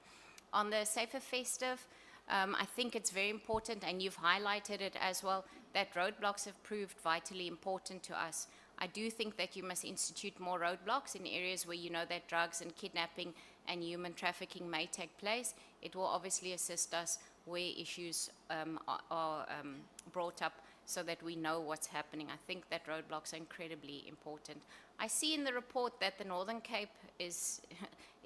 S15: On the Safer Festive, I think it's very important, and you've highlighted it as well, that roadblocks have proved vitally important to us. I do think that you must institute more roadblocks in areas where you know that drugs and kidnapping and human trafficking may take place. It will obviously assist us where issues are brought up, so that we know what's happening. I think that roadblocks are incredibly important. I see in the report that the Northern Cape is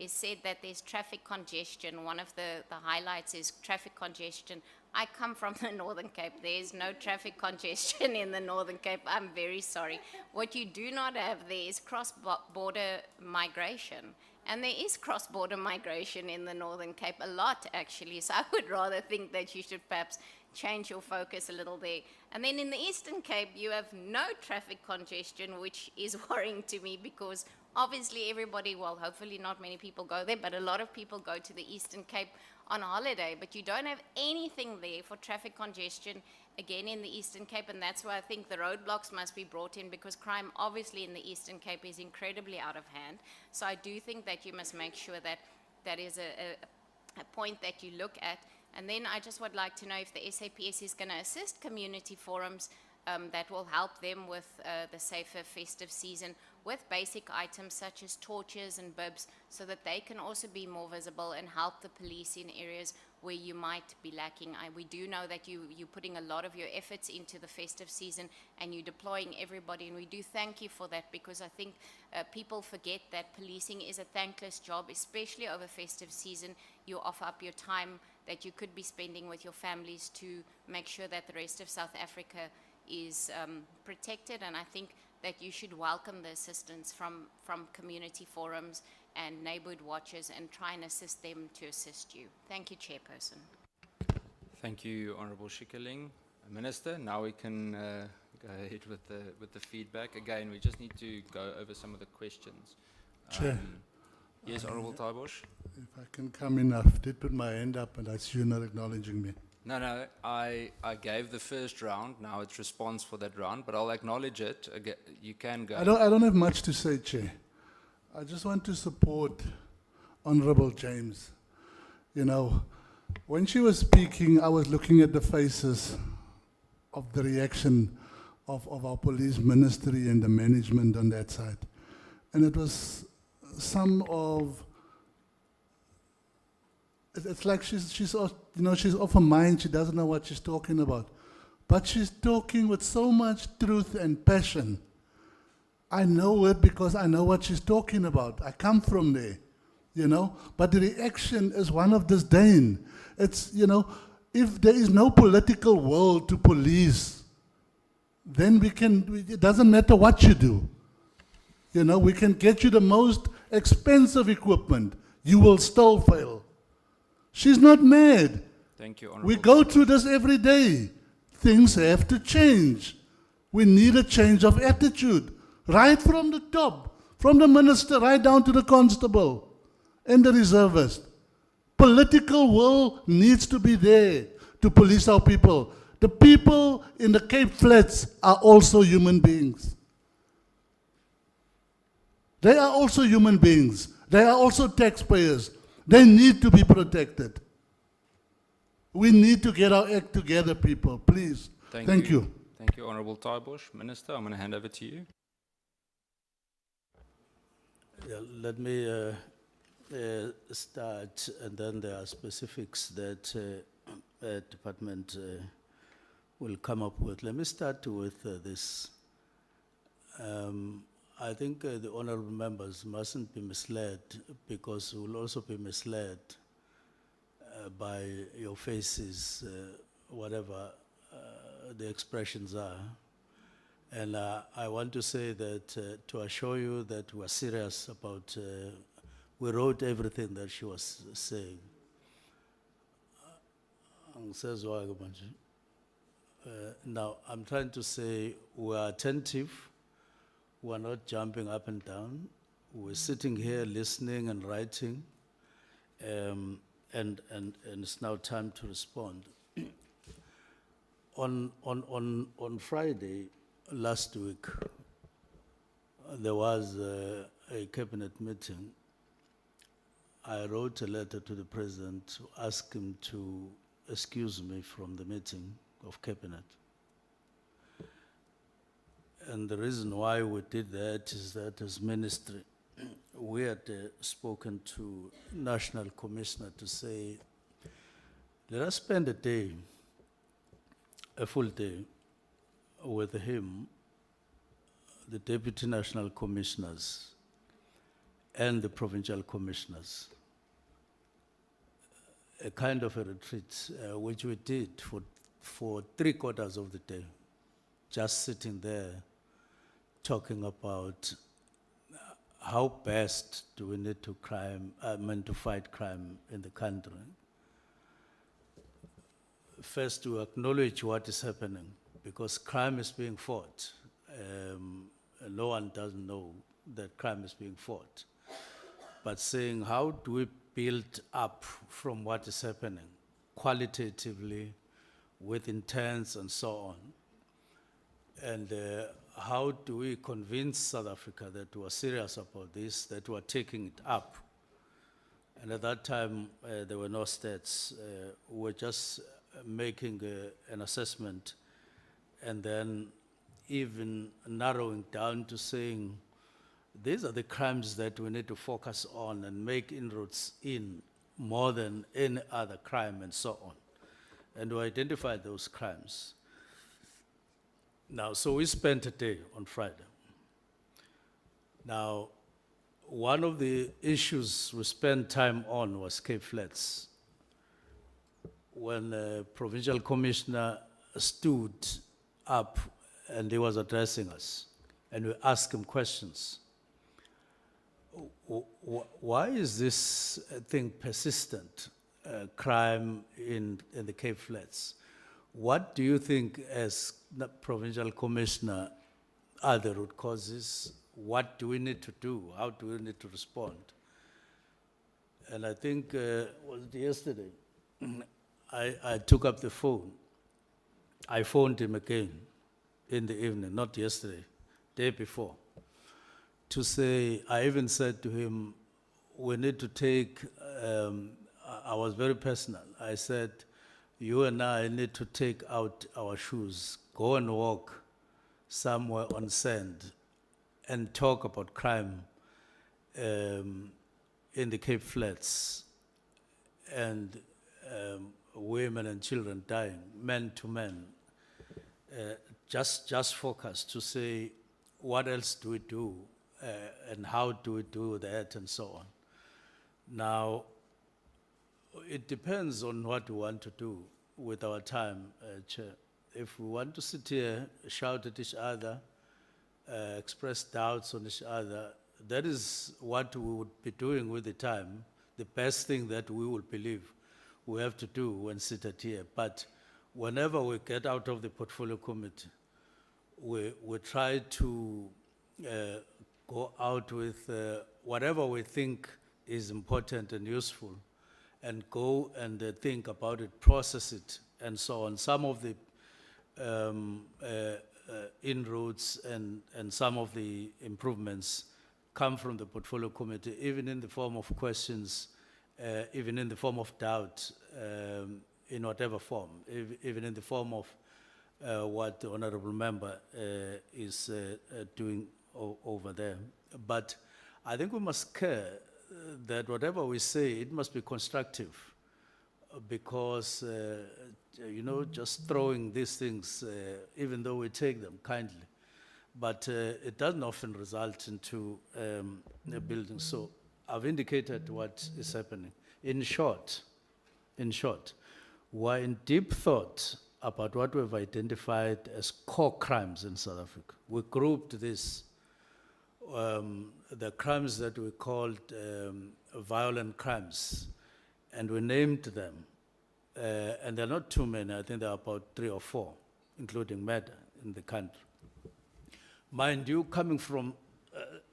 S15: said that there's traffic congestion. One of the highlights is traffic congestion. I come from the Northern Cape. There's no traffic congestion in the Northern Cape. I'm very sorry. What you do not have there is cross-border migration. And there is cross-border migration in the Northern Cape, a lot actually. So I would rather think that you should perhaps change your focus a little there. And then in the Eastern Cape, you have no traffic congestion, which is worrying to me, because obviously everybody, well, hopefully not many people go there, but a lot of people go to the Eastern Cape on holiday, but you don't have anything there for traffic congestion, again, in the Eastern Cape. And that's why I think the roadblocks must be brought in, because crime obviously in the Eastern Cape is incredibly out of hand. So I do think that you must make sure that that is a point that you look at. And then I just would like to know if the SAPS is going to assist community forums that will help them with the Safer Festive season with basic items such as torches and bibs, so that they can also be more visible and help the police in areas where you might be lacking. We do know that you're putting a lot of your efforts into the festive season, and you're deploying everybody, and we do thank you for that, because I think people forget that policing is a thankless job, especially over festive season. You offer up your time that you could be spending with your families to make sure that the rest of South Africa is protected, and I think that you should welcome the assistance from community forums and neighborhood watchers, and try and assist them to assist you. Thank you, Chairperson.
S1: Thank you, Honourable Schikkerling. Minister, now we can go ahead with the feedback. Again, we just need to go over some of the questions.
S19: Chair.
S1: Yes, Honourable Taibosh.
S19: If I can come in, I did put my hand up and I see you're not acknowledging me.
S1: No, I gave the first round. Now it's response for that round, but I'll acknowledge it. You can go.
S19: I don't have much to say, Chair. I just want to support Honorable James. You know, when she was speaking, I was looking at the faces of the reaction of our police ministry and the management on that side. And it was some of, it's like she's off her mind, she doesn't know what she's talking about. But she's talking with so much truth and passion. I know it because I know what she's talking about. I come from there, you know. But the reaction is one of disdain. It's, you know, if there is no political will to police, then it doesn't matter what you do. You know, we can get you the most expensive equipment. You will still fail. She's not mad.
S1: Thank you, Honourable.
S19: We go through this every day. Things have to change. We need a change of attitude. Right from the top, from the minister right down to the constable and the reservist. Political will needs to be there to police our people. The people in the Cape Flats are also human beings. They are also human beings. They are also taxpayers. They need to be protected. We need to get our act together, people, please. Thank you.
S1: Thank you, Honourable Taibosh. Minister, I'm going to hand over to you.
S3: Yeah, let me start, and then there are specifics that department will come up with. Let me start with this. I think the honourable members mustn't be misled, because we will also be misled by your faces, whatever the expressions are. And I want to say that to assure you that we're serious about, we wrote everything that she was saying. Now, I'm trying to say we're attentive, we're not jumping up and down, we're sitting here listening and writing, and it's now time to respond. On Friday, last week, there was a cabinet meeting. I wrote a letter to the president to ask him to excuse me from the meeting of cabinet. And the reason why we did that is that as ministry, we had spoken to National Commissioner to say, let us spend a day, a full day, with him, the Deputy National Commissioners, and the Provincial Commissioners. A kind of a retreat, which we did for 3/4 of the day, just sitting there, talking about how best do we need to to fight crime in the country. First, to acknowledge what is happening, because crime is being fought. No one doesn't know that crime is being fought. But saying, how do we build up from what is happening, qualitatively, with intents and so on? And how do we convince South Africa that we are serious about this, that we are taking it up? And at that time, there were no stats. We were just making an assessment, and then even narrowing down to saying, these are the crimes that we need to focus on and make inroads in more than any other crime and so on. And we identified those crimes. Now, so we spent a day on Friday. Now, one of the issues we spent time on was Cape Flats. When the Provincial Commissioner stood up and he was addressing us, and we asked him questions. Why is this thing persistent, crime in the Cape Flats? What do you think, as the Provincial Commissioner, are the root causes? What do we need to do? How do we need to respond? And I think, was it yesterday? I took up the phone. I phoned him again in the evening, not yesterday, day before, to say, I even said to him, we need to take, I was very personal. I said, you and I need to take out our shoes, go and walk somewhere on sand and talk about crime in the Cape Flats and women and children dying, men to men. Just focus to say, what else do we do and how do we do that and so on. Now, it depends on what we want to do with our time, Chair. If we want to sit here, shout at each other, express doubts on each other, that is what we would be doing with the time, the best thing that we will believe we have to do when seated here. But whenever we get out of the portfolio committee, we try to go out with whatever we think is important and useful, and go and think about it, process it, and so on. Some of the inroads and some of the improvements come from the portfolio committee, even in the form of questions, even in the form of doubt, in whatever form, even in the form of what the honorable member is doing over there. But I think we must care that whatever we say, it must be constructive, because, you know, just throwing these things, even though we take them kindly, but it doesn't often result into a building. So I've indicated what is happening. In short, we're in deep thought about what we've identified as core crimes in South Africa. We grouped this, the crimes that we called violent crimes, and we named them. And there are not too many, I think there are about 3 or 4, including murder in the country. Mind you, coming from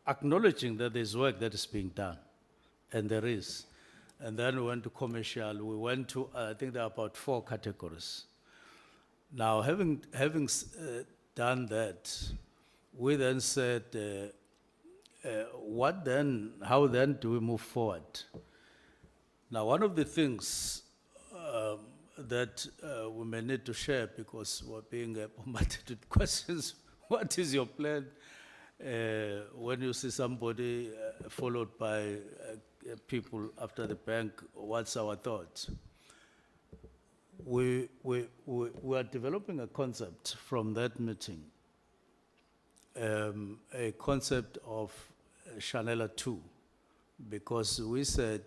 S3: acknowledging that there's work that is being done, and there is. And then we went to commercial, we went to, I think there are about 4 categories. Now, having done that, we then said, what then, how then do we move forward? Now, one of the things that we may need to share, because we're being bombarded with questions, what is your plan when you see somebody followed by people after the bank? What's our thoughts? We are developing a concept from that meeting, a concept of Chanela 2, because we said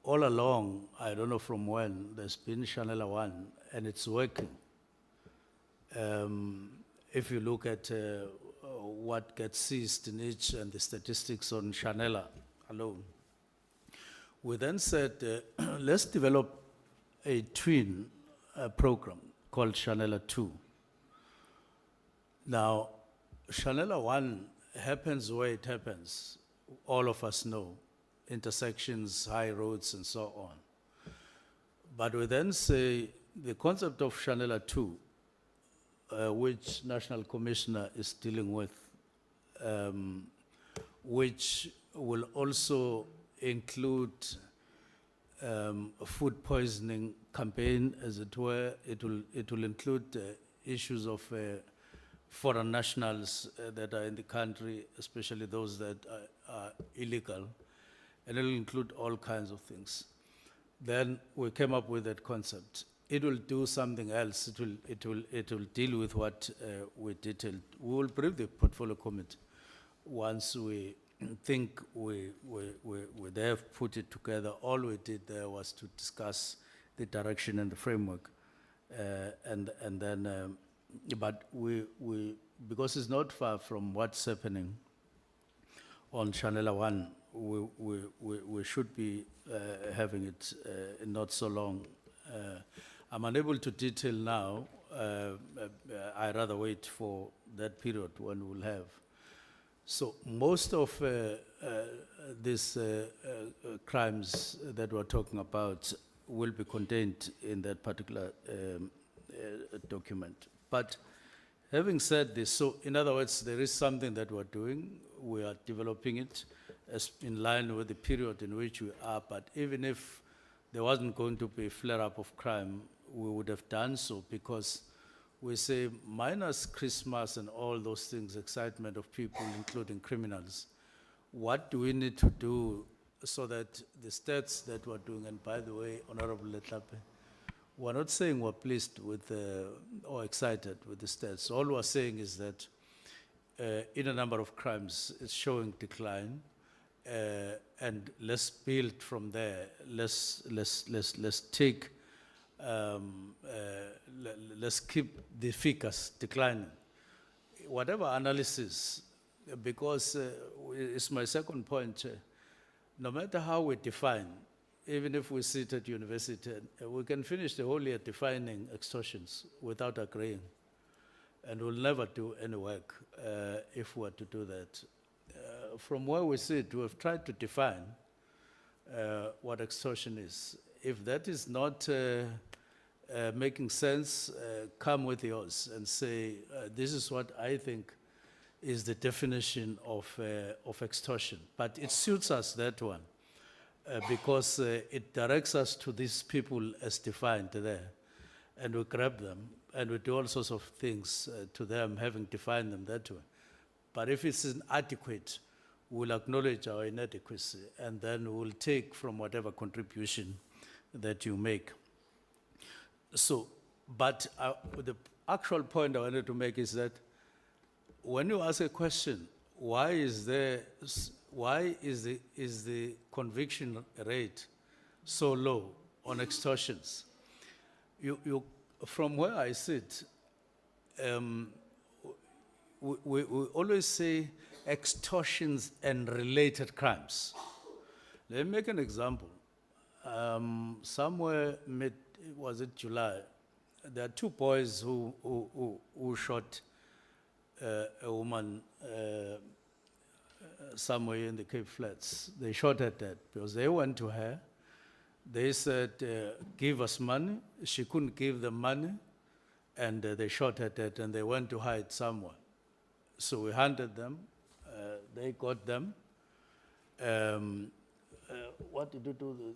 S3: all along, I don't know from when, there's been Chanela 1, and it's working. If you look at what gets seized in each and the statistics on Chanela alone, we then said, let's develop a twin program called Chanela 2. Now, Chanela 1 happens where it happens. All of us know, intersections, high roads, and so on. But we then say the concept of Chanela 2, which National Commissioner is dealing with, which will also include a food poisoning campaign, as it were. It will include issues of foreign nationals that are in the country, especially those that are illegal, and it will include all kinds of things. Then we came up with that concept. It will do something else. It will deal with what we detailed. We will brief the portfolio committee once we think we have put it together. All we did there was to discuss the direction and the framework, and then. But we because it's not far from what's happening on Chanela 1, we should be having it in not so long. I'm unable to detail now. I'd rather wait for that period when we'll have. So most of these crimes that we're talking about, will be contained in that particular document. But having said this, so in other words, there is something that we're doing. We are developing it as in line with the period in which we are. But even if there wasn't going to be a flare-up of crime, we would have done so, because we say minus Christmas and all those things, excitement of people, including criminals, what do we need to do so that the stats that we're doing, and by the way, Honorable Letlape, we're not saying we're pleased with or excited with the stats. All we're saying is that in a number of crimes, it's showing decline, and let's build from there. Let's take, let's keep the figures declining. Whatever analysis, because it's my second point, no matter how we define, even if we sit at university, we can finish the whole year defining extortions without agreeing. And we'll never do any work if we were to do that. From where we sit, we have tried to define what extortion is. If that is not making sense, come with yours and say, this is what I think is the definition of extortion. But it suits us, that one, because it directs us to these people as defined there. And we grab them, and we do all sorts of things to them, having defined them that way. But if it's inadequate, we'll acknowledge our inadequacy, and then we'll take from whatever contribution that you make. So, but the actual point I wanted to make is that when you ask a question, why is the conviction rate so low on extortions? You from where I sit, we always say extortions and related crimes. Let me make an example. Somewhere was it July? There are two boys who shot a woman somewhere in the Cape Flats. They shot her dead because they went to her. They said, give us money. She couldn't give them money, and they shot her dead, and they went to hide somewhere. So we hunted them. They got them. What did you do?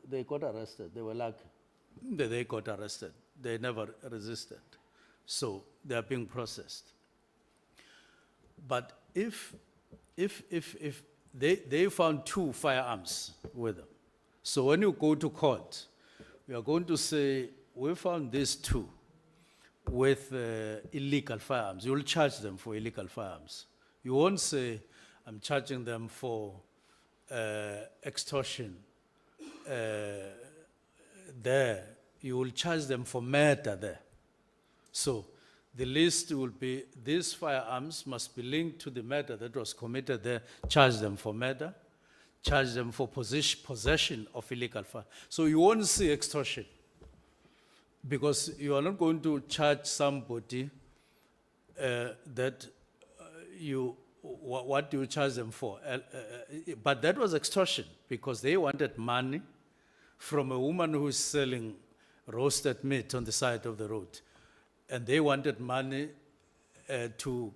S3: They got arrested. They were lucky. They got arrested. They never resisted. So they are being processed. But if they found 2 firearms with them, so when you go to court, you are going to say, we found these 2 with illegal firearms. You will charge them for illegal firearms. You won't say, I'm charging them for extortion there. You will charge them for murder there. So the list will be, these firearms must be linked to the murder that was committed there, charge them for murder, charge them for possession of illegal firearms. So you won't see extortion, because you are not going to charge somebody that what do you charge them for? But that was extortion, because they wanted money from a woman who is selling roasted meat on the side of the road. And they wanted money to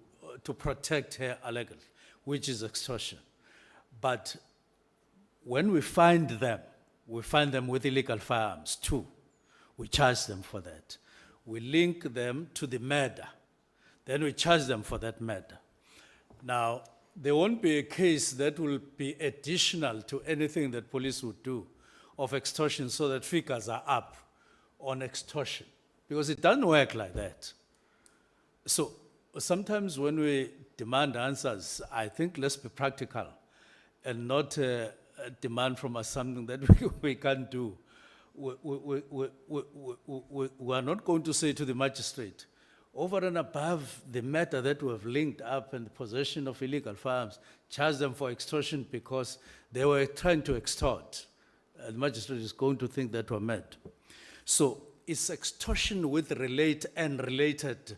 S3: protect her allegedly, which is extortion. But when we find them with illegal firearms too. We charge them for that. We link them to the murder. Then we charge them for that murder. Now, there won't be a case that will be additional to anything that police would do of extortion, so that figures are up on extortion, because it doesn't work like that. So sometimes when we demand answers, I think let's be practical and not demand from us something that we can't do. We are not going to say to the magistrate, over and above the matter that we have linked up and the possession of illegal firearms, charge them for extortion because they were trying to extort. The magistrate is going to think that we're mad. So it's extortion with related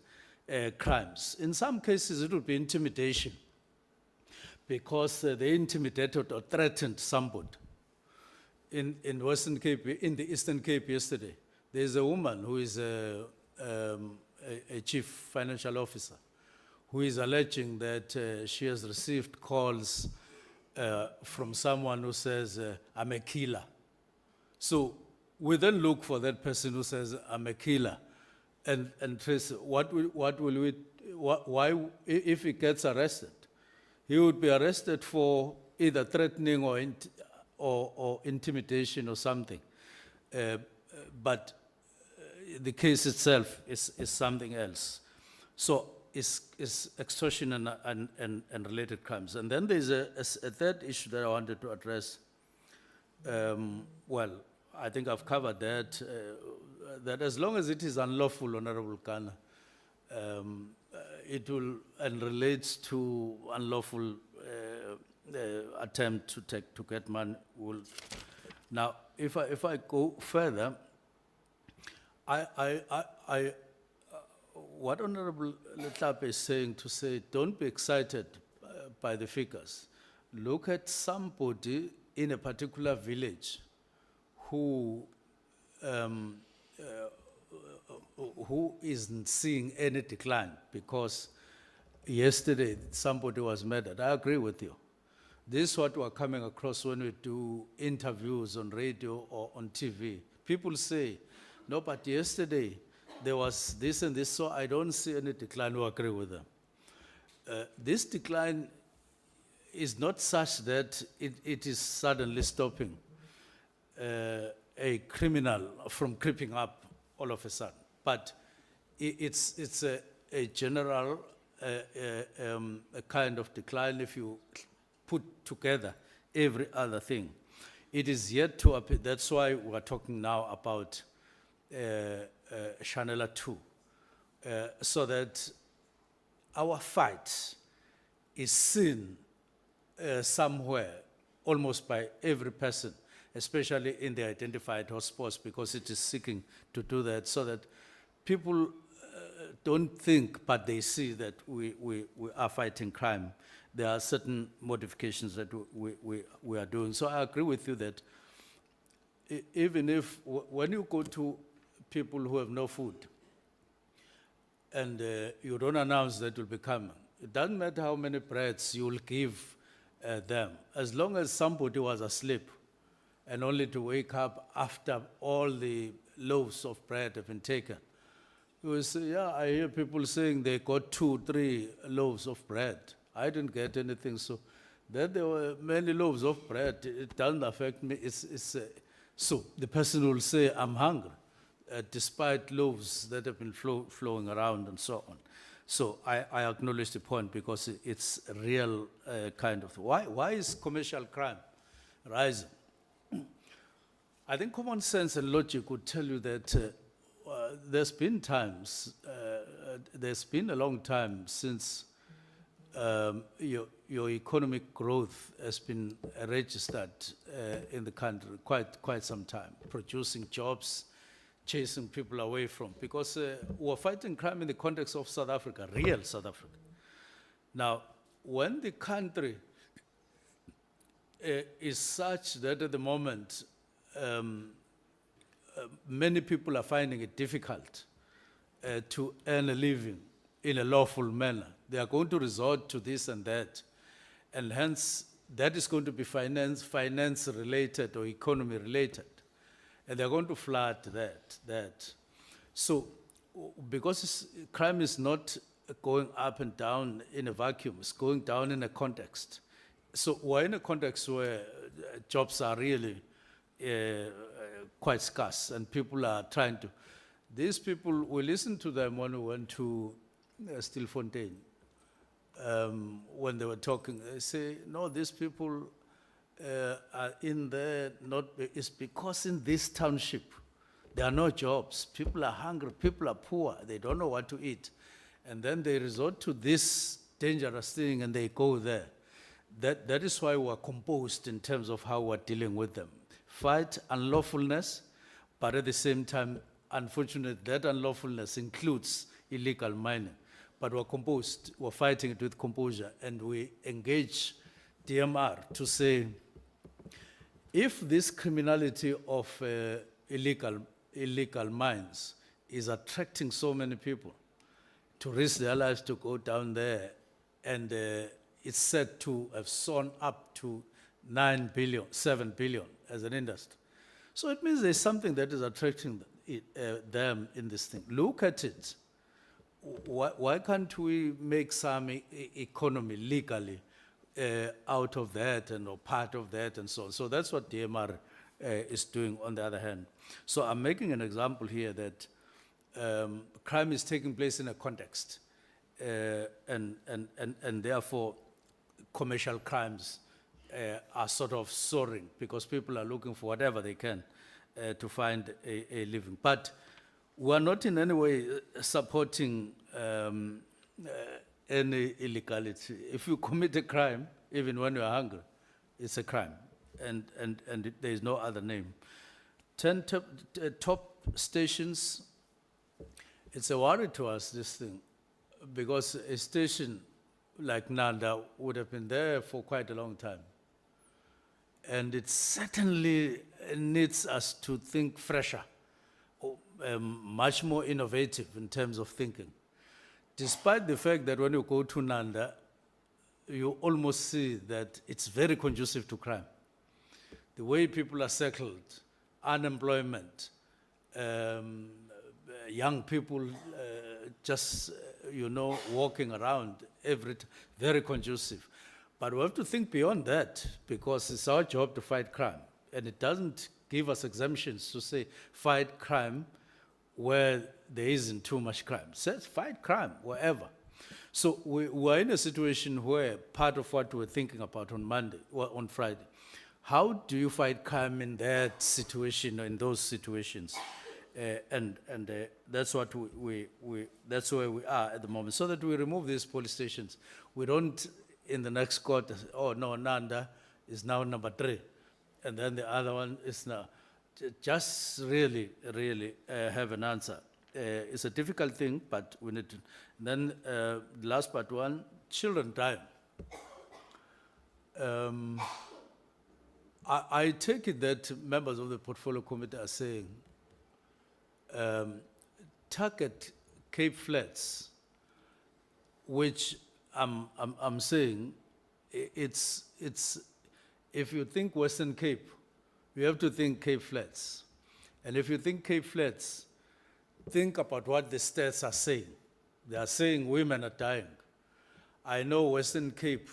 S3: crimes. In some cases, it would be intimidation, because they intimidated or threatened somebody. in Western Cape, in the Eastern Cape yesterday, there's a woman who is a chief financial officer who is alleging that she has received calls from someone who says, I'm a killer. So we then look for that person who says, I'm a killer, and trace why, if he gets arrested, he would be arrested for either threatening or intimidation or something. But the case itself is something else. So it's extortion and related crimes. And then there's a third issue that I wanted to address. Well, I think I've covered that, that as long as it is unlawful, Honorable Ghana, it will, and relates to unlawful attempt to get money. Now, if I go further, what Honorable Letlape is saying to say, don't be excited by the figures. Look at somebody in a particular village who isn't seeing any decline, because yesterday somebody was murdered. I agree with you. This is what we're coming across when we do interviews on radio or on TV. People say, no, but yesterday there was this and this, so I don't see any decline. We agree with them. This decline is not such that it is suddenly stopping a criminal from creeping up all of a sudden. But it's a general a kind of decline if you put together every other thing. It is yet to appear. That's why we're talking now about Chanela 2, so that our fight is seen somewhere, almost by every person, especially in the identified hotspots, because it is seeking to do that, so that people don't think, but they see that we are fighting crime. There are certain modifications that we are doing. So I agree with you that even if, when you go to people who have no food, and you don't announce that will be coming, it doesn't matter how many breads you will give them, as long as somebody was asleep, and only to wake up after all the loaves of bread have been taken. You will say, yeah, I hear people saying they got 2, 3 loaves of bread. I didn't get anything, so that there were many loaves of bread, it doesn't affect me. So the person will say, I'm hungry, despite loaves that have been flowing around and so on. So I acknowledge the point, because it's a real kind of, why is commercial crime rising? I think common sense and logic would tell you that there's been times, there's been a long time since your economic growth has been registered in the country, quite some time, producing jobs, chasing people away from, because we're fighting crime in the context of South Africa, real South Africa. Now, when the country is such that at the moment many people are finding it difficult to earn a living in a lawful manner, they are going to resort to this and that, and hence that is going to be finance related or economy related, and they're going to flood that. So, because crime is not going up and down in a vacuum, it's going down in a context. So we're in a context where jobs are really quite scarce, and people are trying to. These people, we listened to them when we went to Stilfontein. When they were talking, they say, no, these people are in there, it's because in this township, there are no jobs. People are hungry, people are poor, they don't know what to eat. And then they resort to this dangerous thing and they go there. That is why we're composed in terms of how we're dealing with them. Fight unlawfulness, but at the same time, unfortunately, that unlawfulness includes illegal mining. But we're composed, we're fighting it with composure, and we engage DMR to say, if this criminality of illegal mines is attracting so many people to risk their lives to go down there, and it's said to have soared up to 9 billion, 7 billion as an industry. So it means there's something that is attracting them in this thing. Look at it. Why can't we make some economy legally out of that and or part of that and so on? So that's what DMR is doing on the other hand. So I'm making an example here that crime is taking place in a context, and therefore commercial crimes are sort of soaring because people are looking for whatever they can to find a living. But we are not in any way supporting any illegality. If you commit a crime, even when you are hungry, it's a crime, and there is no other name. 10 top stations. It's a worry to us, this thing, because a station like Nanda would have been there for quite a long time. And it certainly needs us to think fresher, much more innovative in terms of thinking. Despite the fact that when you go to Nanda, you almost see that it's very conducive to crime. The way people are settled, unemployment, young people just, walking around, very conducive. But we have to think beyond that, because it's our job to fight crime. And it doesn't give us exemptions to say fight crime where there isn't too much crime. It says fight crime wherever. So we're in a situation where part of what we're thinking about on Friday, how do you fight crime in that situation or in those situations? And that's what that's where we are at the moment, so that we remove these police stations. We don't, in the next quarter, oh no, Nanda is now number 3, and then the other one is now. Just really have an answer. It's a difficult thing, but we need to. Then the last part one, children dying. I take it that members of the portfolio committee are saying target Cape Flats, which I'm saying it's if you think Western Cape, you have to think Cape Flats. And if you think Cape Flats, think about what the stats are saying. They are saying women are dying. I know Western Cape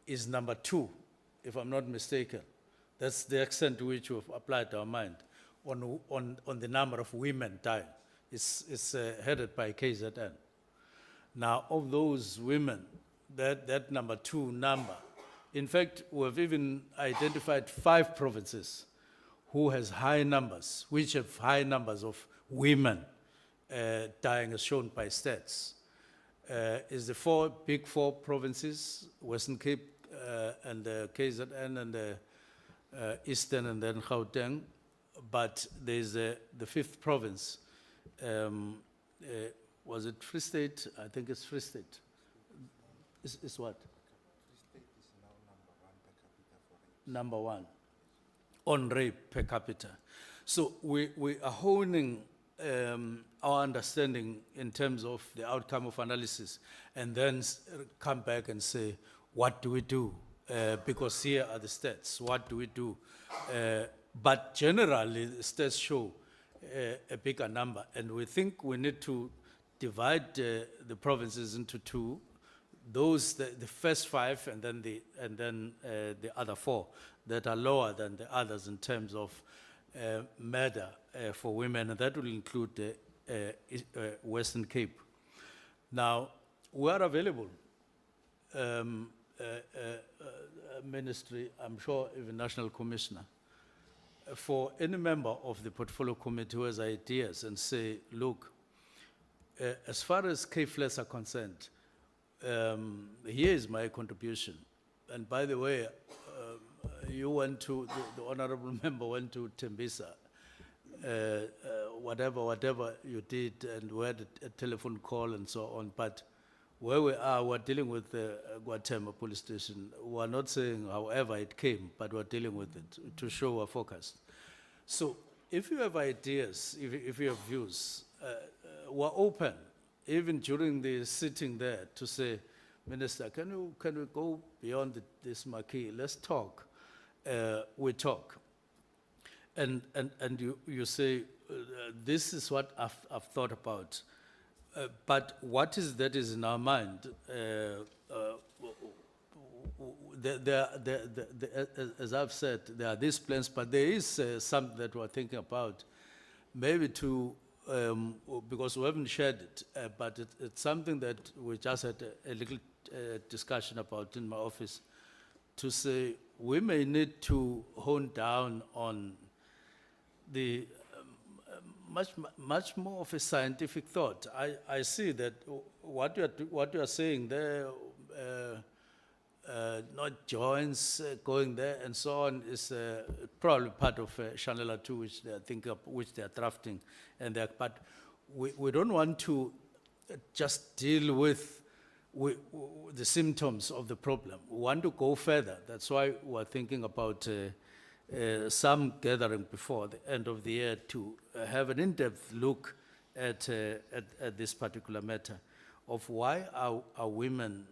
S3: is number 2, if I'm not mistaken. That's the extent to which we've applied our mind on the number of women dying. It's headed by KZN. Now, of those women, that number 2 number, in fact, we've even identified 5 provinces who has high numbers, which have high numbers of women dying as shown by stats. Is the 4 big 4 provinces, Western Cape and KZN and Eastern and then Gauteng, but there's the 5th province. Was it Free State? I think it's Free State. It's what? Number 1 on rape per capita. So we are honing our understanding in terms of the outcome of analysis, and then come back and say, what do we do? Because here are the stats. What do we do? But generally, the stats show a bigger number, and we think we need to divide the provinces into 2. Those, the first 5, and then the other 4 that are lower than the others in terms of murder for women, and that will include the Western Cape. Now, we are available, Ministry, I'm sure even National Commissioner, for any member of the portfolio committee who has ideas and say, look, as far as Cape Flats are concerned, here is my contribution. And by the way, you went to, the honorable member went to Tembisa, whatever you did, and we had a telephone call and so on, but where we are, we're dealing with the Guatemala police station. We're not saying however it came, but we're dealing with it to show our focus. So if you have ideas, if you have views, we're open, even during the sitting there, to say, Minister, can we go beyond this marquee? Let's talk. We talk. And you say, this is what I've thought about. But what is that is in our mind? As I've said, there are these plans, but there is something that we're thinking about, maybe to, because we haven't shared it, but it's something that we just had a little discussion about in my office, to say we may need to hone down on the much more of a scientific thought. I see that what you are saying there, not joints going there and so on, is probably part of Chanela 2, which they think of, which they are drafting, and but we don't want to just deal with the symptoms of the problem. We want to go further. That's why we're thinking about some gathering before the end of the year to have an in-depth look at this particular matter of why are women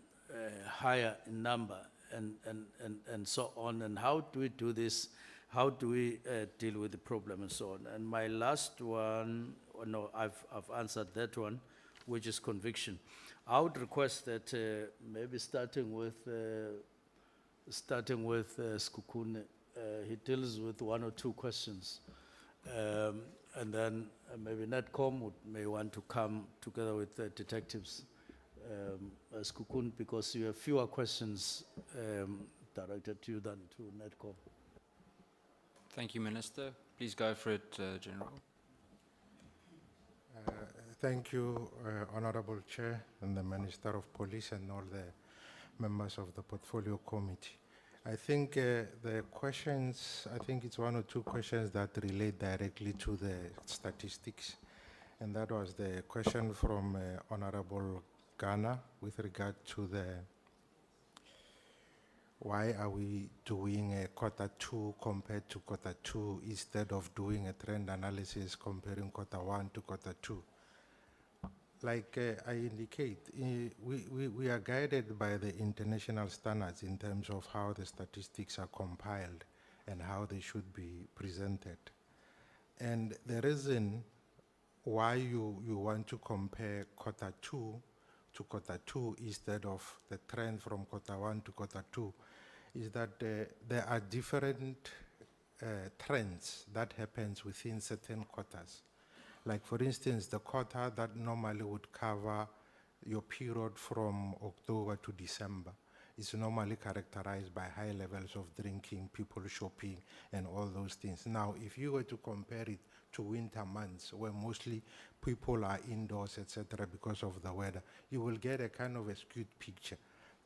S3: higher in number and so on, and how do we do this, how do we deal with the problem and so on. And my last one, no, I've answered that one, which is conviction. I would request that maybe starting with Skukune, he deals with one or two questions. And then maybe Netcom may want to come together with the detectives, as Kukun, because you have fewer questions directed to you than to Netcom.
S1: Thank you, Minister. Please go for it, General.
S2: Thank you, Honorable Chair and the Minister of Police and all the members of the Portfolio Committee. I think the questions, I think it's one or two questions that relate directly to the statistics. And that was the question from Honorable Ghana with regard to the why are we doing a Q2 compared to Q2 instead of doing a trend analysis comparing Q1 to Q2. Like I indicate, we are guided by the international standards in terms of how the statistics are compiled and how they should be presented. And the reason why you want to compare Q2 to Q2 instead of the trend from Q1 to Q2 is that there are different trends that happens within certain quarters. Like for instance, the quarter that normally would cover your period from October to December is normally characterized by high levels of drinking, people shopping, and all those things. Now, if you were to compare it to winter months, where mostly people are indoors, etc., because of the weather, you will get a kind of a skewed picture.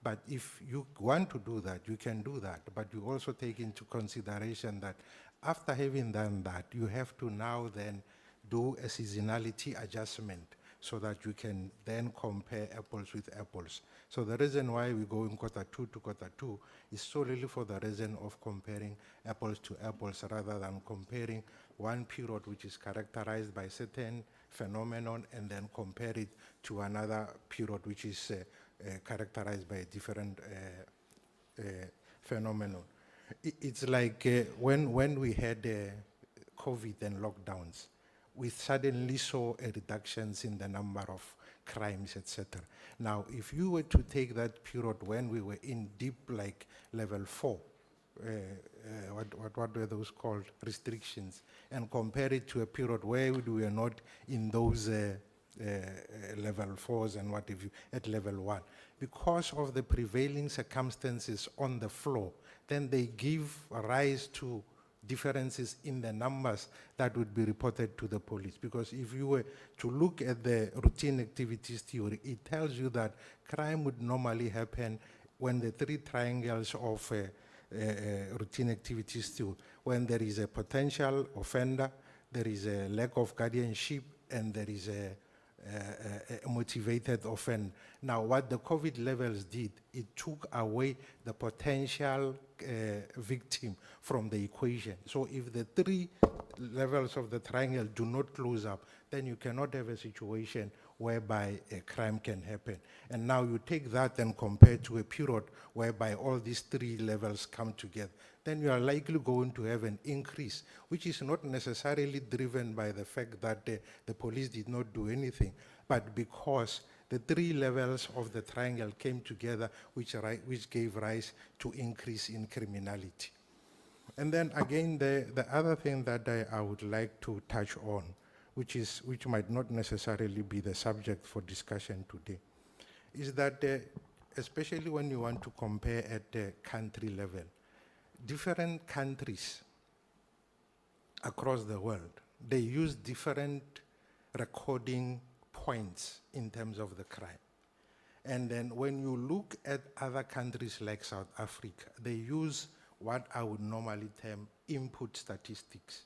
S2: But if you want to do that, you can do that. But you also take into consideration that after having done that, you have to now then do a seasonality adjustment so that you can then compare apples with apples. So the reason why we go in Q2 to Q2 is solely for the reason of comparing apples to apples rather than comparing one period which is characterized by certain phenomenon and then compare it to another period which is characterized by a different phenomenon. It's like when we had COVID and lockdowns, we suddenly saw a reductions in the number of crimes, etc. Now, if you were to take that period when we were in deep, like level 4, what were those called, restrictions, and compare it to a period where we were not in those level 4s and what have you, at level 1. Because of the prevailing circumstances on the floor, then they give rise to differences in the numbers that would be reported to the police. Because if you were to look at the routine activities theory, it tells you that crime would normally happen when the three triangles of routine activities theory, when there is a potential offender, there is a lack of guardianship, and there is motivated offense. Now, what the COVID levels did, it took away the potential victim from the equation. So if the 3 levels of the triangle do not close up, then you cannot have a situation whereby a crime can happen. And now you take that and compare to a period whereby all these 3 levels come together, then you are likely going to have an increase, which is not necessarily driven by the fact that the police did not do anything, but because the 3 levels of the triangle came together, which gave rise to increase in criminality. And then again, the other thing that I would like to touch on, which might not necessarily be the subject for discussion today, is that especially when you want to compare at the country level, different countries across the world, they use different recording points in terms of the crime. And then when you look at other countries like South Africa, they use what I would normally term input statistics,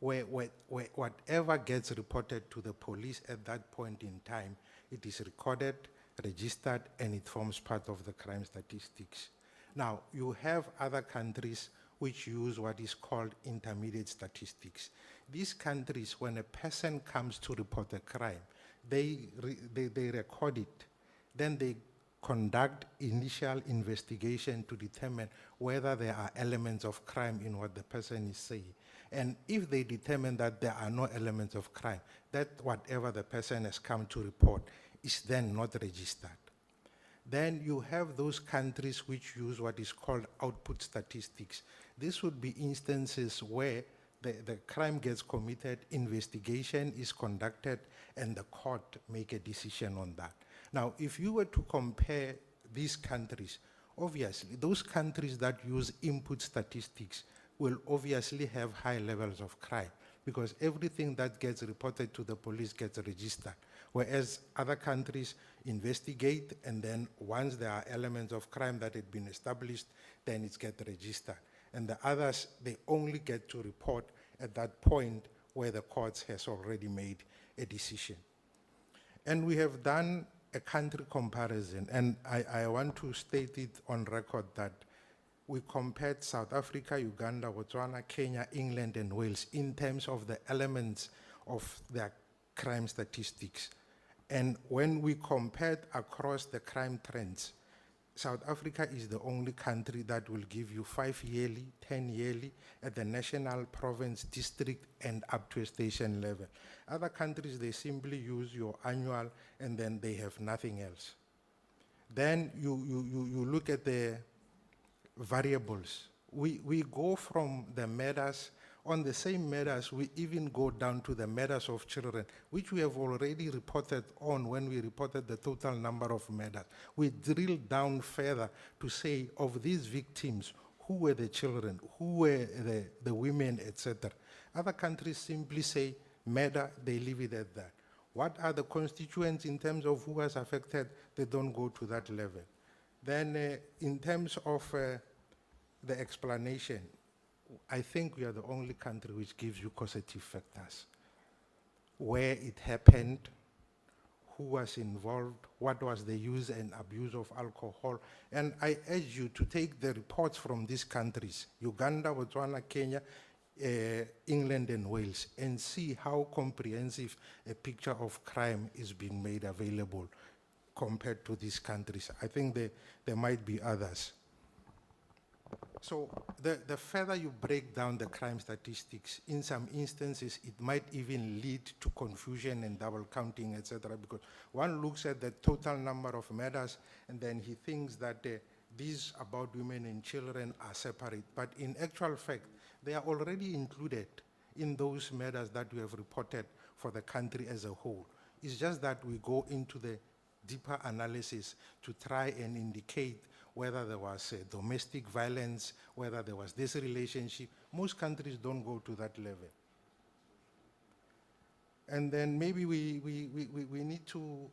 S2: where whatever gets reported to the police at that point in time, it is recorded, registered, and it forms part of the crime statistics. Now, you have other countries which use what is called intermediate statistics. These countries, when a person comes to report a crime, they record it, then they conduct initial investigation to determine whether there are elements of crime in what the person is saying. And if they determine that there are no elements of crime, that whatever the person has come to report is then not registered. Then you have those countries which use what is called output statistics. This would be instances where the crime gets committed, investigation is conducted, and the court make a decision on that. Now, if you were to compare these countries, obviously, those countries that use input statistics will obviously have high levels of crime because everything that gets reported to the police gets registered, whereas other countries investigate, and then once there are elements of crime that had been established, then it gets registered. And the others, they only get to report at that point where the courts has already made a decision. And we have done a country comparison, and I want to state it on record that we compared South Africa, Uganda, Botswana, Kenya, England, and Wales in terms of the elements of their crime statistics. And when we compared across the crime trends, South Africa is the only country that will give you 5 yearly, 10 yearly at the national, province, district, and up to a station level. Other countries, they simply use your annual and then they have nothing else. Then you look at the variables. We go from the matters, on the same matters, we even go down to the matters of children, which we have already reported on when we reported the total number of matters. We drill down further to say, of these victims, who were the children, who were the women, etc. Other countries simply say, matter, they leave it at that. What are the constituents in terms of who was affected? They don't go to that level. Then in terms of the explanation, I think we are the only country which gives you causative factors. Where it happened, who was involved, what was the use and abuse of alcohol. And I urge you to take the reports from these countries, Uganda, Botswana, Kenya, England and Wales, and see how comprehensive a picture of crime is being made available compared to these countries. I think there might be others. So the further you break down the crime statistics, in some instances, it might even lead to confusion and double counting, etc. Because one looks at the total number of murders and then he thinks that these about women and children are separate. But in actual fact, they are already included in those murders that we have reported for the country as a whole. It's just that we go into the deeper analysis to try and indicate whether there was domestic violence, whether there was this relationship. Most countries don't go to that level. And then maybe we need to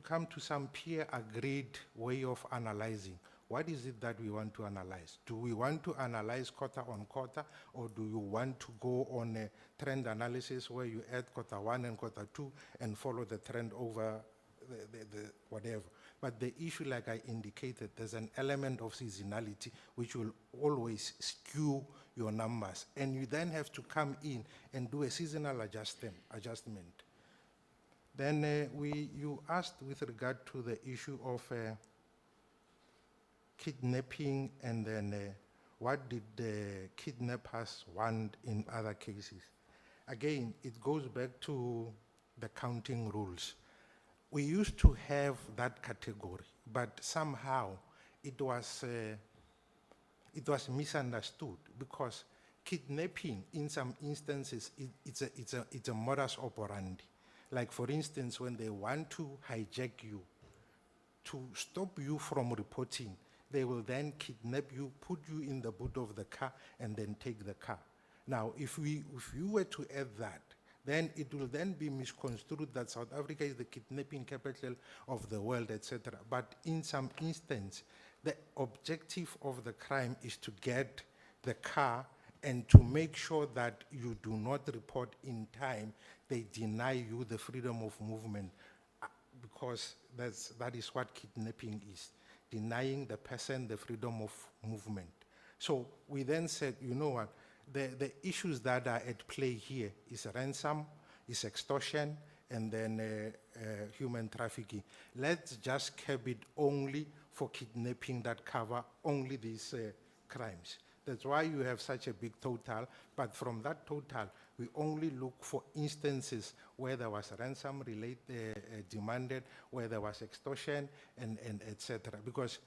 S2: come to some peer-agreed way of analyzing. what is it that we want to analyze? Do we want to analyze quarter on quarter, or do you want to go on a trend analysis where you add quarter one and quarter two and follow the trend over the whatever? But the issue, like I indicated, there's an element of seasonality which will always skew your numbers. And you then have to come in and do a seasonal adjustment. Then you asked with regard to the issue of kidnapping, and then what did the kidnappers want in other cases? Again, it goes back to the counting rules. We used to have that category, but somehow it was misunderstood, because kidnapping in some instances it's a modus operandi. Like, for instance, when they want to hijack you, to stop you from reporting, they will then kidnap you, put you in the boot of the car, and then take the car. Now, if you were to add that, then it will then be misconstrued that South Africa is the kidnapping capital of the world, etc. But in some instance, the objective of the crime is to get the car and to make sure that you do not report in time. They deny you the freedom of movement, because that is what kidnapping is, denying the person the freedom of movement. So we then said, you know what, the issues that are at play here is ransom, is extortion, and then human trafficking. Let's just curb it only for kidnapping that cover only these crimes. That's why you have such a big total, but from that total, we only look for instances where there was ransom demanded, where there was extortion, and etc. Because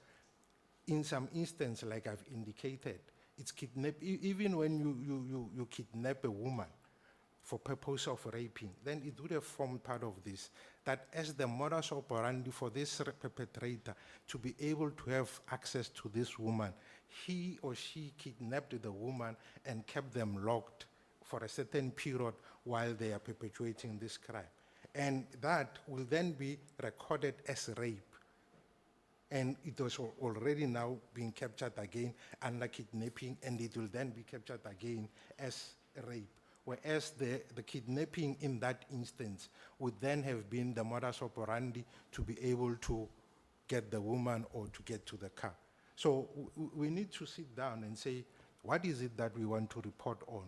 S2: in some instances, like I've indicated, it's kidnap. Even when you kidnap a woman for purpose of raping, then it would have formed part of this, that as the modus operandi for this perpetrator to be able to have access to this woman, he or she kidnapped the woman and kept them locked for a certain period while they are perpetuating this crime. And that will then be recorded as rape. And it was already now being captured again under kidnapping, and it will then be captured again as rape. Whereas the kidnapping in that instance would then have been the modus operandi to be able to get the woman or to get to the car. So we need to sit down and say, what is it that we want to report on?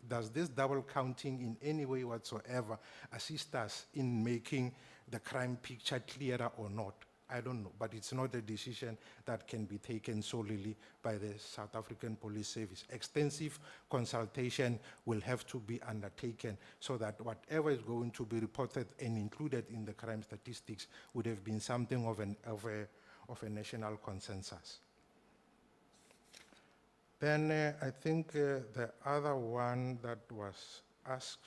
S2: Does this double counting in any way whatsoever assist us in making the crime picture clearer or not? I don't know, but it's not a decision that can be taken solely by the South African Police Service. Extensive consultation will have to be undertaken so that whatever is going to be reported and included in the crime statistics would have been something of a national consensus. Then I think the other one that was asked,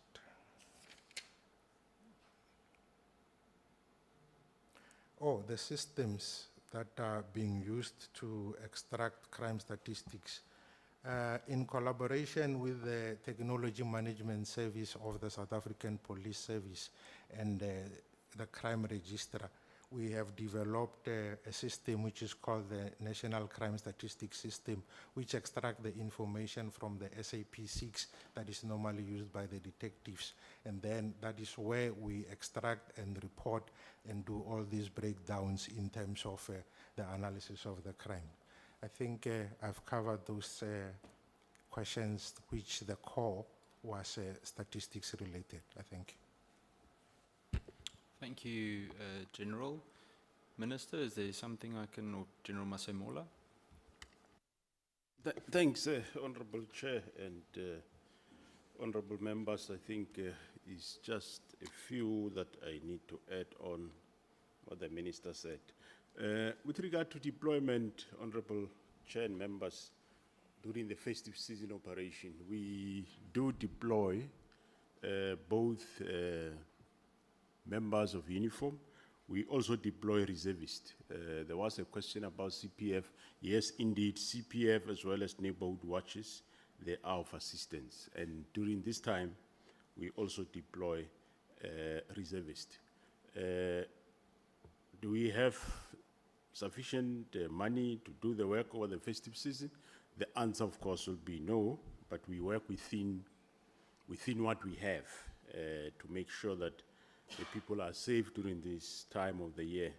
S2: the systems that are being used to extract crime statistics. In collaboration with the Technology Management Service of the South African Police Service and the Crime Register, we have developed a system which is called the National Crime Statistics System, which extracts the information from the SAPS that is normally used by the detectives. And then that is where we extract and report and do all these breakdowns in terms of the analysis of the crime. I think I've covered those questions which the core was statistics related. I think.
S1: Thank you, General. Minister, is there something I can, or General Masemola?
S4: Thanks, Honorable Chair and Honorable Members. I think it's just a few that I need to add on what the Minister said. With regard to deployment, Honorable Chair and Members, during the festive season operation, we do deploy both members of uniform. We also deploy reservists. There was a question about CPF. Yes, indeed, CPF as well as neighborhood watches, they are of assistance. And during this time, we also deploy reservists. Do we have sufficient money to do the work over the festive season? The answer, of course, will be no, but we work within what we have to make sure that the people are safe during this time of the year.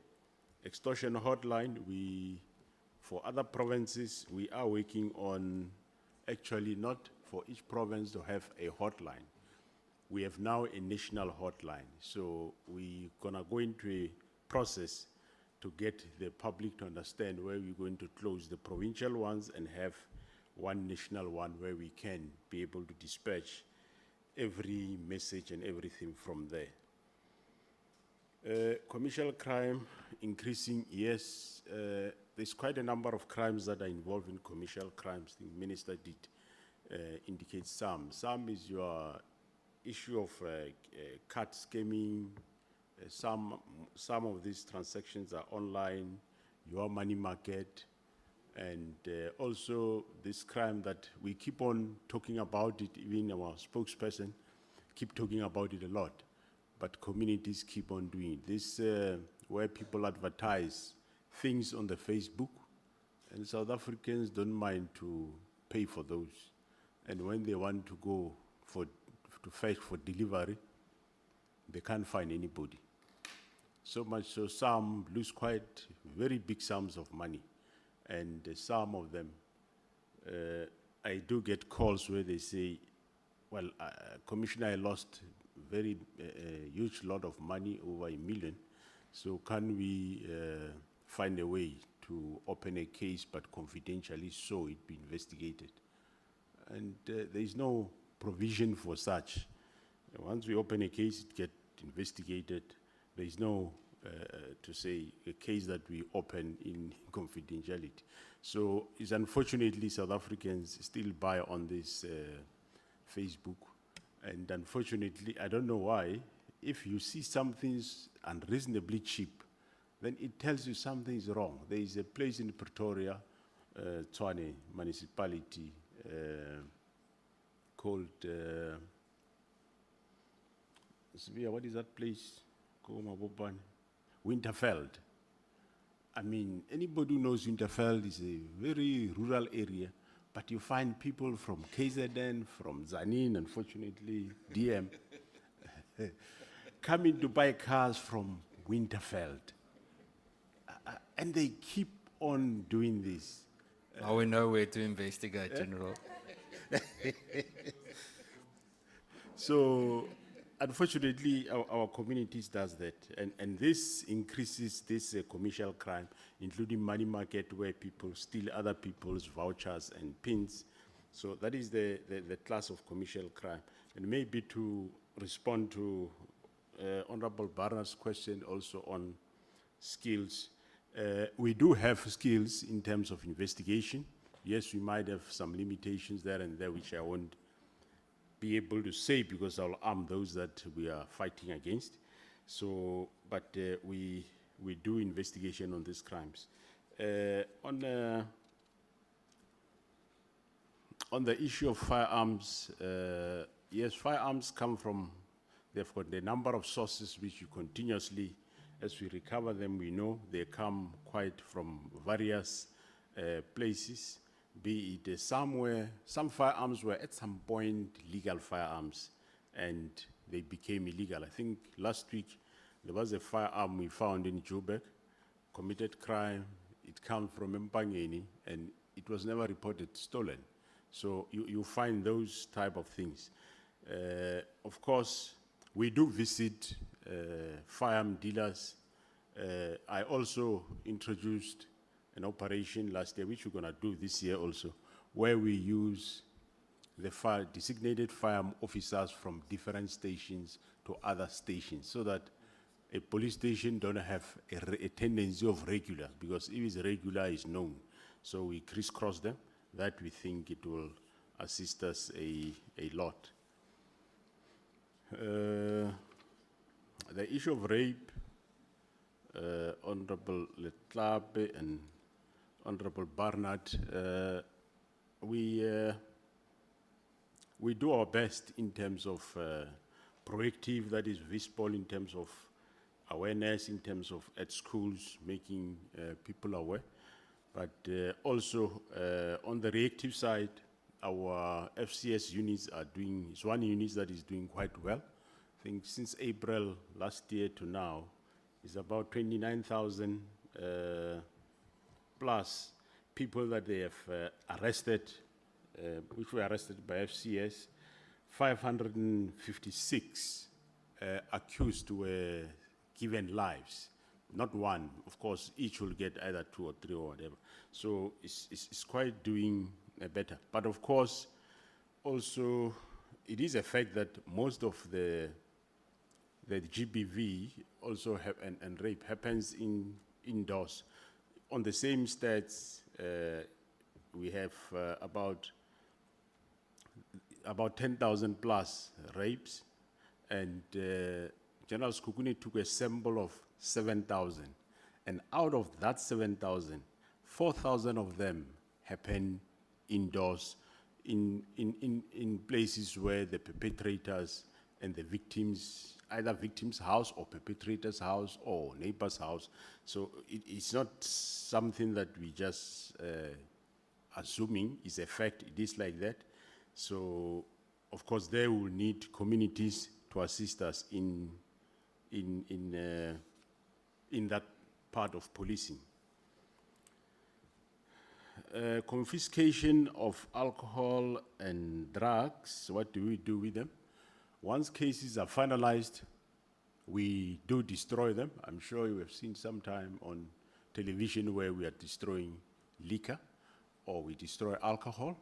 S4: Extortion hotline, for other provinces, we are working on actually not for each province to have a hotline. We have now a national hotline. So we're gonna go into a process to get the public to understand where we're going to close the provincial ones and have one national one where we can be able to dispatch every message and everything from there. Commercial crime increasing, yes. There's quite a number of crimes that are involved in commercial crimes. The minister did indicate some. Some is your issue of card scamming. Some of these transactions are online, your money market, and also this crime that we keep on talking about it, even our spokesperson keep talking about it a lot, but communities keep on doing it. This where people advertise things on the Facebook, and South Africans don't mind to pay for those. And when they want to go to fetch for delivery, they can't find anybody. So much so some lose quite very big sums of money. And some of them, I do get calls where they say, well, Commissioner, I lost very huge lot of money, over $1 million. So can we find a way to open a case, but confidentially, so it be investigated? And there is no provision for such. Once we open a case, it gets investigated. There is no, to say, a case that we open in confidentiality. So it's unfortunately South Africans still buy on this Facebook. And unfortunately, I don't know why, if you see something's unreasonably cheap, then it tells you something is wrong. There is a place in Pretoria, Tshwane municipality, called, what is that place? Winterveld. I mean, anybody who knows Winterveld is a very rural area, but you find people from KZN, from Zanin, unfortunately, DM, coming to buy cars from Winterveld. And they keep on doing this.
S1: Now we know where to investigate, General.
S4: So, unfortunately, our communities does that. And this increases this commercial crime, including money market, where people steal other people's vouchers and pins. So that is the class of commercial crime. And maybe to respond to Honorable Barna's question also on skills, we do have skills in terms of investigation. Yes, we might have some limitations there and there, which I won't be able to say because I'll arm those that we are fighting against. So, but we do investigation on these crimes. On the issue of firearms, yes, firearms come from, they've got the number of sources which you continuously, as we recover them, we know they come quite from various places, be it somewhere. Some firearms were at some point legal firearms and they became illegal. I think last week there was a firearm we found in Joburg, committed crime. It comes from Mpangeni and it was never reported stolen. So you find those type of things. Of course, we do visit firearm dealers. I also introduced an operation last year, which we're going to do this year also, where we use the designated firearm officers from different stations to other stations, so that a police station don't have a tendency of regular, because if it's regular, it's known. So we crisscross them. That we think it will assist us a lot. The issue of rape, Honorable Letlape and Honorable Barnard, we do our best in terms of proactive, that is visible in terms of awareness in terms of at schools, making people aware. But also on the reactive side, our FCS units are doing, it's one unit that is doing quite well. I think since April last year to now, it's about 29,000 plus people that they have arrested, which were arrested by FCS. 556 accused were given lives, not one. Of course, each will get either 2 or 3 or whatever. So it's quite doing better. But of course, also, it is a fact that most of the GBV also have, and rape happens indoors. On the same stats, we have about 10,000 plus rapes, and General Skukuni took a sample of 7,000, and out of that 7,000, 4,000 of them happen indoors in places where the perpetrators and the victims, either victim's house or perpetrator's house or neighbor's house. So it's not something that we just assuming is a fact. It is like that. So, of course, they will need communities to assist us in that part of policing. Confiscation of alcohol and drugs, what do we do with them? Once cases are finalized, we do destroy them. I'm sure you have seen sometime on television where we are destroying liquor, or we destroy alcohol.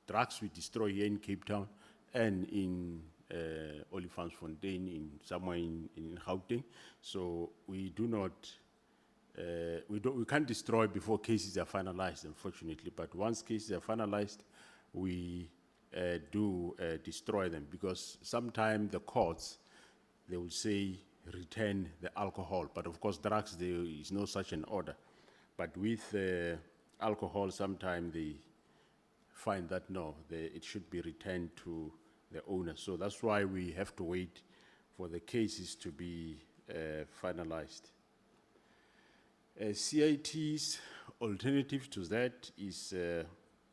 S4: Drugs we destroy here in Cape Town and in Olifantsfontein, somewhere in Gauteng. So we do not, we can't destroy before cases are finalized, unfortunately. But once cases are finalized, we do destroy them, because sometimes the courts, they will say return the alcohol. But of course, drugs, there is no such an order. But with alcohol, sometimes they find that no, it should be returned to the owner. So that's why we have to wait for the cases to be finalized. CIT's alternative to that is,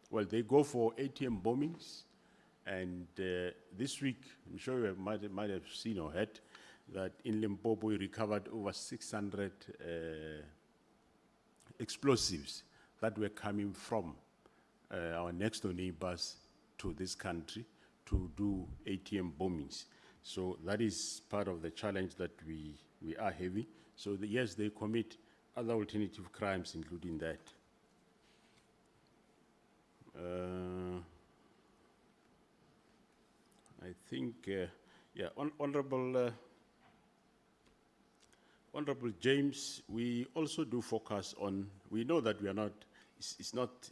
S4: well, they go for ATM bombings. And this week, I'm sure you might have seen or heard that in Limpopo we recovered over 600 explosives that were coming from our next door neighbors to this country to do ATM bombings. So that is part of the challenge that we are having. So yes, they commit other alternative crimes, including that. I think, yeah, Honorable James, we also do focus on, we know that we are not, it's not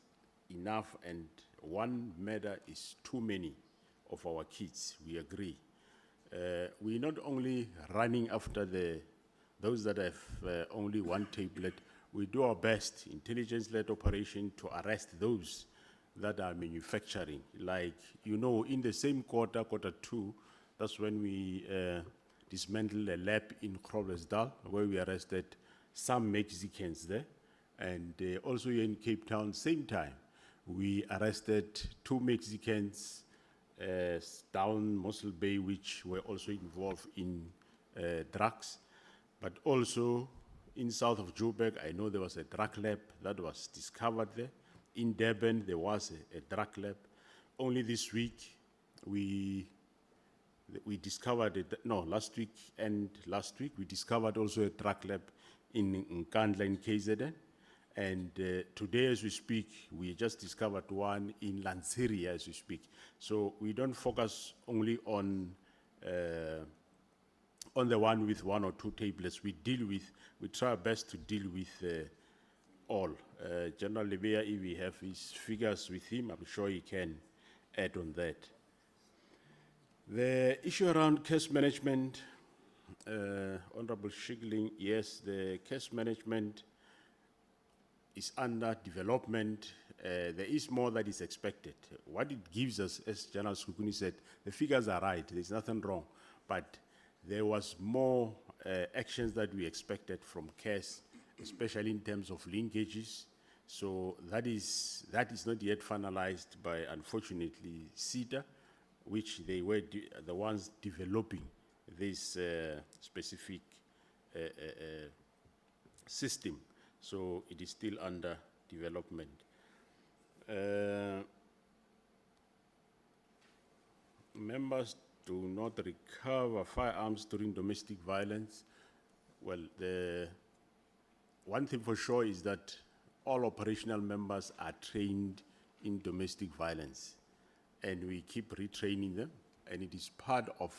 S4: enough, and one murder is too many of our kids, we agree. We're not only running after those that have only one tablet, we do our best, intelligence-led operation, to arrest those that are manufacturing. Like, you know, in the same quarter 2, that's when we dismantled a lab in Groblersdal, where we arrested some Mexicans there. And also here in Cape Town, same time, we arrested 2 Mexicans down Mossel Bay, which were also involved in drugs. But also in south of Joburg, I know there was a drug lab that was discovered there. In Durban, there was a drug lab. Only this week, we discovered it, no, last week, we discovered also a drug lab in Nkandla in KZN. And today, as we speak, we just discovered one in Lanseria as we speak. So we don't focus only on the one with 1 or 2 tablets. We try our best to deal with all. General Lebea, if we have his figures with him, I'm sure he can add on that. The issue around case management, Honorable Shigling, yes, the case management is under development. There is more that is expected. What it gives us, as General Skukuni said, the figures are right, there's nothing wrong, but there was more actions that we expected from CARES, especially in terms of linkages. So that is not yet finalized by, unfortunately, CETA, which they were the ones developing this specific system. So it is still under development. Members do not recover firearms during domestic violence. Well, the one thing for sure is that all operational members are trained in domestic violence, and we keep retraining them, and it is part of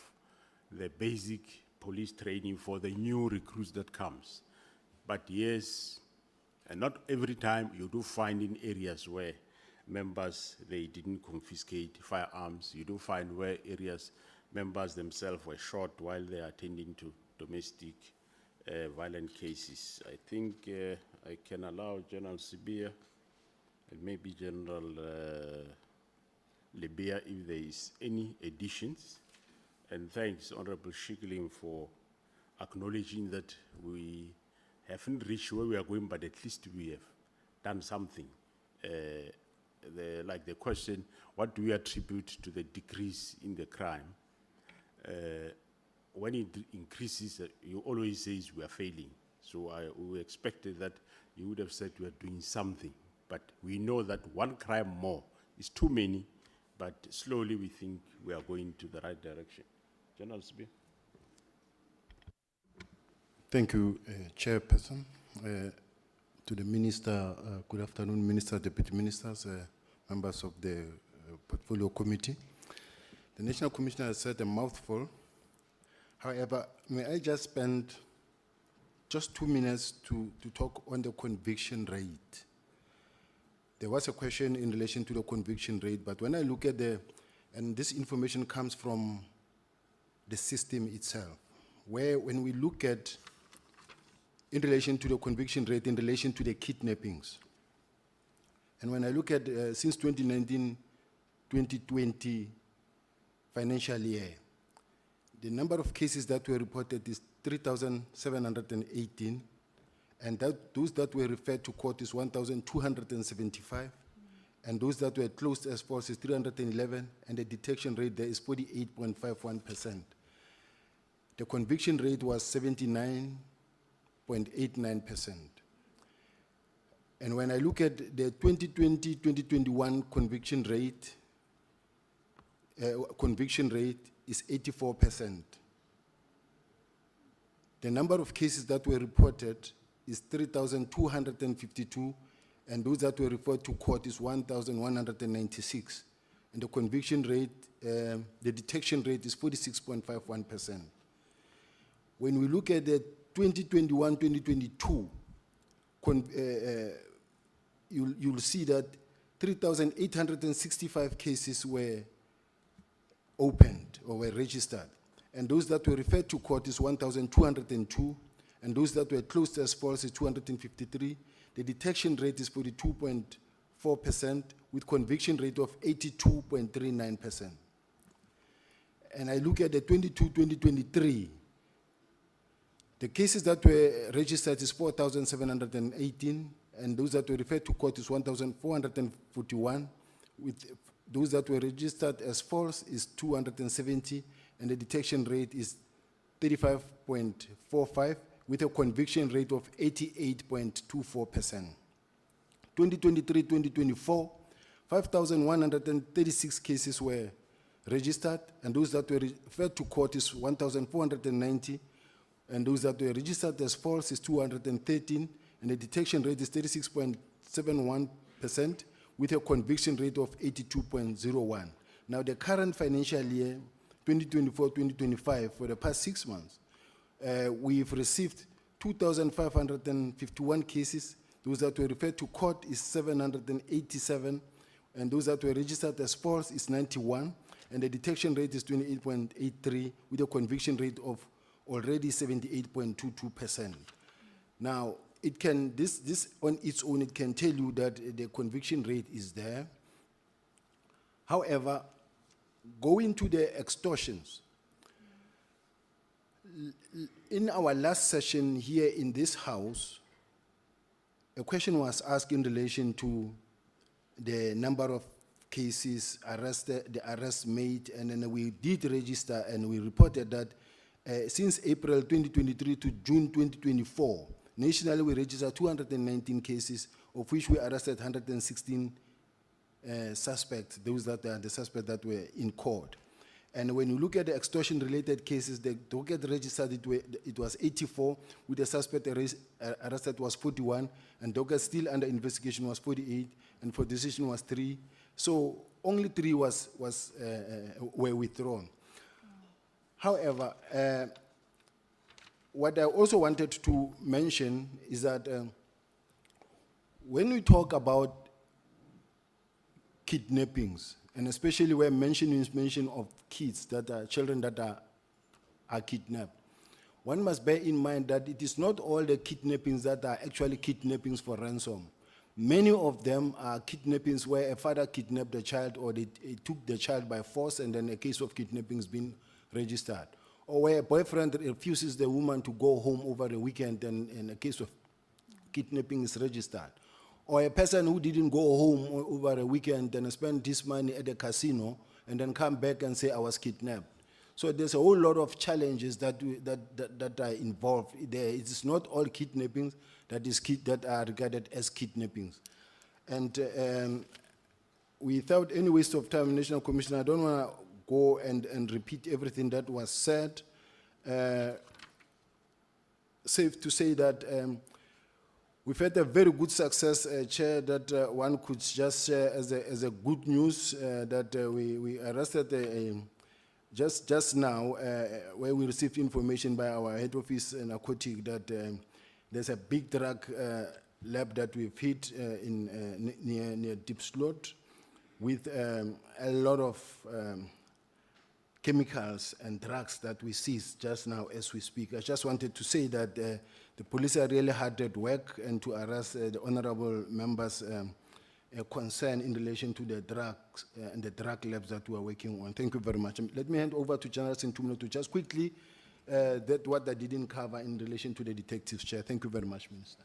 S4: the basic police training for the new recruits that comes. But yes, and not every time you do find in areas where members, they didn't confiscate firearms. You do find where areas members themselves were shot while they are attending to domestic violent cases. I think I can allow General Sibia and maybe General Libya if there is any additions. And thanks, Honorable Shikling, for acknowledging that we haven't reached where we are going, but at least we have done something. Like the question, what do we attribute to the decrease in the crime? When it increases, you always say we are failing. So we expected that you would have said we are doing something. But we know that one crime more is too many, but slowly we think we are going to the right direction. General Sibia.
S5: Thank you, Chairperson. To the Minister, good afternoon, Minister, Deputy Ministers, members of the Portfolio Committee. The National Commissioner has said a mouthful. However, may I just spend just 2 minutes to talk on the conviction rate? There was a question in relation to the conviction rate, but when I look at and this information comes from the system itself, where when we look at in relation to the conviction rate, in relation to the kidnappings, and when I look at since 2019-2020 financial year, the number of cases that were reported is 3,718, and those that were referred to court is 1,275, and those that were closed as false is 311, and the detection rate there is 48.51%. The conviction rate was 79.89%. And when I look at the 2020-2021 conviction rate is 84%. The number of cases that were reported is 3,252, and those that were referred to court is 1,196. And the conviction rate, the detection rate is 46.51%. When we look at the 2021-2022, you'll see that 3,865 cases were opened or were registered, and those that were referred to court is 1,202, and those that were closed as false is 253. The detection rate is 42.4%, with conviction rate of 82.39%. And I look at the 22-2023, the cases that were registered is 4,718, and those that were referred to court is 1,441, with those that were registered as false is 270, and the detection rate is 35.45, with a conviction rate of 88.24%. 2023-2024, 5,136 cases were registered, and those that were referred to court is 1,490, and those that were registered as false is 213, and the detection rate is 36.71%, with a conviction rate of 82.01. Now, the current financial year, 2024-2025, for the past 6 months, we've received 2,551 cases. Those that were referred to court is 787, and those that were registered as false is 91, and the detection rate is 28.83, with a conviction rate of already 78.22%. Now, it can, this on its own, it can tell you that the conviction rate is there. However, going to the extortions, in our last session here in this house, a question was asked in relation to the number of cases arrested, the arrests made, and then we did register and we reported that since April 2023 to June 2024, nationally we registered 219 cases, of which we arrested 116 suspects, those that are the suspects that were in court. And when you look at the extortion-related cases, the docket registered, it was 84, with the suspect arrested was 41, and docket still under investigation was 48, and for decision was 3. So only 3 were withdrawn. However, what I also wanted to mention is that when we talk about kidnappings, and especially where mention of kids that are children that are kidnapped, one must bear in mind that it is not all the kidnappings that are actually kidnappings for ransom. Many of them are kidnappings where a father kidnapped the child, or they took the child by force, and then a case of kidnapping has been registered. Or where a boyfriend refuses the woman to go home over the weekend, and a case of kidnapping is registered. Or a person who didn't go home over a weekend and spend this money at the casino and then come back and say, I was kidnapped. So there's a whole lot of challenges that are involved there. It is not all kidnappings that are regarded as kidnappings. And without any waste of time, National Commissioner, I don't want to go and repeat everything that was said. Safe to say that we've had a very good success, Chair, that one could just share as a good news that we arrested just now, where we received information by our head office narcotic that there's a big drug lab that we've hit near Deep Slot with a lot of chemicals and drugs that we seize just now as we speak. I just wanted to say that the police are really hard at work and to arrest the honorable members' concern in relation to the drugs and the drug labs that we are working on. Thank you very much. Let me hand over to General Sintumlo to just quickly what I didn't cover in relation to the detectives, Chair. Thank you very much, Minister.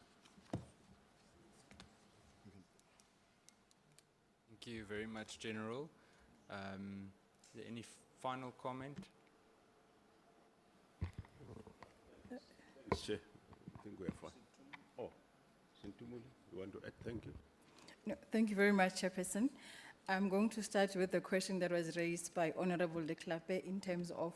S1: Thank you very much, General. Is there any final comment?
S4: Chair, I think we are fine. Oh, Sintumuli, you want to add? Thank you.
S6: No, thank you very much, Chairperson. I'm going to start with the question that was raised by Honorable De Klappe in terms of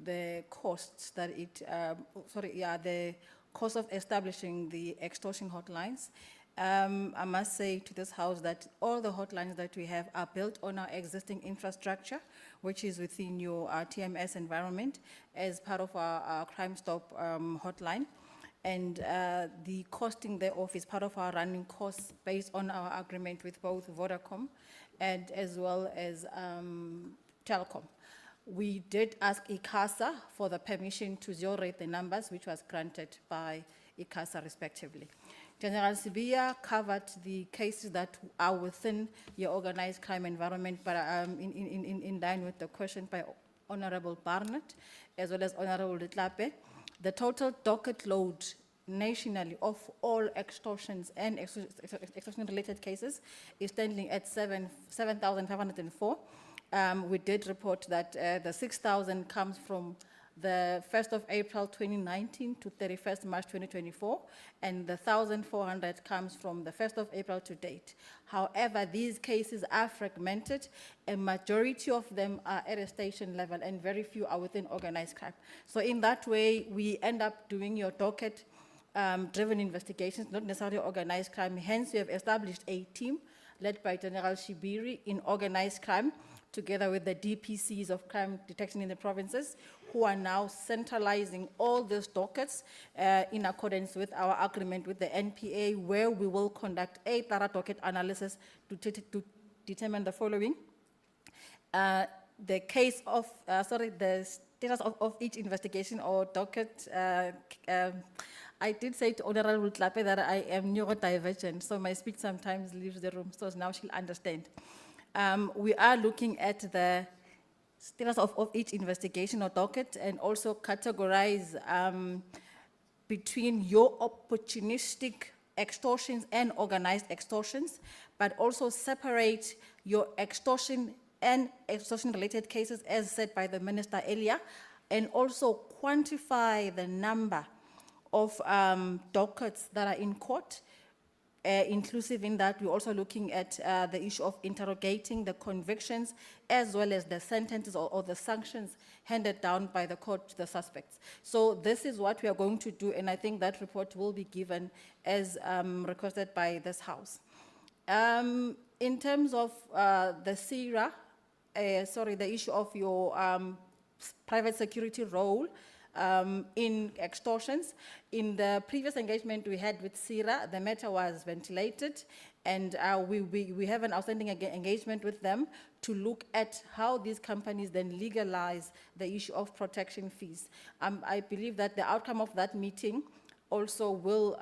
S6: the costs that the cost of establishing the extortion hotlines. I must say to this House that all the hotlines that we have are built on our existing infrastructure, which is within your TMS environment as part of our Crime Stop hotline. And the costing thereof is part of our running costs based on our agreement with both Vodacom and as well as Telkom. We did ask ICASA for the permission to zero-rate the numbers, which was granted by ICASA respectively. General Sibia covered the cases that are within your organized crime environment, but in line with the question by Honorable Barnett, as well as Honorable De Klappe, the total docket load nationally of all extortions and extortion-related cases is standing at 7,504. We did report that the 6,000 comes from the 1st of April 2019 to 31st March 2024, and the 1,400 comes from the 1st of April to date. However, these cases are fragmented. A majority of them are at a station level, and very few are within organized crime. So in that way, we end up doing your docket-driven investigations, not necessarily organized crime. Hence, we have established a team led by General Shibiri in organized crime, together with the DPCs of crime detection in the provinces, who are now centralizing all these dockets in accordance with our agreement with the NPA, where we will conduct a thorough docket analysis to determine the following. The case of, the status of each investigation or docket. I did say to Honorable Klappe that I am neurodivergent, so my speech sometimes leaves the room, so now she'll understand. We are looking at the status of each investigation or docket, and also categorize between your opportunistic extortions and organized extortions, but also separate your extortion and extortion-related cases as said by the minister earlier, and also quantify the number of dockets that are in court. Inclusive in that, we're also looking at the issue of interrogating the convictions as well as the sentences or the sanctions handed down by the court to the suspects. So this is what we are going to do, and I think that report will be given as requested by this House. In terms of the SIRA, the issue of your private security role, in extortions. In the previous engagement we had with SIRA, the matter was ventilated, and we have an outstanding engagement with them to look at how these companies then legalize the issue of protection fees. I believe that the outcome of that meeting also will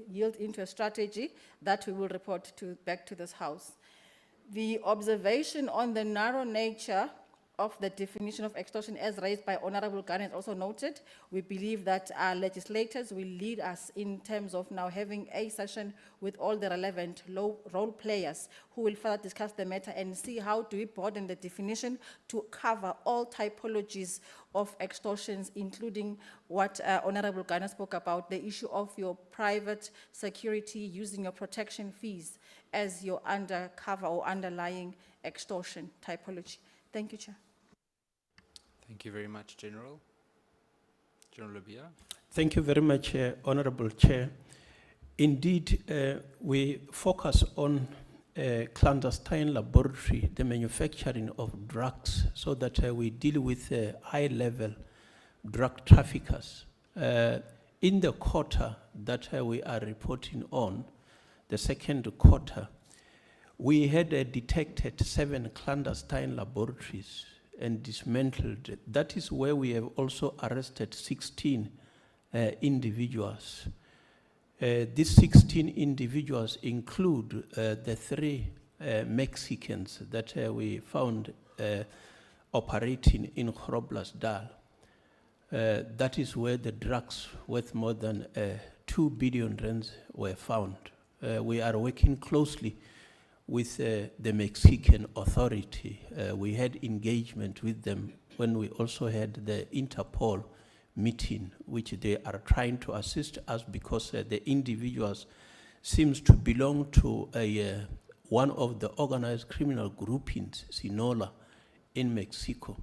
S6: yield into a strategy that we will report back to this House. The observation on the narrow nature of the definition of extortion as raised by Honorable Garnet also noted, we believe that our legislators will lead us in terms of now having a session with all the relevant role players who will further discuss the matter and see how do we broaden the definition to cover all typologies of extortions, including what Honorable Garnet spoke about, the issue of your private security using your protection fees as your undercover or underlying extortion typology. Thank you, Chair.
S1: Thank you very much, General. General Lubia.
S8: Thank you very much, Honorable Chair. Indeed, we focus on clandestine laboratory, the manufacturing of drugs, so that we deal with high-level drug traffickers. In the quarter that we are reporting on, the second quarter, we had detected 7 clandestine laboratories and dismantled. That is where we have also arrested 16 individuals. These 16 individuals include the 3 Mexicans that we found operating in Groblersdal. That is where the drugs worth more than 2 billion rands were found. We are working closely with the Mexican authority. We had engagement with them when we also had the Interpol meeting, which they are trying to assist us because the individuals seems to belong to one of the organized criminal groupings, Sinola, in Mexico.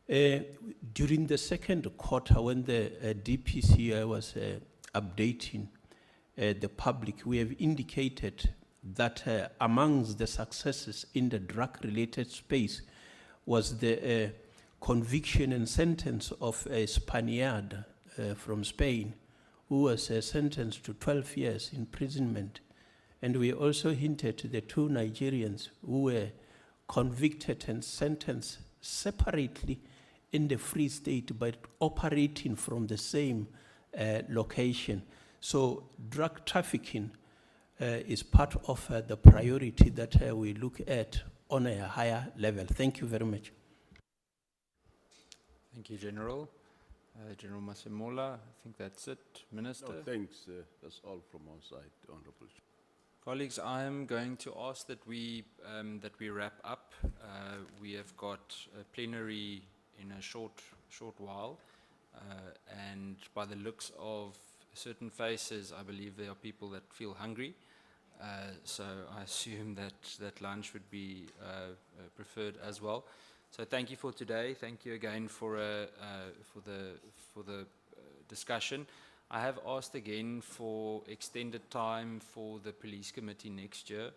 S8: During the second quarter, when the DPCI was updating the public, we have indicated that amongst the successes in the drug-related space was the conviction and sentence of a Spaniard from Spain who was sentenced to 12 years imprisonment. And we also hinted to the 2 Nigerians who were convicted and sentenced separately in the Free State but operating from the same location. So drug trafficking is part of the priority that we look at on a higher level. Thank you very much.
S1: Thank you, General. General Masemola, I think that's it. Minister?
S4: No, thanks. That's all from our side, Honorable Chair.
S1: Colleagues, I am going to ask that we wrap up. We have got a plenary in a short while, and by the looks of certain faces, I believe there are people that feel hungry. So I assume that lunch would be preferred as well. So thank you for today. Thank you again for the discussion. I have asked again for extended time for the police committee next year,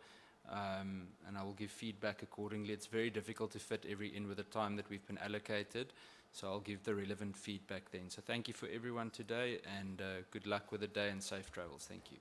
S1: and I will give feedback accordingly. It's very difficult to fit every in with the time that we've been allocated, so I'll give the relevant feedback then. So thank you for everyone today, and good luck with the day and safe travels. Thank you.